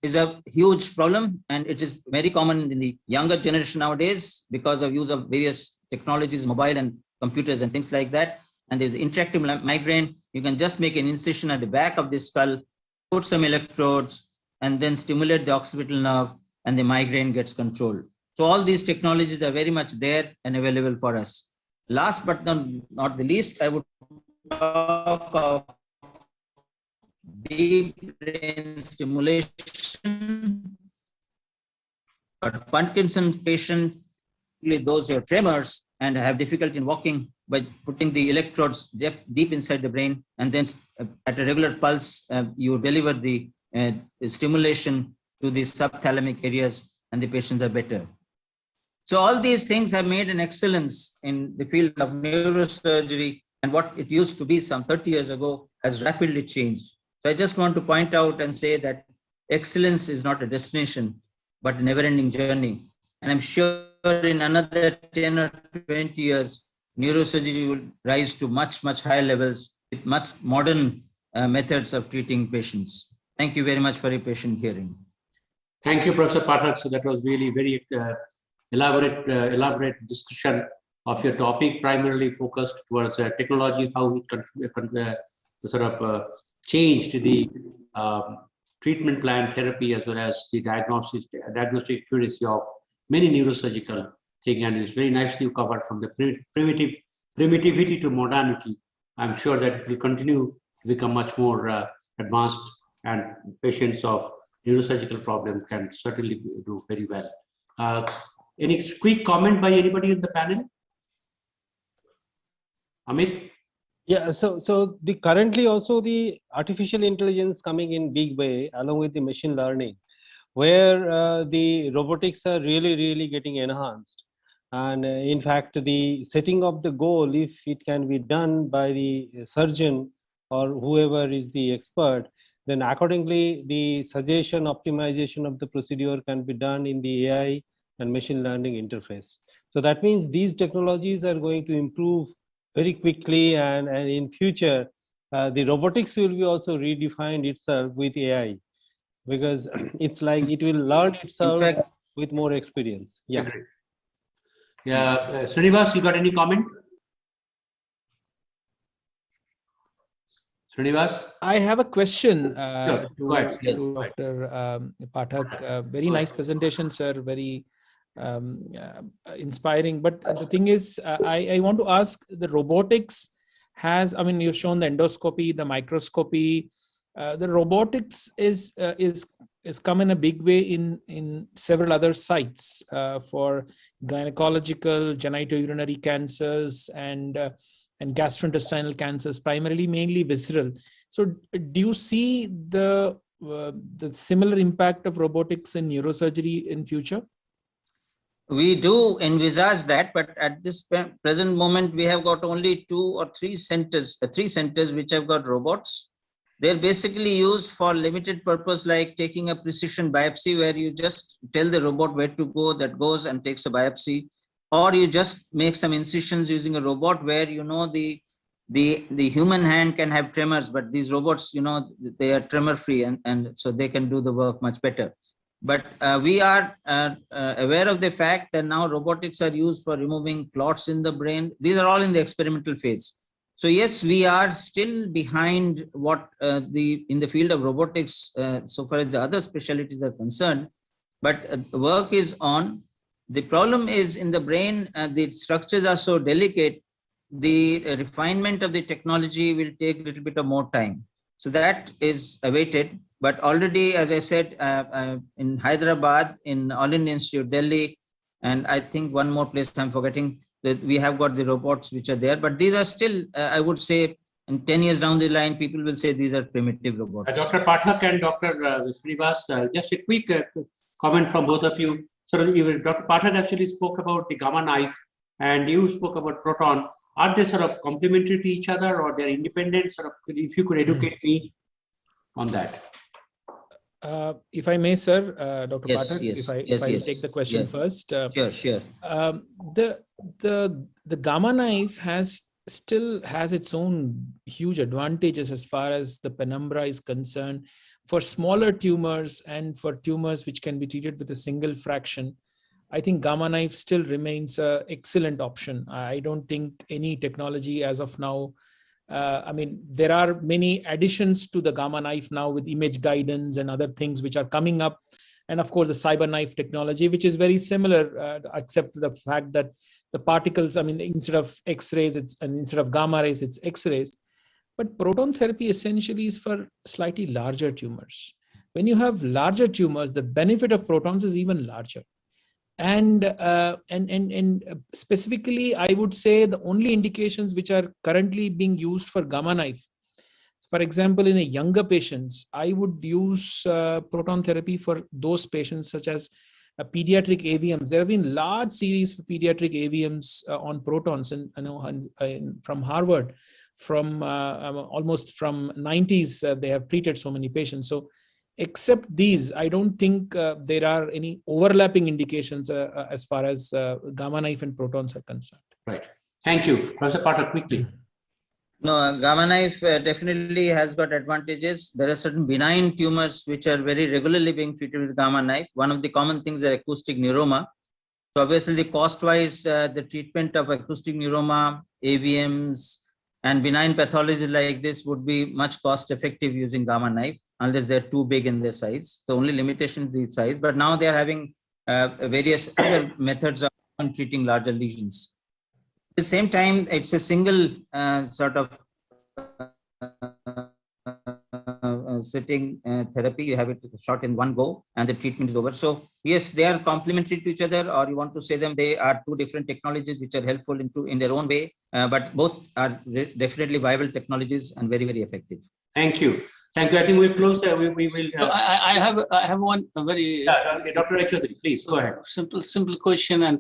is a huge problem, and it is very common in the younger generation nowadays because of use of various technologies, mobile and computers and things like that. And there's interactive migraine. You can just make an incision at the back of the skull, put some electrodes, and then stimulate the occipital nerve, and the migraine gets controlled. So all these technologies are very much there and available for us. Last but not the least, I would talk of deep brain stimulation. But Parkinson's patients, those who have tremors and have difficulty in walking, by putting the electrodes deep inside the brain, and then at a regular pulse, you deliver the stimulation to the subthalamic areas, and the patients are better. So all these things have made an excellence in the field of neurosurgery, and what it used to be some 30 years ago has rapidly changed. So I just want to point out and say that excellence is not a destination, but a never-ending journey. And I'm sure in another 10 or 20 years, neurosurgery will rise to much, much higher levels with much modern methods of treating patients. Thank you very much for your patient hearing. Thank you, Professor Pathak. So that was really very elaborate discussion of your topic, primarily focused towards technology, how it sort of changed the treatment plan, therapy, as well as the diagnostic accuracy of many neurosurgical things. And it's very nicely covered from the primitivity to modernity. I'm sure that it will continue to become much more advanced, and patients of neurosurgical problems can certainly do very well. Any quick comment by anybody in the panel? Amit? Yeah, so the currently also the artificial intelligence coming in big way along with the machine learning. where the robotics are really getting enhanced. And in fact, the setting of the goal, if it can be done by the surgeon or whoever is the expert, then accordingly the suggestion optimization of the procedure can be done in the AI and machine learning interface. So that means these technologies are going to improve very quickly, and in future the robotics will be also redefined itself with AI, because it's like it will learn itself with more experience. Yeah. Agreed. Yeah, Srinivas, you got any comment? Srinivas? I have a question Sure. to, Go ahead. Yes. to Dr. Pathak. Very nice presentation, sir. Very inspiring. But the thing is, I want to ask, the robotics has, I mean, you've shown the endoscopy, the microscopy. The robotics is come in a big way in several other sites for gynecological, genitourinary cancers and gastrointestinal cancers, primarily mainly visceral. So do you see the similar impact of robotics in neurosurgery in future? We do envisage that, but at this present moment, we have got only 2 or 3 centers, 3 centers which have got robots. They're basically used for limited purpose, like taking a precision biopsy, where you just tell the robot where to go, that goes and takes a biopsy, or you just make some incisions using a robot where, you know, the human hand can have tremors, but these robots, you know, they are tremor free, and so they can do the work much better. But we are aware of the fact that now robotics are used for removing clots in the brain. These are all in the experimental phase. So yes, we are still behind what in the field of robotics, so far as the other specialties are concerned, but work is on. The problem is in the brain, the structures are so delicate, the refinement of the technology will take a little bit of more time. So that is awaited. But already, as I said, in Hyderabad, in All India Institute, Delhi, and I think one more place I'm forgetting, that we have got the robots which are there. But these are still, I would say, in 10 years down the line, people will say these are primitive robots. Dr. Pathak and Dr. Srinivas, just a quick comment from both of you. So Dr. Pathak actually spoke about the gamma knife, and you spoke about proton. Are they sort of complementary to each other, or they're independent? Sort of, if you could educate me on that. If I may, sir, Dr. Yes, Pathak, yes, if I take the question first. Sure. The gamma knife still has its own huge advantages as far as the penumbra is concerned. For smaller tumors and for tumors which can be treated with a single fraction, I think gamma knife still remains an excellent option. I don't think any technology as of now, I mean, there are many additions to the gamma knife now with image guidance and other things which are coming up. And of course, the CyberKnife technology, which is very similar, except the fact that the particles, I mean, instead of X-rays, instead of gamma rays, it's X-rays. But proton therapy essentially is for slightly larger tumors. When you have larger tumors, the benefit of protons is even larger. And specifically, I would say the only indications which are currently being used for gamma knife, for example, in a younger patients, I would use proton therapy for those patients such as pediatric AVMs. There have been large series for pediatric AVMs on protons, and from Harvard, from almost from 90s, they have treated so many patients. So except these, I don't think there are any overlapping indications as far as gamma knife and protons are concerned. Right. Thank you. Professor Pathak, quickly. No, gamma knife definitely has got advantages. There are certain benign tumors which are very regularly being treated with gamma knife. One of the common things is acoustic neuroma. So obviously, the cost-wise, the treatment of acoustic neuroma, AVMs, and benign pathologies like this would be much cost-effective using gamma knife, unless they're too big in their size. The only limitation is the size. But now they are having various other methods of treating larger lesions. At the same time, it's a single sort of sitting therapy. You have it shot in one go and the treatment is over. So yes, they are complementary to each other, or you want to say them, they are two different technologies which are helpful in their own way, but both are definitely viable technologies and very, very effective. Thank you. Thank you. I think we'll close. We will. So I have one very. Dr. Chaudhary, please go ahead. Simple question, and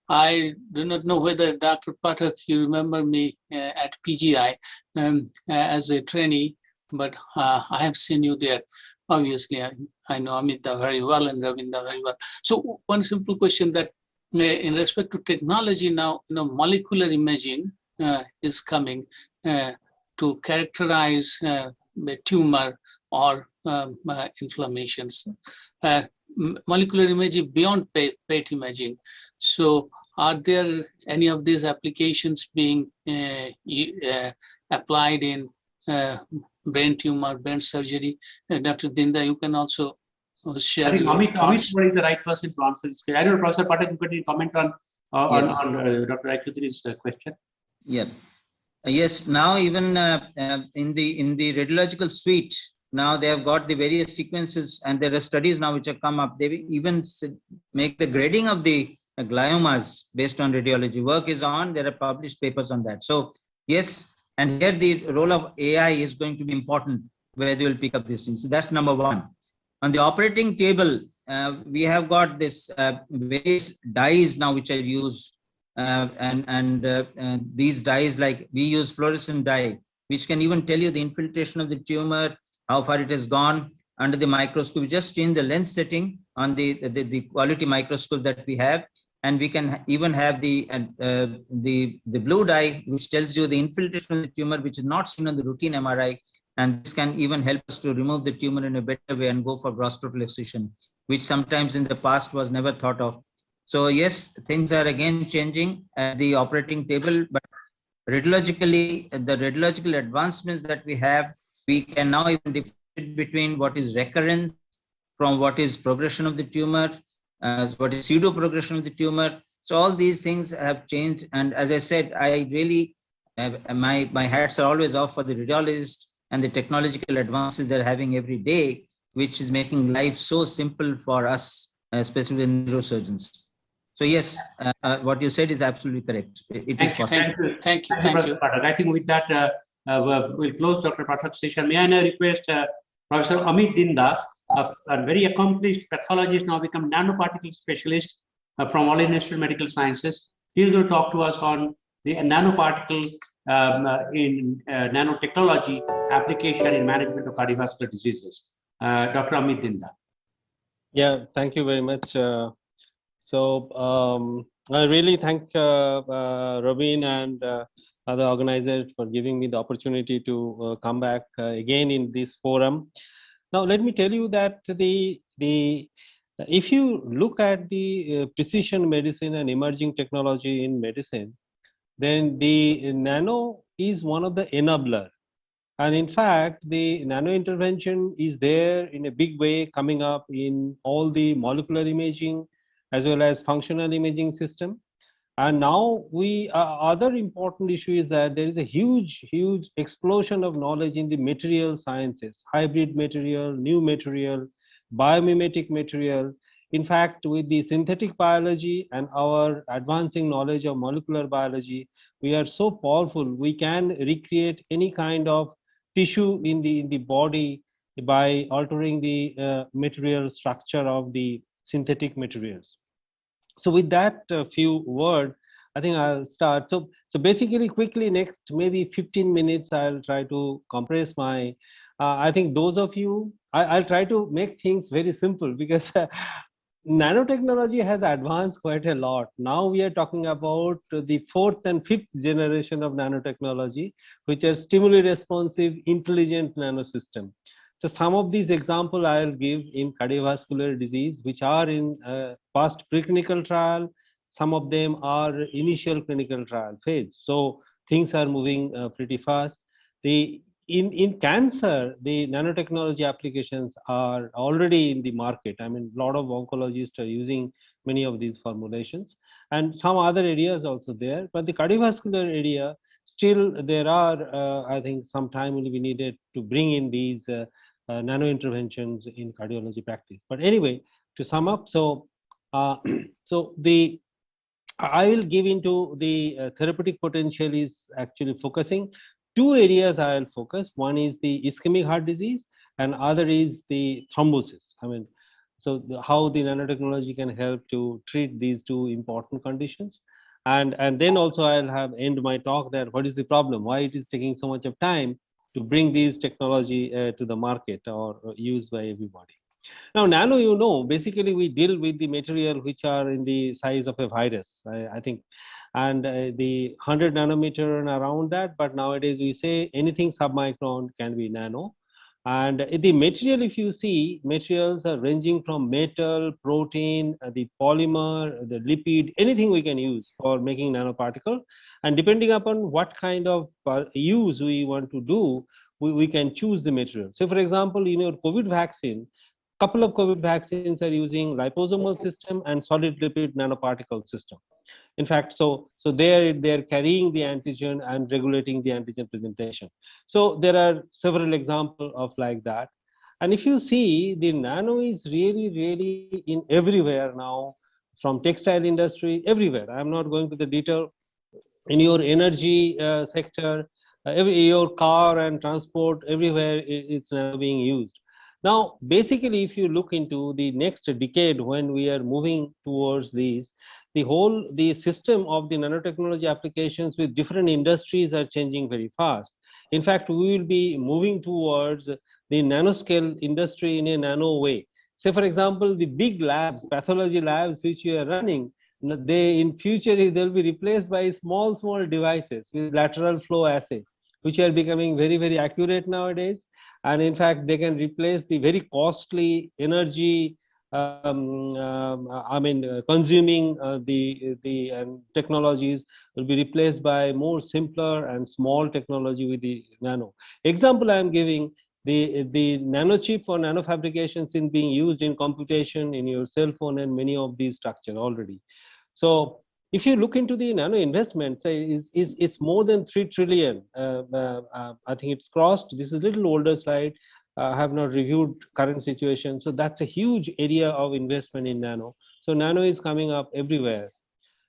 I do not know whether Dr. Pathak, you remember me at PGI as a trainee, but I have seen you there. Obviously, I know Amita very well and Ravinda very well. So one simple question that in respect to technology now, molecular imaging is coming to characterize the tumor or inflammations. Molecular imaging beyond PET imaging. So are there any of these applications being applied in brain tumor, brain surgery? Dr. Dinda, you can also share. I think your Amit thoughts. is the right person to answer this. I don't know, Professor Pathak, you could comment on Dr. Chaudhary's question. Yeah. Yes. Now, even in the radiological suite, now they have got the various sequences, and there are studies now which have come up. They even make the grading of the gliomas based on radiology. Work is on. There are published papers on that. So yes, and here the role of AI is going to be important, where they will pick up these things. So that's number one. On the operating table, we have got this various dyes now which are used, and these dyes, like we use fluorescent dye, which can even tell you the infiltration of the tumor, how far it has gone under the microscope. We just change the lens setting on the quality microscope that we have, and we can even have the blue dye, which tells you the infiltration of the tumor, which is not seen on the routine MRI. And this can even help us to remove the tumor in a better way and go for gross total excision, which sometimes in the past was never thought of. So yes, things are again changing at the operating table, but radiologically, the radiological advancements that we have, we can now even differentiate between what is recurrence from what is progression of the tumor, what is pseudo progression of the tumor. So all these things have changed. And as I said, I really, my hats are always off for the radiologists and the technological advances they're having every day, which is making life so simple for us, especially neurosurgeons. So yes, what you said is absolutely correct. It is possible. Thank you. I think with that, we'll close Dr. Pathak's session. May I now request Professor Amit Dinda, a very accomplished pathologist, now become nanoparticle specialist from All India Institute of Medical Sciences. He's going to talk to us on the nanoparticle in nanotechnology application in management of cardiovascular diseases. Dr. Amit Dinda. Yeah, thank you very much. I really thank Robin and other organizers for giving me the opportunity to come back again in this forum. Now, let me tell you that if you look at the precision medicine and emerging technology in medicine, then the nano is one of the enabler. And in fact, the nano intervention is there in a big way coming up in all the molecular imaging as well as functional imaging system. And now other important issue is that there is a huge explosion of knowledge in the material sciences, hybrid material, new material, biomimetic material. In fact, with the synthetic biology and our advancing knowledge of molecular biology, we are so powerful, we can recreate any kind of tissue in the body by altering the material structure of the synthetic materials. So with that few words, I think I'll start. So basically, quickly, next maybe 15 minutes, I'll try to compress my, I think those of you, I'll try to make things very simple because nanotechnology has advanced quite a lot. Now we are talking about the 4th and 5th generation of nanotechnology, which are stimuli responsive, intelligent nanosystem. So some of these examples I'll give in cardiovascular disease, which are in past preclinical trial. Some of them are initial clinical trial phase. So things are moving pretty fast. In cancer, the nanotechnology applications are already in the market. I mean, a lot of oncologists are using many of these formulations, and some other areas also there. But the cardiovascular area, still there are, I think, some time will be needed to bring in these nano interventions in cardiology practice. But anyway, to sum up, I will give into the therapeutic potential is actually focusing. two areas I'll focus. One is the ischemic heart disease, and other is the thrombosis. So how the nanotechnology can help to treat these two important conditions. And then also I'll have end my talk that what is the problem, why it is taking so much of time to bring these technology to the market or used by everybody. Now, nano, basically we deal with the material which are in the size of a virus, I think, and the 100 nanometer and around that, but nowadays we say anything submicron can be nano. And the material, if you see, materials are ranging from metal, protein, the polymer, the lipid, anything we can use for making nanoparticle. And depending upon what kind of use we want to do, we can choose the material. So for example, in your COVID vaccine, couple of COVID vaccines are using liposomal system and solid lipid nanoparticle system. In fact, so they're carrying the antigen and regulating the antigen presentation. So there are several examples of like that. And if you see, the nano is really in everywhere now, from textile industry, everywhere. I'm not going to the detail. In your energy sector, your car and transport, everywhere it's now being used. Now, basically, if you look into the next decade when we are moving towards these, the system of the nanotechnology applications with different industries are changing very fast. In fact, we will be moving towards the nanoscale industry in a nano way. Say, for example, the big labs, pathology labs, which you are running, they in future they'll be replaced by small devices with lateral flow assay, which are becoming very accurate nowadays. And in fact, they can replace the very costly energy consuming the technologies will be replaced by more simpler and small technology with the nano. Example I am giving, the nano chip for nano fabrications in being used in computation in your cell phone and many of these structures already. So if you look into the nano investment, say it's more than 3 trillion. I think it's crossed. This is a little older slide. I have not reviewed current situation. So that's a huge area of investment in nano. So nano is coming up everywhere.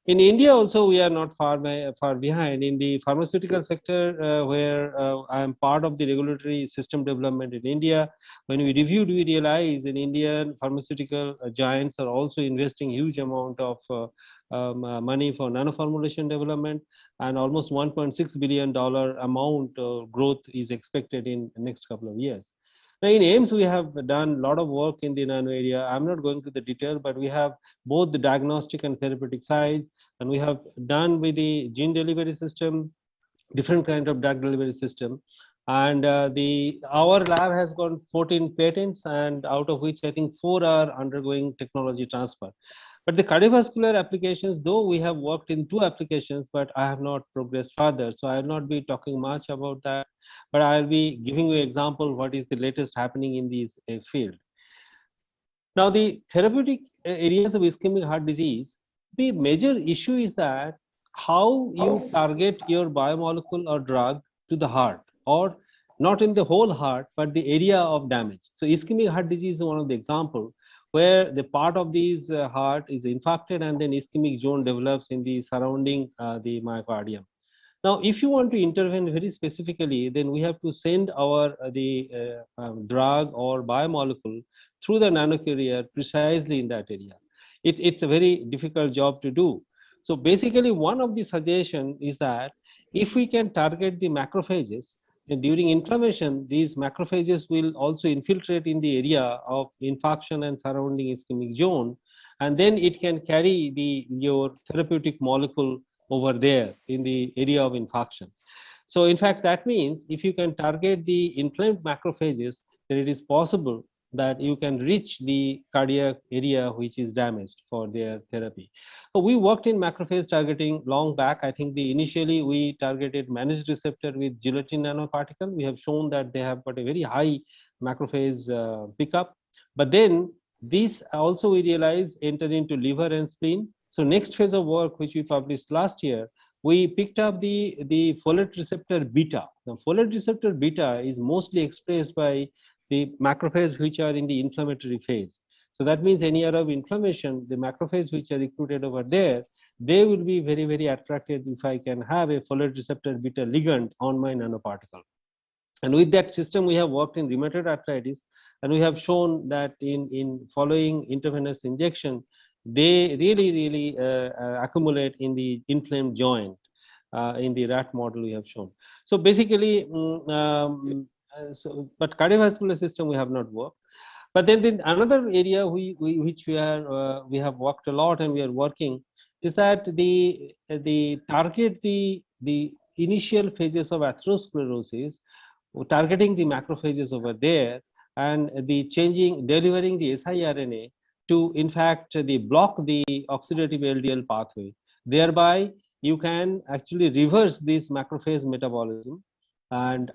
In India also, we are not far behind. In the pharmaceutical sector, where I am part of the regulatory system development in India, when we reviewed, we realized in India, pharmaceutical giants are also investing huge amount of money for nanoformulation development, and almost $1.6 billion amount of growth is expected in the next couple of years. Now in AIIMS, we have done a lot of work in the nano area. I'm not going to the detail, but we have both the diagnostic and therapeutic side, and we have done with the gene delivery system, different kind of drug delivery system. And our lab has got 14 patents, and out of which I think 4 are undergoing technology transfer. But the cardiovascular applications, though we have worked in 2 applications, but I have not progressed further. So I will not be talking much about that, but I'll be giving you an example what is the latest happening in this field. Now, the therapeutic areas of ischemic heart disease, the major issue is that how you target your biomolecule or drug to the heart, or not in the whole heart, but the area of damage. So ischemic heart disease is one of the examples where the part of this heart is infarcted and then ischemic zone develops in the surrounding the myocardium. Now, if you want to intervene very specifically, then we have to send our drug or biomolecule through the nanocarrier precisely in that area. It's a very difficult job to do. So basically, one of the suggestions is that if we can target the macrophages, and during inflammation, these macrophages will also infiltrate in the area of infarction and surrounding ischemic zone, and then it can carry your therapeutic molecule over there in the area of infarction. So in fact, that means if you can target the inflamed macrophages, then it is possible that you can reach the cardiac area which is damaged for their therapy. So we worked in macrophage targeting long back. I think initially we targeted managed receptor with gelatin nanoparticle. We have shown that they have got a very high macrophage pickup. But then this also we realized entered into liver and spleen. So next phase of work which we published last year, we picked up the folate receptor beta. The folate receptor beta is mostly expressed by the macrophages which are in the inflammatory phase. So that means any area of inflammation, the macrophages which are recruited over there, they will be very, very attracted if I can have a folate receptor beta ligand on my nanoparticle. And with that system, we have worked in rheumatoid arthritis, and we have shown that in following intravenous injection, they really accumulate in the inflamed joint. In the rat model we have shown. So basically, but cardiovascular system we have not worked. But then another area which we have worked a lot and we are working is that the target the initial phases of atherosclerosis, targeting the macrophages over there, and delivering the siRNA to in fact block the oxidative LDL pathway. Thereby, you can actually reverse this macrophage metabolism and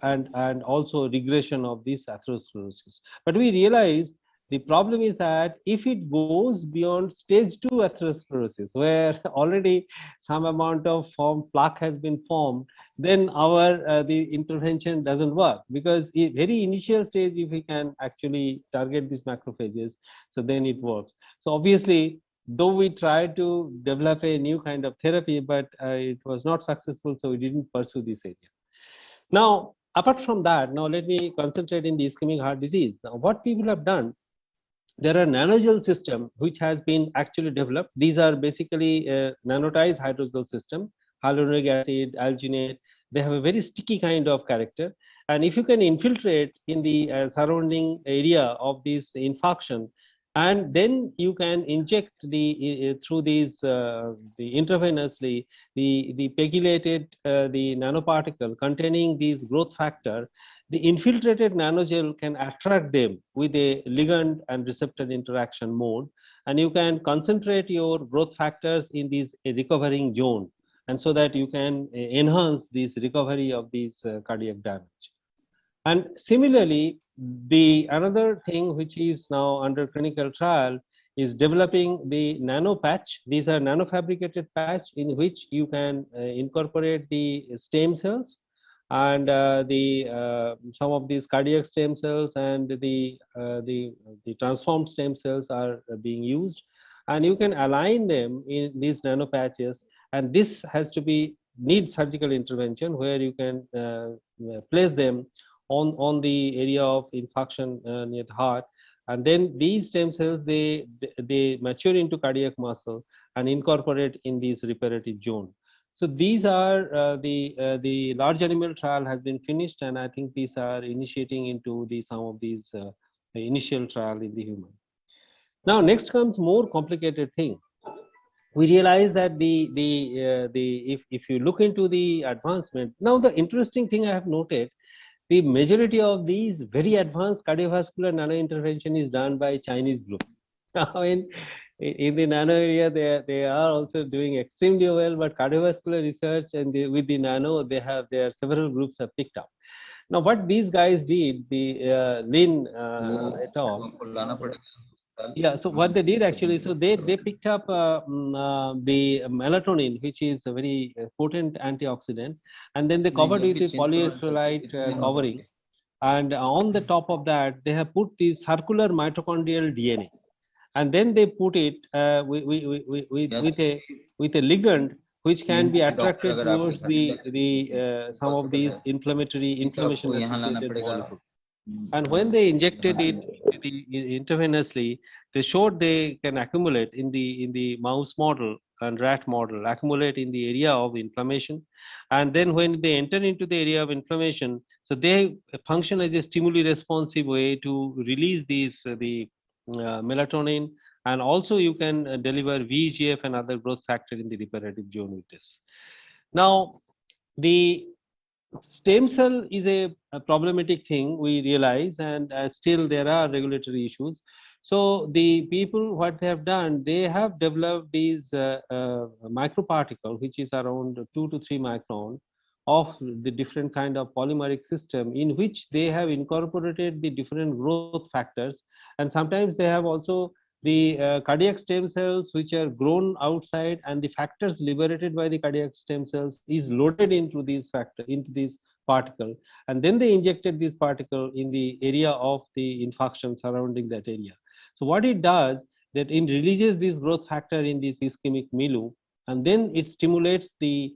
also regression of this atherosclerosis. But we realized the problem is that if it goes beyond stage 2 atherosclerosis, where already some amount of plaque has been formed, then the intervention doesn't work, because very initial stage, if we can actually target these macrophages, so then it works. So obviously, though we tried to develop a new kind of therapy, but it was not successful, so we didn't pursue this area. Now, apart from that, now let me concentrate in the ischemic heart disease. Now, what people have done, there are nanogel system which has been actually developed. These are basically nanotized hydrogel system, hyaluronic acid, alginate. They have a very sticky kind of character. And if you can infiltrate in the surrounding area of this infarction, and then you can inject through these intravenously the pegylated the nanoparticle containing these growth factor, the infiltrated nanogel can attract them with a ligand and receptor interaction mode, and you can concentrate your growth factors in this recovering zone, and so that you can enhance this recovery of these cardiac damage. And similarly, another thing which is now under clinical trial is developing the nano patch. These are nanofabricated patch in which you can incorporate the stem cells and some of these cardiac stem cells and the transformed stem cells are being used, and you can align them in these nano patches, and this has to need surgical intervention where you can place them on the area of infarction near the heart, and then these stem cells they mature into cardiac muscle and incorporate in this reparative zone. So these are the large animal trial has been finished, and I think these are initiating into some of these initial trial in the human. Now next comes more complicated thing. We realize that if you look into the advancement, now the interesting thing I have noted, the majority of these very advanced cardiovascular nano intervention is done by Chinese group. Now in the nano area, they are also doing extremely well, but cardiovascular research and with the nano, there are several groups have picked up. Now what these guys did, the Lin et al. Yeah, so what they did actually, so they picked up the melatonin, which is a very potent antioxidant, and then they covered it with polyacrylate covering, and on the top of that they have put the circular mitochondrial DNA, and then they put it with a ligand which can be attracted towards some of these inflammation associated molecules. And when they injected it intravenously, they showed they can accumulate in the mouse model and rat model, accumulate in the area of inflammation. And then when they enter into the area of inflammation, so they function as a stimuli responsive way to release the melatonin, and also you can deliver VEGF and other growth factor in the reparative zone with this. Now, the stem cell is a problematic thing, we realize, and still there are regulatory issues. So the people, what they have done, they have developed these microparticle, which is around 2 to 3 micron of the different kind of polymeric system, in which they have incorporated the different growth factors, and sometimes they have also the cardiac stem cells which are grown outside, and the factors liberated by the cardiac stem cells is loaded into these particle, and then they injected this particle in the area of the infarction surrounding that area. So what it does, that it releases this growth factor in this ischemic milieu, and then it stimulates the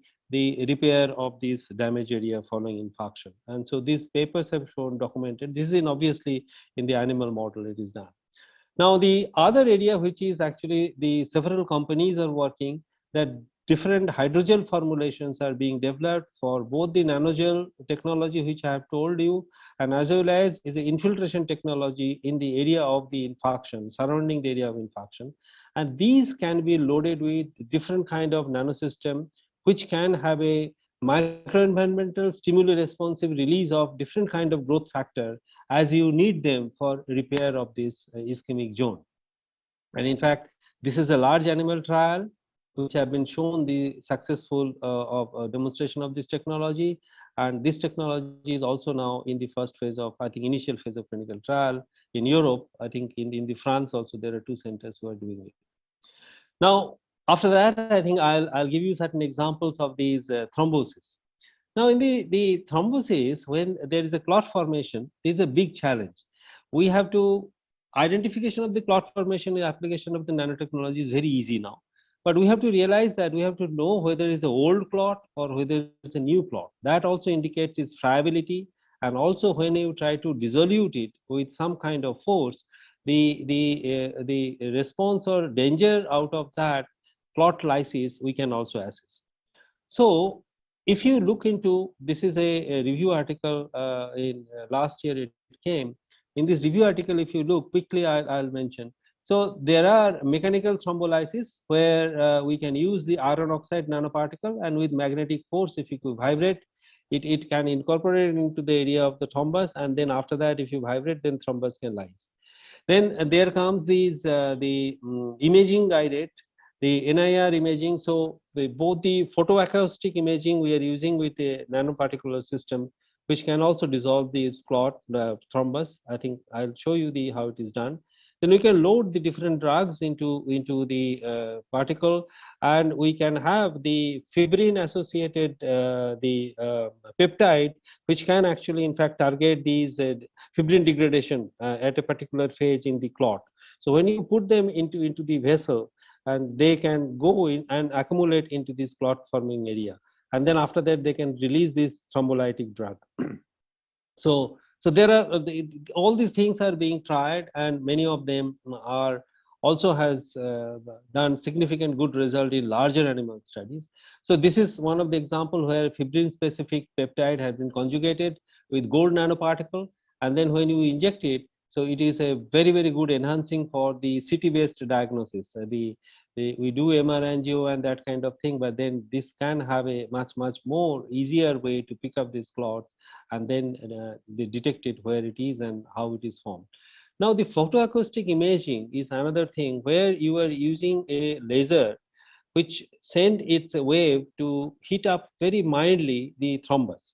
repair of this damaged area following infarction. And so these papers have shown documented. This is obviously in the animal model it is done. Now the other area which is actually the several companies are working, that different hydrogel formulations are being developed for both the nanogel technology which I have told you, and as well as is the infiltration technology in the area of the infarction, surrounding the area of infarction. And these can be loaded with different kind of nanosystem which can have a microenvironmental stimuli responsive release of different kind of growth factor as you need them for repair of this ischemic zone. And in fact, this is a large animal trial which have been shown the successful demonstration of this technology. And this technology is also now in the first phase of, I think, initial phase of clinical trial in Europe. I think in the France also there are 2 centers who are doing it. Now, after that, I think I'll give you certain examples of these thrombosis. Now, in the thrombosis, when there is a clot formation, there is a big challenge. We have to identification of the clot formation, the application of the nanotechnology is very easy now. But we have to realize that we have to know whether it's an old clot or whether it's a new clot. That also indicates its friability, and also when you try to dissolute it with some kind of force, the response or danger out of that clot lysis we can also assess. So if you look into, this is a review article in last year it came. In this review article, if you look quickly, I'll mention. So there are mechanical thrombolysis where we can use the iron oxide nanoparticle, and with magnetic force, if you could vibrate, it can incorporate into the area of the thrombus, and then after that, if you vibrate, then thrombus can lyse. Then there comes these imaging guided, the NIR imaging. So both the photoacoustic imaging we are using with a nanoparticular system, which can also dissolve these clot, the thrombus. I think I'll show you how it is done. Then we can load the different drugs into the particle, and we can have the fibrin associated peptide, which can actually in fact target these fibrin degradation at a particular phase in the clot. So when you put them into the vessel, and they can go in and accumulate into this clot forming area, and then after that they can release this thrombolytic drug. So there are all these things are being tried, and many of them are also has done significant good result in larger animal studies. So this is one of the example where fibrin specific peptide has been conjugated with gold nanoparticle, and then when you inject it, so it is a very, very good enhancing for the CT based diagnosis. We do MR angio and that kind of thing, but then this can have a much more easier way to pick up this clot, and then they detect it where it is and how it is formed. Now the photoacoustic imaging is another thing where you are using a laser which send its wave to hit up very mildly the thrombus.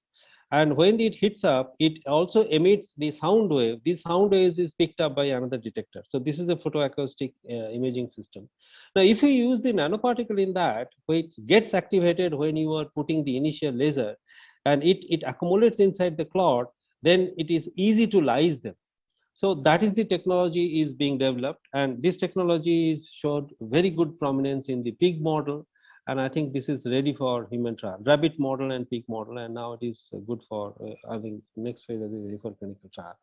And when it hits up, it also emits the sound wave. This sound wave is picked up by another detector. So this is a photoacoustic imaging system. Now, if you use the nanoparticle in that, which gets activated when you are putting the initial laser, and it accumulates inside the clot, then it is easy to lyse them. So that is the technology is being developed, and this technology is showed very good prominence in the pig model. And I think this is ready for human trial, rabbit model and pig model, and now it is good for, I think next phase is ready for clinical trial.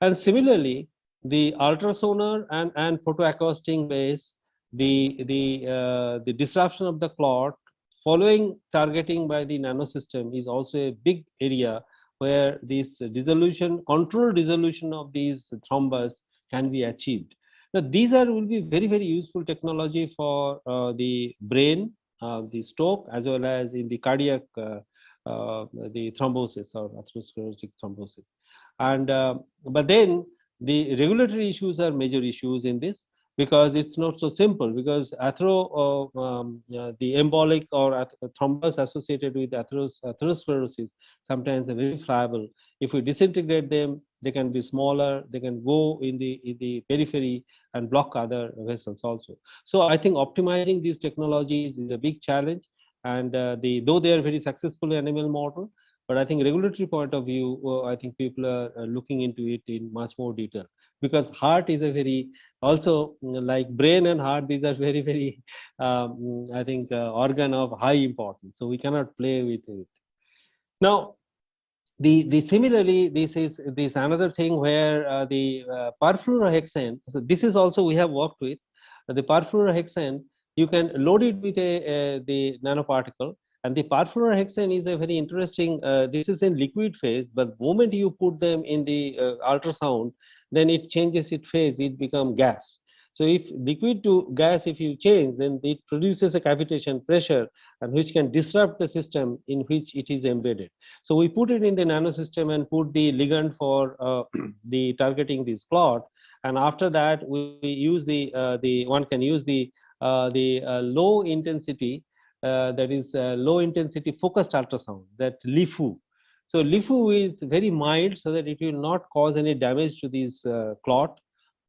And similarly, the ultrasonar and photoacoustic base, the disruption of the clot following targeting by the nanosystem is also a big area where this dissolution, controlled dissolution of these thrombus can be achieved. Now, these will be very, very useful technology for the brain, the stroke, as well as in the cardiac, the thrombosis or atherosclerotic thrombosis. And but then the regulatory issues are major issues in this, because it's not so simple, because the embolic or thrombus associated with atherosclerosis sometimes are very friable. If we disintegrate them, they can be smaller, they can go in the periphery and block other vessels also. So I think optimizing these technologies is a big challenge, and though they are very successful in animal model, but I think regulatory point of view, I think people are looking into it in much more detail. because heart is a very, also like brain and heart, these are very, very, I think, organ of high importance. So we cannot play with it. Now, the similarly, this another thing where the perfluorohexane. So this is also we have worked with the perfluorohexane. You can load it with the nanoparticle, and the perfluorohexane is a very interesting. This is in liquid phase, but the moment you put them in the ultrasound, then it changes its phase. It becomes gas. So if liquid to gas, if you change, then it produces a cavitation pressure, and which can disrupt the system in which it is embedded. So we put it in the nanosystem and put the ligand for the targeting this clot, and after that we use one can use the low intensity, that is low intensity focused ultrasound, that LIFU. So LIFU is very mild, so that it will not cause any damage to this clot.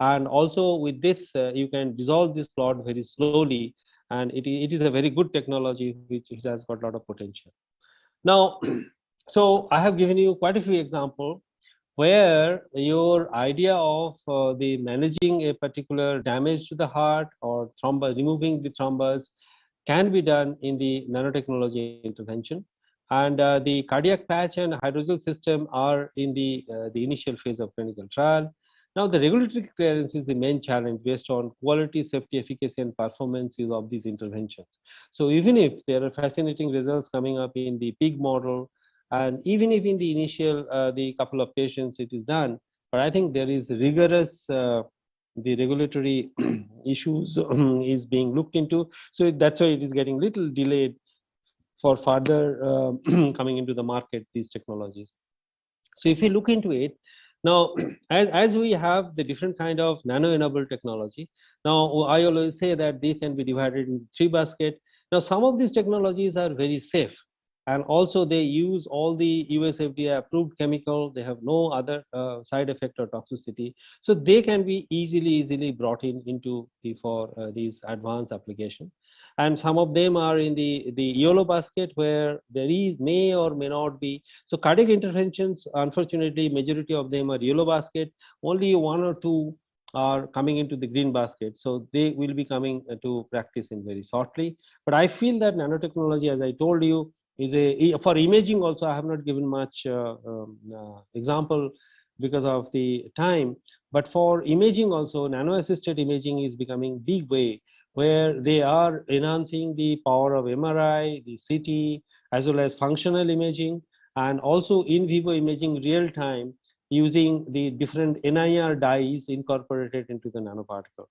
And also with this, you can dissolve this clot very slowly, and it is a very good technology which has got a lot of potential. Now, so I have given you quite a few examples where your idea of the managing a particular damage to the heart or thrombus, removing the thrombus, can be done in the nanotechnology intervention. And the cardiac patch and hydrogel system are in the initial phase of clinical trial. Now, the regulatory clearance is the main challenge based on quality, safety, efficacy, and performance of these interventions. So even if there are fascinating results coming up in the pig model, and even if in the initial, the couple of patients it is done, but I think there is rigorous, the regulatory issues is being looked into. So that's why it is getting little delayed for further coming into the market, these technologies. So if you look into it, now, as we have the different kind of nano-enabled technology, now I always say that they can be divided in 3 baskets. Now, some of these technologies are very safe, and also they use all the US FDA approved chemical. They have no other side effect or toxicity, so they can be easily brought into for these advanced application. And some of them are in the yellow basket, where there may or may not be. So cardiac interventions, unfortunately, majority of them are yellow basket. Only 1 or 2 are coming into the green basket. So they will be coming to practice in very shortly. But I feel that nanotechnology, as I told you, is for imaging also. I have not given much example because of the time. But for imaging also, nano-assisted imaging is becoming big way, where they are enhancing the power of MRI, the CT, as well as functional imaging, and also in vivo imaging real time using the different NIR dyes incorporated into the nanoparticle.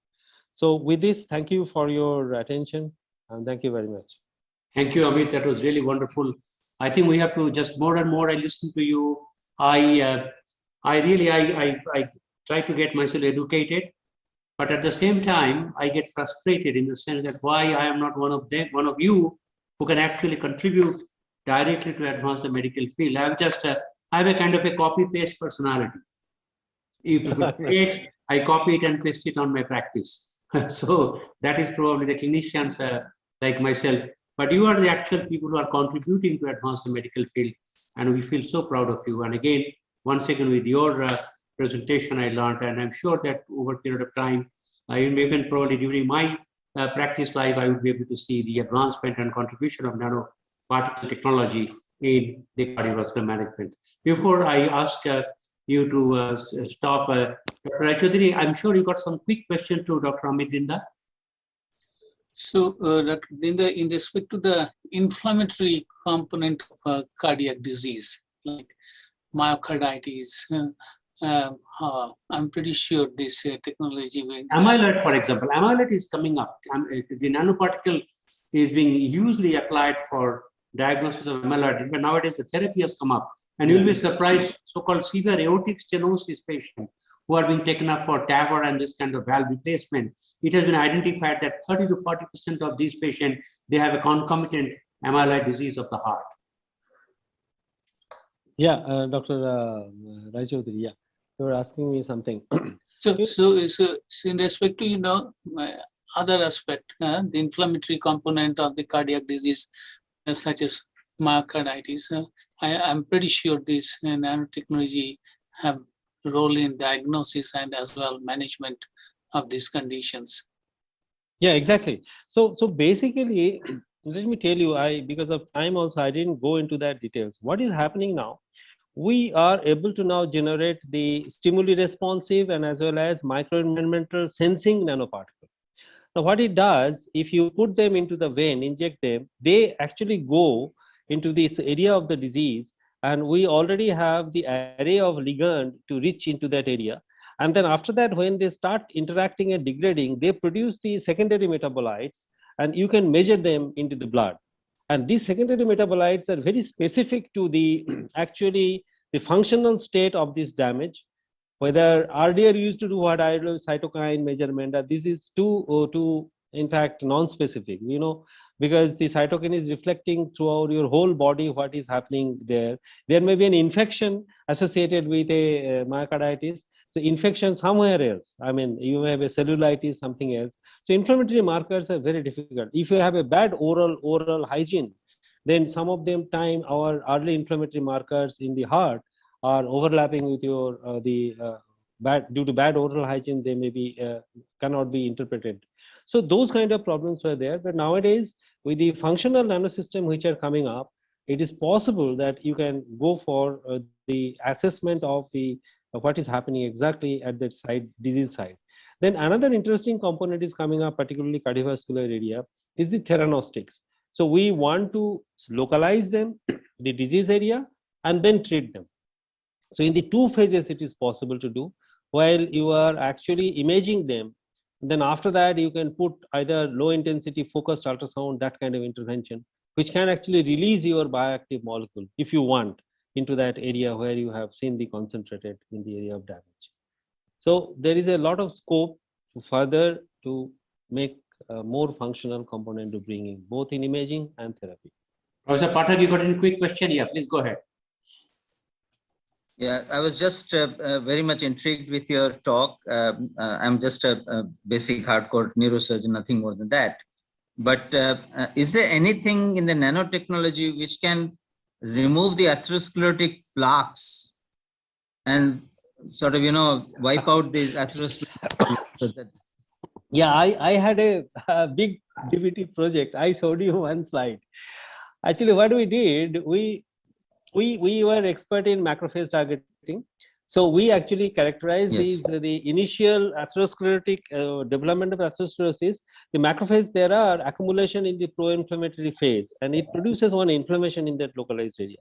So with this, thank you for your attention, and thank you very much. Thank you, Amit. That was really wonderful. I think we have to just more and more I listen to you. I try to get myself educated. But at the same time, I get frustrated in the sense that why I am not one of you who can actually contribute directly to advance the medical field. I have a kind of a copy-paste personality. If you create, I copy it and paste it on my practice. So that is probably the clinicians like myself. But you are the actual people who are contributing to advance the medical field, and we feel so proud of you. And again, once again, with your presentation, I learned, and I'm sure that over a period of time, even probably during my practice life, I would be able to see the advancement and contribution of nanoparticle technology in the cardiovascular management. Before I ask you to stop, Dr. Raichaudhuri, I'm sure you got some quick question to Dr. Amit Dinda. So, Dr. Dinda, in respect to the inflammatory component of cardiac disease, like myocarditis, I'm pretty sure this technology will... Amyloid, for example. Amyloid is coming up. The nanoparticle is being usually applied for diagnosis of amyloid, but nowadays the therapy has come up. And you'll be surprised, so-called severe aortic stenosis patients who are being taken up for TAVR and this kind of valve replacement. It has been identified that 30 to 40% of these patients, they have a concomitant amyloid disease of the heart. Yeah, Dr. Raichaudhuri, yeah. You were asking me something. So in respect to, other aspect, the inflammatory component of the cardiac disease, such as myocarditis, I'm pretty sure this nanotechnology have role in diagnosis and as well management of these conditions. Yeah, exactly. So basically, let me tell you, because of time also, I didn't go into that details. What is happening now? We are able to now generate the stimuli responsive and as well as microenvironmental sensing nanoparticles. Now, what it does, if you put them into the vein, inject them, they actually go into this area of the disease, and we already have the array of ligand to reach into that area. And then after that, when they start interacting and degrading, they produce the secondary metabolites, and you can measure them into the blood. And these secondary metabolites are very specific to the actually the functional state of this damage. Whether earlier used to do what I do cytokine measurement, this is too in fact non-specific, because the cytokine is reflecting throughout your whole body what is happening there. There may be an infection associated with a myocarditis. So infection somewhere else. I mean, you may have a cellulitis, something else. So inflammatory markers are very difficult. If you have a bad oral hygiene, then some of them time our early inflammatory markers in the heart are overlapping with your due to bad oral hygiene, they may be cannot be interpreted. So those kind of problems were there. But nowadays, with the functional nanosystem which are coming up, it is possible that you can go for the assessment of what is happening exactly at that site, disease site. Then another interesting component is coming up, particularly cardiovascular area, is the theranostics. So we want to localize them, the disease area, and then treat them. So in the 2 phases, it is possible to do. While you are actually imaging them, then after that, you can put either low intensity focused ultrasound, that kind of intervention, which can actually release your bioactive molecule, if you want, into that area where you have seen the concentrated in the area of damage. So there is a lot of scope to further to make a more functional component to bring in, both in imaging and therapy. Professor Pathak, you got a quick question here. Please go ahead. Yeah, I was just very much intrigued with your talk. I'm just a basic hardcore neurosurgeon, nothing more than that. But is there anything in the nanotechnology which can remove the atherosclerotic plaques and sort of, wipe out the atherosclerotic? Yeah, I had a big DBT project. I showed you one slide. Actually, what we did, we were expert in macrophage targeting. So we actually characterized these, the initial atherosclerotic development of atherosclerosis. The macrophage, there are accumulation in the pro-inflammatory phase, and it produces one inflammation in that localized area.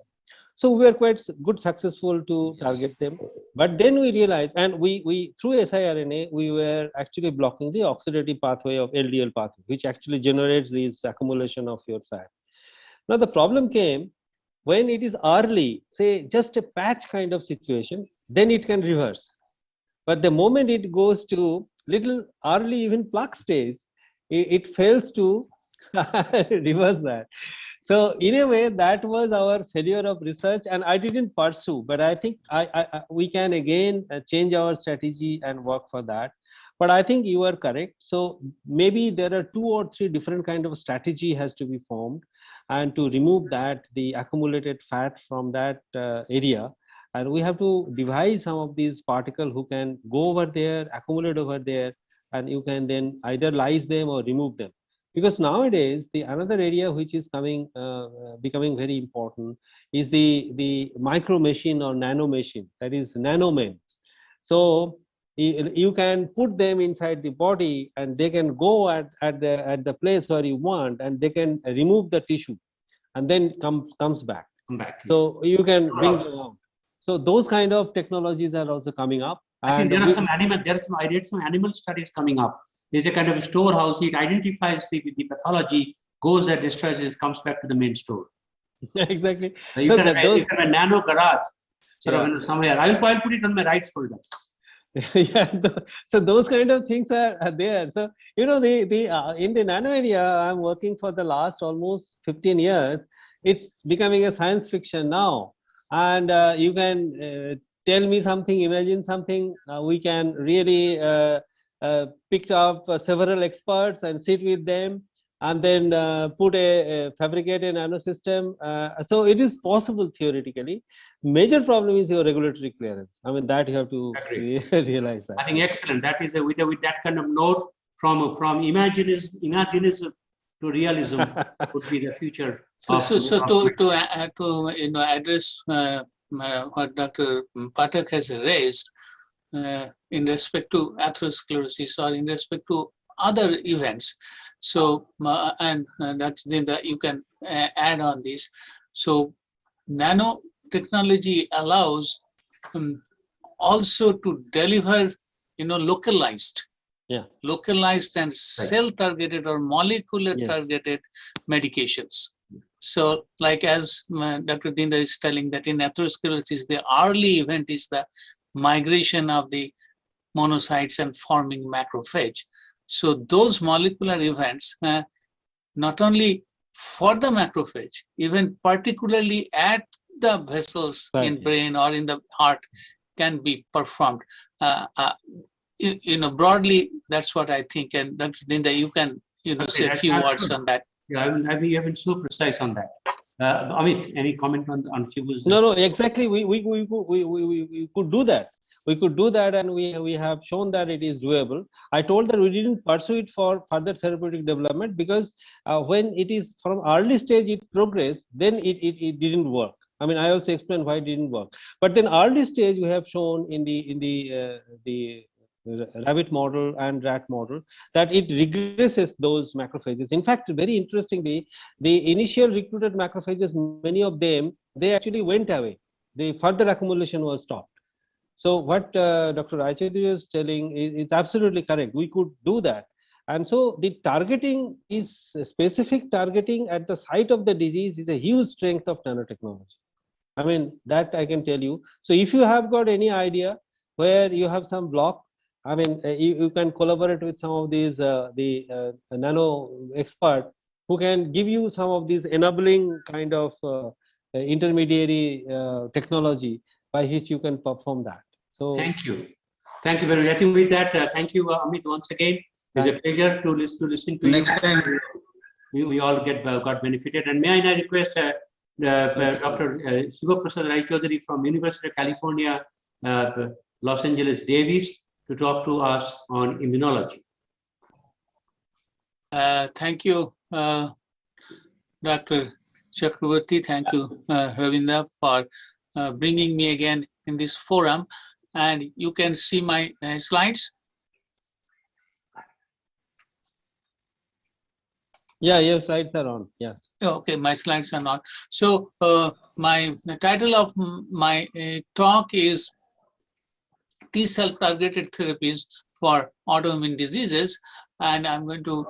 So we were quite successful to target them. But then we realized, and we through siRNA, we were actually blocking the oxidative pathway of LDL pathway, which actually generates this accumulation of your fat. Now the problem came when it is early, say just a patch kind of situation, then it can reverse. But the moment it goes to little early, even plaque stage, it fails to reverse that. So in a way, that was our failure of research, and I didn't pursue. But I think we can again change our strategy and work for that. But I think you are correct. So maybe there are 2 or 3 different kind of strategy has to be formed, and to remove that, the accumulated fat from that area. And we have to devise some of these particles who can go over there, accumulate over there, and you can then either lyse them or remove them. Because nowadays, the another area which is coming, becoming very important is the micro machine or nano machine, that is nanomens. So you can put them inside the body, and they can go at the place where you want, and they can remove the tissue, and then comes back. So you can bring them out. So those kind of technologies are also coming up. I think there are some animal. I read some animal studies coming up. There's a kind of storehouse. It identifies the pathology, goes and destroys it, comes back to the main store. Exactly. So you can have a nano garage somewhere. I'll put it on my right shoulder. Yeah, so those kind of things are there. So in the nano area, I'm working for the last almost 15 years. It's becoming a science fiction now, and you can tell me something, imagine something. We can really pick up several experts and sit with them and then fabricate a nanosystem. So it is possible theoretically. Major problem is your regulatory clearance. I mean, that you have to realize that. I think excellent. That is with that kind of note from imaginism to realism would be the future. To address what Dr. Pathak has raised in respect to atherosclerosis or in respect to other events. So, and Dr. Dinda, you can add on this. So, nanotechnology allows also to deliver, localized and cell-targeted or molecular targeted medications. So, like as Dr. Dinda is telling that in atherosclerosis, the early event is the migration of the monocytes and forming macrophage. So those molecular events, not only for the macrophage, even particularly at the vessels in brain or in the heart, can be performed. Broadly, that's what I think. And Dr. Dinda, you can, say a few words on that. Yeah, you have been so precise on that. Amit, any comment on Shibu's? No, exactly. We could do that. We could do that, and we have shown that it is doable. I told that we didn't pursue it for further therapeutic development because when it is from early stage it progressed, then it didn't work. I mean, I also explained why it didn't work. But then early stage we have shown in the rabbit model and rat model that it regresses those macrophages. In fact, very interestingly, the initial recruited macrophages, many of them, they actually went away. The further accumulation was stopped. So what Dr. Raychaudhuri is telling is absolutely correct. We could do that. And so the targeting is specific targeting at the site of the disease is a huge strength of nanotechnology. I mean, that I can tell you. So if you have got any idea where you have some block, I mean, you can collaborate with some of these, the nano expert who can give you some of these enabling kind of intermediary technology by which you can perform that. So thank you very much. I think with that, thank you, Amit, once again. It's a pleasure to listen to next you. Time we all got benefited. And may I now request Dr. Shiva Prasad Raychaudhuri from University of California, Los Angeles, Davis, to talk to us on immunology. Thank you, Dr. Chakraborty. Thank you, Ravinda, for bringing me again in this forum. And you can see my slides. Yeah, your slides are on. Yes. Okay, my slides are not. So the title of my talk is T-cell targeted therapies for autoimmune diseases, and I'm going to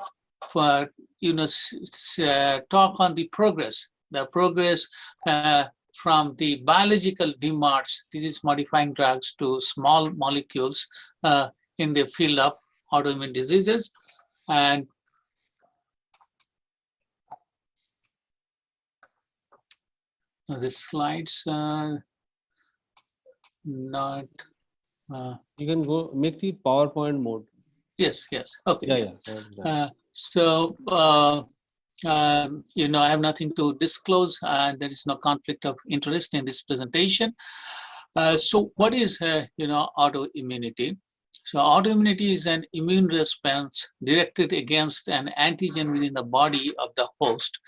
talk on the progress from the biological DMARDs, disease modifying drugs, to small molecules in the field of autoimmune diseases. And the slides are not. You can go make the PowerPoint mode. Yes. Okay. Yeah. So I have nothing to disclose, and there is no conflict of interest in this presentation. So what is autoimmunity? So autoimmunity is an immune response directed against an antigen within the body of the host,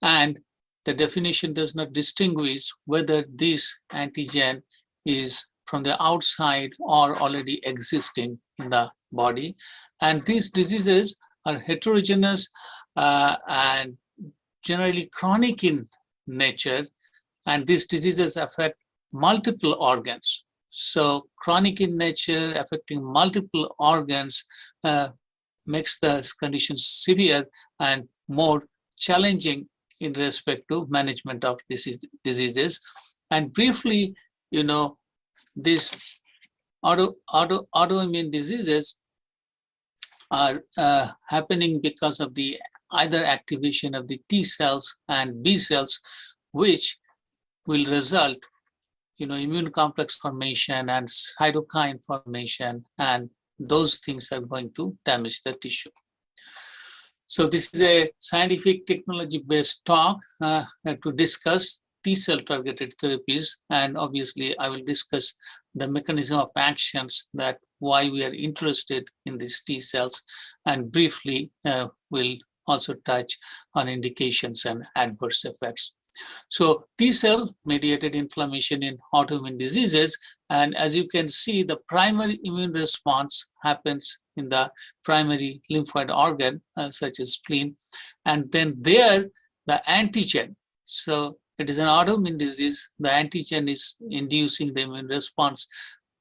and the definition does not distinguish whether this antigen is from the outside or already existing in the body. And these diseases are heterogeneous and generally chronic in nature, and these diseases affect multiple organs. So chronic in nature, affecting multiple organs, makes the condition severe and more challenging in respect to management of diseases. And briefly, these autoimmune diseases are happening because of the either activation of the T cells and B cells, which will result, immune complex formation and cytokine formation, and those things are going to damage the tissue. So this is a scientific technology-based talk to discuss T-cell targeted therapies, and obviously I will discuss the mechanism of actions, that why we are interested in these T-cells, and briefly we'll also touch on indications and adverse effects. So T-cell mediated inflammation in autoimmune diseases, and as you can see, the primary immune response happens in the primary lymphoid organ, such as spleen, and then there the antigen. So it is an autoimmune disease, the antigen is inducing the immune response.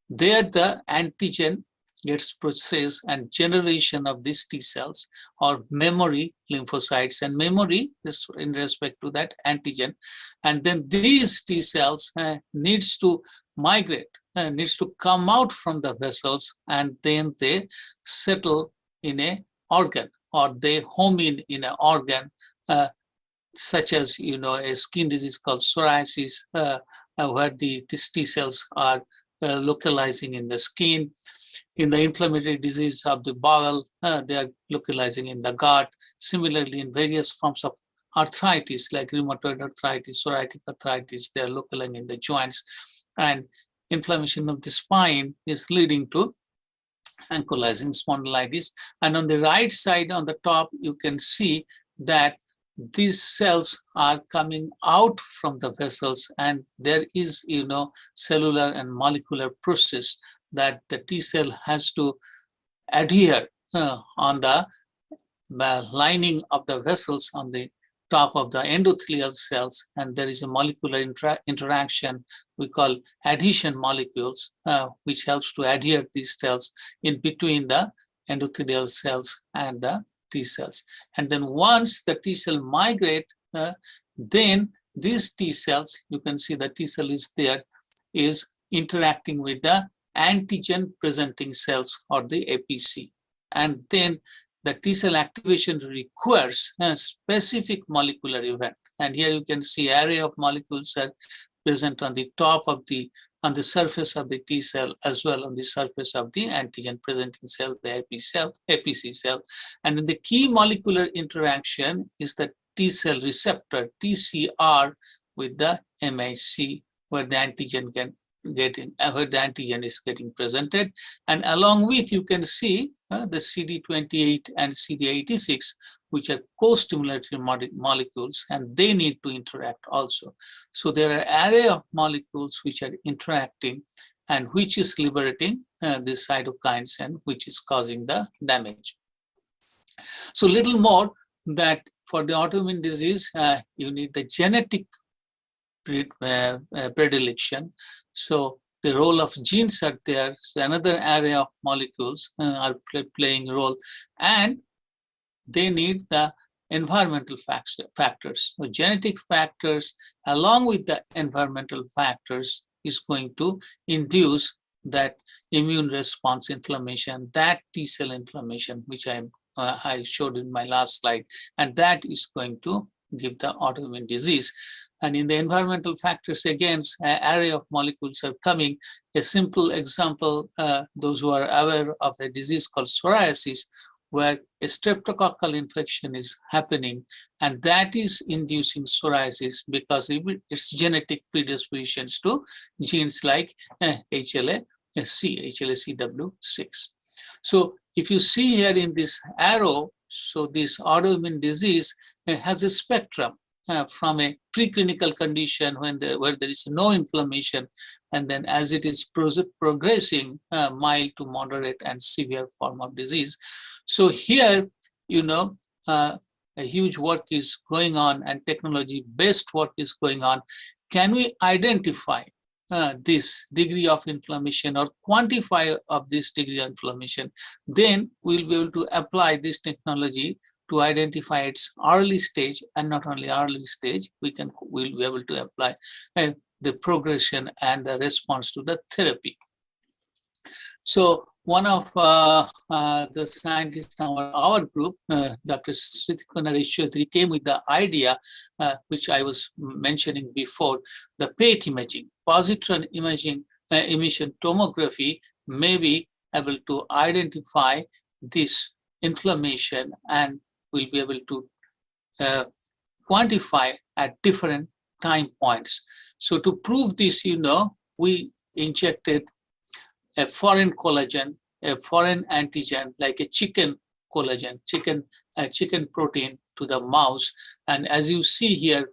There the antigen gets processed, and generation of these T cells or memory lymphocytes, and memory is in respect to that antigen. And then these T cells needs to migrate, needs to come out from the vessels, and then they settle in a organ, or they home in an organ, such as, you know, a skin disease called psoriasis, where the T cells are localizing in the skin. In the inflammatory disease of the bowel, they are localizing in the gut. Similarly, in various forms of arthritis like rheumatoid arthritis, psoriatic arthritis, they are localizing in the joints. And inflammation of the spine is leading to ankylosing spondylitis. And on the right side, on the top, you can see that these cells are coming out from the vessels, and there is, you know, cellular and molecular process that the T cell has to adhere on the lining of the vessels on the top of the endothelial cells, and there is a molecular interaction we call adhesion molecules, which helps to adhere these cells in between the endothelial cells and the T cells. And then once the T cell migrate, then these T cells, you can see the T cell is there, is interacting with the antigen presenting cells, or the APC. And then the T cell activation requires a specific molecular event. And here you can see array of molecules are present on the top of the, on the surface of the T cell, as well on the surface of the antigen presenting cell, the APC cell. And then the key molecular interaction is the T cell receptor, TCR, with the MHC, where the antigen can get in, where the antigen is getting presented. And along with, you can see the CD28 and CD86, which are co-stimulatory molecules, and they need to interact also. So there are array of molecules which are interacting, and which is liberating these cytokines, and which is causing the damage. So little more that for the autoimmune disease, you need the genetic predilection. So the role of genes are there. So another area of molecules are playing a role, and they need the environmental factors. So genetic factors along with the environmental factors is going to induce that immune response inflammation, that T cell inflammation, which I showed in my last slide, and that is going to give the autoimmune disease. And in the environmental factors, again, an array of molecules are coming. A simple example, those who are aware of a disease called psoriasis, where a streptococcal infection is happening, and that is inducing psoriasis because it's genetic predispositions to genes like HLA-C, HLA-CW6. So if you see here in this arrow, so this autoimmune disease has a spectrum from a preclinical condition where there is no inflammation, and then as it is progressing, mild to moderate and severe form of disease. So here, you know, a huge work is going on, and technology-based work is going on. Can we identify this degree of inflammation or quantify of this degree of inflammation? Then we'll be able to apply this technology to identify its early stage, and not only early stage, we'll be able to apply the progression and the response to the therapy. So one of the scientists in our group, Dr. Sritikumar Chaudhary, came with the idea, which I was mentioning before, the PET imaging, positron imaging, emission tomography may be able to identify this inflammation and we'll be able to quantify at different time points. So to prove this, we injected a foreign collagen, a foreign antigen, like a chicken collagen, chicken protein to the mouse. And as you see here,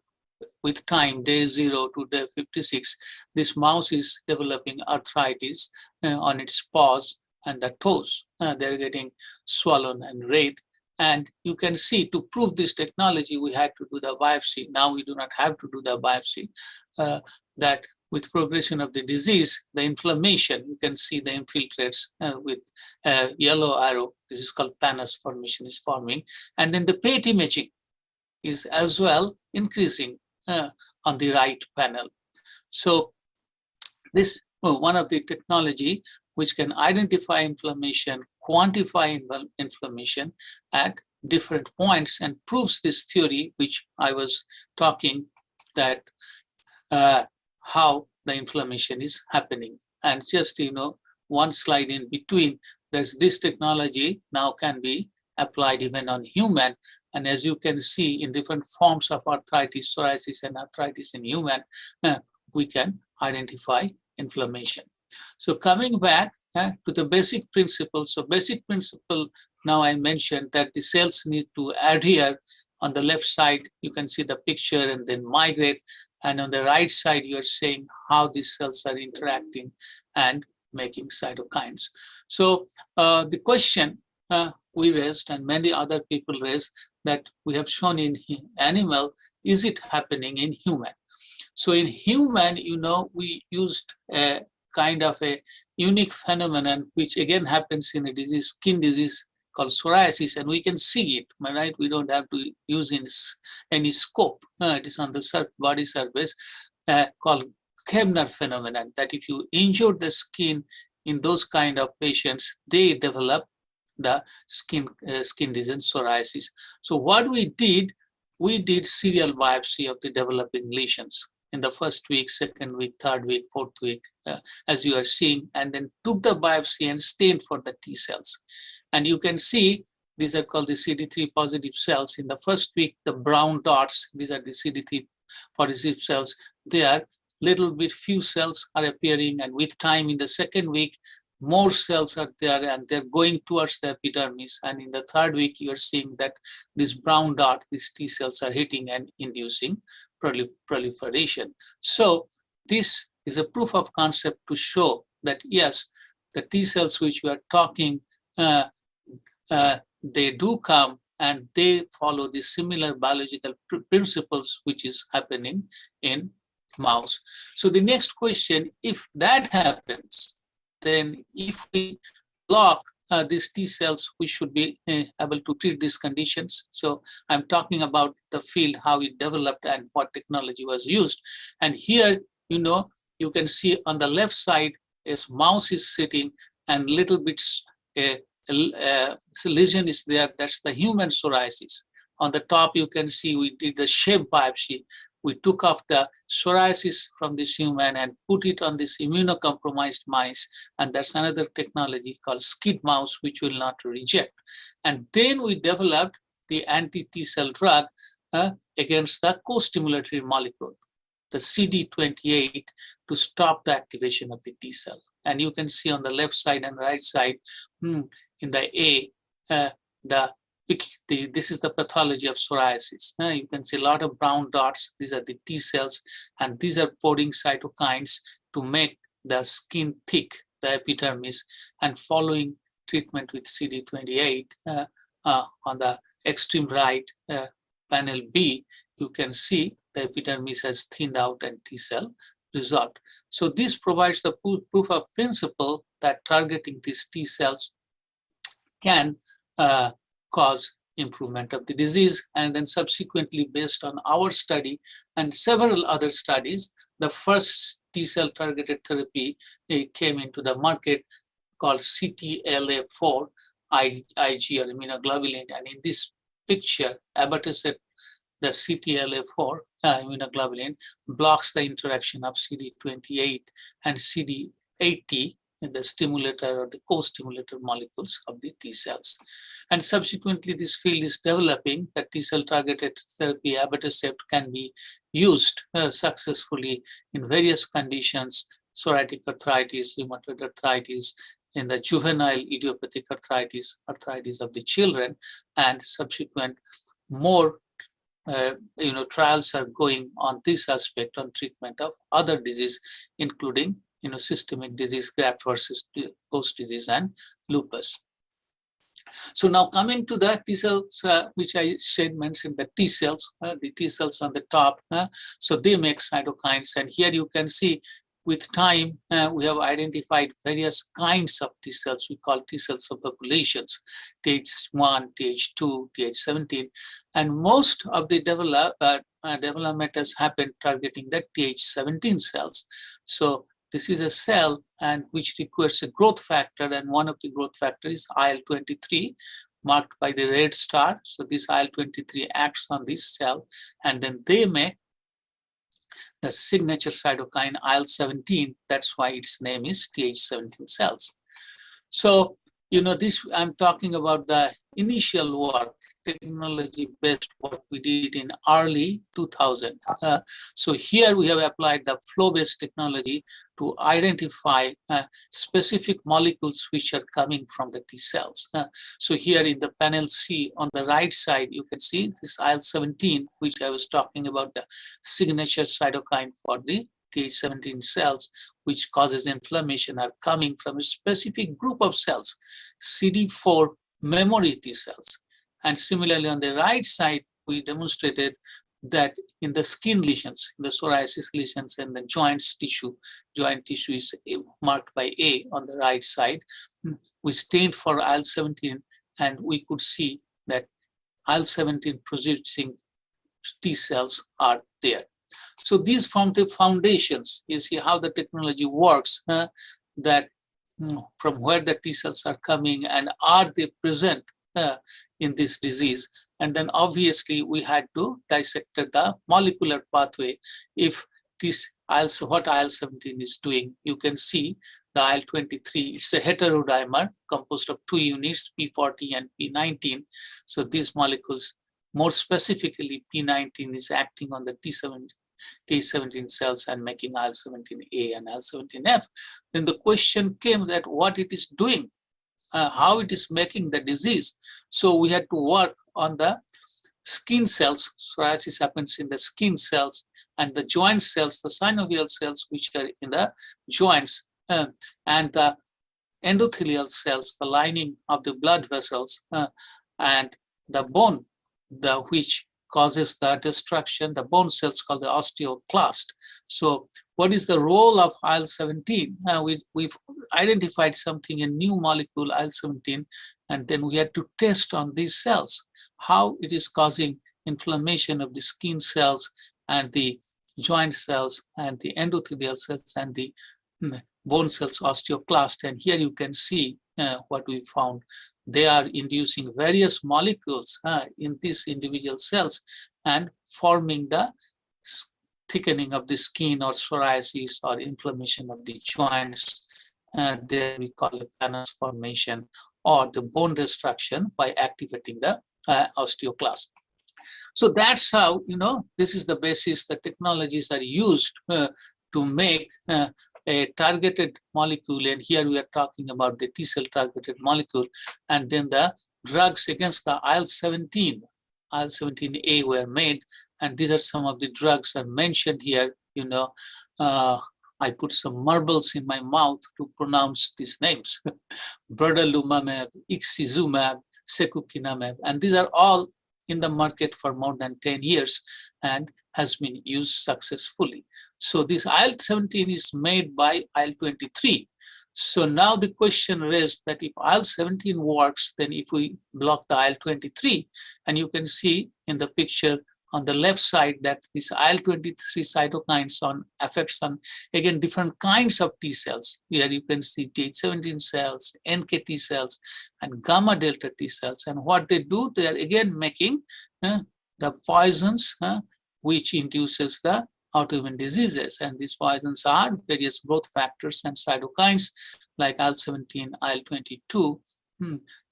with time, day 0 to day 56, this mouse is developing arthritis on its paws and the toes. They're getting swollen and red. And you can see, to prove this technology, we had to do the biopsy. Now we do not have to do the biopsy. That with progression of the disease, the inflammation, you can see the infiltrates with yellow arrow. This is called Panus formation is forming. And then the PET imaging is as well increasing on the right panel. So this one of the technology which can identify inflammation, quantify inflammation at different points, and proves this theory which I was talking, that how the inflammation is happening. And just one slide in between, there's this technology now can be applied even on human. And as you can see, in different forms of arthritis, psoriasis, and arthritis in human, we can identify inflammation. So coming back to the basic principle. So basic principle, now I mentioned that the cells need to adhere. On the left side, you can see the picture and then migrate. And on the right side, you're saying how these cells are interacting and making cytokines. So the question we raised, and many other people raised, that we have shown in animal, is it happening in human? So in human, we used a kind of a unique phenomenon, which again happens in a disease, skin disease called psoriasis, and we can see it, right? We don't have to use any scope. It is on the body surface called Koebner phenomenon, that if you injure the skin in those kind of patients, they develop the skin disease, psoriasis. So what we did serial biopsy of the developing lesions in the first week, second week, third week, fourth week, as you are seeing, and then took the biopsy and stained for the T cells. And you can see these are called the CD3 positive cells. In the first week, the brown dots, these are the CD3 positive cells. They are little bit, few cells are appearing, and with time in the second week, more cells are there and they're going towards the epidermis. And in the third week, you're seeing that this brown dot, these T cells are hitting and inducing proliferation. So this is a proof of concept to show that yes, the T cells which we are talking, they do come and they follow the similar biological principles which is happening in mouse. So the next question, if that happens, then if we block these T cells, we should be able to treat these conditions. So I'm talking about the field, how it developed and what technology was used. And here, you can see on the left side, as mouse is sitting and little bits, lesion is there, that's the human psoriasis. On the top, you can see we did the shape biopsy. We took off the psoriasis from this human and put it on this immunocompromised mice. And that's another technology called SCID mouse, which will not reject. And then we developed the anti-T cell drug against the co-stimulatory molecule, the CD28, to stop the activation of the T cell. And you can see on the left side and right side, in the A, this is the pathology of psoriasis. You can see a lot of brown dots. These are the T cells, and these are pouring cytokines to make the skin thick, the epidermis, and following treatment with CD28 on the extreme right, panel B, you can see the epidermis has thinned out and T cell resolved. So this provides the proof of principle that targeting these T cells can cause improvement of the disease. And then subsequently, based on our study and several other studies, the first T cell targeted therapy came into the market called CTLA4 IG, or immunoglobulin. And in this picture, abatacept, the CTLA4 immunoglobulin, blocks the interaction of CD28 and CD80 the stimulator or the co-stimulator molecules of the T cells. And subsequently, this field is developing that T cell targeted therapy, abatacept, can be used successfully in various conditions, psoriatic arthritis, rheumatoid arthritis, in the juvenile idiopathic arthritis, arthritis of the children, and subsequent more trials are going on this aspect on treatment of other disease, including systemic disease, graft versus host disease, and lupus. So now coming to the T cells, which I mentioned, the T cells on the top. So they make cytokines, and here you can see with time, we have identified various kinds of T cells. We call T cell subpopulations, Th1, Th2, Th17, and most of the development has happened targeting the Th17 cells. So this is a cell and which requires a growth factor, and one of the growth factors is IL-23, marked by the red star. So this IL-23 acts on this cell, and then they make the signature cytokine IL-17. That's why its name is Th17 cells. So, this I'm talking about the initial work, technology-based work we did in early 2000. So here we have applied the flow-based technology to identify specific molecules which are coming from the T cells. So here in the panel C on the right side, you can see this IL-17, which I was talking about, the signature cytokine for the Th17 cells, which causes inflammation, are coming from a specific group of cells, CD4 memory T cells. And similarly, on the right side, we demonstrated that in the skin lesions, in the psoriasis lesions and the joint tissue is marked by A on the right side. We stained for IL-17, and we could see that IL-17 producing T cells are there. So these form the foundations. You see how the technology works, that from where the T cells are coming and are they present in this disease. And then obviously we had to dissect the molecular pathway. If this what IL-17 is doing, you can see the IL-23, it's a heterodimer composed of two units, P40 and P19. So these molecules, more specifically P19, is acting on the T17 cells and making IL-17A and IL-17F. Then the question came that what it is doing, how it is making the disease. So we had to work on the skin cells. Psoriasis happens in the skin cells, and the joint cells, the synovial cells, which are in the joints, and the endothelial cells, the lining of the blood vessels, and the bone, which causes the destruction, the bone cells called the osteoclast. So what is the role of IL-17? We've identified something, a new molecule, IL-17, and then we had to test on these cells, how it is causing inflammation of the skin cells and the joint cells and the endothelial cells and the bone cells, osteoclast. And here you can see what we found. They are inducing various molecules in these individual cells and forming the thickening of the skin or psoriasis or inflammation of the joints. Then we call it planus formation or the bone destruction by activating the osteoclast. So that's how, this is the basis, the technologies are used to make a targeted molecule, and here we are talking about the T cell targeted molecule, and then the drugs against the IL-17, IL-17A were made, and these are some of the drugs are mentioned here. I put some marbles in my mouth to pronounce these names: brodalumab, ixizumab, secukinumab, and these are all in the market for more than 10 years and has been used successfully. So this IL-17 is made by IL-23. So now the question raised that if IL-17 works, then if we block the IL-23, and you can see in the picture on the left side that this IL-23 cytokines affects on, again, different kinds of T cells. Here you can see Th17 cells, NKT cells, and gamma delta T cells. And what they do, they are again making the poisons, which induces the autoimmune diseases. And these poisons are various growth factors and cytokines like IL-17, IL-22,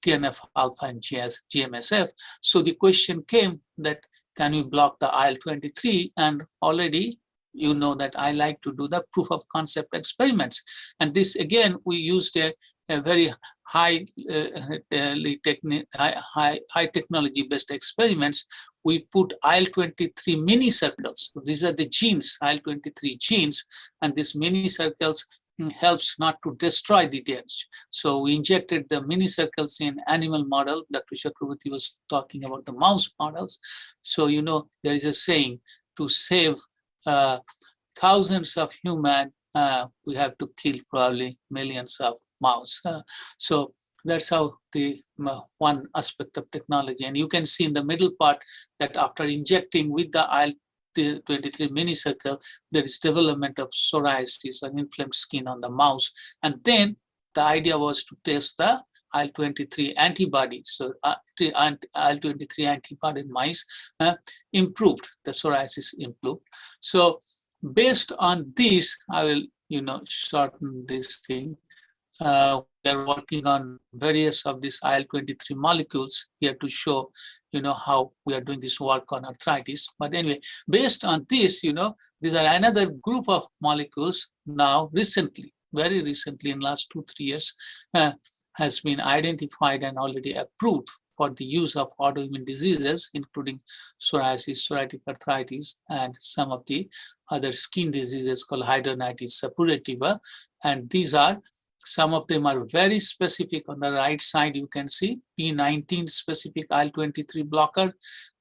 TNF-alpha, and GMSF. So the question came that, can we block the IL-23? And already you know that I like to do the proof of concept experiments. And this, again, we used a very high technology based experiments. We put IL-23 mini circles. So these are the genes, IL-23 genes, and these mini circles helps not to destroy the DNA. So we injected the mini circles in animal model. Dr. Chakraborty was talking about the mouse models. So, you know, there is a saying, to save thousands of human, we have to kill probably millions of mouse. So that's how the one aspect of technology. And you can see in the middle part that after injecting with the IL-23 mini circle, there is development of psoriasis and inflamed skin on the mouse. And then the idea was to test the IL-23 antibody. So IL-23 antibody in mice improved, the psoriasis improved. So based on this, I will, you know, shorten this thing. We are working on various of these IL-23 molecules here to show, you know, how we are doing this work on arthritis. But anyway, based on this, you know, these are another group of molecules now recently, very recently in last 2-3 years, has been identified and already approved for the use of autoimmune diseases, including psoriasis, psoriatic arthritis, and some of the other skin diseases called hidradenitis suppurativa. And these are, some of them are very specific. On the right side, you can see P19 specific IL-23 blocker,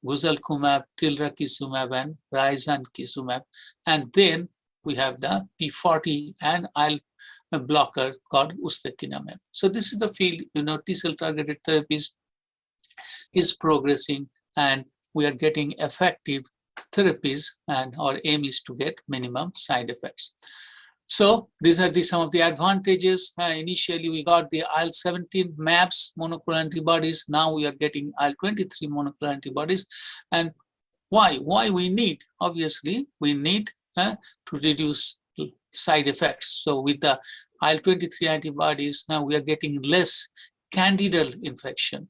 guselkumab, tildrakizumab, and risankizumab. And then we have the P40 and IL blocker called ustekinumab. So this is the field, you know, T-cell targeted therapies is progressing, and we are getting effective therapies, and our aim is to get minimum side effects. So these are some of the advantages. Initially, we got the IL-17 MABs, monoclonal antibodies. Now we are getting IL-23 monoclonal antibodies. And why? Why we need? Obviously, we need to reduce side effects. So with the IL-23 antibodies, now we are getting less candidal infection,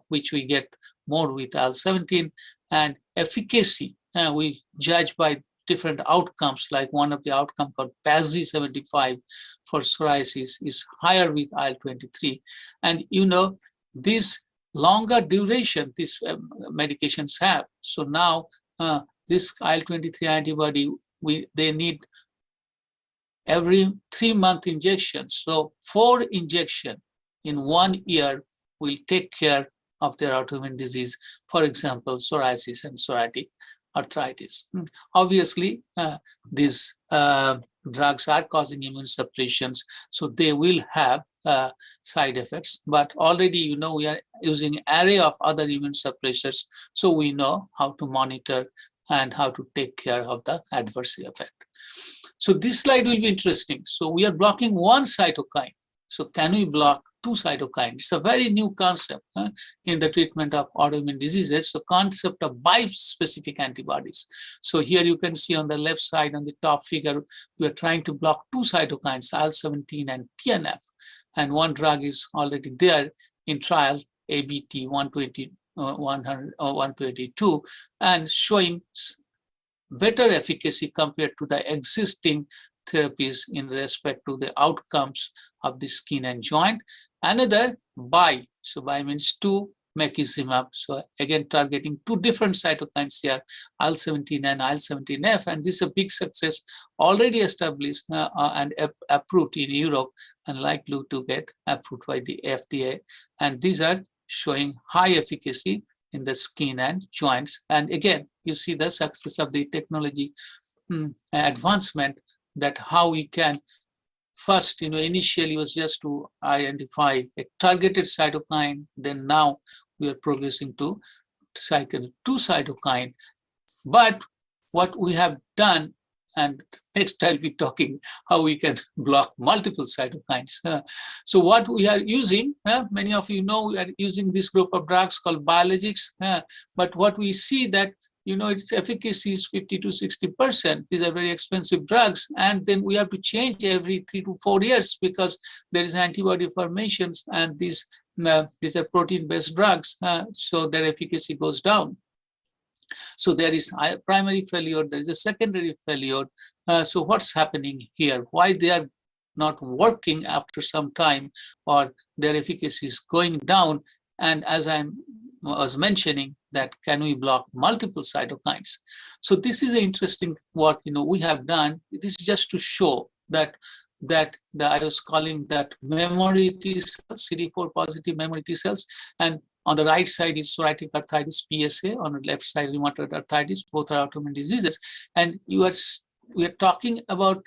which we get more with IL-17, and efficacy. We judge by different outcomes, like one of the outcomes called PASI 75 for psoriasis is higher with IL-23. And you know, this longer duration these medications have. So now this IL-23 antibody, they need every 3-month injection. So 4 injections in 1 year will take care of their autoimmune disease, for example, psoriasis and psoriatic arthritis. Obviously, these drugs are causing immune suppressions, so they will have side effects. But already, you know, we are using an array of other immune suppressors, so we know how to monitor and how to take care of the adverse effect. So this slide will be interesting. So we are blocking one cytokine. So can we block 2 cytokines? It's a very new concept in the treatment of autoimmune diseases. So concept of bispecific antibodies. So here you can see on the left side on the top figure, we are trying to block 2 cytokines, IL-17 and TNF. And one drug is already there in trial, ABT 122, and showing better efficacy compared to the existing therapies in respect to the outcomes of the skin and joint. Another bi, so bi means 2 mepolizumab. So again, targeting 2 different cytokines here, IL-17 and IL-17F, and this is a big success already established and approved in Europe, and likely to get approved by the FDA. And these are showing high efficacy in the skin and joints. And again, you see the success of the technology advancement, that how we can first, you know, initially was just to identify a targeted cytokine, then now we are progressing to cycle 2 cytokine. But what we have done, and next I'll be talking how we can block multiple cytokines. So what we are using, many of you know, we are using this group of drugs called biologics, but what we see that its efficacy is 50 to 60%. These are very expensive drugs. And then we have to change every 3 to 4 years because there is antibody formations, and these are protein-based drugs, so their efficacy goes down. So there is a primary failure, there is a secondary failure. So what's happening here? Why they are not working after some time, or their efficacy is going down? And as I was mentioning, that can we block multiple cytokines? So this is an interesting work we have done. This is just to show that I was calling that memory T cells, CD4 positive memory T cells, and on the right side is psoriatic arthritis, PSA. On the left side, rheumatoid arthritis. Both are autoimmune diseases. And we are talking about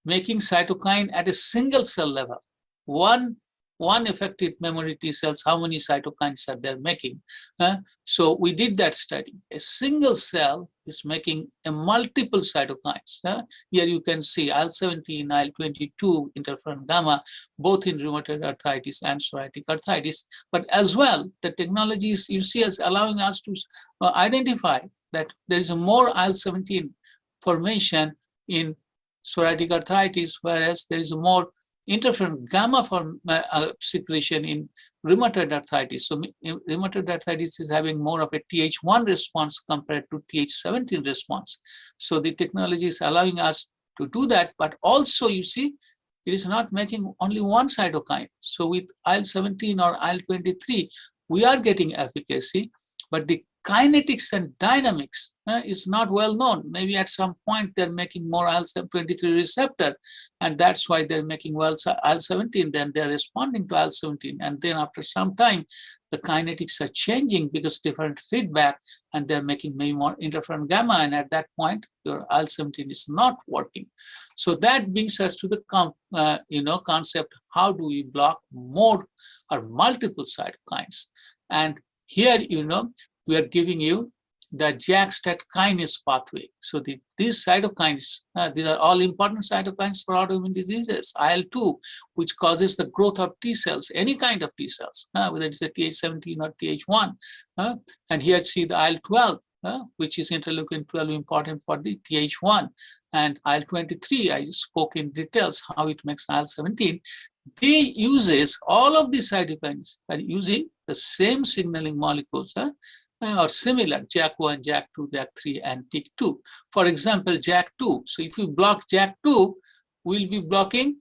making cytokine at a single cell level. One affected memory T cells, how many cytokines are they making? So we did that study. A single cell is making a multiple cytokines. Here you can see IL-17, IL-22, interferon gamma, both in rheumatoid arthritis and psoriatic arthritis. But as well, the technologies you see is allowing us to identify that there is a more IL-17 formation in psoriatic arthritis, whereas there is a more interferon gamma secretion in rheumatoid arthritis. So rheumatoid arthritis is having more of a Th1 response compared to Th17 response. So the technology is allowing us to do that, but also you see, it is not making only one cytokine. So with IL-17 or IL-23, we are getting efficacy, but the kinetics and dynamics is not well known. Maybe at some point they're making more IL-23 receptor, and that's why they're making IL-17, then they're responding to IL-17. And then after some time, the kinetics are changing because different feedback, and they're making maybe more interferon gamma, and at that point, your IL-17 is not working. So that brings us to the concept, how do we block more or multiple cytokines? And here, we are giving you the JAK-STAT kinase pathway. So these cytokines, these are all important cytokines for autoimmune diseases. IL-2, which causes the growth of T cells, any kind of T cells, whether it's a Th17 or Th1. And here see the IL-12, which is interleukin-12 important for the Th1. And IL-23, I spoke in details how it makes IL-17. They uses, all of these cytokines are using the same signaling molecules, or similar, JAK1, JAK2, JAK3, and TYK2. For example, JAK2. So if you block JAK2, we'll be blocking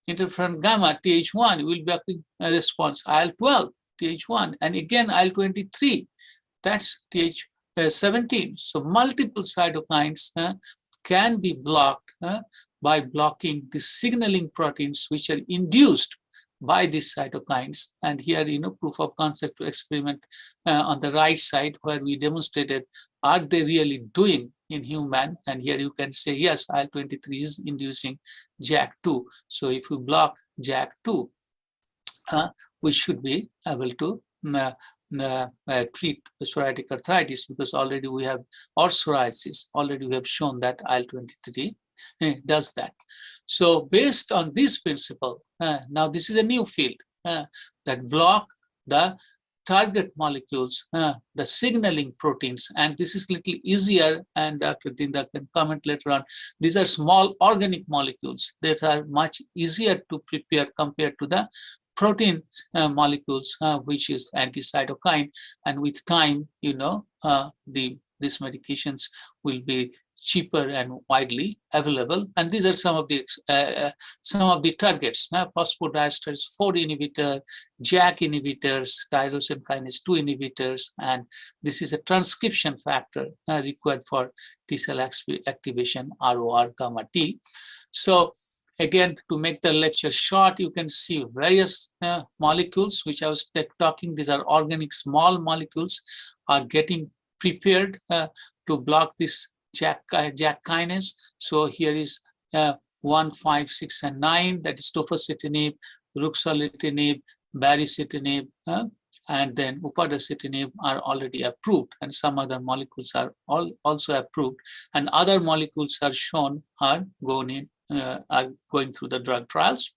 interferon gamma, Th1, we'll be blocking a response, IL-12, Th1, and again IL-23, that's Th17. So multiple cytokines can be blocked by blocking the signaling proteins which are induced by these cytokines. And here, proof of concept experiment on the right side, where we demonstrated, are they really doing in human? And here you can say, yes, IL-23 is inducing JAK2. So if we block JAK2, we should be able to treat psoriatic arthritis, because already we have, or psoriasis, already we have shown that IL-23 does that. So based on this principle, now this is a new field that block the target molecules, the signaling proteins, and this is a little easier, and Dr. Dinda can comment later on. These are small organic molecules that are much easier to prepare compared to the protein molecules, which is anti-cytokine, and with time, these medications will be cheaper and widely available. And these are some of the targets: phosphodiesterase 4 inhibitor, JAK inhibitors, tyrosine kinase 2 inhibitors, and this is a transcription factor required for T cell activation, ROR gamma T. So again, to make the lecture short, you can see various molecules which I was talking. These are organic small molecules are getting prepared to block this JAK kinase. So here is 1, 5, 6, and 9. That is tofacitinib, ruxolitinib, baricitinib, and then upadacitinib are already approved, and some other molecules are also approved, and other molecules are shown are going through the drug trials.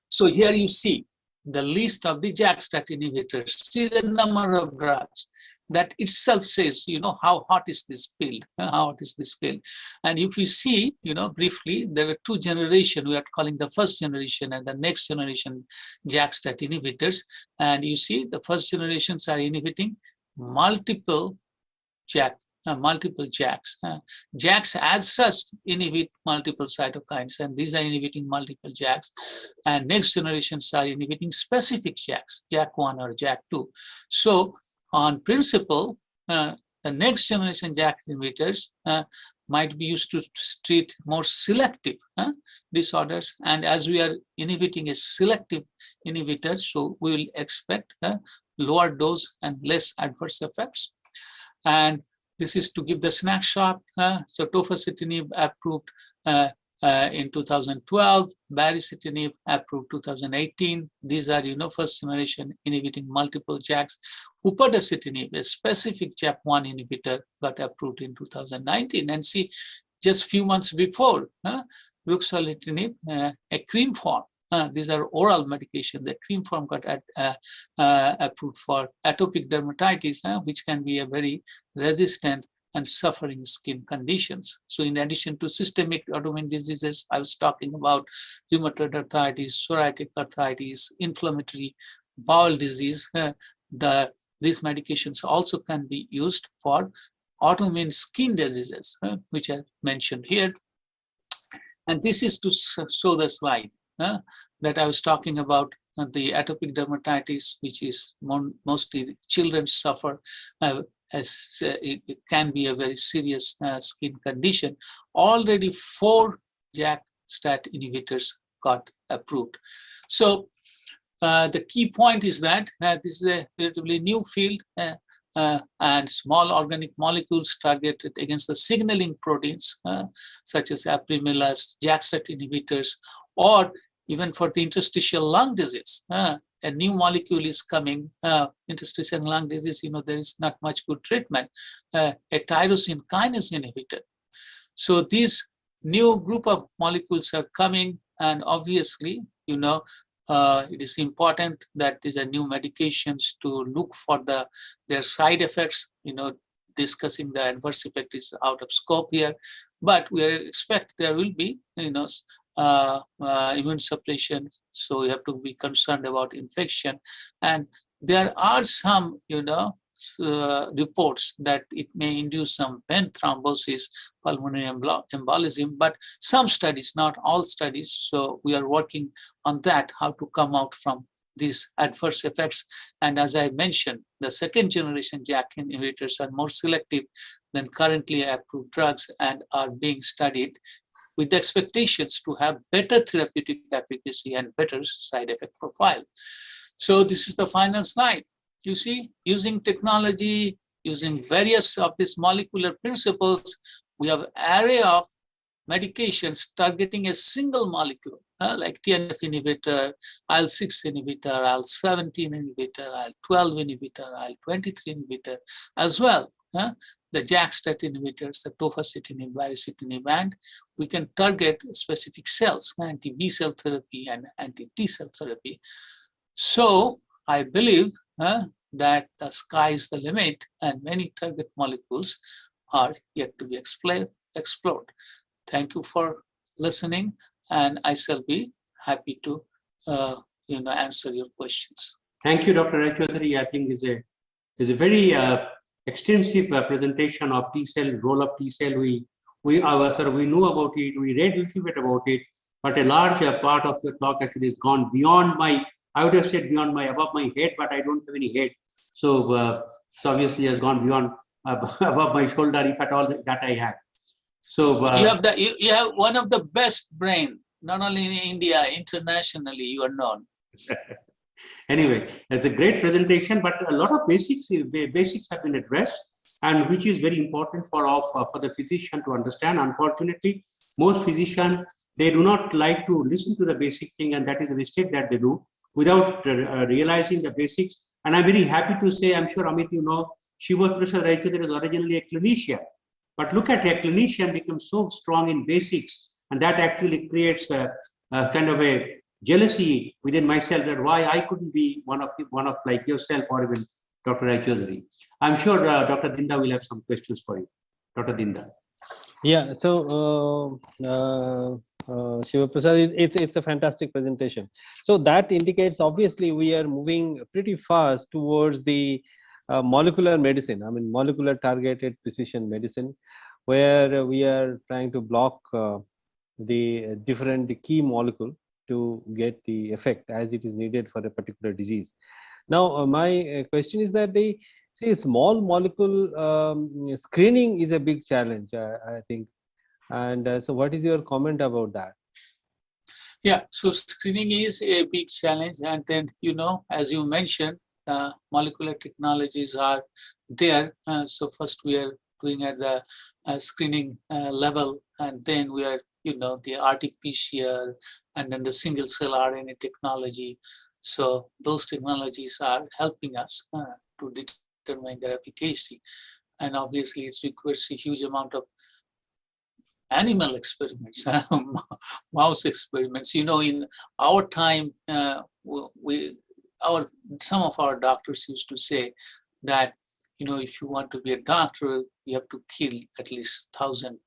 So here you see the list of the JAK-STAT inhibitors. See the number of drugs. that itself says, how hot is this field? How hot is this field? And if we see, briefly, there are two generations. We are calling the first generation and the next generation JAK-STAT inhibitors. And you see the first generations are inhibiting multiple JAKs. JAKs as such inhibit multiple cytokines, and these are inhibiting multiple JAKs. And next generations are inhibiting specific JAKs, JAK1 or JAK2. So on principle, the next generation JAK inhibitors might be used to treat more selective disorders. And as we are inhibiting a selective inhibitor, so we will expect lower dose and less adverse effects. And this is to give the snapshot. So tofacitinib approved in 2012, baricitinib approved 2018. These are, first generation inhibiting multiple JAKs. Upadacitinib, a specific JAK1 inhibitor, got approved in 2019. And see, just few months before, ruxolitinib, a cream form. These are oral medication. The cream form got approved for atopic dermatitis, which can be a very resistant and suffering skin conditions. So in addition to systemic autoimmune diseases, I was talking about rheumatoid arthritis, psoriatic arthritis, inflammatory bowel disease. These medications also can be used for autoimmune skin diseases, which I mentioned here. And this is to show the slide that I was talking about, the atopic dermatitis, which is mostly children suffer, as it can be a very serious skin condition. Already 4 JAK-STAT inhibitors got approved. So the key point is that this is a relatively new field, and small organic molecules targeted against the signaling proteins, such as apremilast, JAK-STAT inhibitors, or even for the interstitial lung disease. A new molecule is coming, interstitial lung disease, there is not much good treatment, a tyrosine kinase inhibitor. So these new group of molecules are coming, and obviously, it is important that these are new medications to look for their side effects. Discussing the adverse effect is out of scope here, but we expect there will be, immune suppression, so you have to be concerned about infection. And there are some, reports that it may induce some vein thrombosis, pulmonary embolism, but some studies, not all studies. So we are working on that, how to come out from these adverse effects. And as I mentioned, the second generation JAK inhibitors are more selective than currently approved drugs and are being studied with the expectations to have better therapeutic efficacy and better side effect profile. So this is the final slide. You see, using technology, using various of these molecular principles, we have an array of medications targeting a single molecule, like TNF inhibitor, IL-6 inhibitor, IL-17 inhibitor, IL-12 inhibitor, IL-23 inhibitor, as well. The JAK-STAT inhibitors, the tofacitinib, baricitinib, and we can target specific cells, anti-B cell therapy and anti-T cell therapy. So I believe that the sky is the limit, and many target molecules are yet to be explored. Thank you for listening, and I shall be happy to answer your questions. Thank you, Dr. Raychaudhuri. I think is a very extensive presentation of T cell, role of T cell. We knew about it, we read a little bit about it, but a large part of your talk actually has gone beyond I would have said above my head, but I don't have any head. So, obviously has gone beyond above my shoulder, if at all that I have. So you have one of the best brain, not only in India, internationally you are known. Anyway, it's a great presentation, but a lot of basics have been addressed, and which is very important for the physician to understand. Unfortunately, most physicians, they do not like to listen to the basic thing, and that is a mistake that they do without realizing the basics. And I'm very happy to say, I'm sure Amit, Shivas Prasad Raychaudhuri was originally a clinician, but look at a clinician becomes so strong in basics, and that actually creates a kind of a jealousy within myself that why I couldn't be one of like yourself or even Dr. Raichaudhuri. I'm sure Dr. Dinda will have some questions for you. Dr. Dinda. Yeah, so Shiva Prasad, it's a fantastic presentation. So that indicates obviously we are moving pretty fast towards the molecular medicine. I mean, molecular targeted precision medicine, where we are trying to block the different key molecule to get the effect as it is needed for a particular disease. Now, my question is that the small molecule screening is a big challenge, I think. And so what is your comment about that? Yeah, so screening is a big challenge. And then, as you mentioned, molecular technologies are there. So first we are doing at the screening level, and then we are, the RT-PCR and then the single cell RNA technology. So those technologies are helping us to determine their efficacy. And obviously it requires a huge amount of animal experiments, mouse experiments. In our time, some of our doctors used to say that, if you want to be a doctor, you have to kill at least 1,000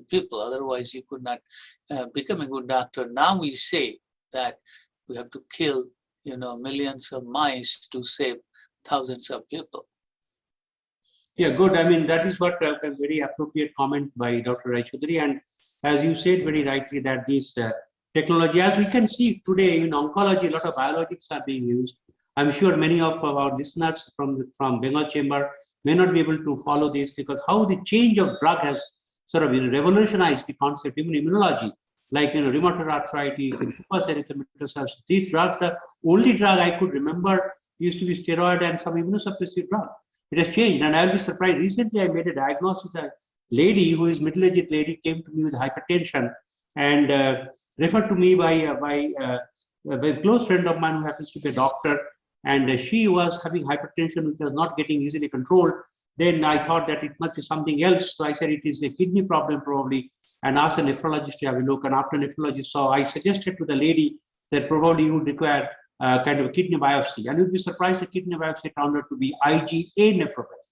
people. Otherwise, you could not become a good doctor. Now we say that we have to kill, millions of mice to save thousands of people. Yeah, good. I mean, that is what a very appropriate comment by Dr. Raichaudhuri. And as you said very rightly, that this technology, as we can see today in oncology, a lot of biologics are being used. I'm sure many of our listeners from Bengal Chamber may not be able to follow this, because how the change of drug has sort of revolutionized the concept, even immunology, like rheumatoid arthritis, lupus erythematosus. These drugs, the only drug I could remember used to be steroid and some immunosuppressive drug. It has changed, and I'll be surprised. Recently, I made a diagnosis. A lady who is middle-aged lady came to me with hypertension and referred to me by a close friend of mine who happens to be a doctor. And she was having hypertension, which was not getting easily controlled. Then I thought that it must be something else. So I said it is a kidney problem probably, and asked the nephrologist to have a look. And after nephrologist saw, I suggested to the lady that probably you would require kind of a kidney biopsy. And you'd be surprised the kidney biopsy turned out to be IgA nephropathy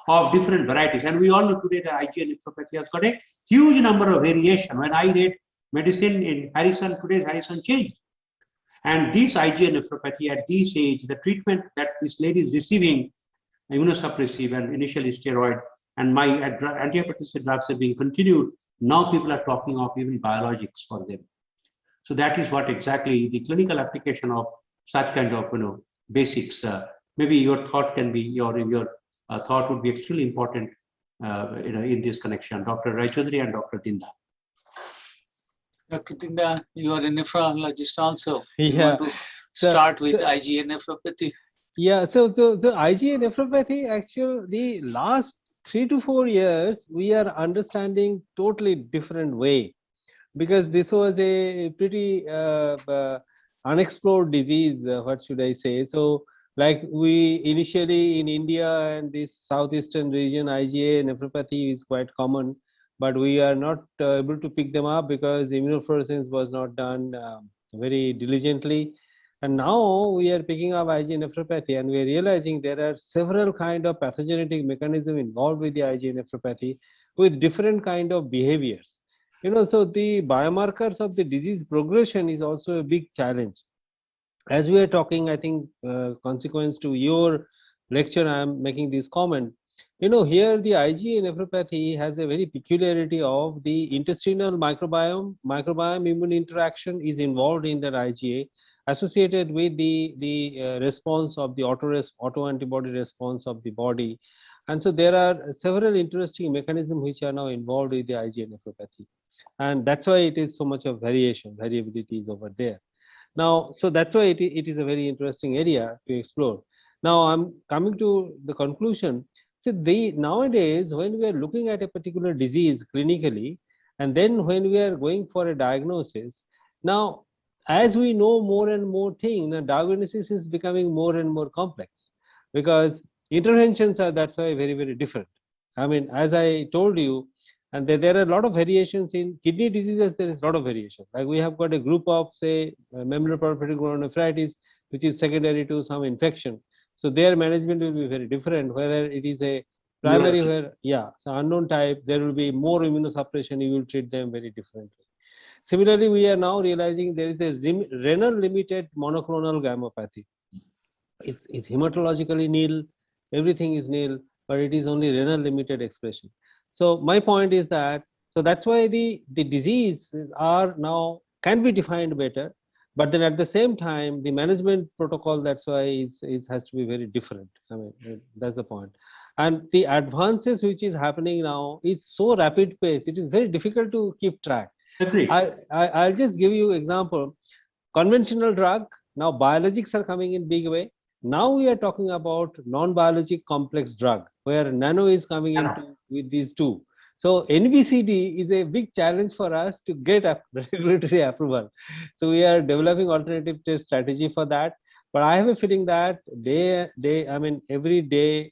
of different varieties. And we all know today that IgA nephropathy has got a huge number of variation. When I read medicine in Harrison, today's Harrison changed. And this IgA nephropathy at this age, the treatment that this lady is receiving, immunosuppressive and initially steroid, and my antihypertensive drugs are being continued. Now people are talking of even biologics for them. So that is what exactly the clinical application of such kind of basics. Maybe your thought can be your thought would be extremely important in this connection. Dr. Raichaudhuri and Dr. Dinda. Dr. Dinda, you are a nephrologist also. Yeah. You want to start with IgA nephropathy? Yeah, so IgA nephropathy, actually, the last 3 to 4 years, we are understanding totally different way, because this was a pretty unexplored disease, what should I say. So like we initially in India and this southeastern region, IgA nephropathy is quite common, but we are not able to pick them up because immunofluorescence was not done very diligently. And now we are picking up IgA nephropathy, and we are realizing there are several kind of pathogenetic mechanism involved with the IgA nephropathy with different kind of behaviors. So the biomarkers of the disease progression is also a big challenge. As we are talking, I think consequence to your lecture, I am making this comment. Here the IgA nephropathy has a very peculiarity of the intestinal microbiome immune interaction is involved in that IgA, associated with the response of the autoantibody response of the body. And so there are several interesting mechanisms which are now involved with the IgA nephropathy. And that's why it is so much of variability is over there. Now, so that's why it is a very interesting area to explore. Now I'm coming to the conclusion. So nowadays, when we are looking at a particular disease clinically, and then when we are going for a diagnosis, now, as we know more and more things, the diagnosis is becoming more and more complex, because interventions are, that's why, very, very different. I mean, as I told you, and there are a lot of variations in kidney diseases. There is a lot of variation. Like we have got a group of, say, membranous glomerulonephritis, which is secondary to some infection. So their management will be very different, whether it is a primary where, so unknown type, there will be more immunosuppression, you will treat them very differently. Similarly, we are now realizing there is a renal limited monoclonal gammopathy. It's hematologically nil, everything is nil, but it is only renal limited expression. So my point is that, so that's why the disease are now can be defined better, but then at the same time, the management protocol, that's why it has to be very different. I mean, that's the point. And the advances which is happening now is so rapid pace, it is very difficult to keep track. Agreed. I'll just give you example. Conventional drug, now biologics are coming in big way. Now we are talking about non-biologic complex drug, where nano is coming into with these two. So NBCD is a big challenge for us to get a regulatory approval. So we are developing alternative test strategy for that. But I have a feeling that every day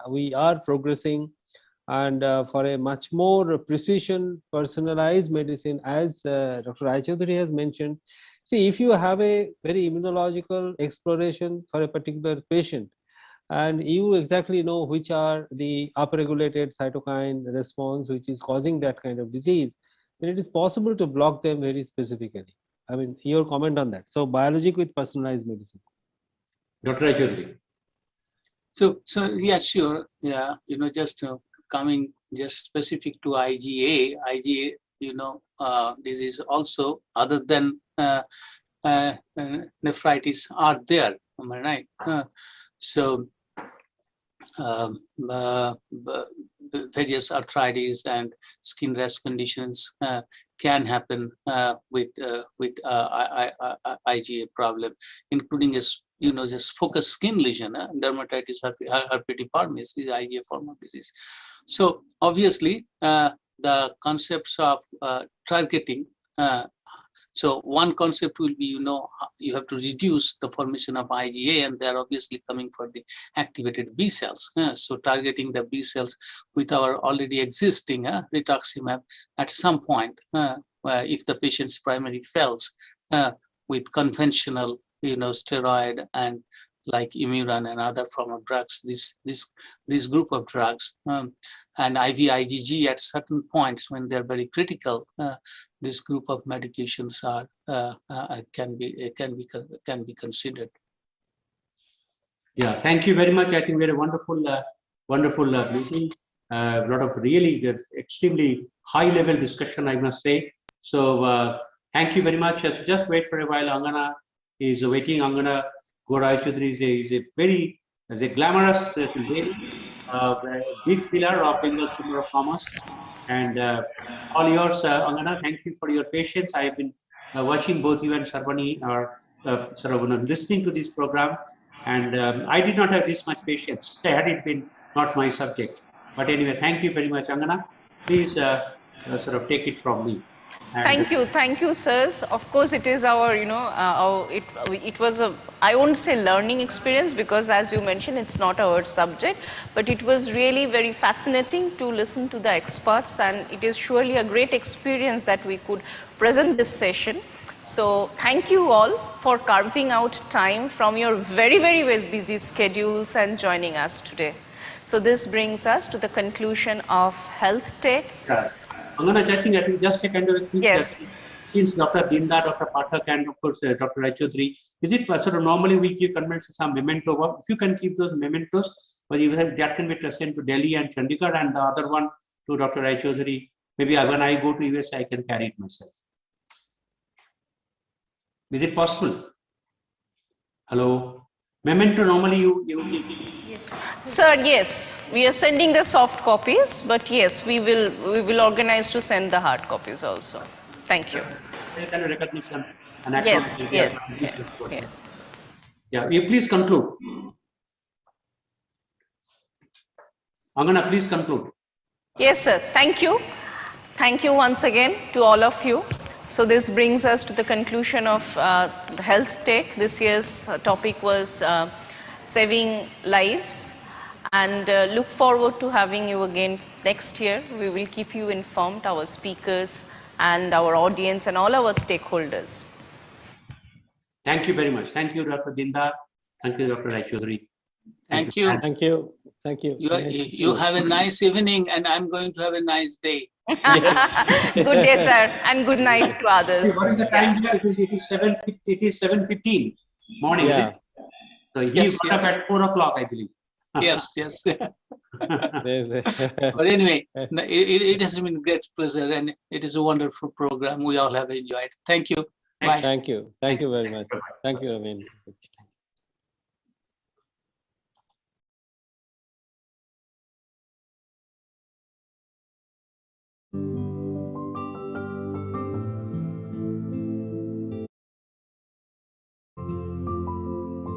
we are progressing, and for a much more precision, personalized medicine, as Dr. Raychaudhuri has mentioned. See, if you have a very immunological exploration for a particular patient, and you exactly know which are the upregulated cytokine response which is causing that kind of disease, then it is possible to block them very specifically. I mean, your comment on that. So biologic with personalized medicine. Dr. Raychaudhuri. So yeah, sure. Yeah, just coming just specific to IgA, this is also, other than nephritis, are there. Am I right? Various arthritis and skin rash conditions can happen with IgA problem, including just focused skin lesion, dermatitis herpetiformis is IgA form of disease. So obviously the concepts of targeting. So one concept will be, you have to reduce the formation of IgA, and they're obviously coming for the activated B cells. So targeting the B cells with our already existing rituximab at some point, if the patient's primary fails with conventional, steroid and like Imuran and other form of drugs, this group of drugs, and IVIGG at certain points when they're very critical, this group of medications can be considered. Yeah, thank you very much. I think we had a wonderful meeting. A lot of really extremely high-level discussion, I must say. So thank you very much. Just wait for a while. Angana is waiting. Angana Raychaudhuri is a glamorous lady, a big pillar of Bengal Chamber of Commerce. And all yours, Angana. Thank you for your patience. I have been watching both you and Sarbani are listening to this program, and I did not have this much patience had it been not my subject. But anyway, thank you very much, Angana. Please take it from me. And thank you, sirs. Of course, it is our, it was a, I won't say learning experience, because as you mentioned, it's not our subject, but it was really very fascinating to listen to the experts, and it is surely a great experience that we could present this session. So thank you all for carving out time from your very, very busy schedules and joining us today. So this brings us to the conclusion of Health Tech. Angana, I think just a kind of a quick yes. Since Dr. Dindar, Dr. Pathak, and of course Dr. Raychaudhuri, is it normally we give conventions some memento? If you can keep those mementos, but that can be sent to Delhi and Chandigarh, and the other one to Dr. Raychaudhuri. Maybe when I go to US, I can carry it myself. Is it possible? Hello? Memento, normally you yes. Sir, yes, we are sending the soft copies, but yes, we will organize to send the hard copies also. Thank you. Kind of recognition and yes. Yeah, you please conclude. Angana, please conclude. Yes, sir. Thank you. Thank you once again to all of you. So this brings us to the conclusion of the Health Tech. This year's topic was saving lives, and look forward to having you again next year. We will keep you informed, our speakers and our audience and all our stakeholders. Thank you very much. Thank you, Dr. Dindar. Thank you, Dr. Raychaudhuri. Thank you. Thank you. Thank you. You have a nice evening, and I'm going to have a nice day. Good day, sir, and good night to others. What is the time here? It is 7:15 morning. Yeah. Is it? So he Yes, got up yes. at 4 o'clock, I believe. Yes, yes. But anyway, it has been a great pleasure, and it is a wonderful program. We all have enjoyed. Thank you. Bye. Thank you. Thank you very much. Thank you, Amin.